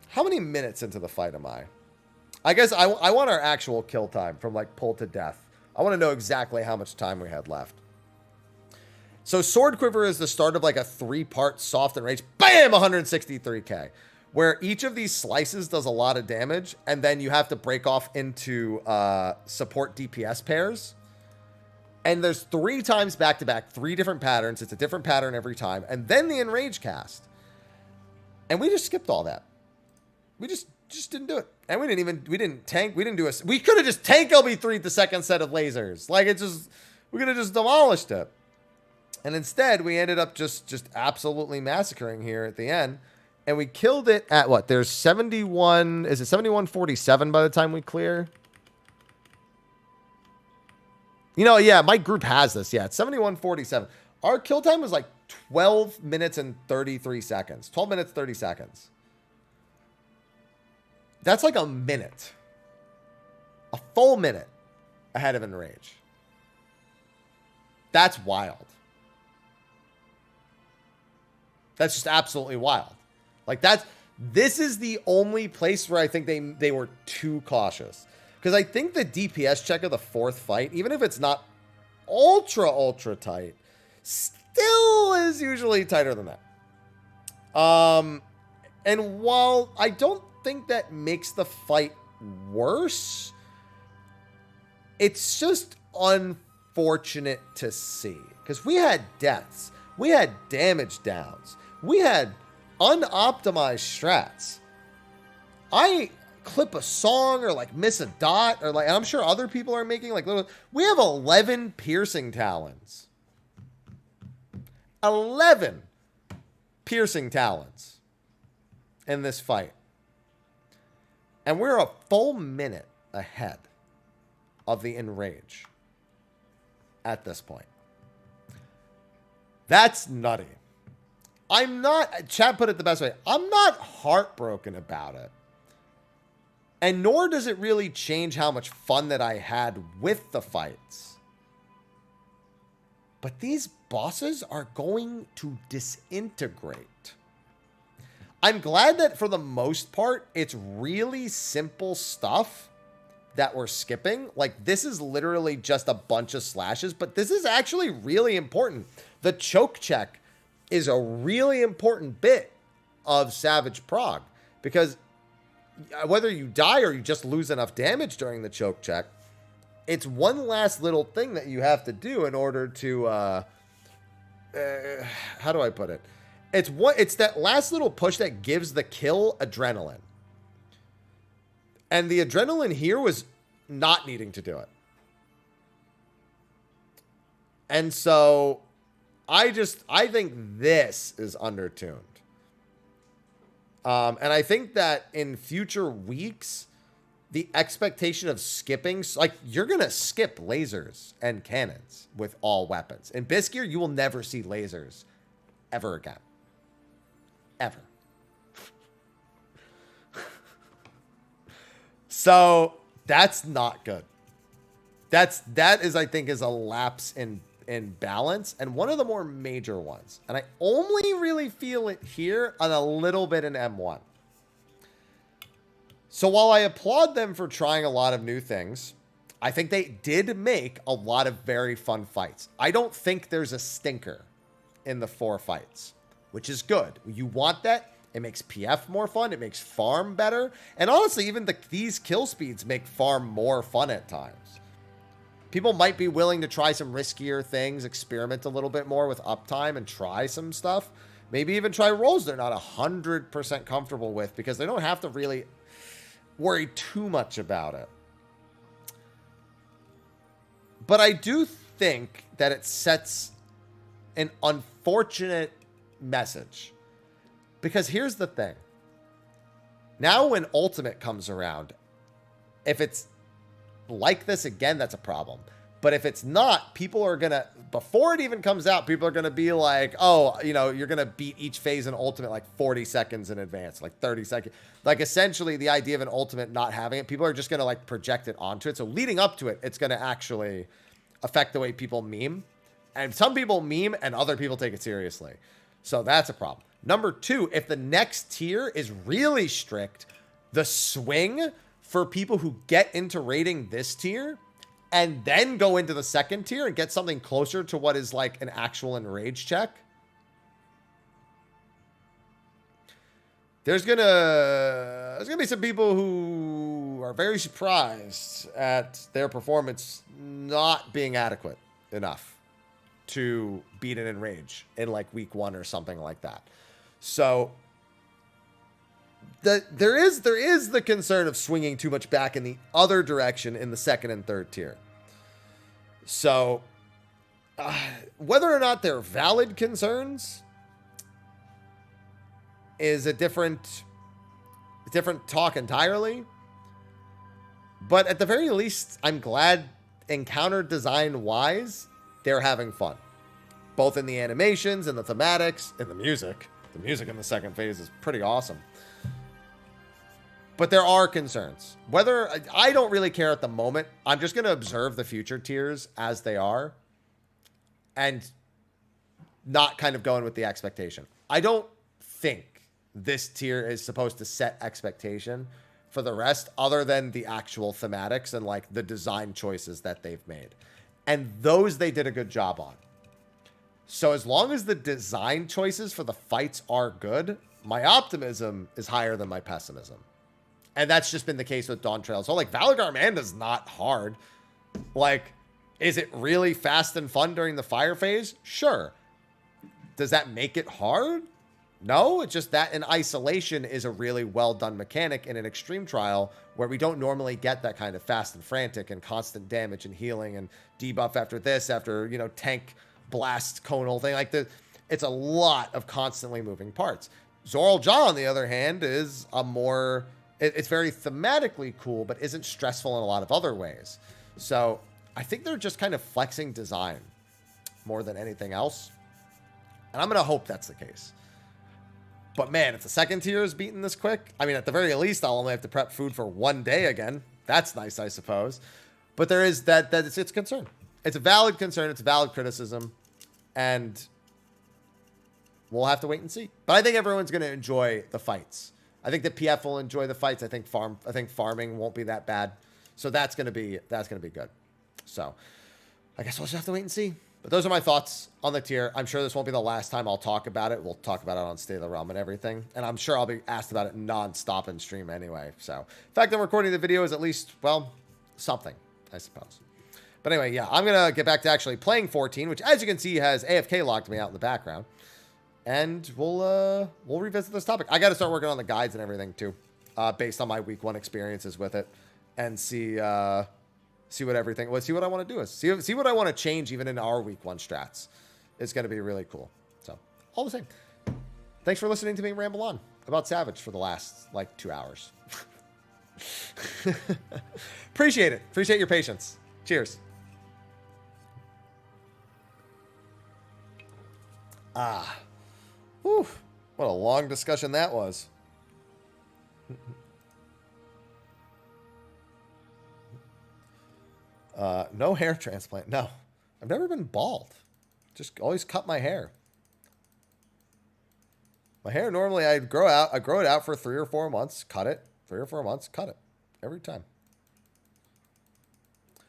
how many minutes into the fight am I? I guess I want our actual kill time from, like, pull to death. I want to know exactly how much time we had left. So Sword Quiver is the start of, like, a 3-part soft and rage. Bam! 163k. Where each of these slices does a lot of damage. And then you have to break off into support DPS pairs. And there's 3 times back-to-back, 3 different patterns. It's a different pattern every time. And then the Enrage cast. And we just skipped all that. We just didn't do it. And we didn't tank. We didn't do we could have just tanked LB3 the second set of lasers. Like, we could have just demolished it. And instead, we ended up just absolutely massacring here at the end. And we killed it at what? There's 71, is it 7147 by the time we clear? You know, yeah, my group has this. Yeah, it's 7147. Our kill time was like 12 minutes and 33 seconds. 12 minutes, 30 seconds. That's like a minute. A full minute ahead of Enrage. That's wild. That's just absolutely wild. Like, this is the only place where I think they were too cautious. Because I think the DPS check of the fourth fight, even if it's not ultra tight, still is usually tighter than that. And while I don't think that makes the fight worse, it's just unfortunate to see. Because we had deaths. We had damage downs. We had unoptimized strats. I clip a song or like miss a dot or like, and I'm sure other people are making like little, we have 11 piercing talons. 11 piercing talons in this fight. And we're a full minute ahead of the Enrage at this point. That's nutty. I'm not, Chad put it the best way, I'm not heartbroken about it. And nor does it really change how much fun that I had with the fights. But these bosses are going to disintegrate. I'm glad that for the most part, it's really simple stuff that we're skipping. Like, this is literally just a bunch of slashes, but this is actually really important. The choke check is a really important bit of Savage Prog, because whether you die or you just lose enough damage during the choke check, it's one last little thing that you have to do in order to, how do I put it? It's that last little push that gives the kill adrenaline. And the adrenaline here was not needing to do it. And so I think this is undertuned. And I think that in future weeks, the expectation of skipping, like, you're going to skip lasers and cannons with all weapons. In Bisgear, you will never see lasers ever again. Ever. So that's not good. That is, I think, is a lapse in balance, and one of the more major ones. And I only really feel it here and a little bit in M1. So while I applaud them for trying a lot of new things, I think they did make a lot of very fun fights. I don't think there's a stinker in the 4 fights, which is good. You want that. It makes PF more fun. It makes farm better. And honestly, even these kill speeds make farm more fun at times. People might be willing to try some riskier things, experiment a little bit more with uptime and try some stuff. Maybe even try roles they're not 100% comfortable with, because they don't have to really worry too much about it. But I do think that it sets an unfortunate message. Because here's the thing. Now when Ultimate comes around, if it's like this again, that's a problem. But if it's not, people are going to, before it even comes out, people are going to be like, oh, you know, you're going to beat each phase in Ultimate like 40 seconds in advance, like 30 seconds. Like, essentially the idea of an Ultimate not having it, people are just going to like project it onto it. So leading up to it, it's going to actually affect the way people meme. And some people meme and other people take it seriously. So that's a problem. Number 2, if the next tier is really strict, the swing for people who get into raiding this tier and then go into the second tier and get something closer to what is like an actual enrage check, there's gonna be some people who are very surprised at their performance not being adequate enough to beat an enrage in like week 1 or something like that. So there is the concern of swinging too much back in the other direction in the second and third tier. So, whether or not they're valid concerns is a different talk entirely. But at the very least, I'm glad encounter design wise, they're having fun. Both in the animations and the thematics and the music. The music in the second phase is pretty awesome. But there are concerns. Whether I don't really care at the moment. I'm just going to observe the future tiers as they are and not kind of going with the expectation. I don't think this tier is supposed to set expectation for the rest other than the actual thematics and like the design choices that they've made. And those they did a good job on. So as long as the design choices for the fights are good, my optimism is higher than my pessimism. And that's just been the case with Dawntrail. So like Valor Garmanda's not hard. Like, is it really fast and fun during the fire phase? Sure. Does that make it hard? No, it's just that in isolation is a really well done mechanic in an extreme trial where we don't normally get that kind of fast and frantic and constant damage and healing and debuff after this, after, you know, tank blast conal thing. Like it's a lot of constantly moving parts. Zoral Jaw, on the other hand, is a more, it's very thematically cool, but isn't stressful in a lot of other ways. So I think they're just kind of flexing design more than anything else. And I'm going to hope that's the case. But man, if the second tier is beaten this quick, I mean, at the very least, I'll only have to prep food for one day again. That's nice, I suppose. But there is that it's a concern. It's a valid concern. It's a valid criticism. And we'll have to wait and see. But I think everyone's going to enjoy the fights. I think the PF will enjoy the fights. I think farming won't be that bad. So that's going to be good. So I guess we'll just have to wait and see. But those are my thoughts on the tier. I'm sure this won't be the last time I'll talk about it. We'll talk about it on State of the Realm and everything. And I'm sure I'll be asked about it non-stop in stream anyway. So the fact I'm recording the video is at least, well, something, I suppose. But anyway, yeah, I'm going to get back to actually playing 14, which as you can see has AFK locked me out in the background. And we'll revisit this topic. I got to start working on the guides and everything too, based on my week 1 experiences with it, and see what everything was. See what I want to do is see what I want to change even in our week 1 strats. It's going to be really cool. So all the same, thanks for listening to me ramble on about Savage for the last like 2 hours. Appreciate it. Appreciate your patience. Cheers. Whew, what a long discussion that was. No hair transplant. No, I've never been bald. Just always cut my hair. My hair normally I grow it out for 3 or 4 months, cut it. 3 or 4 months, cut it. Every time. It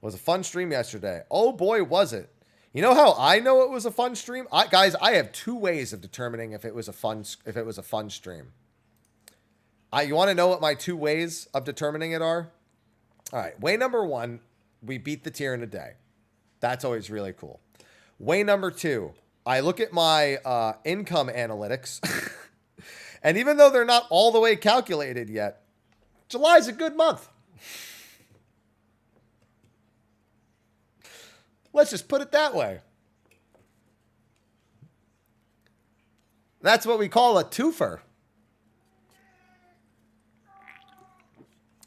was a fun stream yesterday. Oh boy, was it. You know how I know it was a fun stream? Guys, I have 2 ways of determining if it was a fun stream. You want to know what my 2 ways of determining it are? All right, way number 1, we beat the tier in a day. That's always really cool. Way number 2, I look at my income analytics, and even though they're not all the way calculated yet, July's a good month. Let's just put it that way. That's what we call a twofer.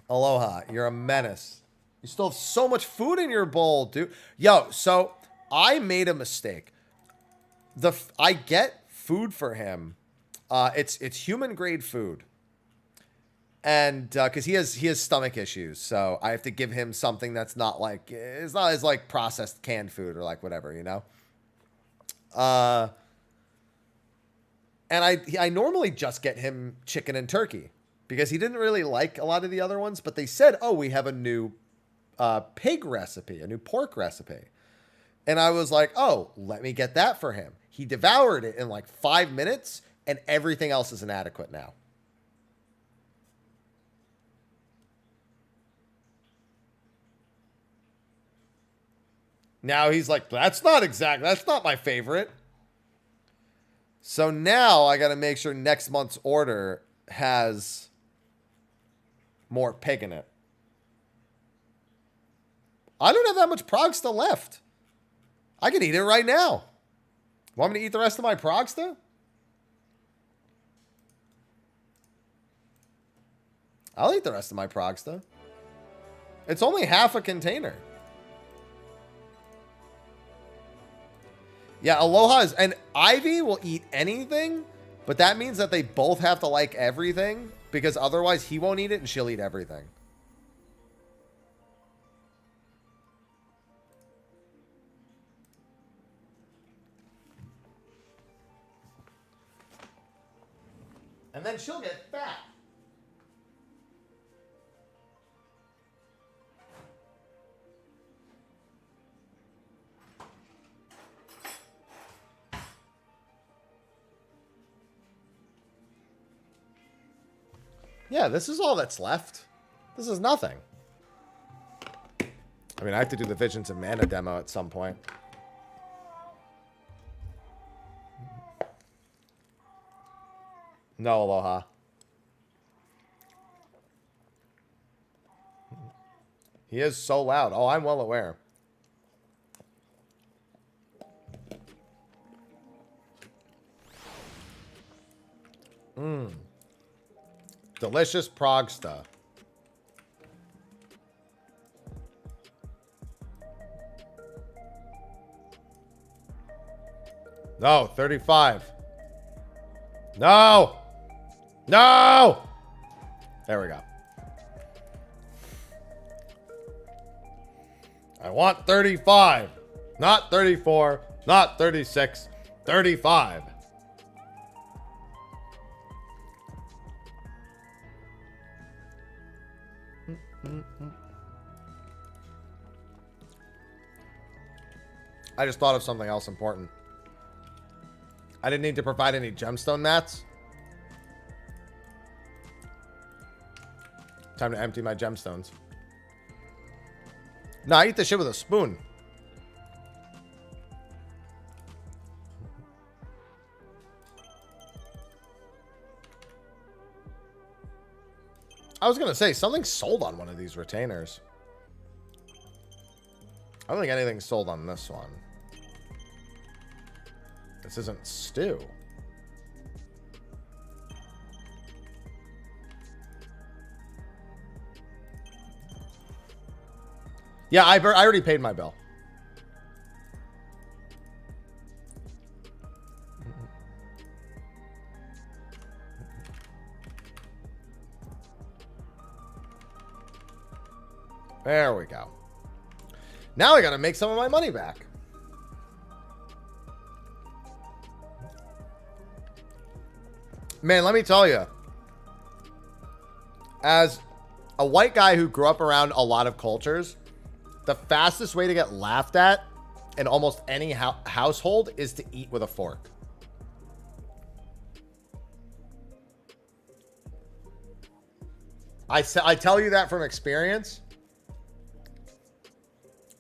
Aloha, you're a menace. You still have so much food in your bowl, dude. Yo, so I made a mistake. I get food for him. It's human grade food. And because he has stomach issues, so I have to give him something that's not like, it's not as like processed canned food or like whatever, you know. And I normally just get him chicken and turkey because he didn't really like a lot of the other ones. But they said, oh, we have a new pig recipe, a new pork recipe, and I was like, oh, let me get that for him. He devoured it in like 5 minutes, and everything else is inadequate now. Now he's like, that's not my favorite. So now I got to make sure next month's order has more pig in it. I don't have that much Progsta left. I can eat it right now. Want me to eat the rest of my Progsta? I'll eat the rest of my Progsta. It's only half a container. Yeah, Aloha is... And Ivy will eat anything, but that means that they both have to like everything, because otherwise he won't eat it and she'll eat everything. And then she'll get fat. Yeah, this is all that's left. This is nothing. I mean, I have to do the Visions of Mana demo at some point. No, Aloha. He is so loud. Oh, I'm well aware. Delicious Progsta. No, 35. No! No! There we go. I want 35. Not 34. Not 36. 35. I just thought of something else important. I didn't need to provide any gemstone mats. Time to empty my gemstones. No, I eat this shit with a spoon. I was going to say, something sold on one of these retainers. I don't think anything's sold on this one. This isn't stew. Yeah, I already paid my bill. There we go. Now I gotta make some of my money back. Man, let me tell you, as a white guy who grew up around a lot of cultures, the fastest way to get laughed at in almost any household is to eat with a fork. I tell you that from experience.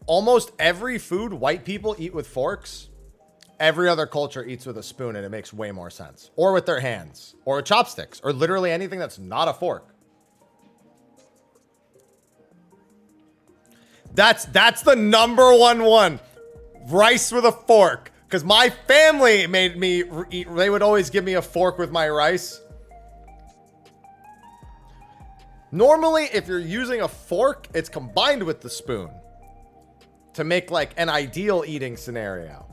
Almost every food white people eat with forks, every other culture eats with a spoon, and it makes way more sense. Or with their hands, or with chopsticks, or literally anything that's not a fork. That's the number one. Rice with a fork. Because my family made me eat, they would always give me a fork with my rice. Normally, if you're using a fork, it's combined with the spoon to make like an ideal eating scenario.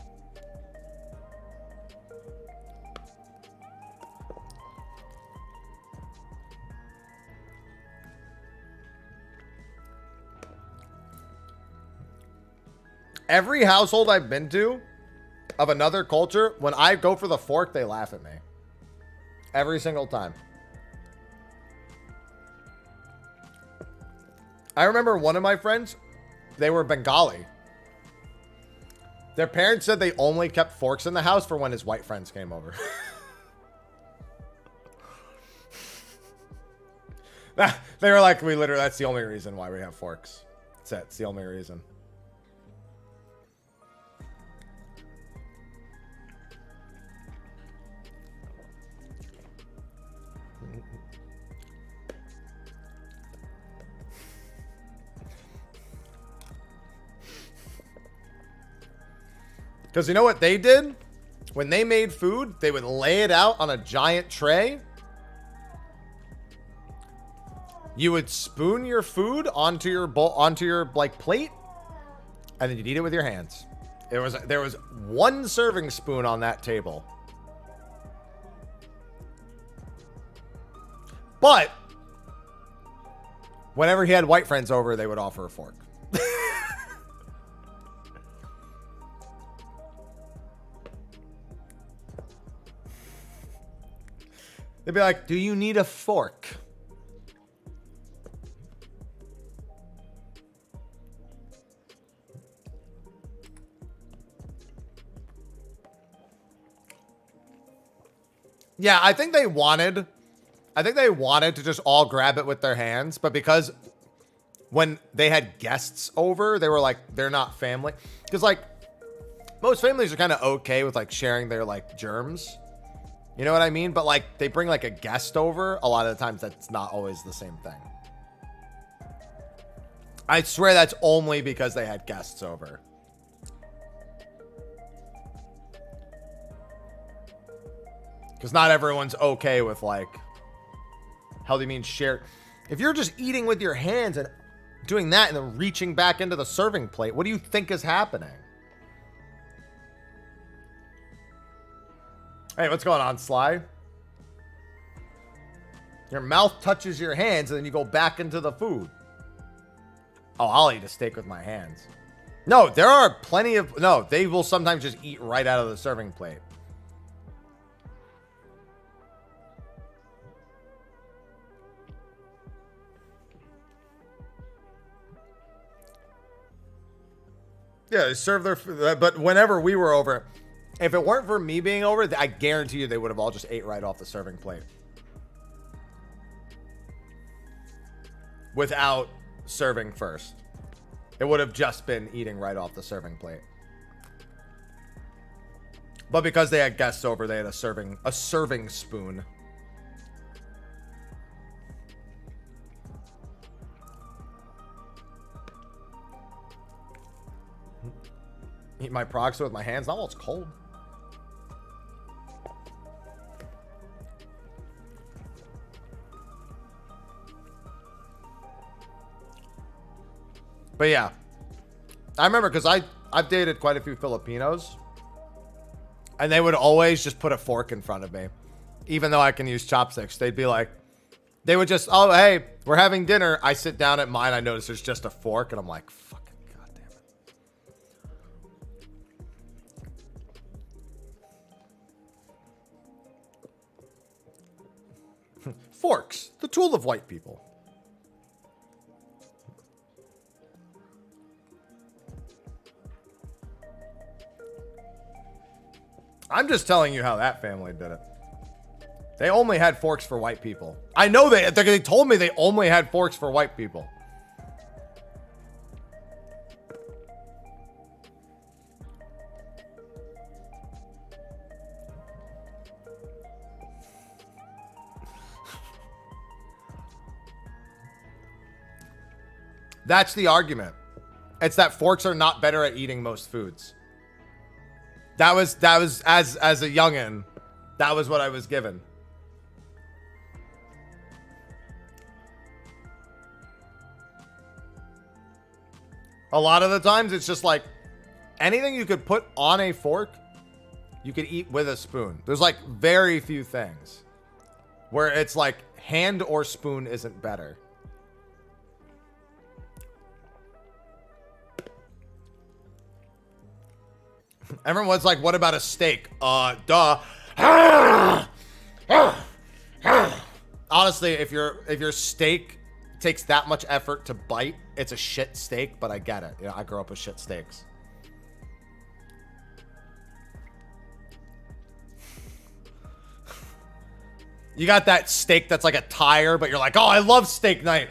Every household I've been to of another culture, when I go for the fork, they laugh at me. Every single time. I remember one of my friends, they were Bengali. Their parents said they only kept forks in the house for when his white friends came over. They were like, that's the only reason why we have forks. That's it. It's the only reason. Because you know what they did? When they made food, they would lay it out on a giant tray. You would spoon your food onto your bowl, onto your like plate, and then you'd eat it with your hands. There was one serving spoon on that table. But whenever he had white friends over, they would offer a fork. They'd be like, "Do you need a fork?" Yeah, I think they wanted to just all grab it with their hands, but because when they had guests over, they were like, they're not family. Because like most families are kind of okay with like sharing their like germs. You know what I mean? But like they bring like a guest over, a lot of the times that's not always the same thing. I swear that's only because they had guests over. Because not everyone's okay with like, how do you mean share? If you're just eating with your hands and doing that and then reaching back into the serving plate, what do you think is happening? Hey, what's going on, Sly? Your mouth touches your hands and then you go back into the food. Oh, I'll eat a steak with my hands. No, there are plenty of... No, they will sometimes just eat right out of the serving plate. Yeah, they serve their food. But whenever we were over, if it weren't for me being over, I guarantee you they would have all just ate right off the serving plate. Without serving first. It would have just been eating right off the serving plate. But because they had guests over, they had a serving spoon. Eat my proxy with my hands. Not while it's cold. But yeah, I remember because I've dated quite a few Filipinos, and they would always just put a fork in front of me, even though I can use chopsticks. They'd be like, they would just, oh hey, we're having dinner. I sit down at mine. I notice there's just a fork, and I'm like, fucking goddamn it. Forks, the tool of white people. I'm just telling you how that family did it. They only had forks for white people. I know they told me they only had forks for white people. That's the argument. It's that forks are not better at eating most foods. That was as a youngin', that was what I was given. A lot of the times it's just like anything you could put on a fork, you could eat with a spoon. There's like very few things where it's like hand or spoon isn't better. Everyone's like, what about a steak? Duh. Honestly, if your steak takes that much effort to bite, it's a shit steak, but I get it. You know, I grew up with shit steaks. You got that steak that's like a tire, but you're like, oh, I love steak night.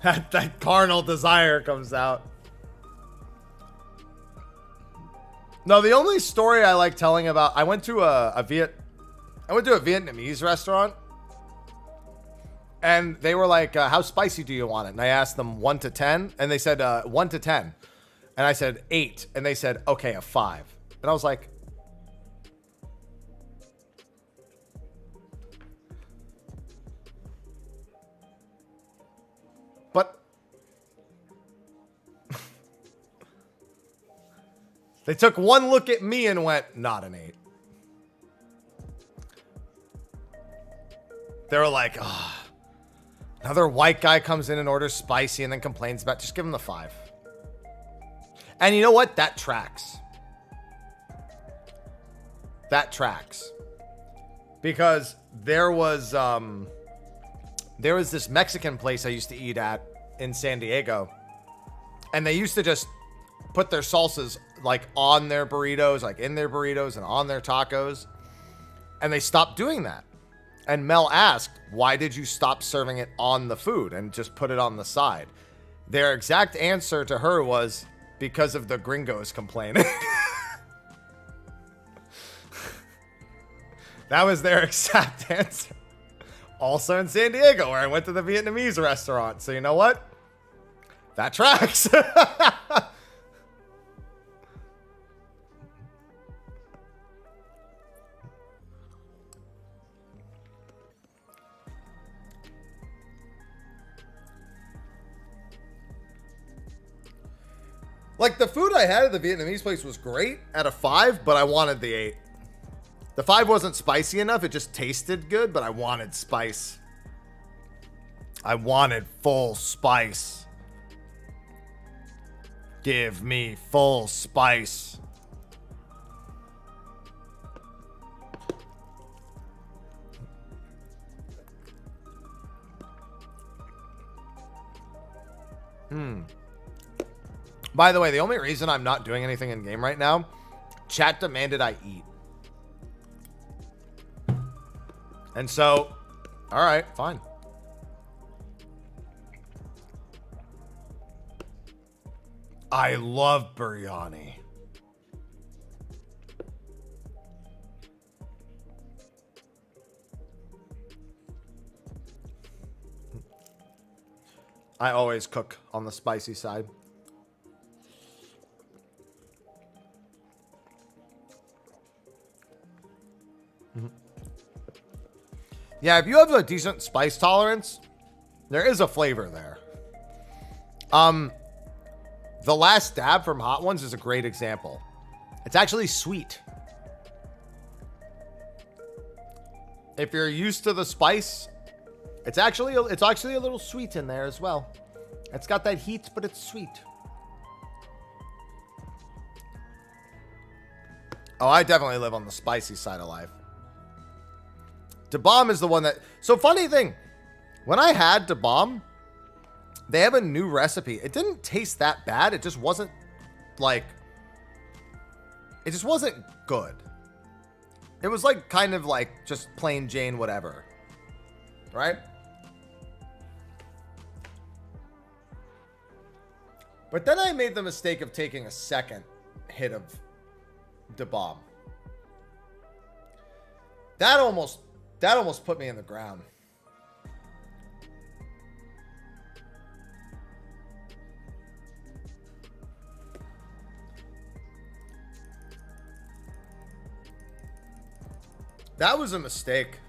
that carnal desire comes out. No, the only story I like telling about, I went to a Vietnamese restaurant And they were like, how spicy do you want it? And I asked them 1 to 10. And they said 1 to 10. And I said 8. And they said, okay, a 5. And I was like, but they took one look at me and went, not an 8. They were like, oh, another white guy comes in and orders spicy and then complains about, just give him the 5. And you know what? That tracks. That tracks. Because there was this Mexican place I used to eat at in San Diego. And they used to just put their salsas like on their burritos, like in their burritos and on their tacos. And they stopped doing that. And Mel asked, why did you stop serving it on the food and just put it on the side? Their exact answer to her was, because of the gringos complaining. That was their exact answer. Also in San Diego, where I went to the Vietnamese restaurant. So you know what? That tracks. Like, the food I had at the Vietnamese place was great at a 5, but I wanted the 8. The 5 wasn't spicy enough. It just tasted good, but I wanted spice. I wanted full spice. Give me full spice. By the way, the only reason I'm not doing anything in game right now, chat demanded I eat. And so, all right, fine. I love biryani. I always cook on the spicy side. Yeah, if you have a decent spice tolerance, there is a flavor there. The Last Dab from Hot Ones is a great example. It's actually sweet. If you're used to the spice, it's actually a little sweet in there as well. It's got that heat, but it's sweet. Oh, I definitely live on the spicy side of life. Da Bomb is the one that... So, funny thing. When I had Da Bomb, they have a new recipe. It didn't taste that bad. It just wasn't, like... It just wasn't good. It was, like, kind of like just plain Jane whatever. Right? But then I made the mistake of taking a second hit of Da Bomb. That almost put me in the ground. That was a mistake.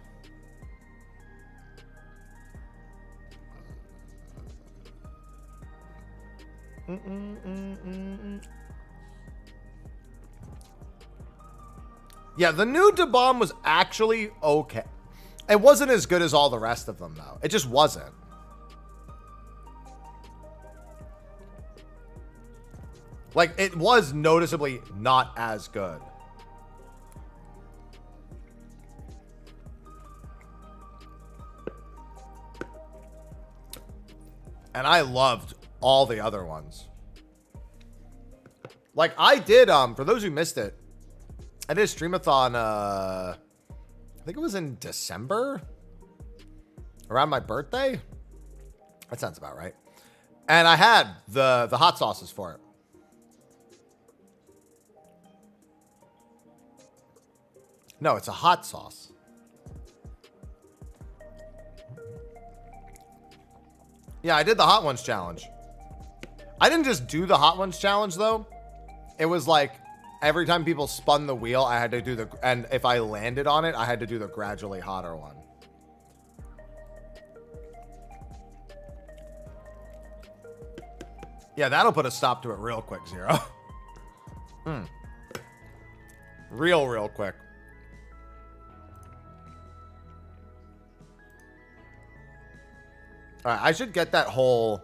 Yeah, the new Da Bomb was actually okay. It wasn't as good as all the rest of them, though. It just wasn't. Like, it was noticeably not as good. And I loved all the other ones. Like, I did, for those who missed it, I did a streamathon, I think it was in December? Around my birthday? That sounds about right. And I had the hot sauces for it. No, it's a hot sauce. Yeah, I did the Hot Ones challenge. I didn't just do the Hot Ones challenge, though. It was like every time people spun the wheel, I had to do the... And if I landed on it, I had to do the gradually hotter one. Yeah, that'll put a stop to it real quick, Zero. Real quick. All right, I should get that whole...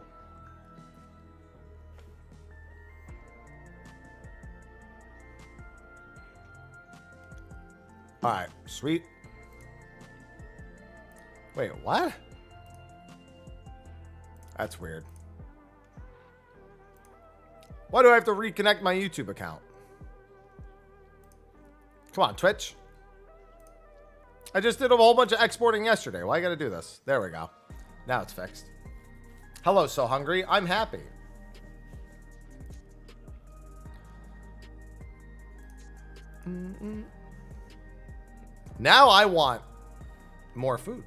All right, sweet. Wait, what? That's weird. Why do I have to reconnect my YouTube account? Come on, Twitch. I just did a whole bunch of exporting yesterday. Why I gotta do this? There we go. Now it's fixed. Hello, So Hungry. I'm happy. Now I want more food.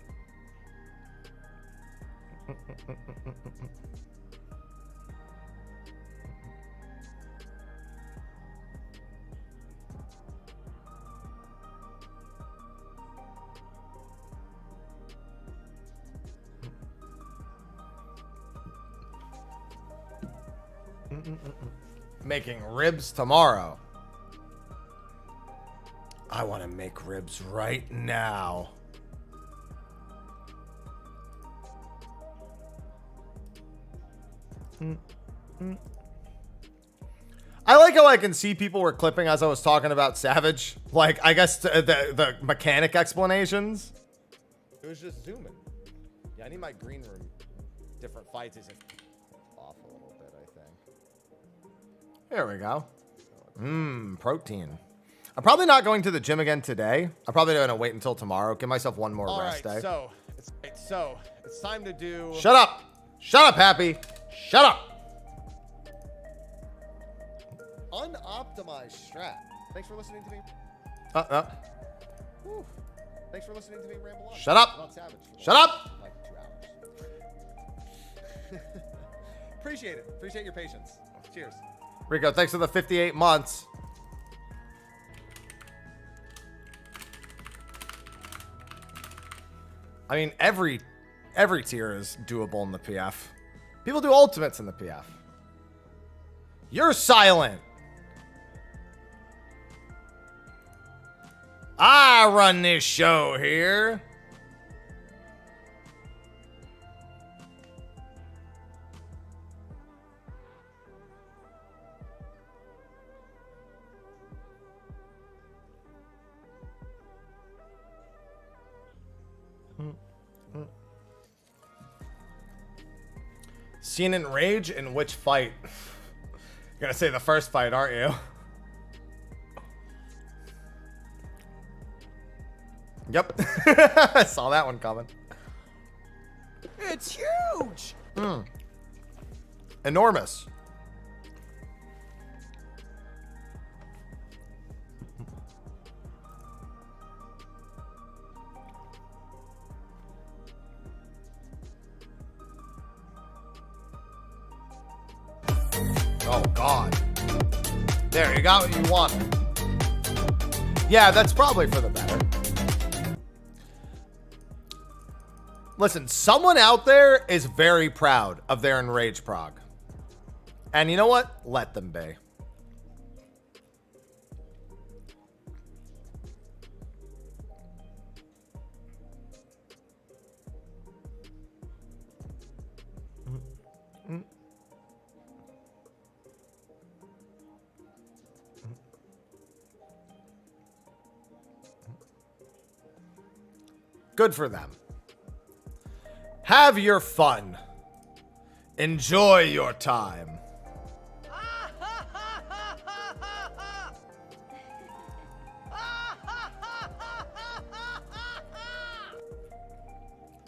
Making ribs tomorrow. I want to make ribs right now. I like how I can see people were clipping as I was talking about Savage. Like, I guess the mechanic explanations. It was just zooming. Yeah, I need my green room. Different fights is off a little bit, I think. There we go. Protein. I'm probably not going to the gym again today. I'm probably going to wait until tomorrow. Give myself one more rest day. So it's time to do... Shut up. Shut up, Happy. Shut up. Unoptimized strat. Thanks for listening to me. Whew. Thanks for listening to me ramble on. Shut up. About Savage Shut up. Like 2 hours. Appreciate it. Appreciate your patience. Cheers. Rico, thanks for the 58 months. I mean, every tier is doable in the PF. People do ultimates in the PF. You're silent. I run this show here. Seen in rage in which fight? You're gonna say the first fight, aren't you? Yep. I saw that one coming. It's huge. Enormous. Oh, God. There, you got what you wanted. Yeah, that's probably for the better. Listen, someone out there is very proud of their Enrage prog. And you know what? Let them be. Good for them. Have your fun. Enjoy your time.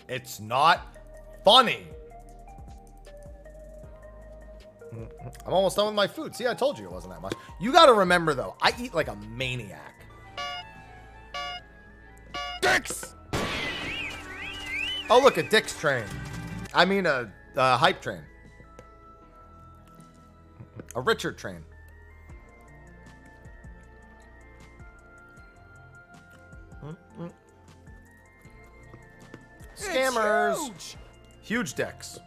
It's not funny. I'm almost done with my food. See, I told you it wasn't that much. You got to remember, though, I eat like a maniac. Dicks! Oh, look, a Dick's train. I mean, a hype train. A Richard train. Scammers. Huge decks.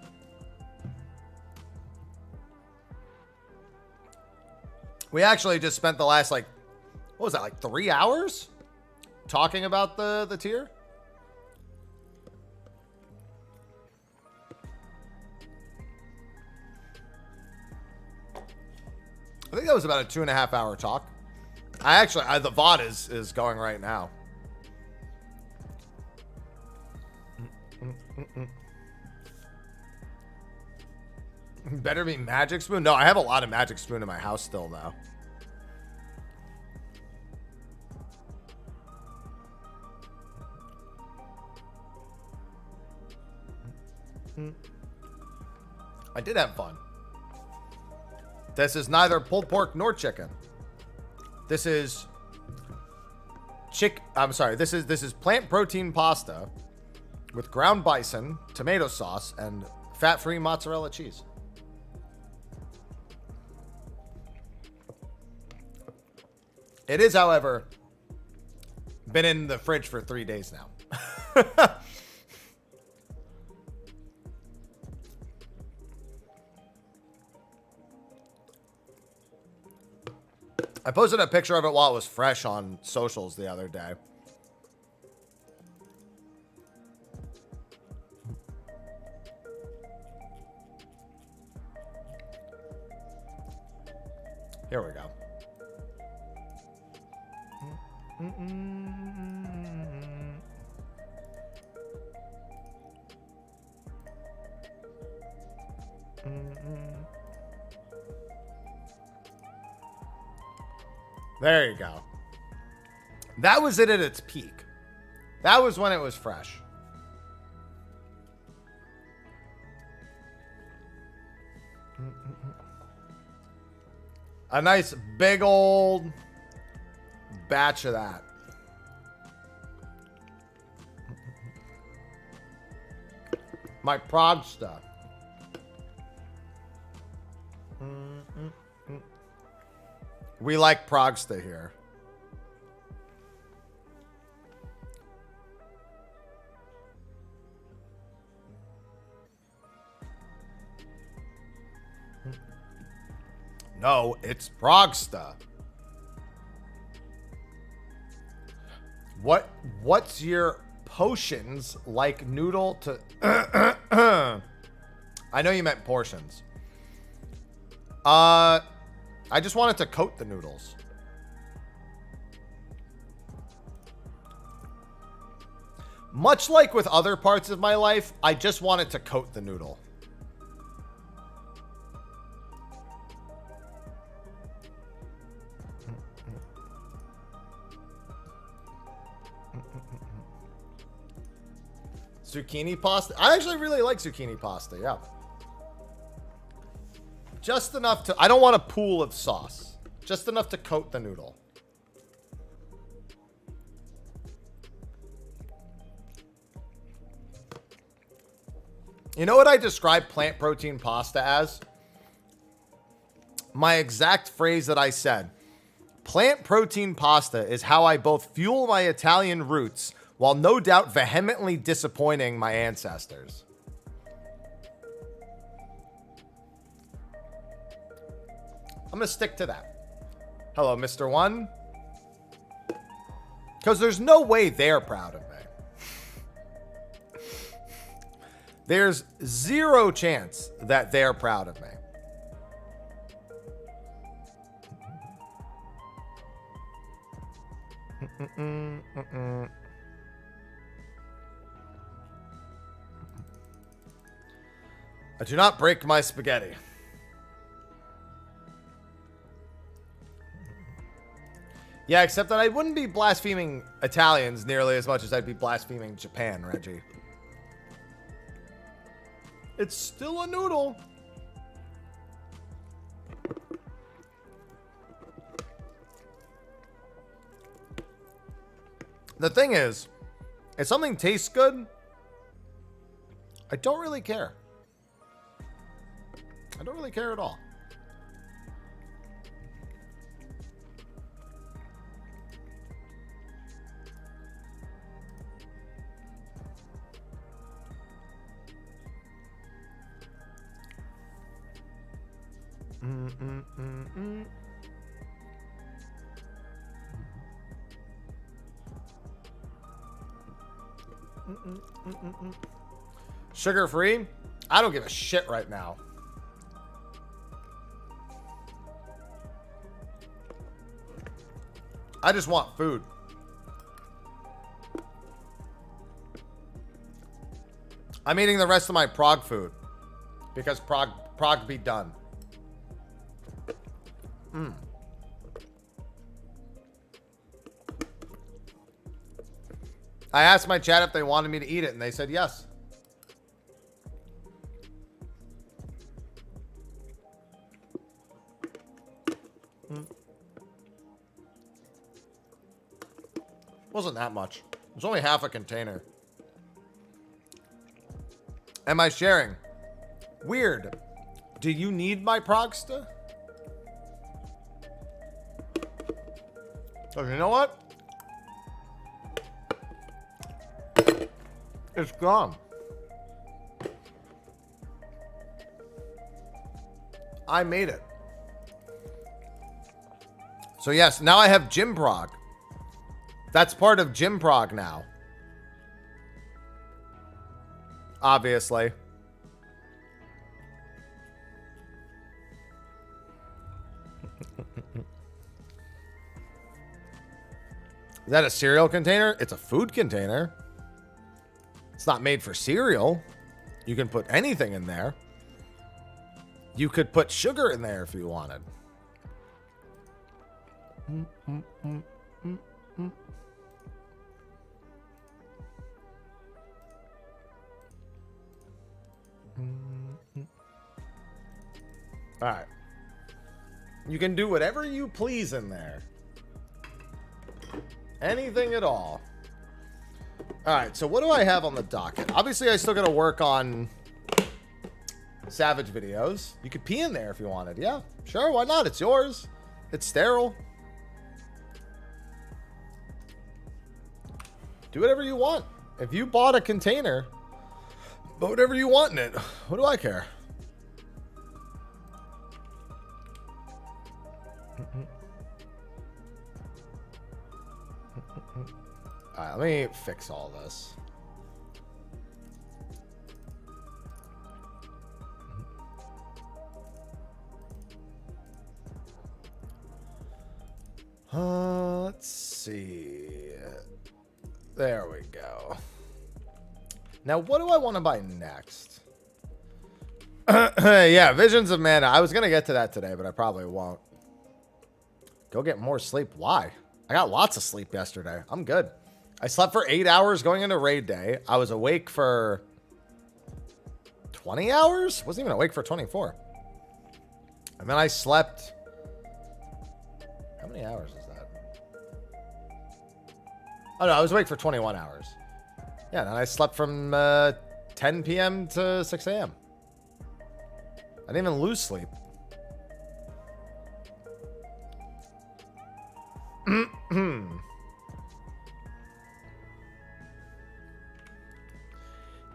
We actually just spent the last, like, what was that, like 3 hours talking about the tier? I think that was about a 2.5 hour talk. The VOD is going right now. Better be Magic Spoon? No, I have a lot of Magic Spoon in my house still now. I did have fun. This is neither pulled pork nor chicken. This is this is plant protein pasta with ground bison, tomato sauce, and fat-free mozzarella cheese. It is, however, been in the fridge for 3 days now. I posted a picture of it while it was fresh on socials the other day. Here we go. There you go. That was it at its peak. That was when it was fresh. A nice big old batch of that. My Prague stuff. We like Progsta here. No, it's Progsta. What's your potions like noodle to I know you meant portions. I just wanted to coat the noodles. Much like with other parts of my life, I just wanted to coat the noodle. Zucchini pasta. I actually really like zucchini pasta, yeah. Just enough to... I don't want a pool of sauce. Just enough to coat the noodle. You know what I describe plant protein pasta as? My exact phrase that I said. Plant protein pasta is how I both fuel my Italian roots while no doubt vehemently disappointing my ancestors. I'm going to stick to that. Hello, Mr. One. Because there's no way they're proud of me. There's zero chance that they're proud of me. I do not break my spaghetti. Yeah, except that I wouldn't be blaspheming Italians nearly as much as I'd be blaspheming Japan, Reggie. It's still a noodle. The thing is, if something tastes good, I don't really care. I don't really care at all. Sugar free? I don't give a shit right now. I just want food. I'm eating the rest of my Prague food because Prague be done. I asked my chat if they wanted me to eat it, and they said yes. Wasn't that much. It was only half a container. Am I sharing? Weird. Do you need my Progsta? Oh, you know what? It's gone. I made it. So yes, now I have Gym Prog. That's part of Gym Prog now. Obviously. Is that a cereal container? It's a food container. It's not made for cereal. You can put anything in there. You could put sugar in there if you wanted. All right. You can do whatever you please in there. Anything at all. All right, so what do I have on the docket? Obviously, I still got to work on Savage videos. You could pee in there if you wanted. Yeah, sure, why not? It's yours. It's sterile. Do whatever you want. If you bought a container, put whatever you want in it. What do I care? All right, let me fix all this. Let's see. There we go. Now, what do I want to buy next? Yeah, Visions of Mana. I was going to get to that today, but I probably won't. Go get more sleep. Why? I got lots of sleep yesterday. I'm good. I slept for 8 hours going into raid day. I was awake for 20 hours? Wasn't even awake for 24. And then I slept. How many hours is that? Oh no, I was awake for 21 hours. Yeah, and then I slept from 10 p.m. to 6 a.m. I didn't even lose sleep.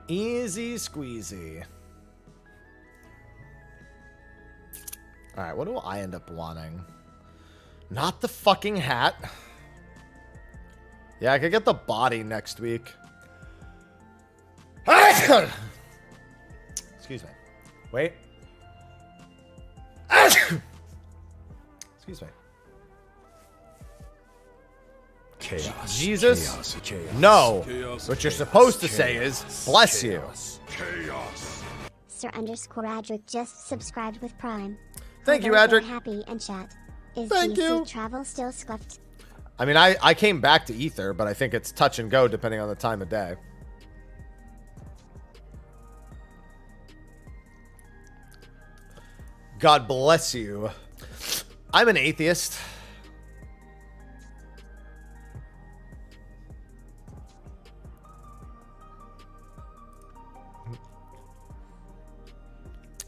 Easy squeezy. All right, what do I end up wanting? Not the fucking hat. Yeah, I could get the body next week. Excuse me. Wait. Excuse me. Chaos. Jesus? Chaos. Chaos. No. Chaos. What you're supposed to say is, bless you. Chaos. Sir_Adric just subscribed with Prime. Thank you, Although they're Adric. Happy and chat. Is Thank DC you. travel still scuffed? I mean, I came back to Ether, but I think it's touch and go depending on the time of day. God bless you. I'm an atheist.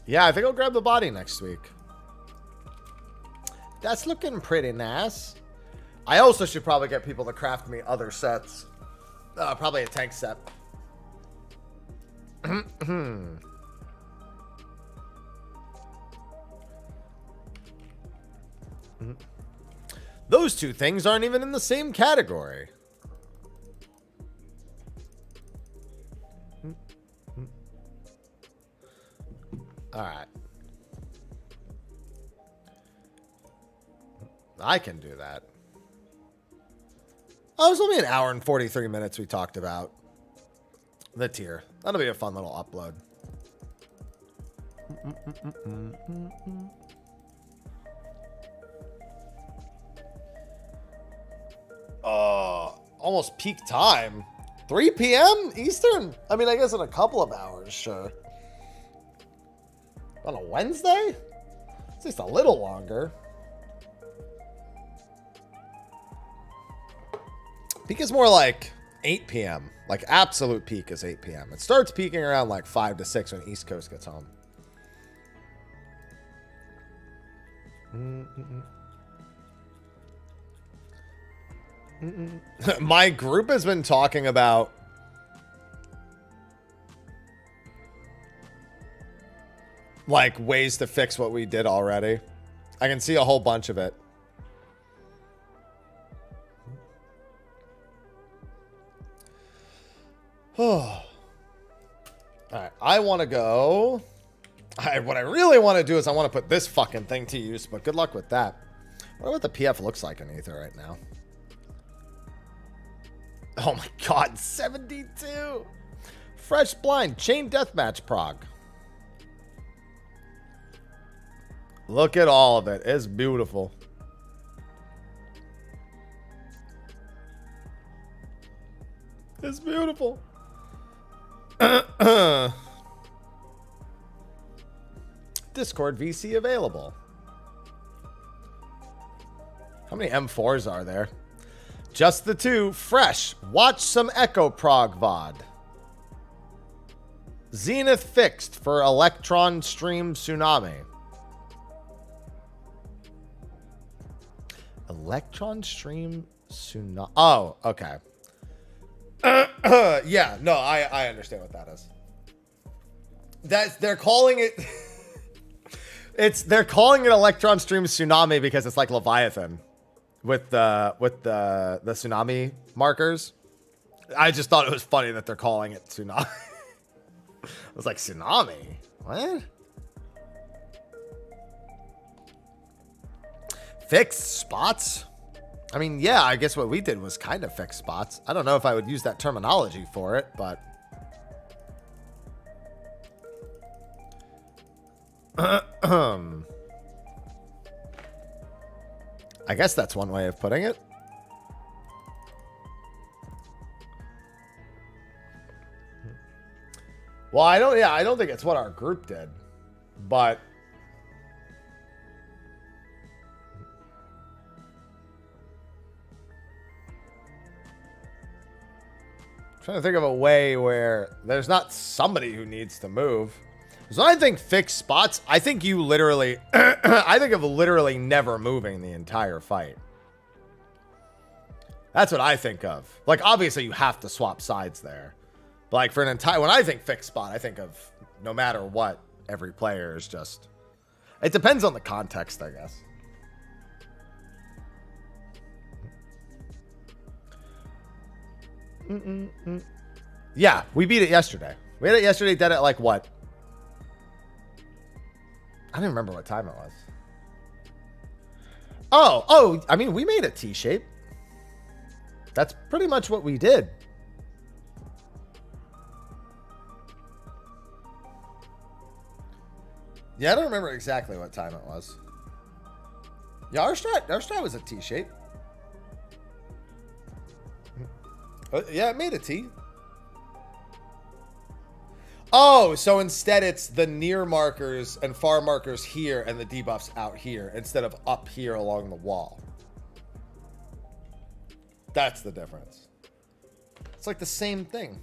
Yeah, I think I'll grab the body next week. That's looking pretty nice. I also should probably get people to craft me other sets. Probably a tank set. Those two things aren't even in the same category. All right. I can do that. Oh, it was only an hour and 43 minutes we talked about the tier. That'll be a fun little upload. Almost peak time. 3 p.m. Eastern? I mean, I guess in a couple of hours, sure. On a Wednesday? It's just a little longer. Peak is more like 8 p.m. Like absolute peak is 8 p.m. It starts peaking around like 5 to 6 when East Coast gets home. My group has been talking about like ways to fix what we did already. I can see a whole bunch of it. All right, I want to go. What I really want to do is I want to put this fucking thing to use, but good luck with that. I wonder what the PF looks like in Aether right now. Oh my god, 72! Fresh Blind, Chain Deathmatch Prog. Look at all of it. It's beautiful. It's beautiful. Discord VC available. How many M4s are there? Just the two. Fresh. Watch some Echo Prog VOD. Zenith fixed for Electron Stream Tsunami. Electron Stream Tsunami. Oh, okay. Yeah, no, I understand what that is. They're calling it they're calling it Electron Stream Tsunami because it's like Leviathan with the tsunami markers. I just thought it was funny that they're calling it tsunami. I was like, tsunami? What? Fixed spots? I mean, yeah, I guess what we did was kind of fix spots. I don't know if I would use that terminology for it, but... I guess that's one way of putting it. Well, I don't think it's what our group did, but... Trying to think of a way where there's not somebody who needs to move. So I think fixed spots, I think you literally, I think of literally never moving the entire fight. That's what I think of. Like, obviously you have to swap sides there. But like for an entire, when I think fixed spot, I think of no matter what, every player is just, it depends on the context, I guess. Yeah, we beat it yesterday. We had it yesterday, dead at like what? I don't remember what time it was. Oh, I mean, we made a T shape. That's pretty much what we did. Yeah, I don't remember exactly what time it was. Yeah, our strat was a T shape. Yeah, it made a T. Oh, so instead it's the near markers and far markers here and the debuffs out here instead of up here along the wall. That's the difference. It's like the same thing.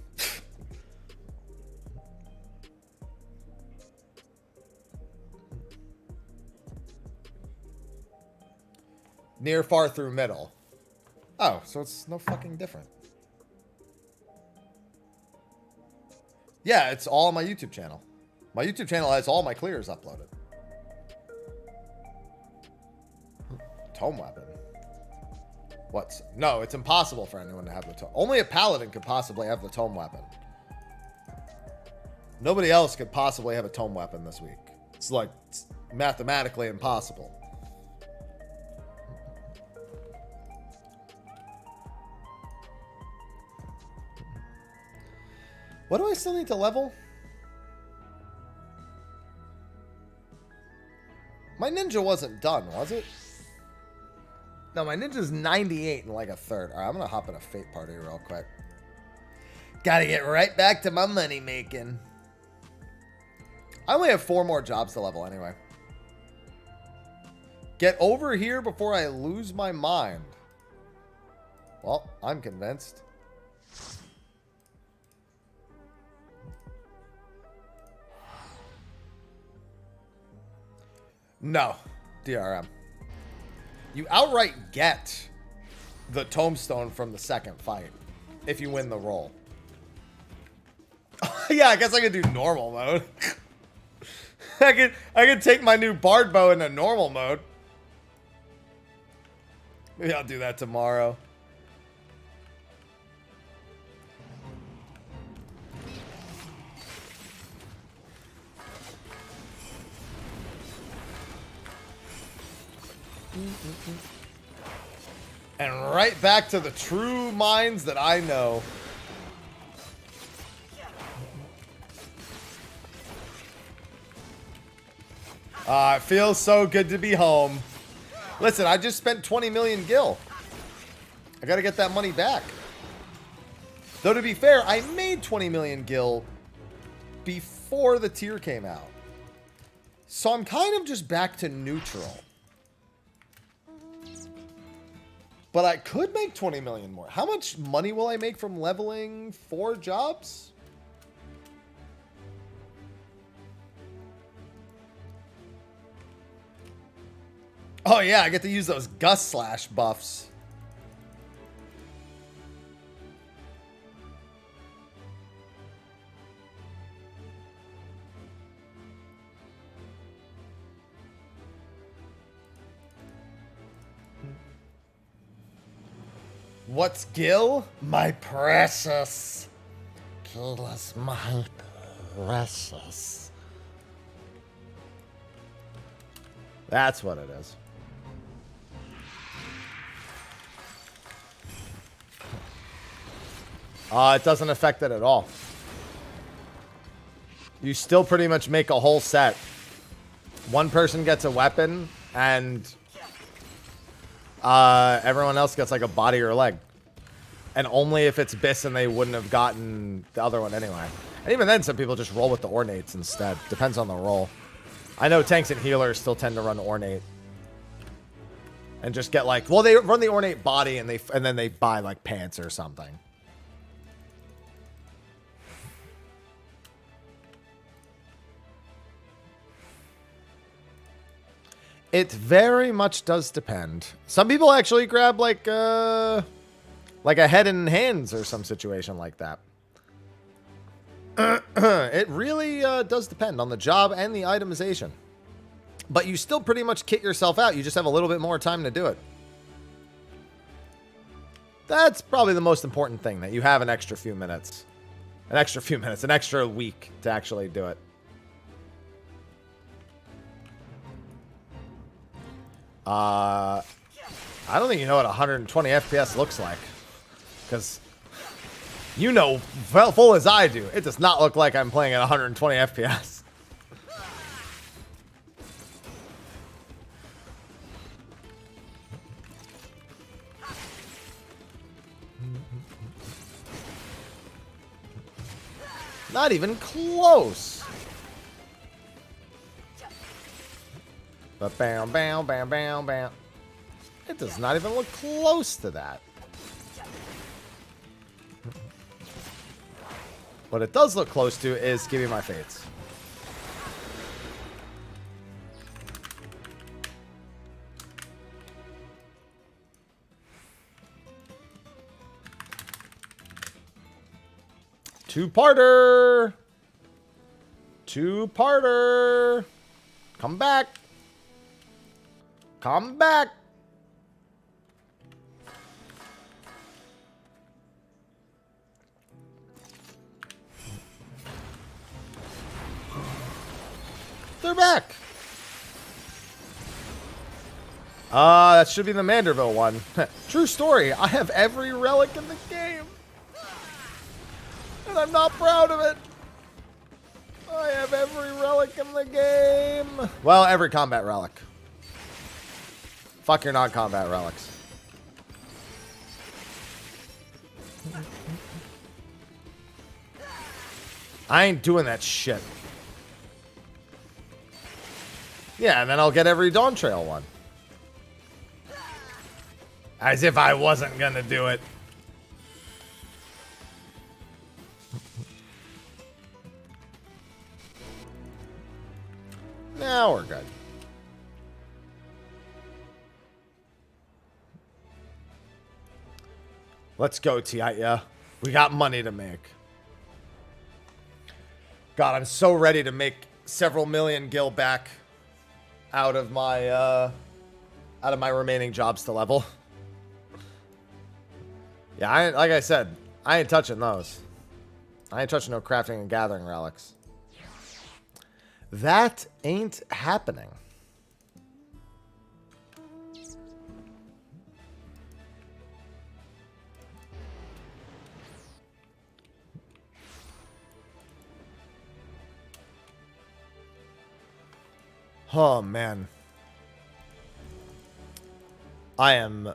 Near, far, through, middle. Oh, so it's no fucking different. Yeah, it's all on my YouTube channel. My YouTube channel has all my clears uploaded. Tome weapon. What's... No, it's impossible for anyone to have the tome. Only a paladin could possibly have the tome weapon. Nobody else could possibly have a tome weapon this week. It's like it's mathematically impossible. What do I still need to level? My ninja wasn't done, was it? No, my ninja's 98 and like a third. All right, I'm going to hop in a fate party real quick. Gotta get right back to my money making. I only have 4 more jobs to level anyway. Get over here before I lose my mind. Well, I'm convinced. No, DRM. You outright get the tombstone from the second fight if you win the roll. Yeah, I guess I could do normal mode. I could take my new bard bow into normal mode. Maybe I'll do that tomorrow. And right back to the true minds that I know. It feels so good to be home. Listen, I just spent 20 million gil. I gotta get that money back. Though to be fair, I made 20 million gil before the tier came out. So I'm kind of just back to neutral. But I could make 20 million more. How much money will I make from leveling 4 jobs? Oh yeah, I get to use those gust slash buffs. What's Gil? My precious. Gil is my precious. That's what it is. It doesn't affect it at all. You still pretty much make a whole set. One person gets a weapon, and everyone else gets like a body or a leg. And only if it's Biss and they wouldn't have gotten the other one anyway. And even then, some people just roll with the ornates instead. Depends on the roll. I know tanks and healers still tend to run ornate. And just get like, well, they run the ornate body and then they buy like pants or something. It very much does depend. Some people actually grab like a head and hands or some situation like that. It really does depend on the job and the itemization. But you still pretty much kit yourself out. You just have a little bit more time to do it. That's probably the most important thing, that you have an extra few minutes. An extra week to actually do it. I don't think you know what 120 FPS looks like. Because you know full as I do, it does not look like I'm playing at 120 FPS. Not even close. But bam, bam, bam, bam, bam. It does not even look close to that. What it does look close to is Give Me My Fates. Two-parter. Two-parter. Come back. Come back. They're back. That should be the Manderville one. True story. I have every relic in the game. And I'm not proud of it. I have every relic in the game. Well, every combat relic. Fuck your non-combat relics. I ain't doing that shit. Yeah, and then I'll get every Dawntrail one. As if I wasn't gonna do it. Now we're good. Let's go, Tia. We got money to make. God, I'm so ready to make several million gil back out of my remaining jobs to level. Yeah, like I said, I ain't touching those. I ain't touching no crafting and gathering relics. That ain't happening. Oh, man. I am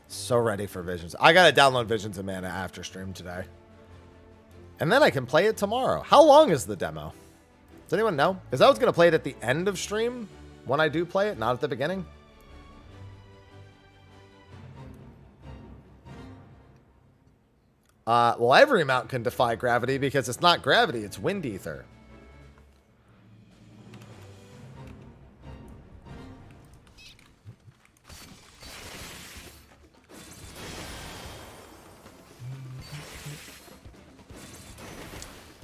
so ready for Visions. I gotta download Visions of Mana after stream today. And then I can play it tomorrow. How long is the demo? Does anyone know? Because I was going to play it at the end of stream when I do play it, not at the beginning. Well, every mount can defy gravity because it's not gravity, it's wind ether.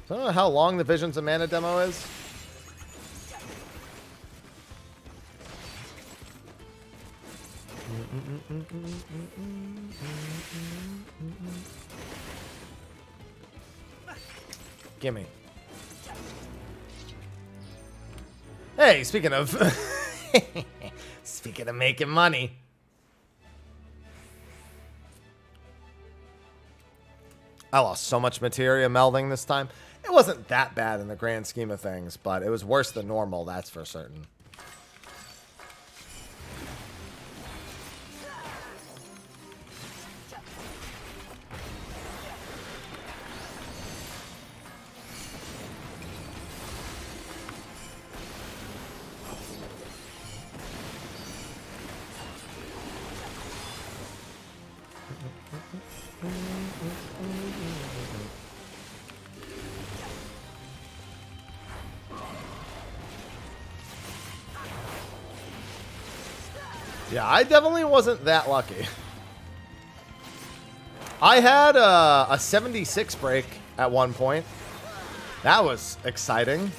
I don't know how long the Visions of Mana demo is. Gimme. Hey, speaking of... speaking of making money. I lost so much materia melding this time. It wasn't that bad in the grand scheme of things, but it was worse than normal, that's for certain. Yeah, I definitely wasn't that lucky. I had a 76 break at one point. That was exciting.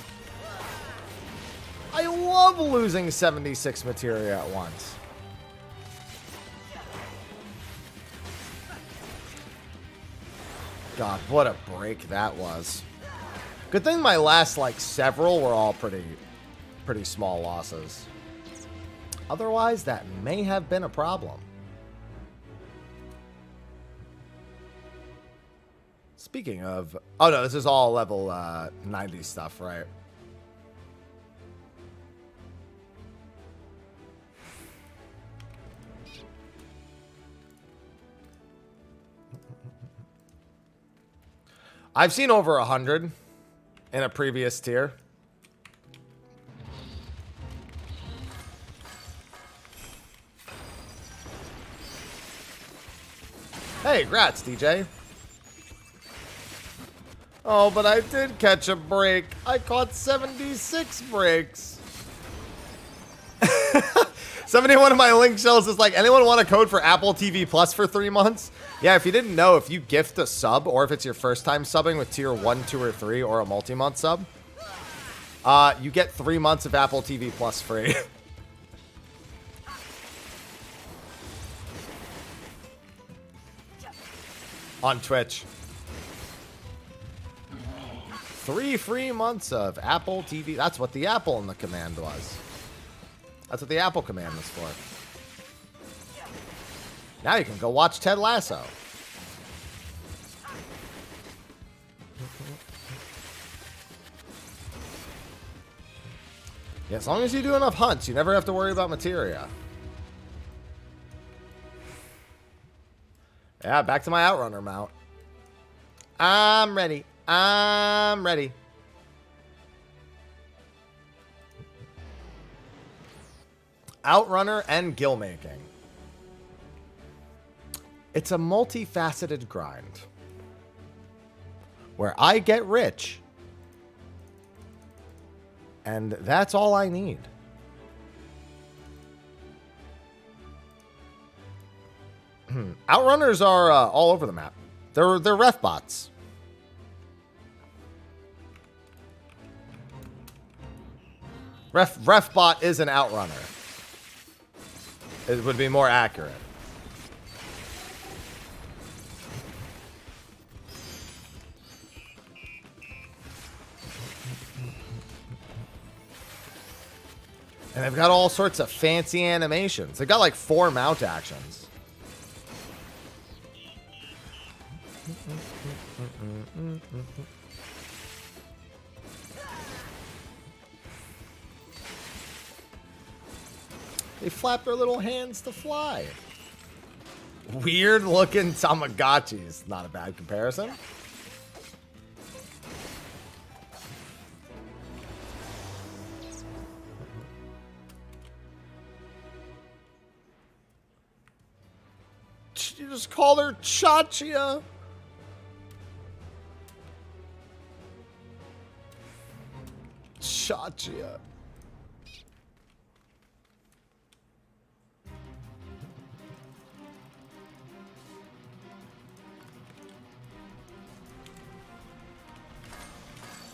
I love losing 76 materia at once. God, what a break that was. Good thing my last, like, several were all pretty small losses. Otherwise, that may have been a problem. Speaking of... Oh, no, this is all level 90 stuff, right? I've seen over 100 in a previous tier. Hey, grats, DJ. Oh, but I did catch a break. I caught 76 breaks. 71 of my link shells is like, anyone want a code for Apple TV Plus for 3 months? Yeah, if you didn't know, if you gift a sub, or if it's your first time subbing with tier 1, 2, or 3, or a multi-month sub, you get 3 months of Apple TV Plus free. On Twitch. 3 free months of Apple TV. That's what the Apple in the command was. That's what the Apple command was for. Now you can go watch Ted Lasso. Yeah, as long as you do enough hunts, you never have to worry about materia. Yeah, back to my Outrunner mount. I'm ready. I'm ready. Outrunner and gill making. It's a multifaceted grind where I get rich, and that's all I need. Outrunners are all over the map. They're ref bots. Ref bot is an outrunner. It would be more accurate. And they've got all sorts of fancy animations. They've got like 4 mount actions. They flap their little hands to fly. Weird looking Tamagotchis. Not a bad comparison. You just call her Chachia. Chachia.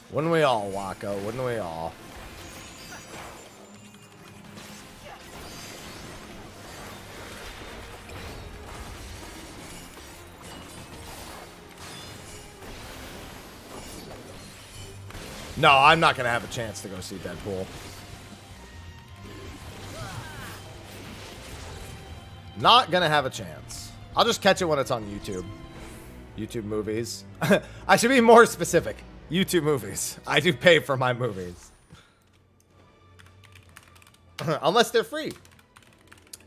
Wouldn't we all, Wacko? Wouldn't we all? No, I'm not going to have a chance to go see Deadpool. Not going to have a chance. I'll just catch it when it's on YouTube. YouTube movies. I should be more specific. YouTube movies. I do pay for my movies. Unless they're free.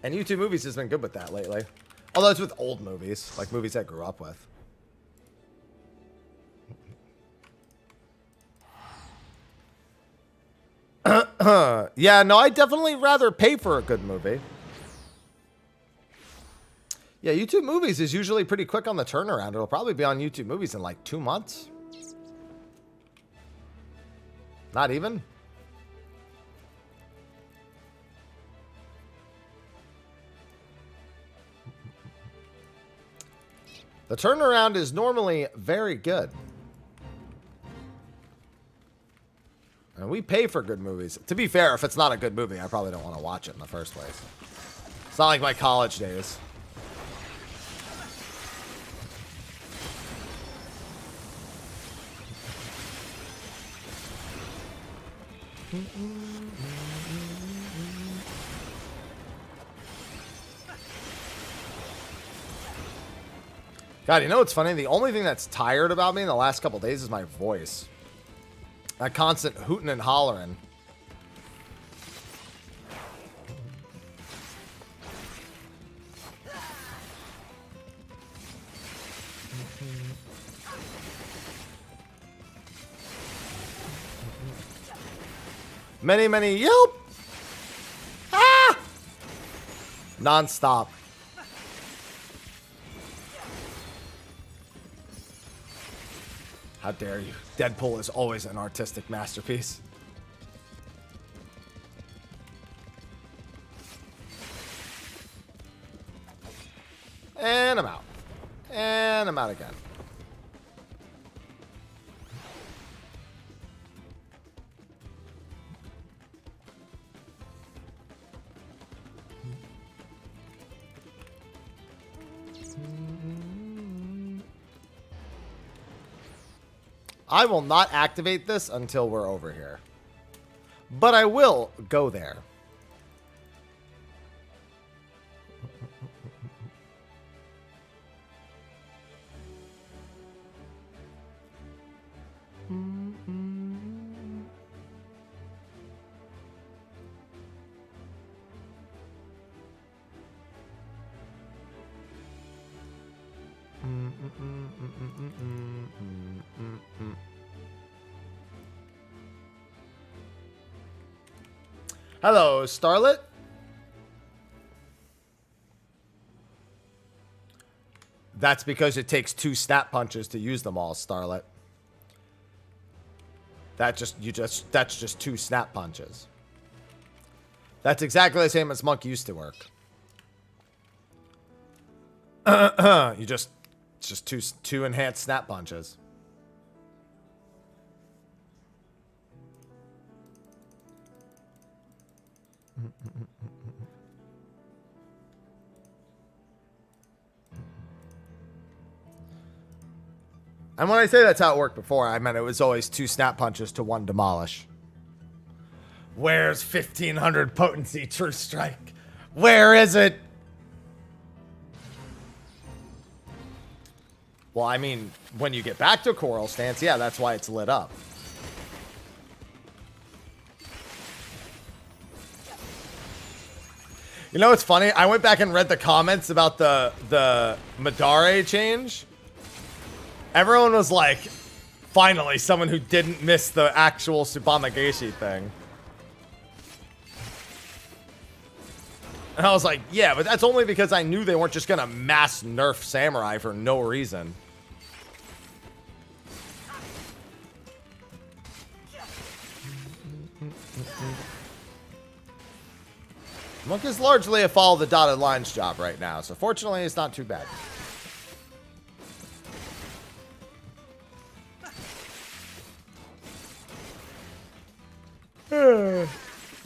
And YouTube movies has been good with that lately. Although it's with old movies. Like movies I grew up with. Yeah, no, I'd definitely rather pay for a good movie. Yeah, YouTube movies is usually pretty quick on the turnaround. It'll probably be on YouTube movies in like 2 months. Not even. The turnaround is normally very good. And we pay for good movies. To be fair, if it's not a good movie, I probably don't want to watch it in the first place. It's not like my college days. God, you know what's funny? The only thing that's tired about me in the last couple days is my voice. That constant hooting and hollering. Many yelp. Ah! Non-stop. How dare you? Deadpool is always an artistic masterpiece. And I'm out. And I'm out again. I will not activate this until we're over here. But I will go there. Hello, Starlet. That's because it takes 2 snap punches to use them all, Starlet. That's just 2 snap punches. That's exactly the same as Monk used to work. It's just two enhanced snap punches. And when I say that's how it worked before, I meant it was always 2 snap punches to 1 demolish. Where's 1500 potency true strike? Where is it? Well, I mean, when you get back to Coral Stance, yeah, that's why it's lit up. You know what's funny? I went back and read the comments about the Madare change. Everyone was like, finally, someone who didn't miss the actual Tsubame Geisha thing. And I was like, yeah, but that's only because I knew they weren't just going to mass nerf Samurai for no reason. Monk is largely a follow the dotted lines job right now, so fortunately it's not too bad.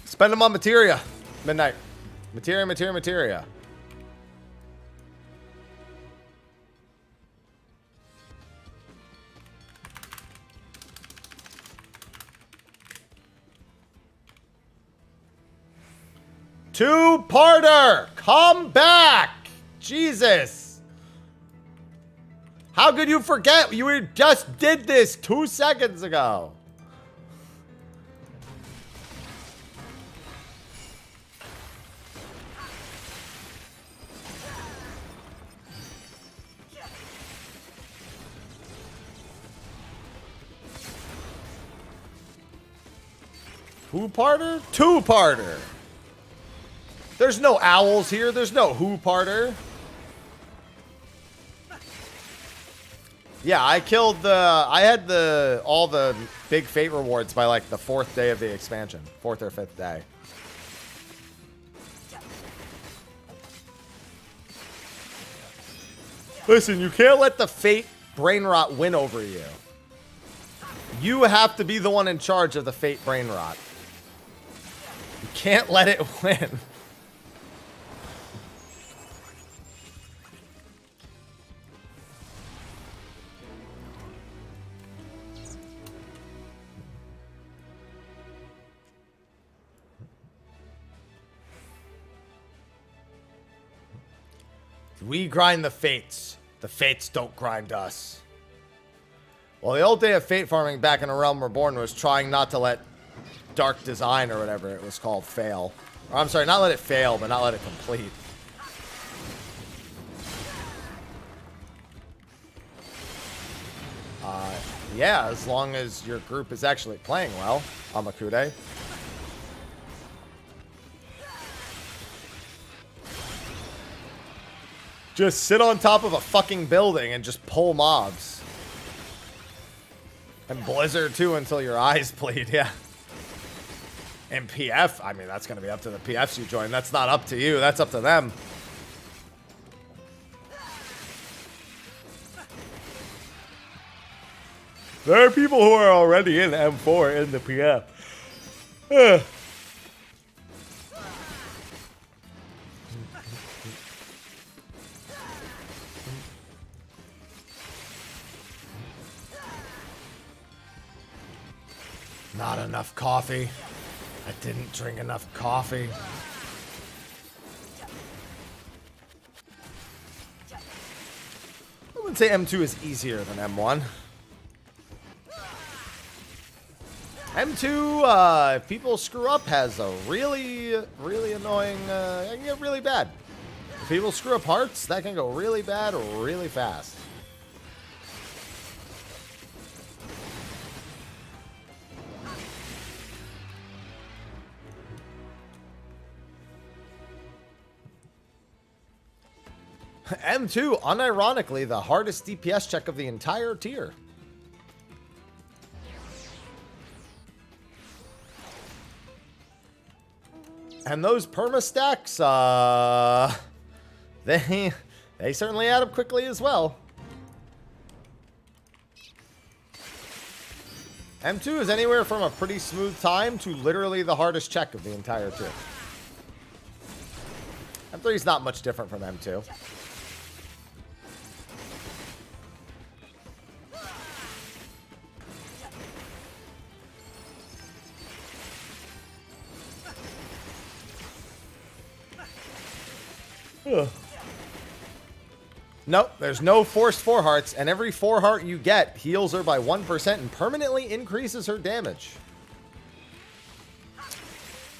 Spend them on materia. Midnight. Materia. Two-parter! Come back! Jesus! How could you forget? You just did this 2 seconds ago. Who-parter? Two-parter. There's no owls here. There's no who-parter. Yeah, I killed the... I had all the big fate rewards by like the 4th day of the expansion. 4th or 5th day. Listen, you can't let the fate brain rot win over you. You have to be the one in charge of the fate brain rot. You can't let it win. We grind the fates. The fates don't grind us. Well, the old day of fate farming back in A Realm Reborn was trying not to let Dark Design or whatever it was called fail. Or, I'm sorry, not let it fail, but not let it complete. Yeah, as long as your group is actually playing well, Amakude. Just sit on top of a fucking building and just pull mobs. And Blizzard too until your eyes bleed, yeah. And PF, I mean, that's going to be up to the PFs you join. That's not up to you. That's up to them. There are people who are already in M4 in the PF. Ugh. Not enough coffee. I didn't drink enough coffee. I would say M2 is easier than M1. M2, if people screw up, has a really, really annoying, it can get really bad. If people screw up hearts, that can go really bad really fast. M2, unironically, the hardest DPS check of the entire tier. And those perma stacks, they certainly add up quickly as well. M2 is anywhere from a pretty smooth time to literally the hardest check of the entire tier. M3 is not much different from M2. Ugh. Nope, there's no forced 4 hearts, and every 4 heart you get heals her by 1% and permanently increases her damage.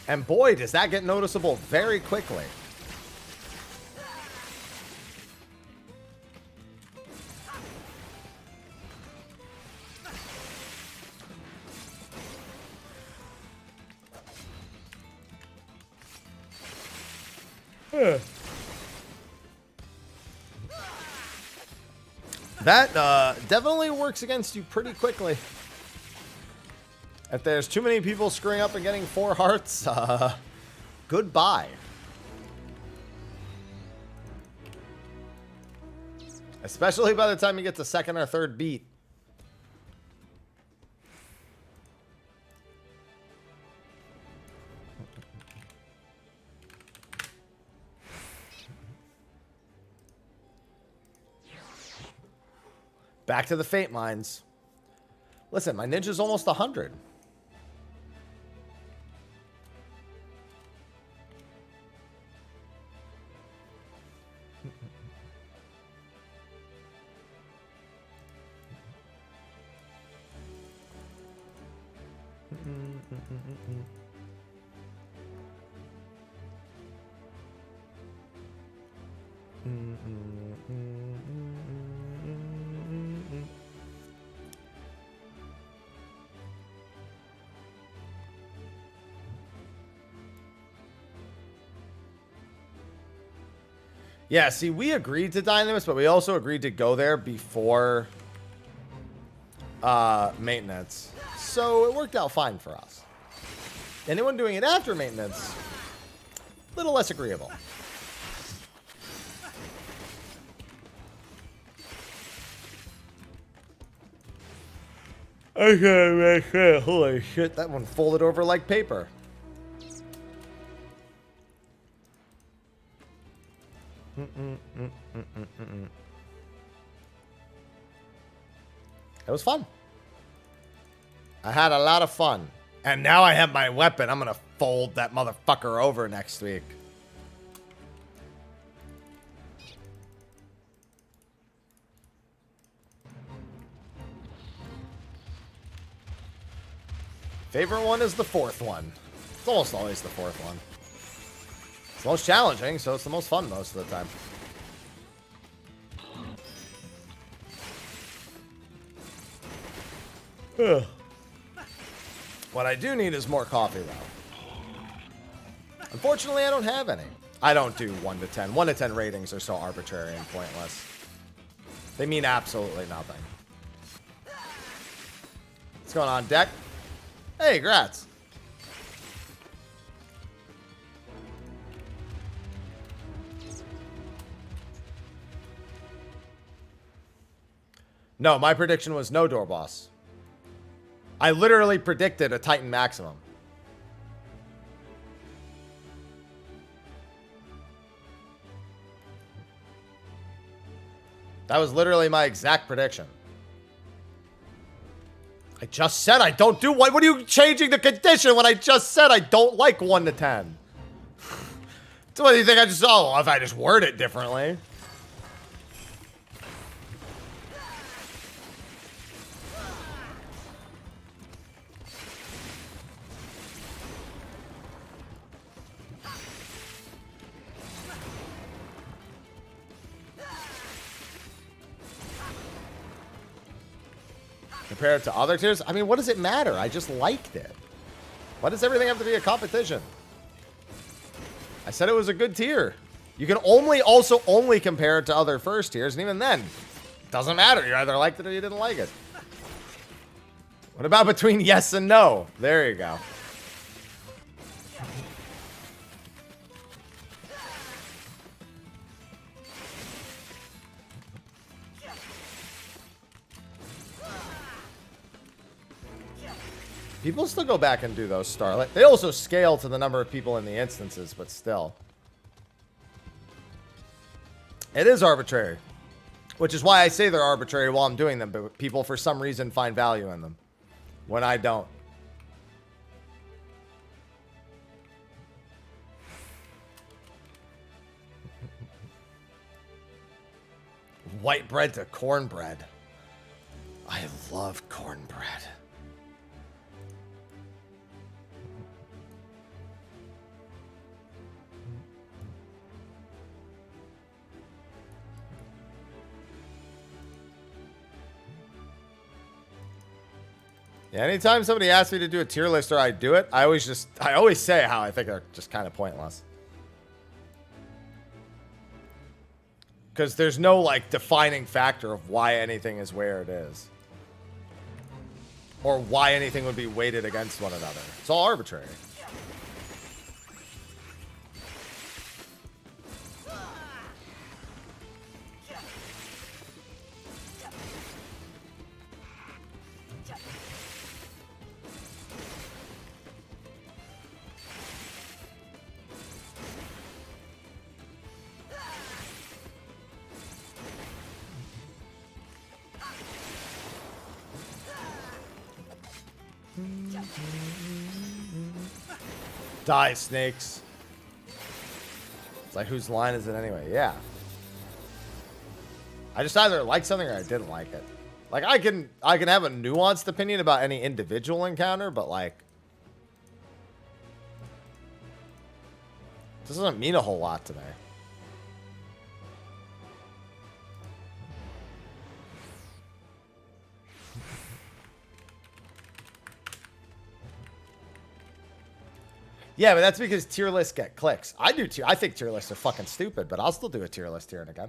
And boy, does that get noticeable very quickly. That definitely works against you pretty quickly. If there's too many people screwing up and getting 4 hearts, goodbye. Especially by the time you get to 2nd or 3rd beat. Back to the Fate Mines. Listen, my ninja's almost 100. Yeah, see, we agreed to Dynamis, but we also agreed to go there before maintenance. So it worked out fine for us. Anyone doing it after maintenance, a little less agreeable. Okay, holy shit, that one folded over like paper. It was fun. I had a lot of fun. And now I have my weapon. I'm gonna fold that motherfucker over next week. Favorite one is the 4th one. It's almost always the 4th one. It's the most challenging, so it's the most fun most of the time. Ugh. What I do need is more coffee, though. Unfortunately, I don't have any. I don't do 1 to 10. 1 to 10 ratings are so arbitrary and pointless. They mean absolutely nothing. What's going on, Deck? Hey, grats. No, my prediction was no door boss. I literally predicted a Titan maximum. That was literally my exact prediction. I just said I don't do what? What are you changing the condition when I just said I don't like 1 to 10? So what do you think I just... Oh, if I just word it differently. Compared to other tiers? I mean, what does it matter? I just liked it. Why does everything have to be a competition? I said it was a good tier. You can only compare it to other first tiers, and even then, it doesn't matter. You either liked it or you didn't like it. What about between yes and no? There you go. People still go back and do those Starlight. They also scale to the number of people in the instances, but still. It is arbitrary. Which is why I say they're arbitrary while I'm doing them, but people for some reason find value in them. When I don't. White bread to cornbread. I love cornbread. Yeah, anytime somebody asks me to do a tier list or I do it, I always say how I think they're just kind of pointless. Because there's no, like, defining factor of why anything is where it is. Or why anything would be weighted against one another. It's all arbitrary. Die, snakes. It's like, whose line is it anyway? Yeah. I just either liked something or I didn't like it. Like, I can have a nuanced opinion about any individual encounter, but, like, this doesn't mean a whole lot to me. Yeah, but that's because tier lists get clicks. I think tier lists are fucking stupid, but I'll still do a tier list here and again.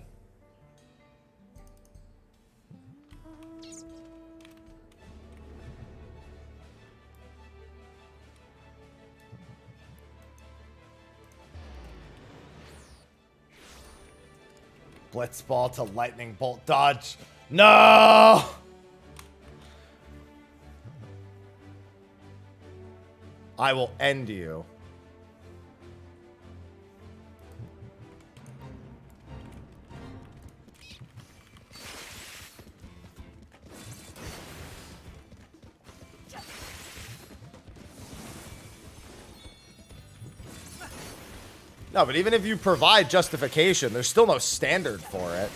Blitzball to lightning bolt dodge. No! I will end you. No, but even if you provide justification, there's still no standard for it.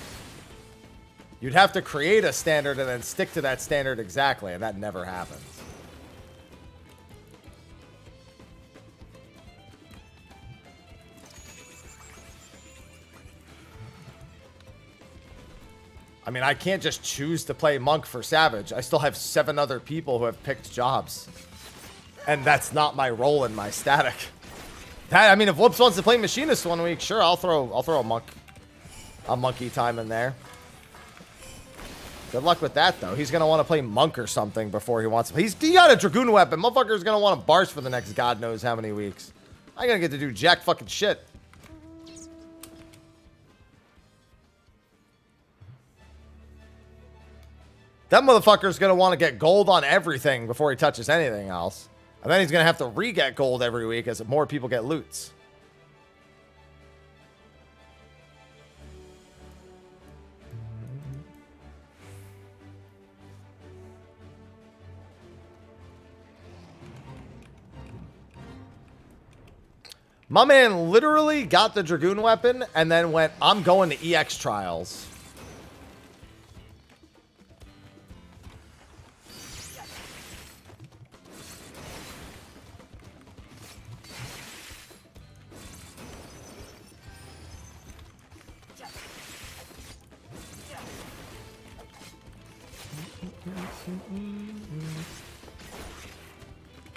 You'd have to create a standard and then stick to that standard exactly, and that never happens. I mean, I can't just choose to play Monk for Savage. I still have 7 other people who have picked jobs. And that's not my role in my static. I mean, if Whoops wants to play Machinist one week, sure, I'll throw a monkey time in there. Good luck with that, though. He's going to want to play Monk or something before he wants to. He got a Dragoon weapon. Motherfucker's going to want to Bars for the next God knows how many weeks. I ain't going to get to do jack fucking shit. That motherfucker's going to want to get gold on everything before he touches anything else. And then he's going to have to re-get gold every week as more people get loots. My man literally got the Dragoon weapon and then went, I'm going to EX trials.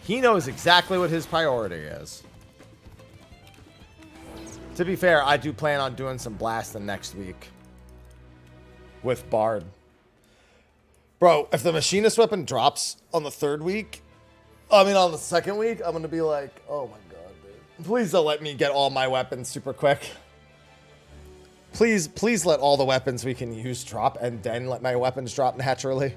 He knows exactly what his priority is. To be fair, I do plan on doing some blasting next week. With Bard. Bro, if the machinist weapon drops on the third week, I mean on the second week, I'm going to be like, oh my god, dude. Please don't let me get all my weapons super quick. Please let all the weapons we can use drop and then let my weapons drop naturally.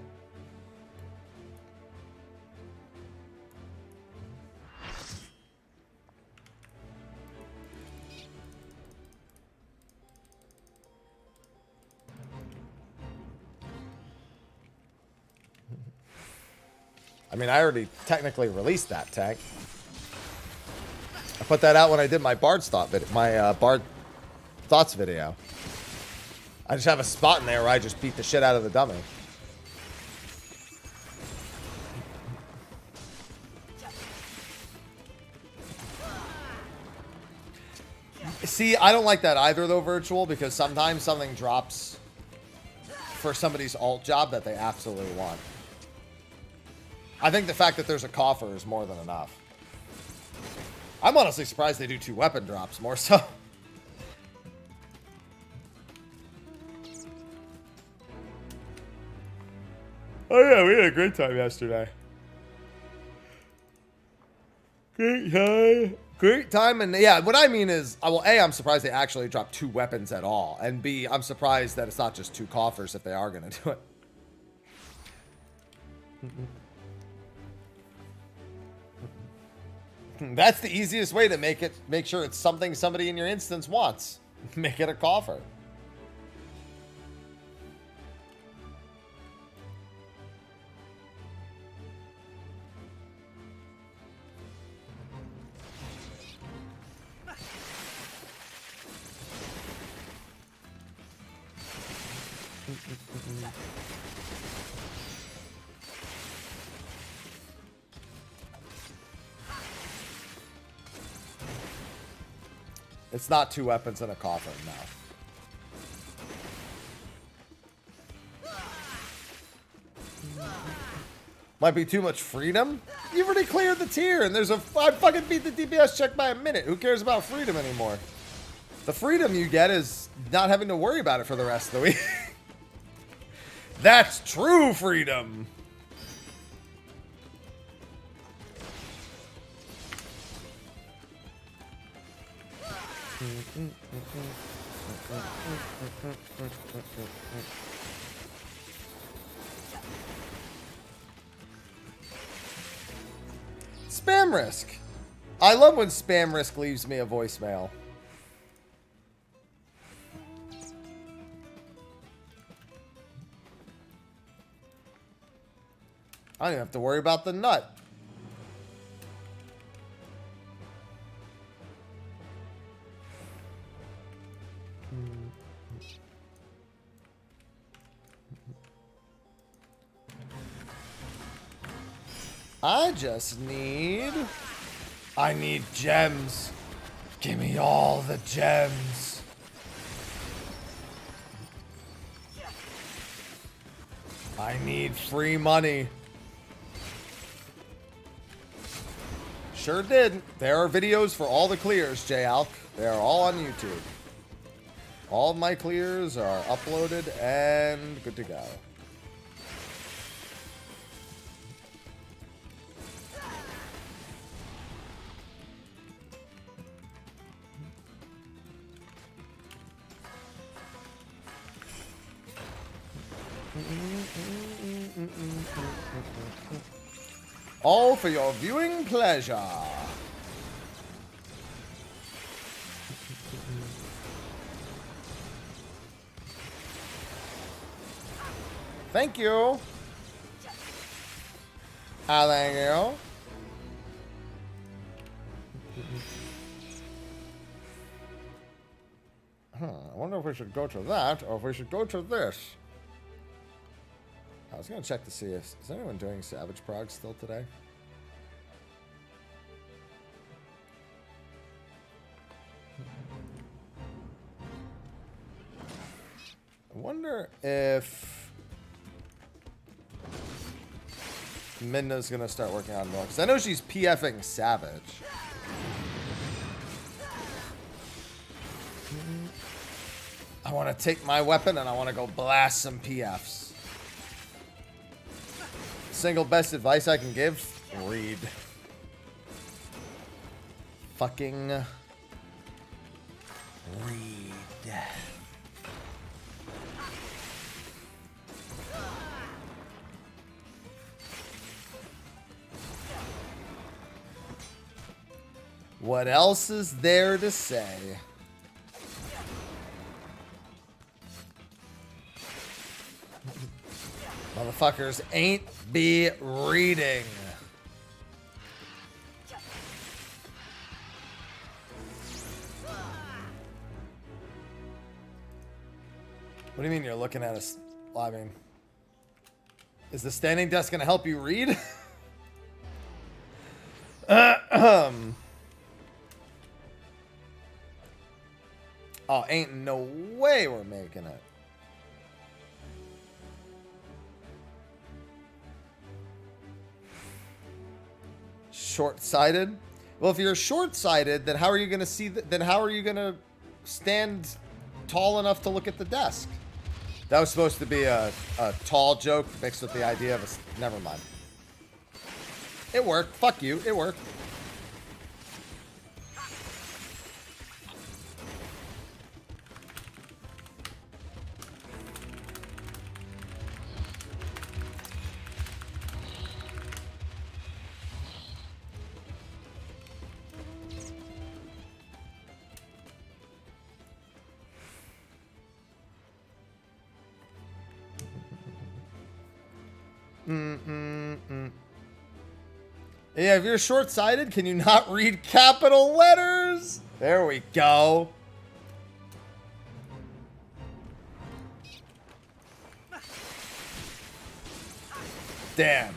I mean, I already technically released that tag. I put that out when I did my Bard's Thought video, my Bard Thoughts video. I just have a spot in there where I just beat the shit out of the dummy. See, I don't like that either, though, Virtual, because sometimes something drops for somebody's alt job that they absolutely want. I think the fact that there's a coffer is more than enough. I'm honestly surprised they do 2 weapon drops more so. Oh yeah, we had a great time yesterday. Great time, and yeah, what I mean is, well, A, I'm surprised they actually dropped 2 weapons at all, and B, I'm surprised that it's not just 2 coffers if they are going to do it. That's the easiest way to make sure it's something somebody in your instance wants. Make it a coffer. It's not 2 weapons and a coffer, no. Might be too much freedom? You've already cleared the tier, and there's a... I fucking beat the DPS check by a minute. Who cares about freedom anymore? The freedom you get is not having to worry about it for the rest of the week. That's true freedom. Spam risk. I love when spam risk leaves me a voicemail. I don't even have to worry about the nut. I need gems. Give me all the gems. I need free money. Sure did. There are videos for all the clears, J-Alk. They are all on YouTube. All of my clears are uploaded and good to go. All for your viewing pleasure. Thank you. Thank you. I wonder if we should go to that or if we should go to this. I was going to check to see if... Is anyone doing Savage Prog still today? I wonder if... Midna's going to start working on more. Because I know she's PFing Savage. I want to take my weapon and I want to go blast some PFs. Single best advice I can give? Read. Fucking read. What else is there to say? Motherfuckers ain't be reading. What do you mean you're looking at us? Well, I mean, is the standing desk gonna help you read? Oh, ain't no way we're making it. Short-sighted? Well, if you're short-sighted, then how are you going to see then how are you going to stand tall enough to look at the desk? That was supposed to be a tall joke mixed with the idea of a... Never mind. It worked. Fuck you. It worked. Yeah, if you're short-sighted, can you not read capital letters? There we go. Damn.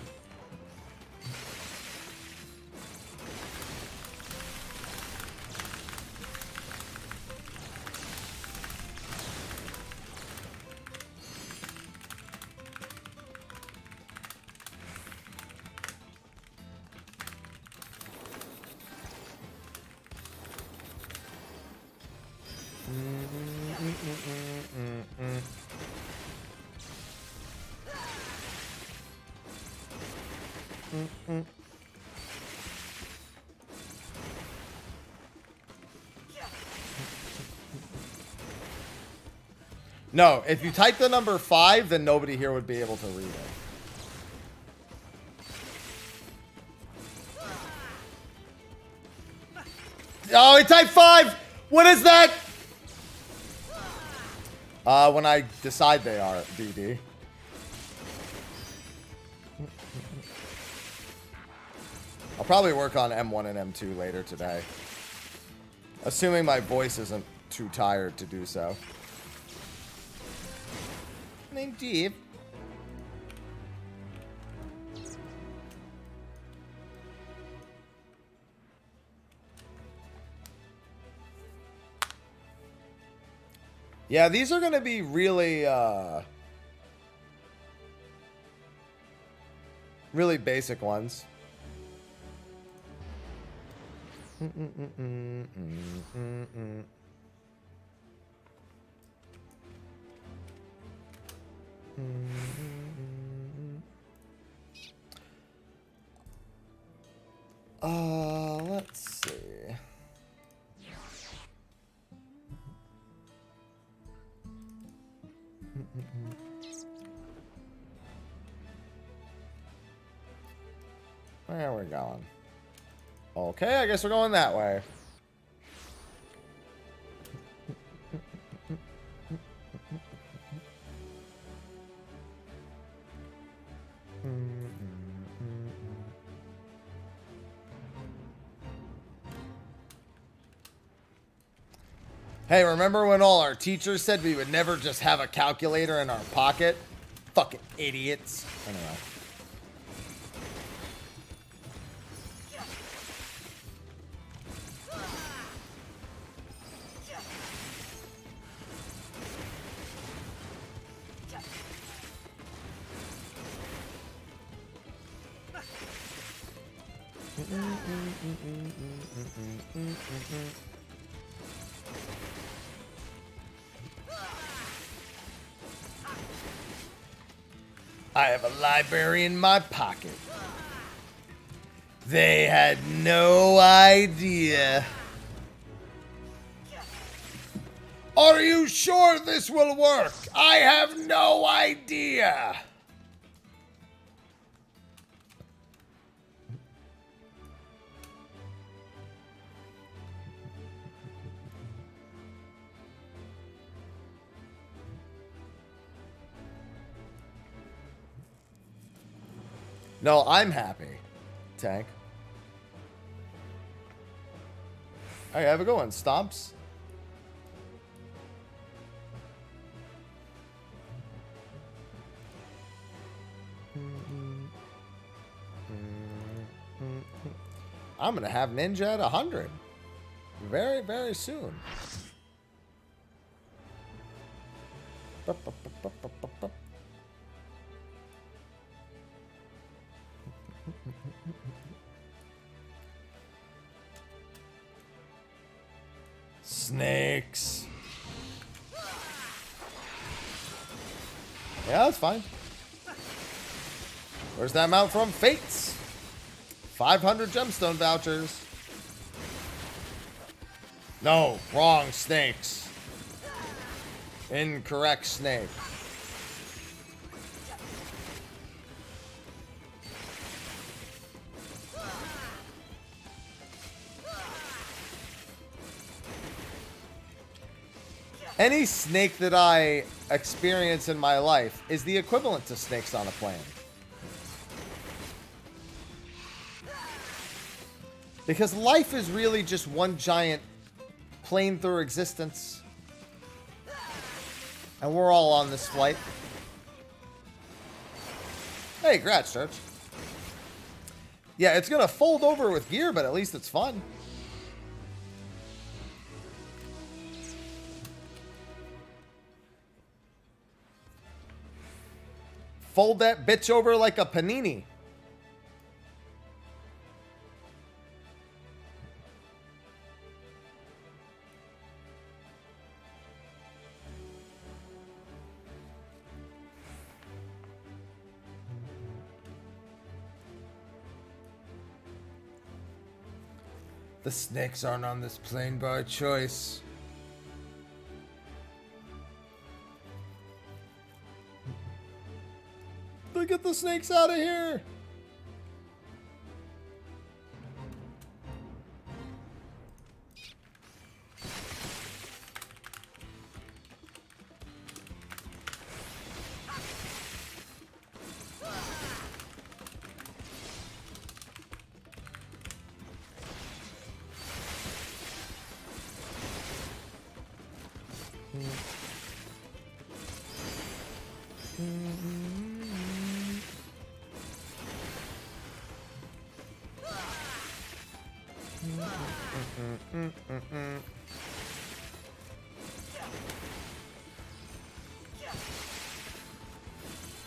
No, if you type the number 5, then nobody here would be able to read it. Oh, he typed 5! What is that? When I decide they are, DD. I'll probably work on M1 and M2 later today. Assuming my voice isn't too tired to do so. Name Jeep. Yeah, these are going to be really, really basic ones. Let's see. Where are we going? Okay, I guess we're going that way. Hey, remember when all our teachers said we would never just have a calculator in our pocket? Fucking idiots. Anyway. I have a library in my pocket. They had no idea. Are you sure this will work? I have no idea. No, I'm happy. Tank. All right, have a good one, Stomps. I'm gonna have Ninja at 100 very, very soon. Snakes. Yeah, that's fine. Where's that mount from? Fates. 500 gemstone vouchers. No, wrong snakes. Incorrect snake. Any snake that I experience in my life is the equivalent to snakes on a plane. Because life is really just one giant plane through existence. And we're all on this flight. Hey, congrats, Church. Yeah, it's going to fold over with gear, but at least it's fun. Fold that bitch over like a panini. The snakes aren't on this plane by choice. Get the snakes out of here.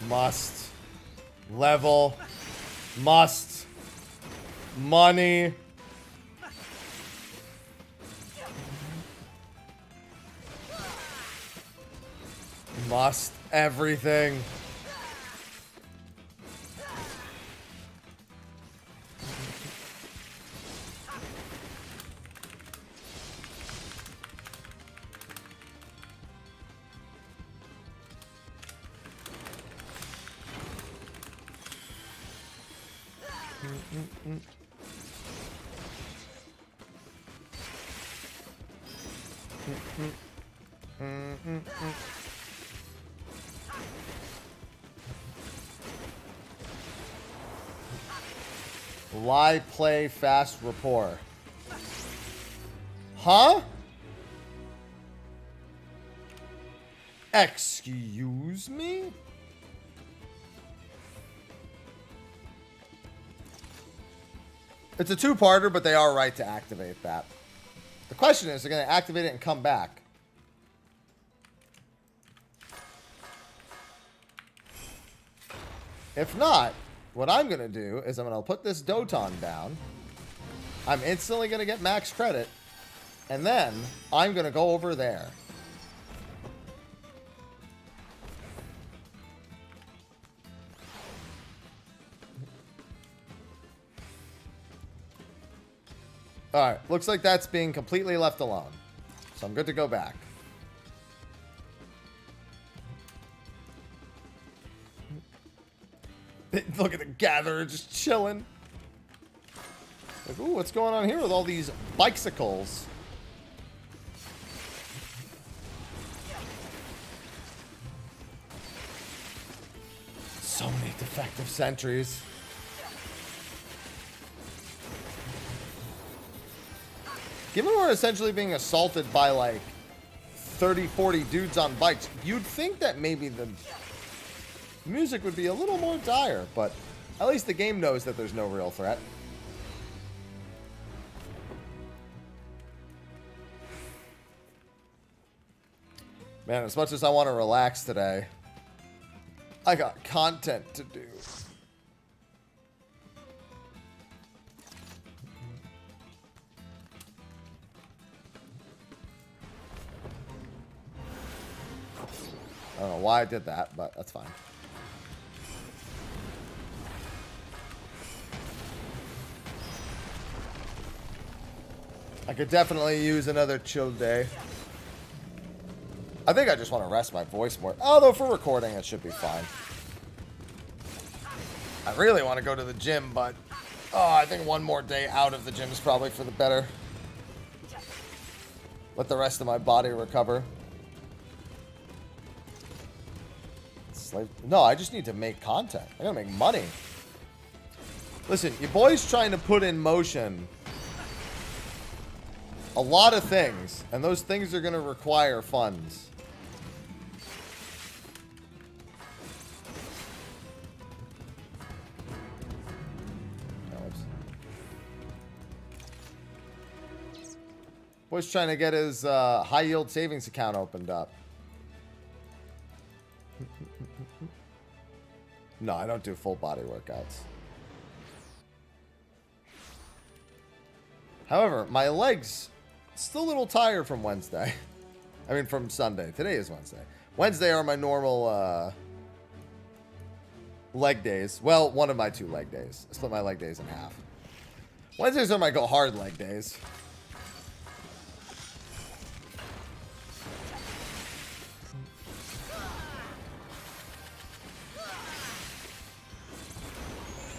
Must. Level. Must. Money. Must. Everything. Lie, play, fast, rapport. Huh? Excuse me? It's a two-parter, but they are right to activate that. The question is, they're going to activate it and come back. If not, what I'm going to do is I'm going to put this Doton down. I'm instantly going to get max credit. And then I'm going to go over there. Alright, looks like that's being completely left alone. So I'm good to go back. Look at the gatherer just chilling. Like, ooh, what's going on here with all these bicycles? So many defective sentries. Given we're essentially being assaulted by like 30, 40 dudes on bikes, you'd think that maybe the music would be a little more dire, but at least the game knows that there's no real threat. Man, as much as I want to relax today, I got content to do. I don't know why I did that, but that's fine. I could definitely use another chill day. I think I just want to rest my voice more. Although for recording, it should be fine. I really want to go to the gym, but I think one more day out of the gym is probably for the better. Let the rest of my body recover. No, I just need to make content. I gotta make money. Listen, your boy's trying to put in motion a lot of things, and those things are gonna require funds. Boy's trying to get his high yield savings account opened up. No, I don't do full body workouts. However, my legs still a little tired from Wednesday. I mean, from Sunday. Today is Wednesday. Wednesday are my normal leg days. Well, one of my 2 leg days. I split my leg days in half. Wednesdays are my go hard leg days.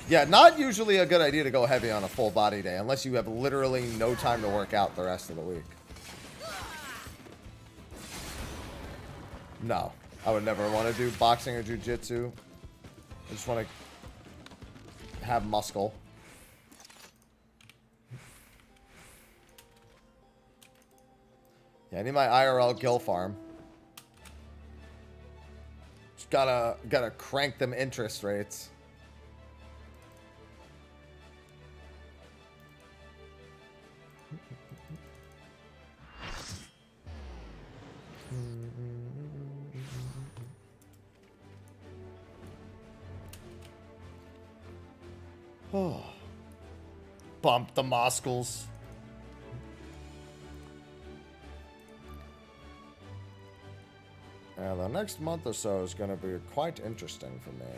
Yeah, not usually a good idea to go heavy on a full body day unless you have literally no time to work out the rest of the week. No, I would never want to do boxing or jiu-jitsu. I just want to have muscle. Yeah, I need my IRL gill farm. Just gotta crank them interest rates. Oh. Bump the muscles. Yeah, the next month or so is going to be quite interesting for me.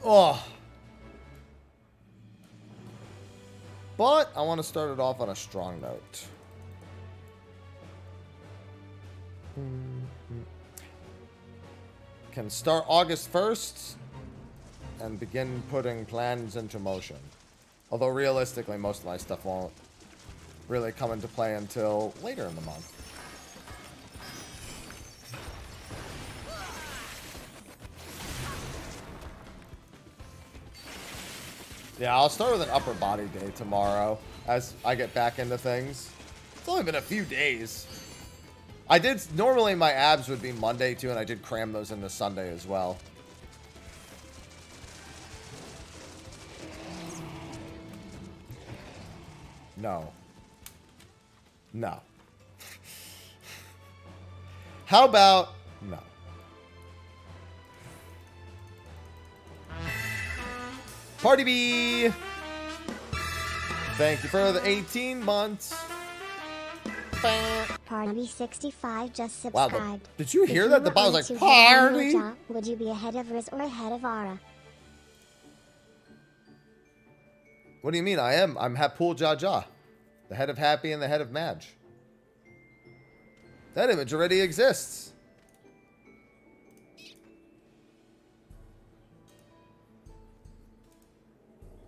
Oh. But I want to start it off on a strong note. Can start August 1st. and begin putting plans into motion. Although realistically, most of my stuff won't really come into play until later in the month. Yeah, I'll start with an upper body day tomorrow as I get back into things. It's only been a few days. Normally my abs would be Monday too, and I did cram those into Sunday as well. No. No. How about no? Party Bee! Thank you for the 18 months. Party 65 just Wow, subscribed. did you hear If that? you The were bot on was to like, head of party! Moja, would you be ahead of Riz or ahead of Ara? What do you mean? I am. I'm Hapul Jaja. The head of Happy and the head of Madge. That image already exists.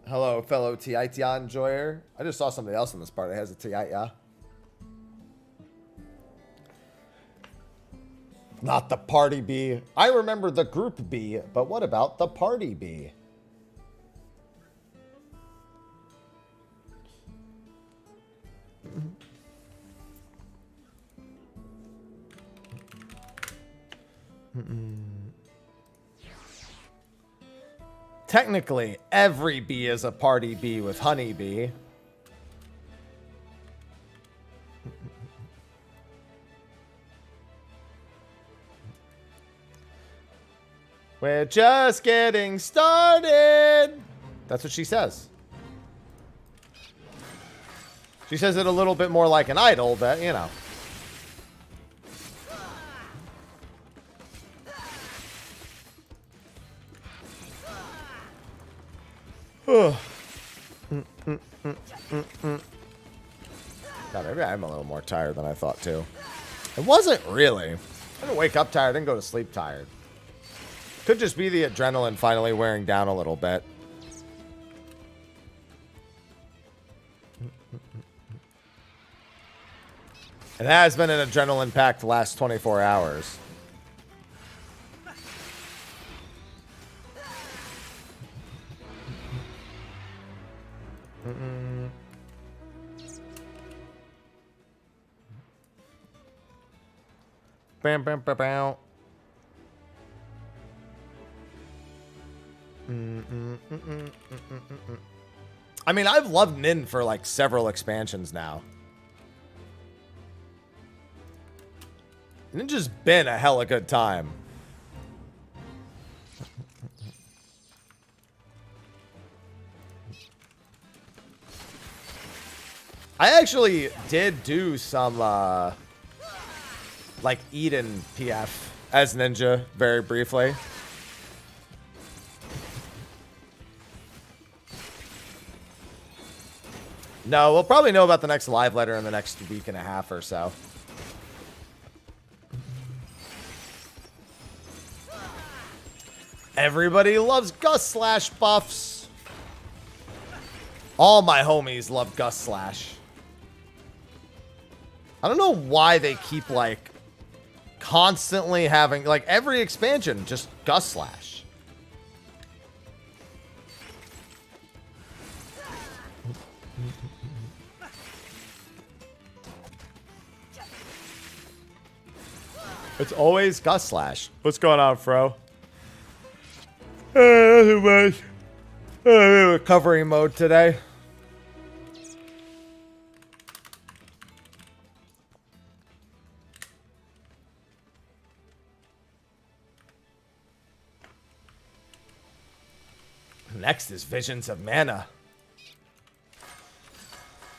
Hello, fellow Tiatia enjoyer. I just saw somebody else in this part that has a Tiatia. Not the party bee. I remember the group bee, but what about the party bee? Technically, every bee is a party bee with honey bee. We're just getting started. That's what she says. She says it a little bit more like an idol, but you know. God, maybe I'm a little more tired than I thought too. It wasn't really. I didn't wake up tired, I didn't go to sleep tired. Could just be the adrenaline finally wearing down a little bit. It has been an adrenaline-packed last 24 hours. Bam, bam, bam, bam. I mean, I've loved Nin for like several expansions now. Ninja's been a hella good time. I actually did do some like Eden PF as Ninja very briefly. No, we'll probably know about the next live letter in the next week and a half or so. Everybody loves Gus Slash buffs. All my homies love Gus Slash. I don't know why they keep like constantly having like every expansion just Gus Slash. It's always Gus Slash. What's going on, Fro? Nothing much. Recovery mode today. Next is Visions of Mana.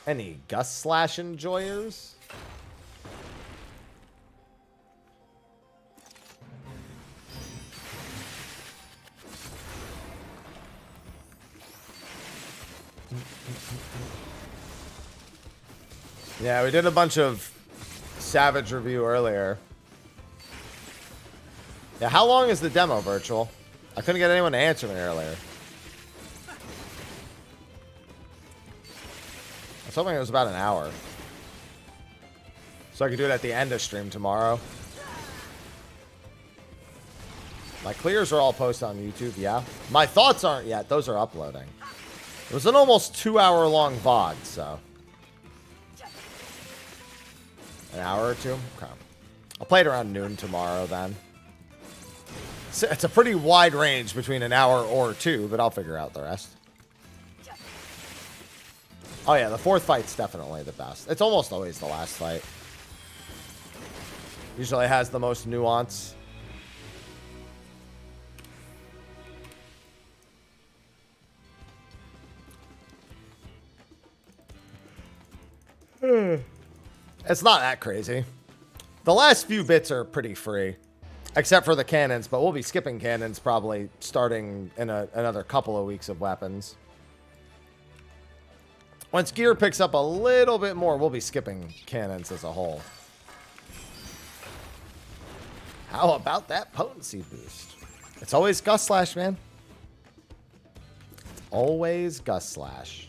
Any Gus Slash enjoyers? Yeah, we did a bunch of Savage review earlier. Yeah, how long is the demo, Virtual? I couldn't get anyone to answer me earlier. I was hoping it was about an hour. So I could do it at the end of stream tomorrow. My clears are all posted on YouTube, yeah. My thoughts aren't yet. Those are uploading. It was an almost 2-hour-long VOD, so. An hour or two? Okay. I'll play it around noon tomorrow, then. It's a pretty wide range between an hour or two, but I'll figure out the rest. Oh, yeah, the fourth fight's definitely the best. It's almost always the last fight. Usually has the most nuance. It's not that crazy. The last few bits are pretty free. Except for the cannons, but we'll be skipping cannons probably starting in another couple of weeks of weapons. Once gear picks up a little bit more, we'll be skipping cannons as a whole. How about that potency boost? It's always Gust Slash, man. It's always Gust Slash.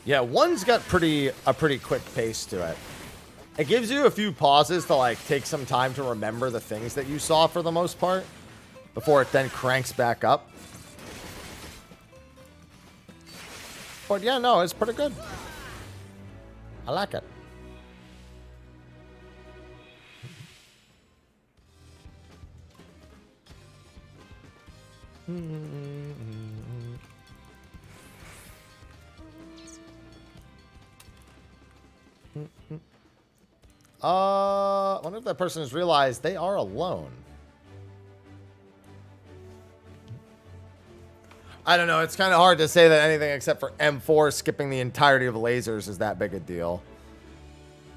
Yeah, one's got a pretty quick pace to it. It gives you a few pauses to like take some time to remember the things that you saw for the most part before it then cranks back up. But yeah, no, it's pretty good. I like it. I wonder if that person has realized they are alone. I don't know. It's kind of hard to say that anything except for M4 skipping the entirety of lasers is that big a deal.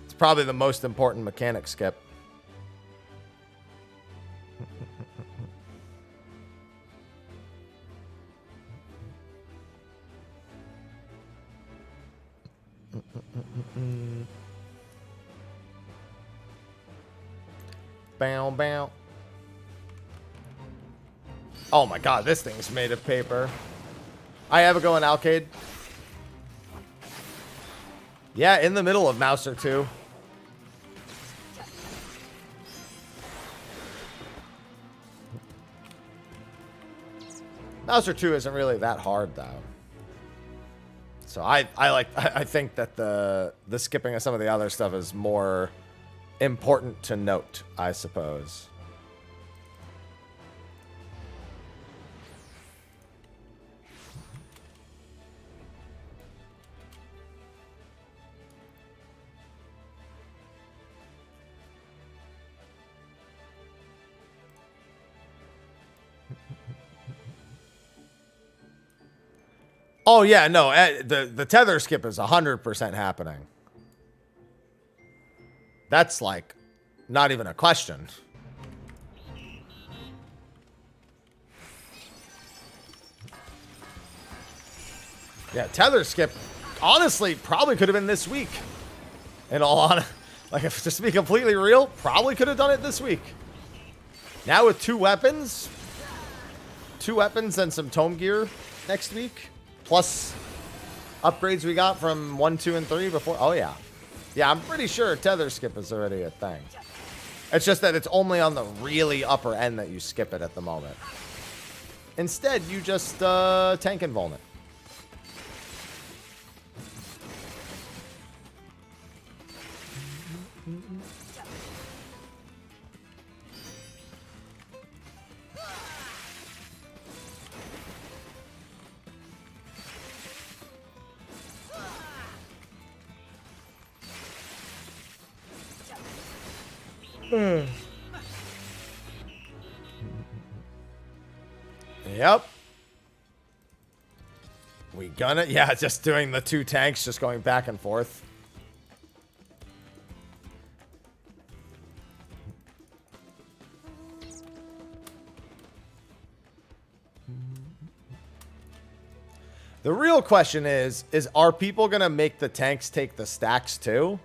It's probably the most important mechanic skip. Bow, bow. Oh my god, this thing's made of paper. I have a go in Alcade. Yeah, in the middle of Mouser 2. Mouser 2 isn't really that hard though. So I think that the skipping of some of the other stuff is more important to note, I suppose. Oh yeah, no, the tether skip is 100% happening. That's like not even a question. Yeah, tether skip honestly probably could have been this week. In all honesty, like if just to be completely real, probably could have done it this week. Now with two weapons and some tome gear next week, plus upgrades we got from 1, 2, and 3 before. Oh yeah. Yeah, I'm pretty sure tether skip is already a thing. It's just that it's only on the really upper end that you skip it at the moment. Instead, you just tank and vuln it. Yep. We gonna, yeah, just doing the two tanks, just going back and forth. The real question is are people going to make the tanks take the stacks too?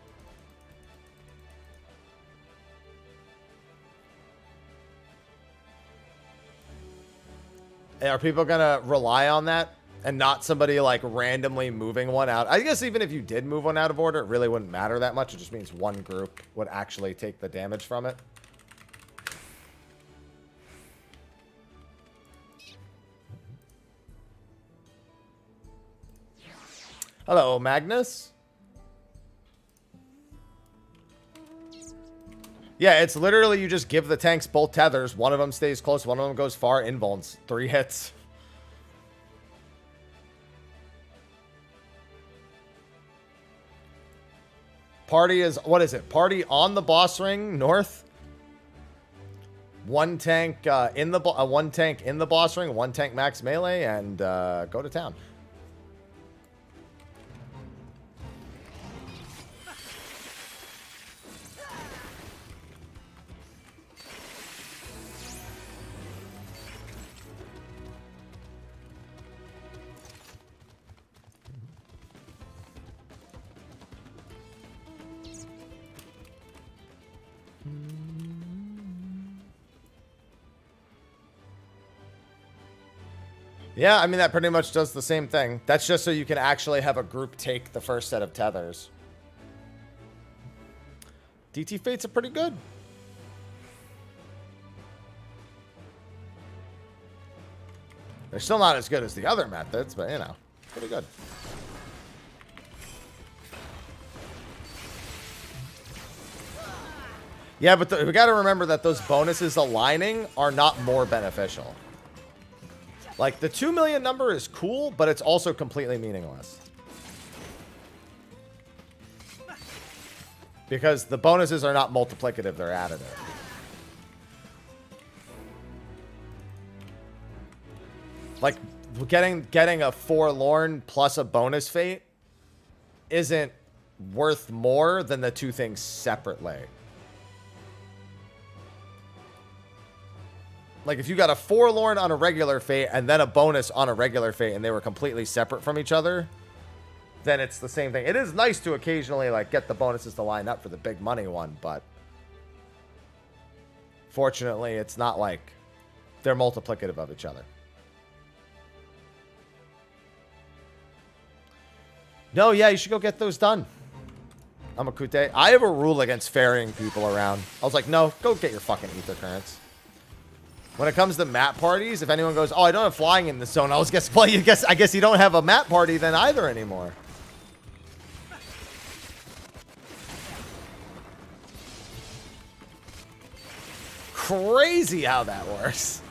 Are people going to rely on that and not somebody like randomly moving one out? I guess even if you did move one out of order, it really wouldn't matter that much. It just means one group would actually take the damage from it. Hello, Magnus. Yeah, it's literally you just give the tanks both tethers. One of them stays close, one of them goes far. Invulns. 3 hits. Party is, what is it? Party on the boss ring, north. One tank in the boss ring, one tank max melee, and go to town. Yeah, I mean, that pretty much does the same thing. That's just so you can actually have a group take the first set of tethers. DT Fates are pretty good. They're still not as good as the other methods, but, you know, pretty good. Yeah, but we got to remember that those bonuses aligning are not more beneficial. Like, the 2 million number is cool, but it's also completely meaningless. Because the bonuses are not multiplicative, they're additive. Like, getting a forlorn plus a bonus fate isn't worth more than the two things separately. Like, if you got a forlorn on a regular fate and then a bonus on a regular fate and they were completely separate from each other, then it's the same thing. It is nice to occasionally, like, get the bonuses to line up for the big money one, but fortunately, it's not like they're multiplicative of each other. No, yeah, you should go get those done. Amakute. I have a rule against ferrying people around. I was like, no, go get your fucking ether currents. When it comes to map parties, if anyone goes, oh, I don't have flying in this zone, I guess I guess you don't have a map party then either anymore. Crazy how that works.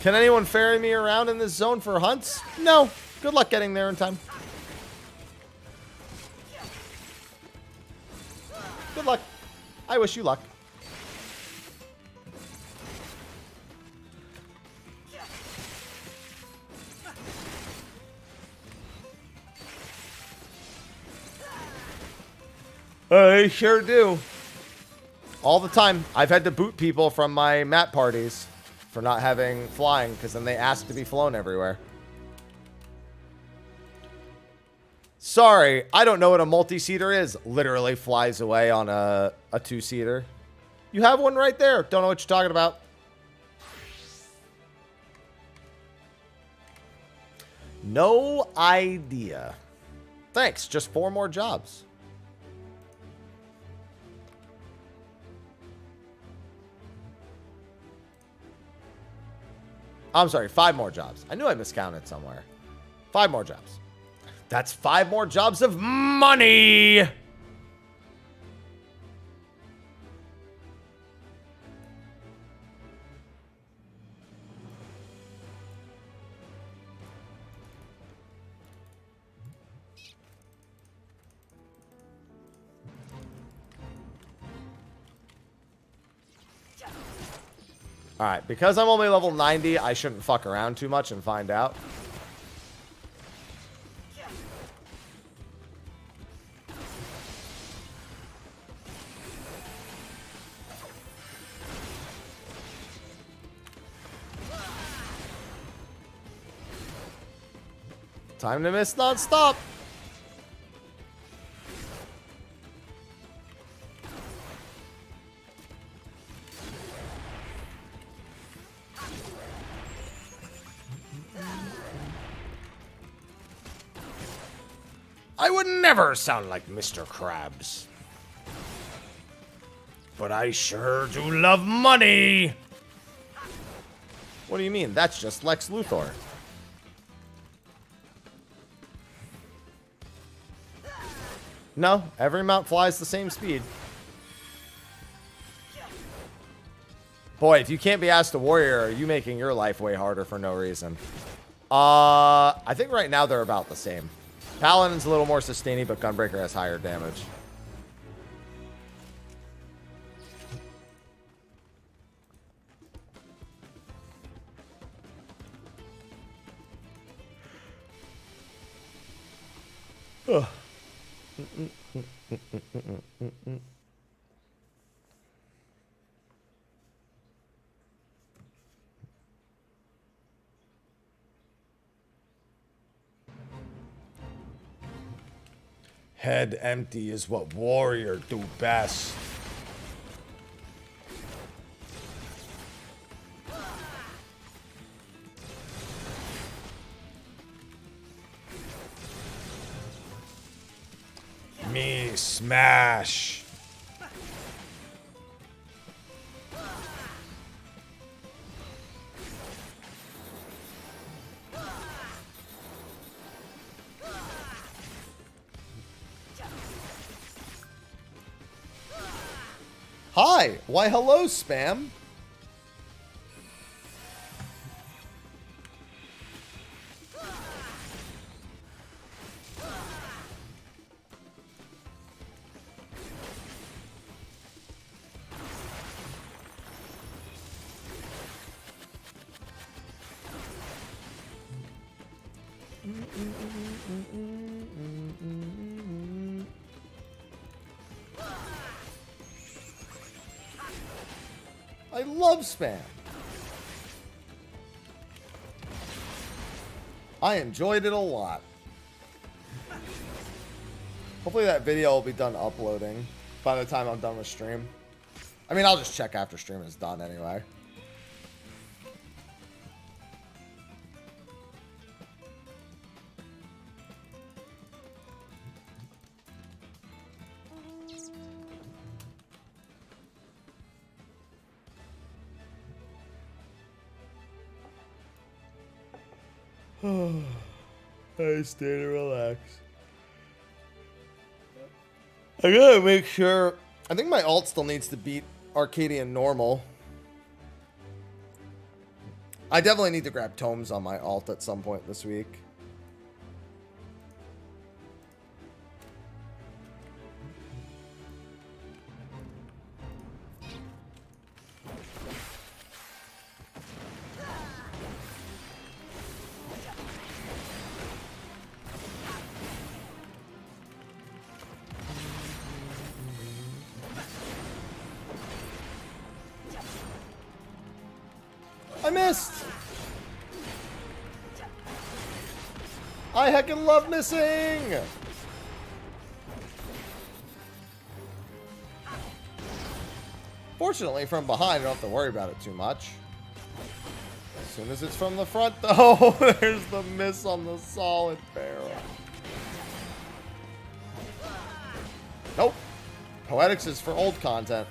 Can anyone ferry me around in this zone for hunts? No. Good luck getting there in time. Good luck. I wish you luck. I sure do. All the time. I've had to boot people from my map parties for not having flying, because then they ask to be flown everywhere. Sorry, I don't know what a multi-seater is. Literally flies away on a two-seater. You have one right there. Don't know what you're talking about. No idea. Thanks, just 4 more jobs. I'm sorry, 5 more jobs. I knew I miscounted somewhere. 5 more jobs. That's 5 more jobs of money. All right, because I'm only level 90, I shouldn't fuck around too much and find out. Time to miss non-stop. I would never sound like Mr. Krabs. But I sure do love money. What do you mean? That's just Lex Luthor. No, every mount flies the same speed. Boy, if you can't be asked a warrior, are you making your life way harder for no reason? I think right now they're about the same. Paladin's a little more sustaining, but Gunbreaker has higher damage. Ugh. Head empty is what warrior do best. Me smash. Hi! Why, hello, Spam! I love Spam. I enjoyed it a lot. Hopefully that video will be done uploading by the time I'm done with stream. I mean, I'll just check after stream is done anyway. I stay to relax. I gotta make sure. I think my ult still needs to beat Arcadian normal. I definitely need to grab tomes on my ult at some point this week. I missed! I heckin' love missing! Fortunately, from behind, I don't have to worry about it too much. As soon as it's from the front, though, there's the miss on the solid barrel. Nope. Poetics is for old content.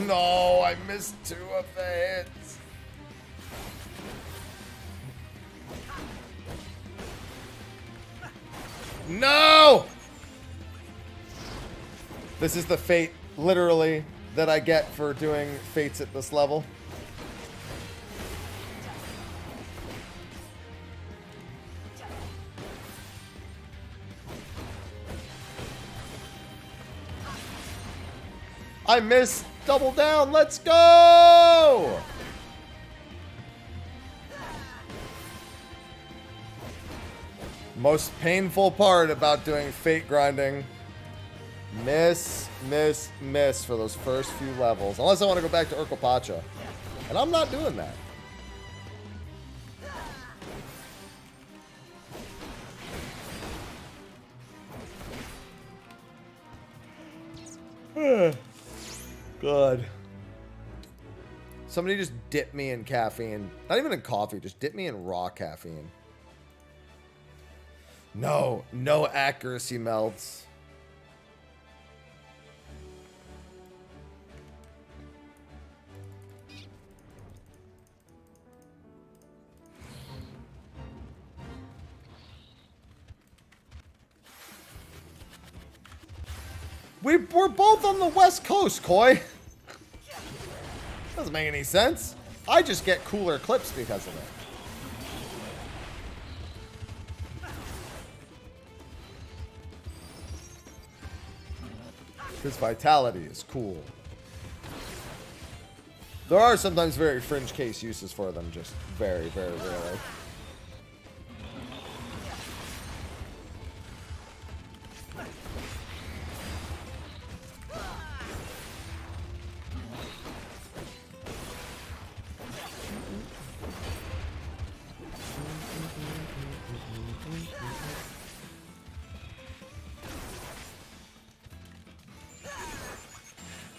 No, I missed 2 of the hits. No! This is the fate, literally, that I get for doing fates at this level. I missed. Double down. Let's go. Most painful part about doing fate grinding. Miss, miss, miss for those first few levels. Unless I want to go back to Urkelpacha. And I'm not doing that. Good. Somebody just dip me in caffeine. Not even in coffee, just dip me in raw caffeine. No, no accuracy melts. We're both on the West Coast, Koi. Doesn't make any sense. I just get cooler clips because of it. Because vitality is cool. There are sometimes very fringe case uses for them, just very, very rarely.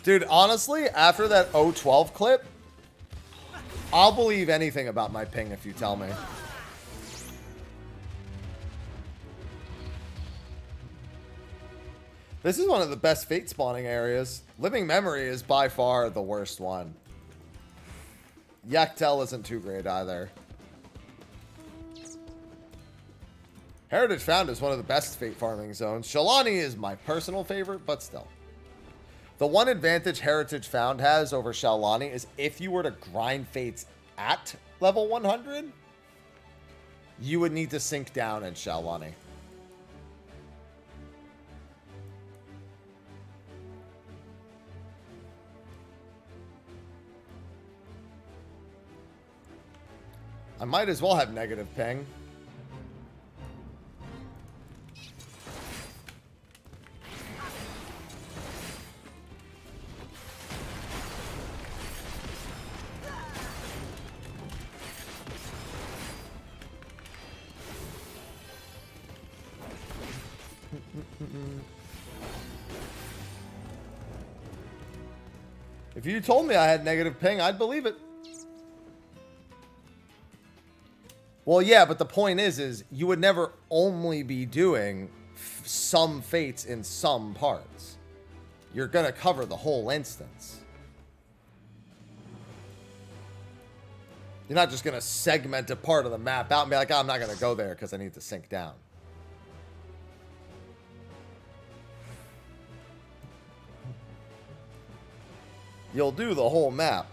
Dude, honestly, after that 012 clip, I'll believe anything about my ping if you tell me. This is one of the best fate spawning areas. Living Memory is by far the worst one. Yaktel isn't too great either. Heritage Found is one of the best fate farming zones. Shalani is my personal favorite, but still. The one advantage Heritage Found has over Shaolani is if you were to grind fates at level 100, you would need to sink down in Shaolani. I might as well have negative ping. If you told me I had negative ping, I'd believe it. Well, yeah, but the point is you would never only be doing some fates in some parts. You're going to cover the whole instance. You're not just going to segment a part of the map out and be like, oh, I'm not going to go there because I need to sink down. You'll do the whole map.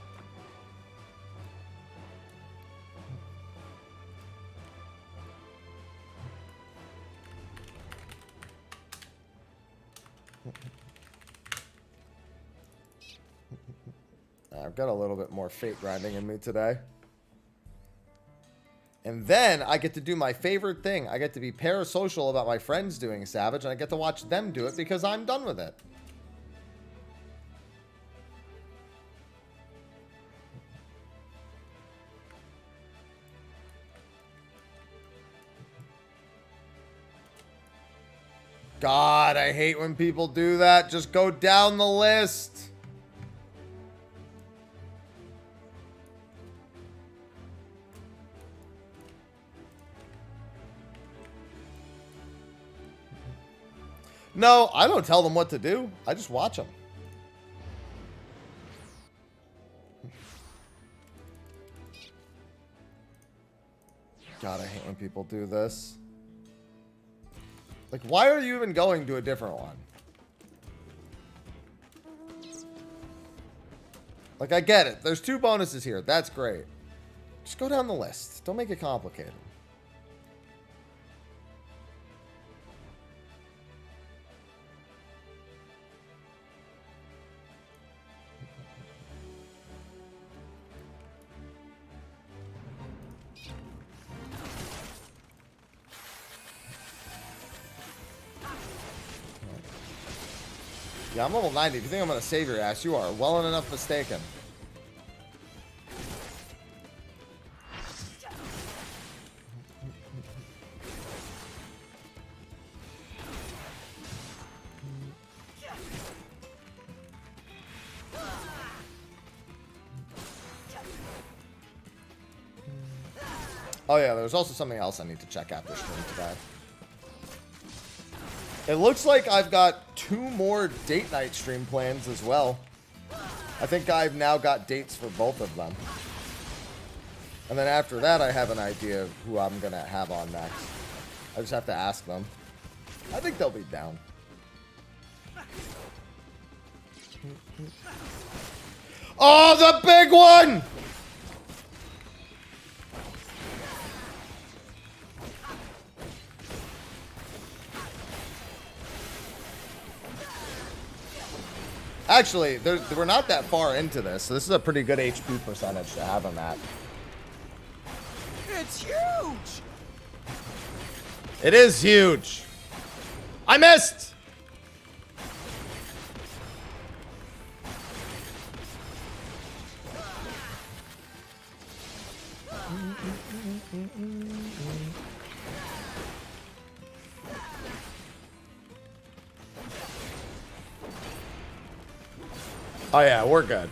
I've got a little bit more fate grinding in me today. And then I get to do my favorite thing. I get to be parasocial about my friends doing Savage, and I get to watch them do it because I'm done with it. God, I hate when people do that. Just go down the list. No, I don't tell them what to do. I just watch them. God, I hate when people do this. Like, why are you even going to a different one? Like, I get it. There's 2 bonuses here. That's great. Just go down the list. Don't make it complicated. Yeah, I'm level 90. If you think I'm going to save your ass, you are well enough mistaken. Oh yeah, there's also something else I need to check after stream today. It looks like I've got 2 more date night stream plans as well. I think I've now got dates for both of them. And then after that, I have an idea of who I'm going to have on next. I just have to ask them. I think they'll be down. Oh, the big one! Actually, we're not that far into this, so this is a pretty good HP percentage to have him at. It's huge! It is huge. I missed! Oh yeah, we're good.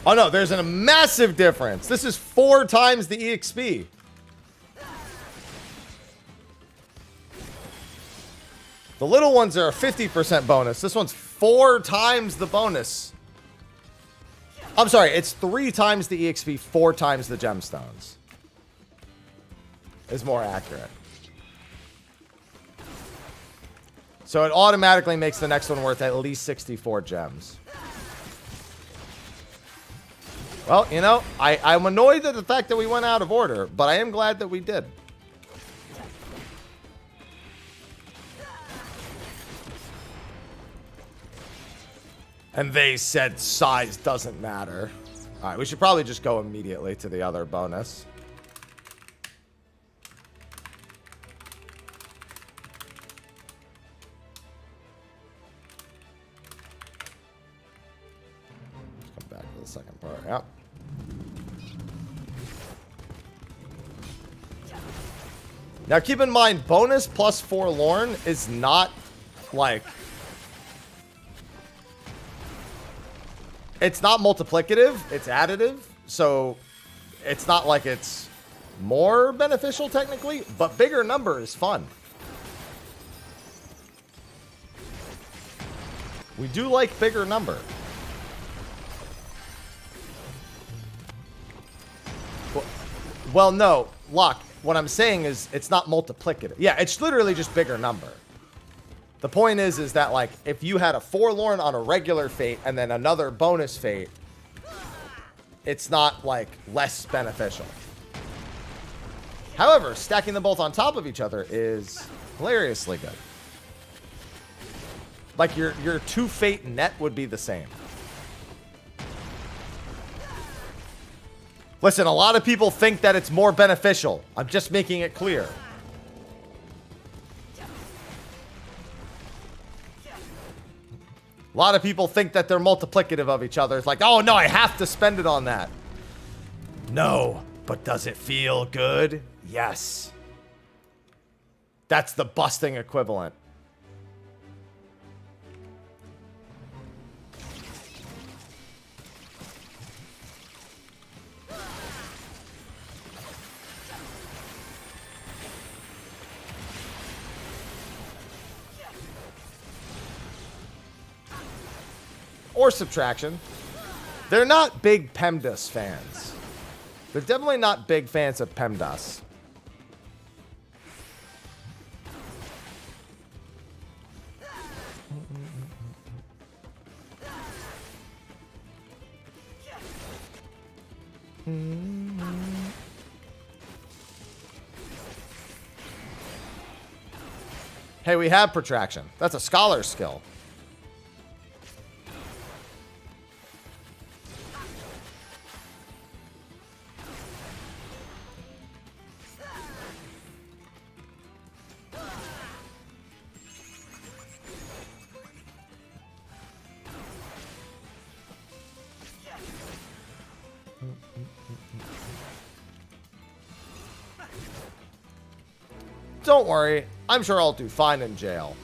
Oh no, there's a massive difference. This is 4 times the EXP. The little ones are a 50% bonus. This one's 4 times the bonus. I'm sorry, it's 3 times the EXP, 4 times the gemstones. Is more accurate. So it automatically makes the next one worth at least 64 gems. Well, you know, I'm annoyed at the fact that we went out of order, but I am glad that we did. And they said size doesn't matter. All right, we should probably just go immediately to the other bonus. Let's come back to the second part. Yep. Now keep in mind, bonus plus forlorn is not like... It's not multiplicative, it's additive, so it's not like it's more beneficial technically, but bigger number is fun. We do like bigger number. Well, no, Locke, what I'm saying is it's not multiplicative. Yeah, it's literally just bigger number. The point is that, like, if you had a forlorn on a regular fate and then another bonus fate, it's not, like, less beneficial. However, stacking them both on top of each other is hilariously good. Like, your 2 fate net would be the same. Listen, a lot of people think that it's more beneficial. I'm just making it clear. A lot of people think that they're multiplicative of each other. It's like, oh no, I have to spend it on that. No, but does it feel good? Yes. That's the busting equivalent. Or subtraction. They're not big PEMDAS fans. They're definitely not big fans of PEMDAS. Hey, we have protraction. That's a scholar skill. Don't worry, I'm sure I'll do fine in jail.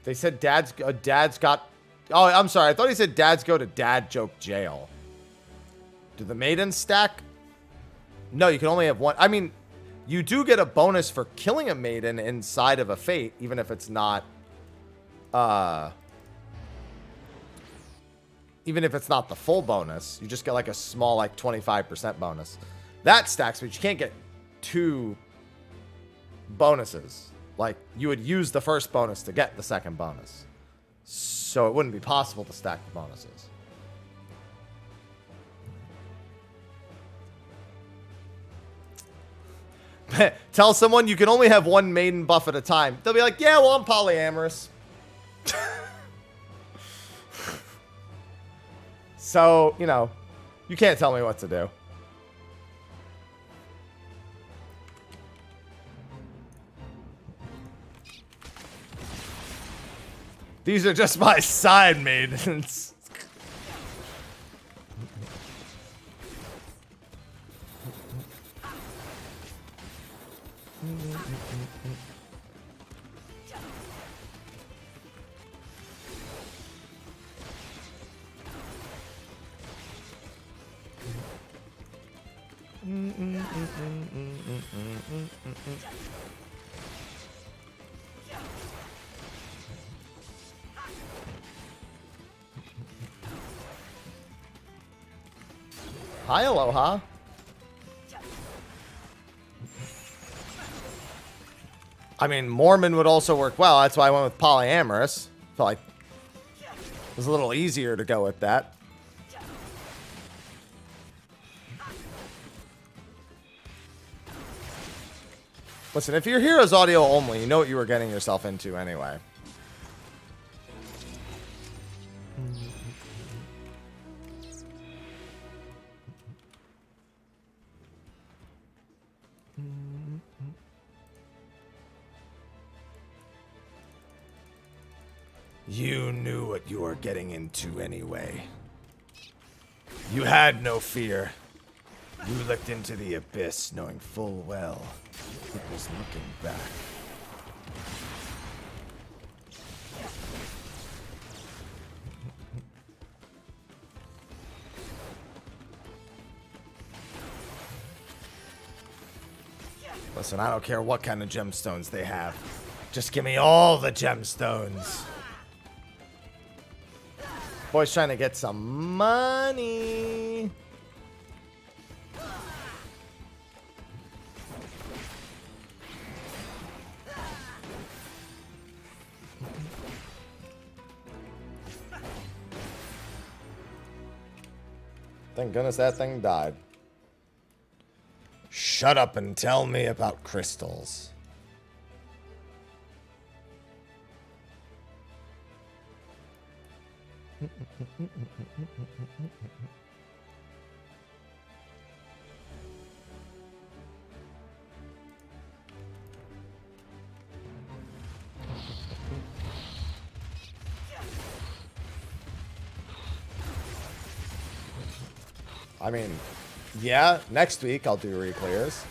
They said dad's got... Oh, I'm sorry. I thought he said dads go to dad joke jail. Do the maidens stack? No, you can only have one. I mean, you do get a bonus for killing a maiden inside of a fate, even if it's not... even if it's not the full bonus. You just get like a small, like 25% bonus. That stacks, but you can't get 2 bonuses. Like, you would use the first bonus to get the second bonus. So it wouldn't be possible to stack the bonuses. Tell someone you can only have one maiden buff at a time. They'll be like, yeah, well, I'm polyamorous. So, you know, you can't tell me what to do. These are just my side maidens. Hi, Aloha. I mean, Mormon would also work well. That's why I went with polyamorous. Felt like it was a little easier to go with that. Listen, if you're Heroes Audio only, you know what you were getting yourself into anyway. You knew what you were getting into anyway. You had no fear. You looked into the abyss knowing full well it was looking back. Listen, I don't care what kind of gemstones they have. Just give me all the gemstones. Boy's trying to get some money. Thank goodness that thing died. Shut up and tell me about crystals. I mean, yeah, next week I'll do re-clears.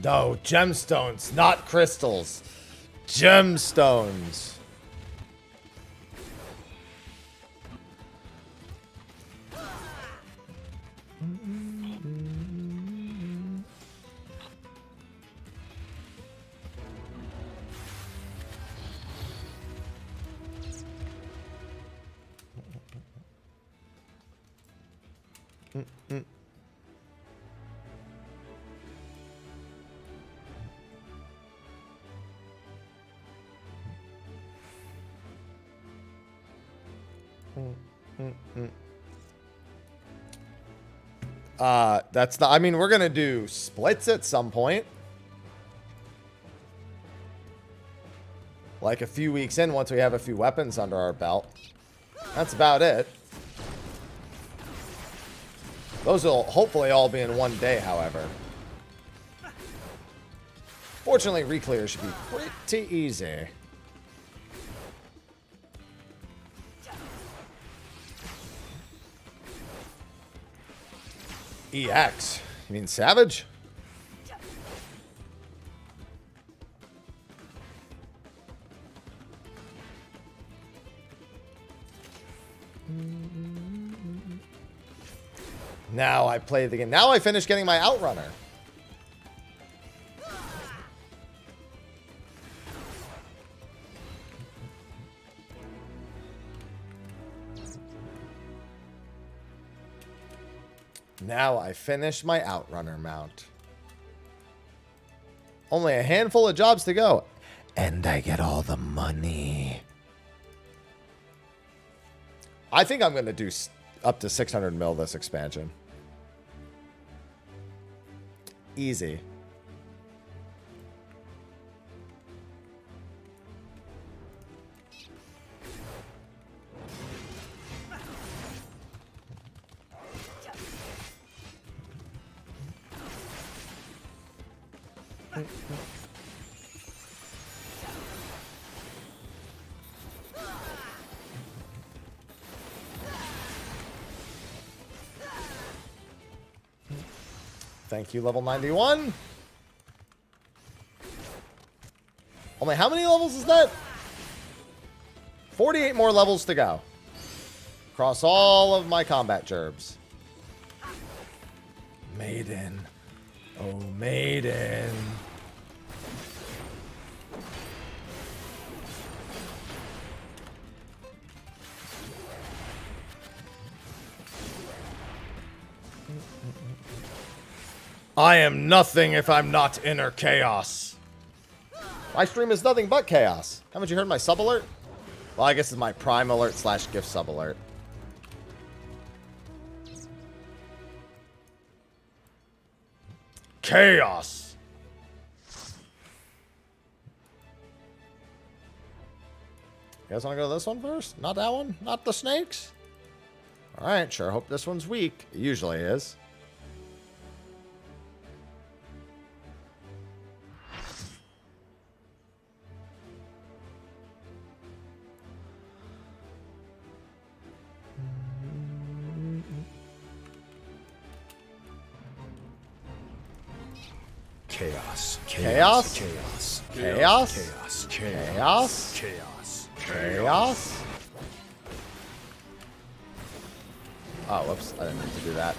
No, gemstones, not crystals. Gemstones. That's not, I mean, we're gonna do splits at some point. like a few weeks in once we have a few weapons under our belt. That's about it. Those will hopefully all be in one day, however. Fortunately, re-clear should be pretty easy. EX? You mean Savage? Now I play the game. Now I finish getting my Outrunner. Now I finish my Outrunner mount. Only a handful of jobs to go. And I get all the money. I think I'm going to do up to 600 mil this expansion. Easy. Thank you, level 91. Only how many levels is that? 48 more levels to go. Across all of my combat gerbs. Maiden. Oh, Maiden. I am nothing if I'm not inner chaos. My stream is nothing but chaos. Haven't you heard my sub alert? Well, I guess it's my prime alert / gift sub alert. Chaos. You guys want to go to this one first? Not that one? Not the snakes? Alright, sure hope this one's weak. It usually is. Chaos. Chaos? Chaos. Chaos? Chaos. Chaos? Chaos. Chaos? Oh, whoops. I didn't mean to do that.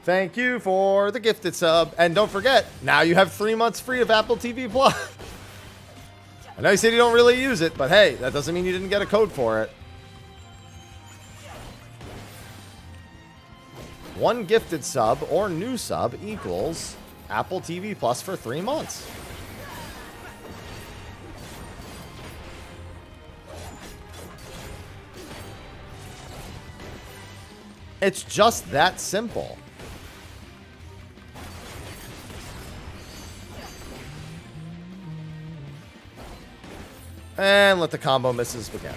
Thank you for the gifted sub. And don't forget, now you have 3 months free of Apple TV Plus. I know you said you don't really use it, but hey, that doesn't mean you didn't get a code for it. 1 gifted sub or new sub equals Apple TV Plus for 3 months. It's just that simple. And let the combo misses begin.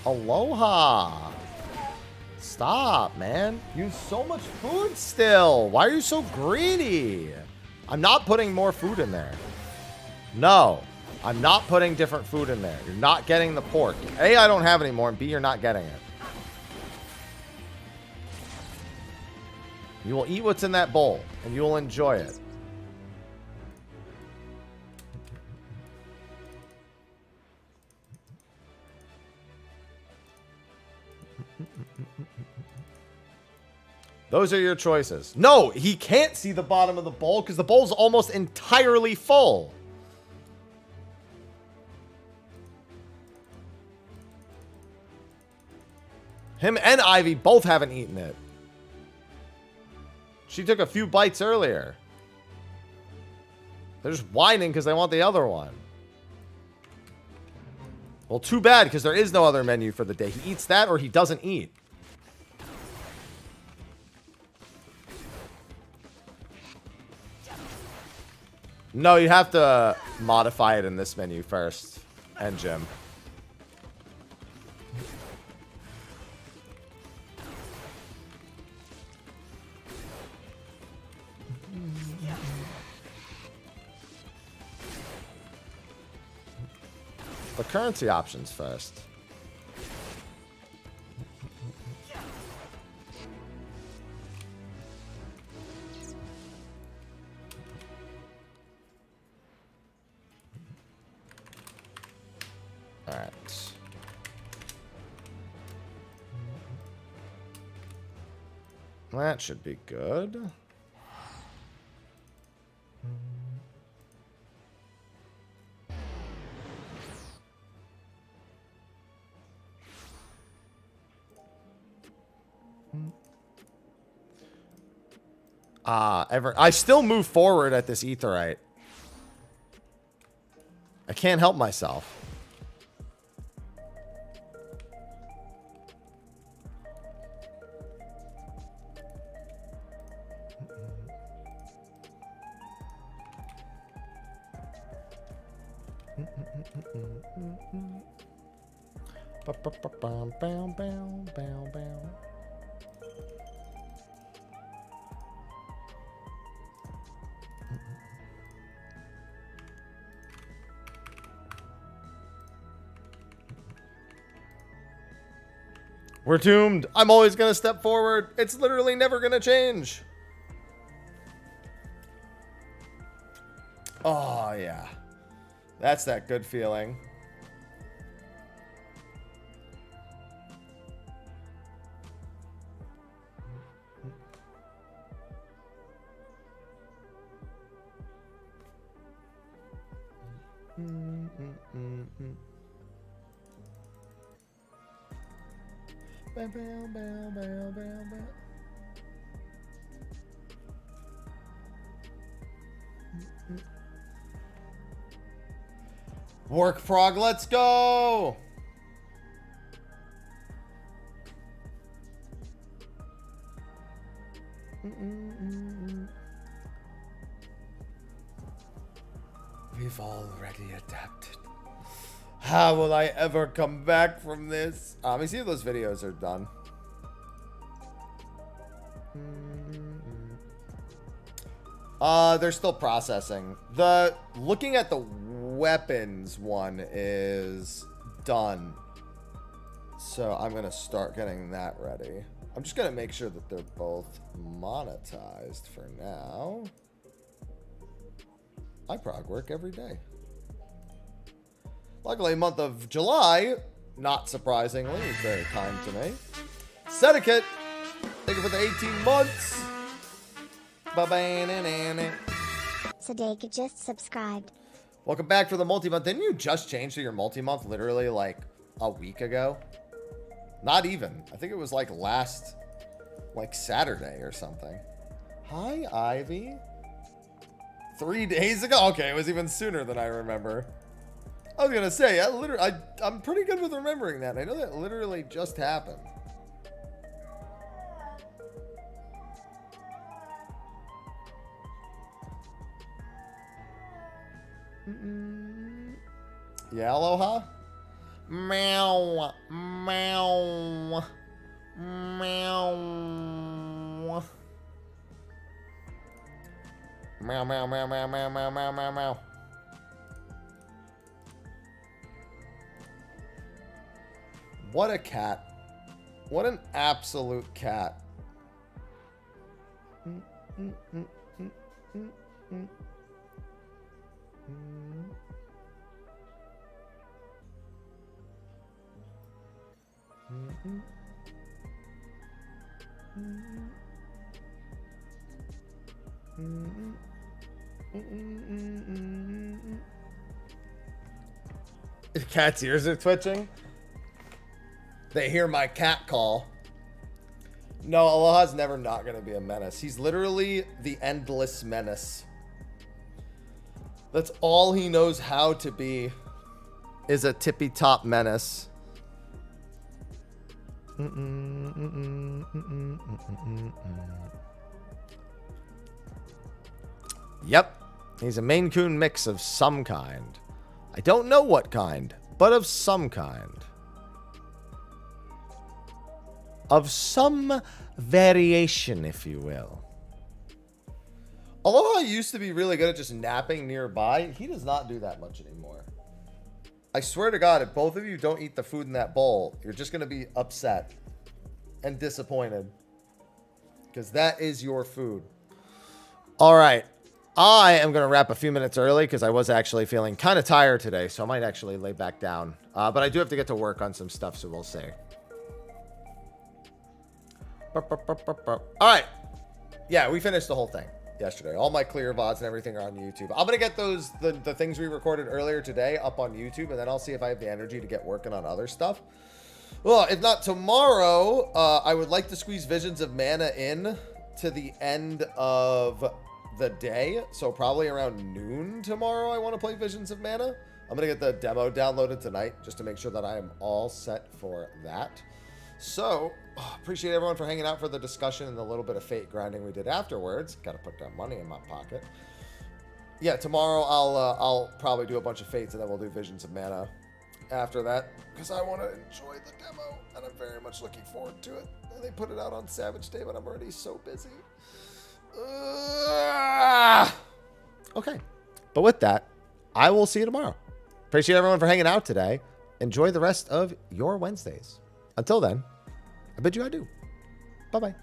Aloha. Stop, man. You use so much food still. Why are you so greedy? I'm not putting more food in there. No. I'm not putting different food in there. You're not getting the pork. A, I don't have any more, and B, you're not getting it. You will eat what's in that bowl, and you will enjoy it. Those are your choices. No, he can't see the bottom of the bowl because the bowl's almost entirely full. Him and Ivy both haven't eaten it. She took a few bites earlier. They're just whining because they want the other one. Well, too bad, because there is no other menu for the day. He eats that or he doesn't eat. No, you have to modify it in this menu first. And gym. The currency options first. All right. That should be good. I still move forward at this etherite. I can't help myself. We're doomed. I'm always going to step forward. It's literally never going to change. Oh, yeah. That's that good feeling. Bow, bow, bow, bow, bow, bow. Work prog, let's go! We've already adapted. How will I ever come back from this? Let me see if those videos are done. They're still processing. Looking at the weapons one is done. So I'm going to start getting that ready. I'm just going to make sure that they're both monetized for now. I prog work every day. Luckily, month of July, not surprisingly, is very kind to me. Sedicate, thank you for the 18 months. Bye-bye. Sadeka just subscribed. Welcome back for the multi-month. Didn't you just change to your multi-month literally like a week ago? Not even. I think it was like last, like Saturday or something. Hi, Ivy. 3 days ago? Okay, it was even sooner than I remember. I was gonna say, I'm pretty good with remembering that. I know that literally just happened. Yeah, aloha? Meow. Meow. Meow. Meow, meow, meow, meow, meow, meow, meow, meow, meow. What a cat. What an absolute cat. The cat's ears are twitching. They hear my cat call. No, Aloha's never not going to be a menace. He's literally the endless menace. That's all he knows how to be. is a tippy top menace. Yep, he's a Maine Coon mix of some kind. I don't know what kind, but of some kind. Of some variation, if you will. Although I used to be really good at just napping nearby, he does not do that much anymore. I swear to God, if both of you don't eat the food in that bowl, you're just going to be upset and disappointed. Because that is your food. All right. I am going to wrap a few minutes early because I was actually feeling kind of tired today. So I might actually lay back down. But I do have to get to work on some stuff, so we'll see. All right. Yeah, we finished the whole thing yesterday. All my clear VODs and everything are on YouTube. I'm going to get those, the things we recorded earlier today up on YouTube, and then I'll see if I have the energy to get working on other stuff. Well, if not tomorrow, I would like to squeeze Visions of Mana in to the end of the day. So probably around noon tomorrow, I want to play Visions of Mana. I'm going to get the demo downloaded tonight just to make sure that I am all set for that. So, appreciate everyone for hanging out for the discussion and the little bit of fate grinding we did afterwards. Got to put that money in my pocket. Yeah, tomorrow I'll probably do a bunch of fates and then we'll do Visions of Mana after that because I want to enjoy the demo and I'm very much looking forward to it. And they put it out on Savage Day, but I'm already so busy. Okay, but with that, I will see you tomorrow. Appreciate everyone for hanging out today. Enjoy the rest of your Wednesdays. Until then, I bid you adieu. Bye-bye.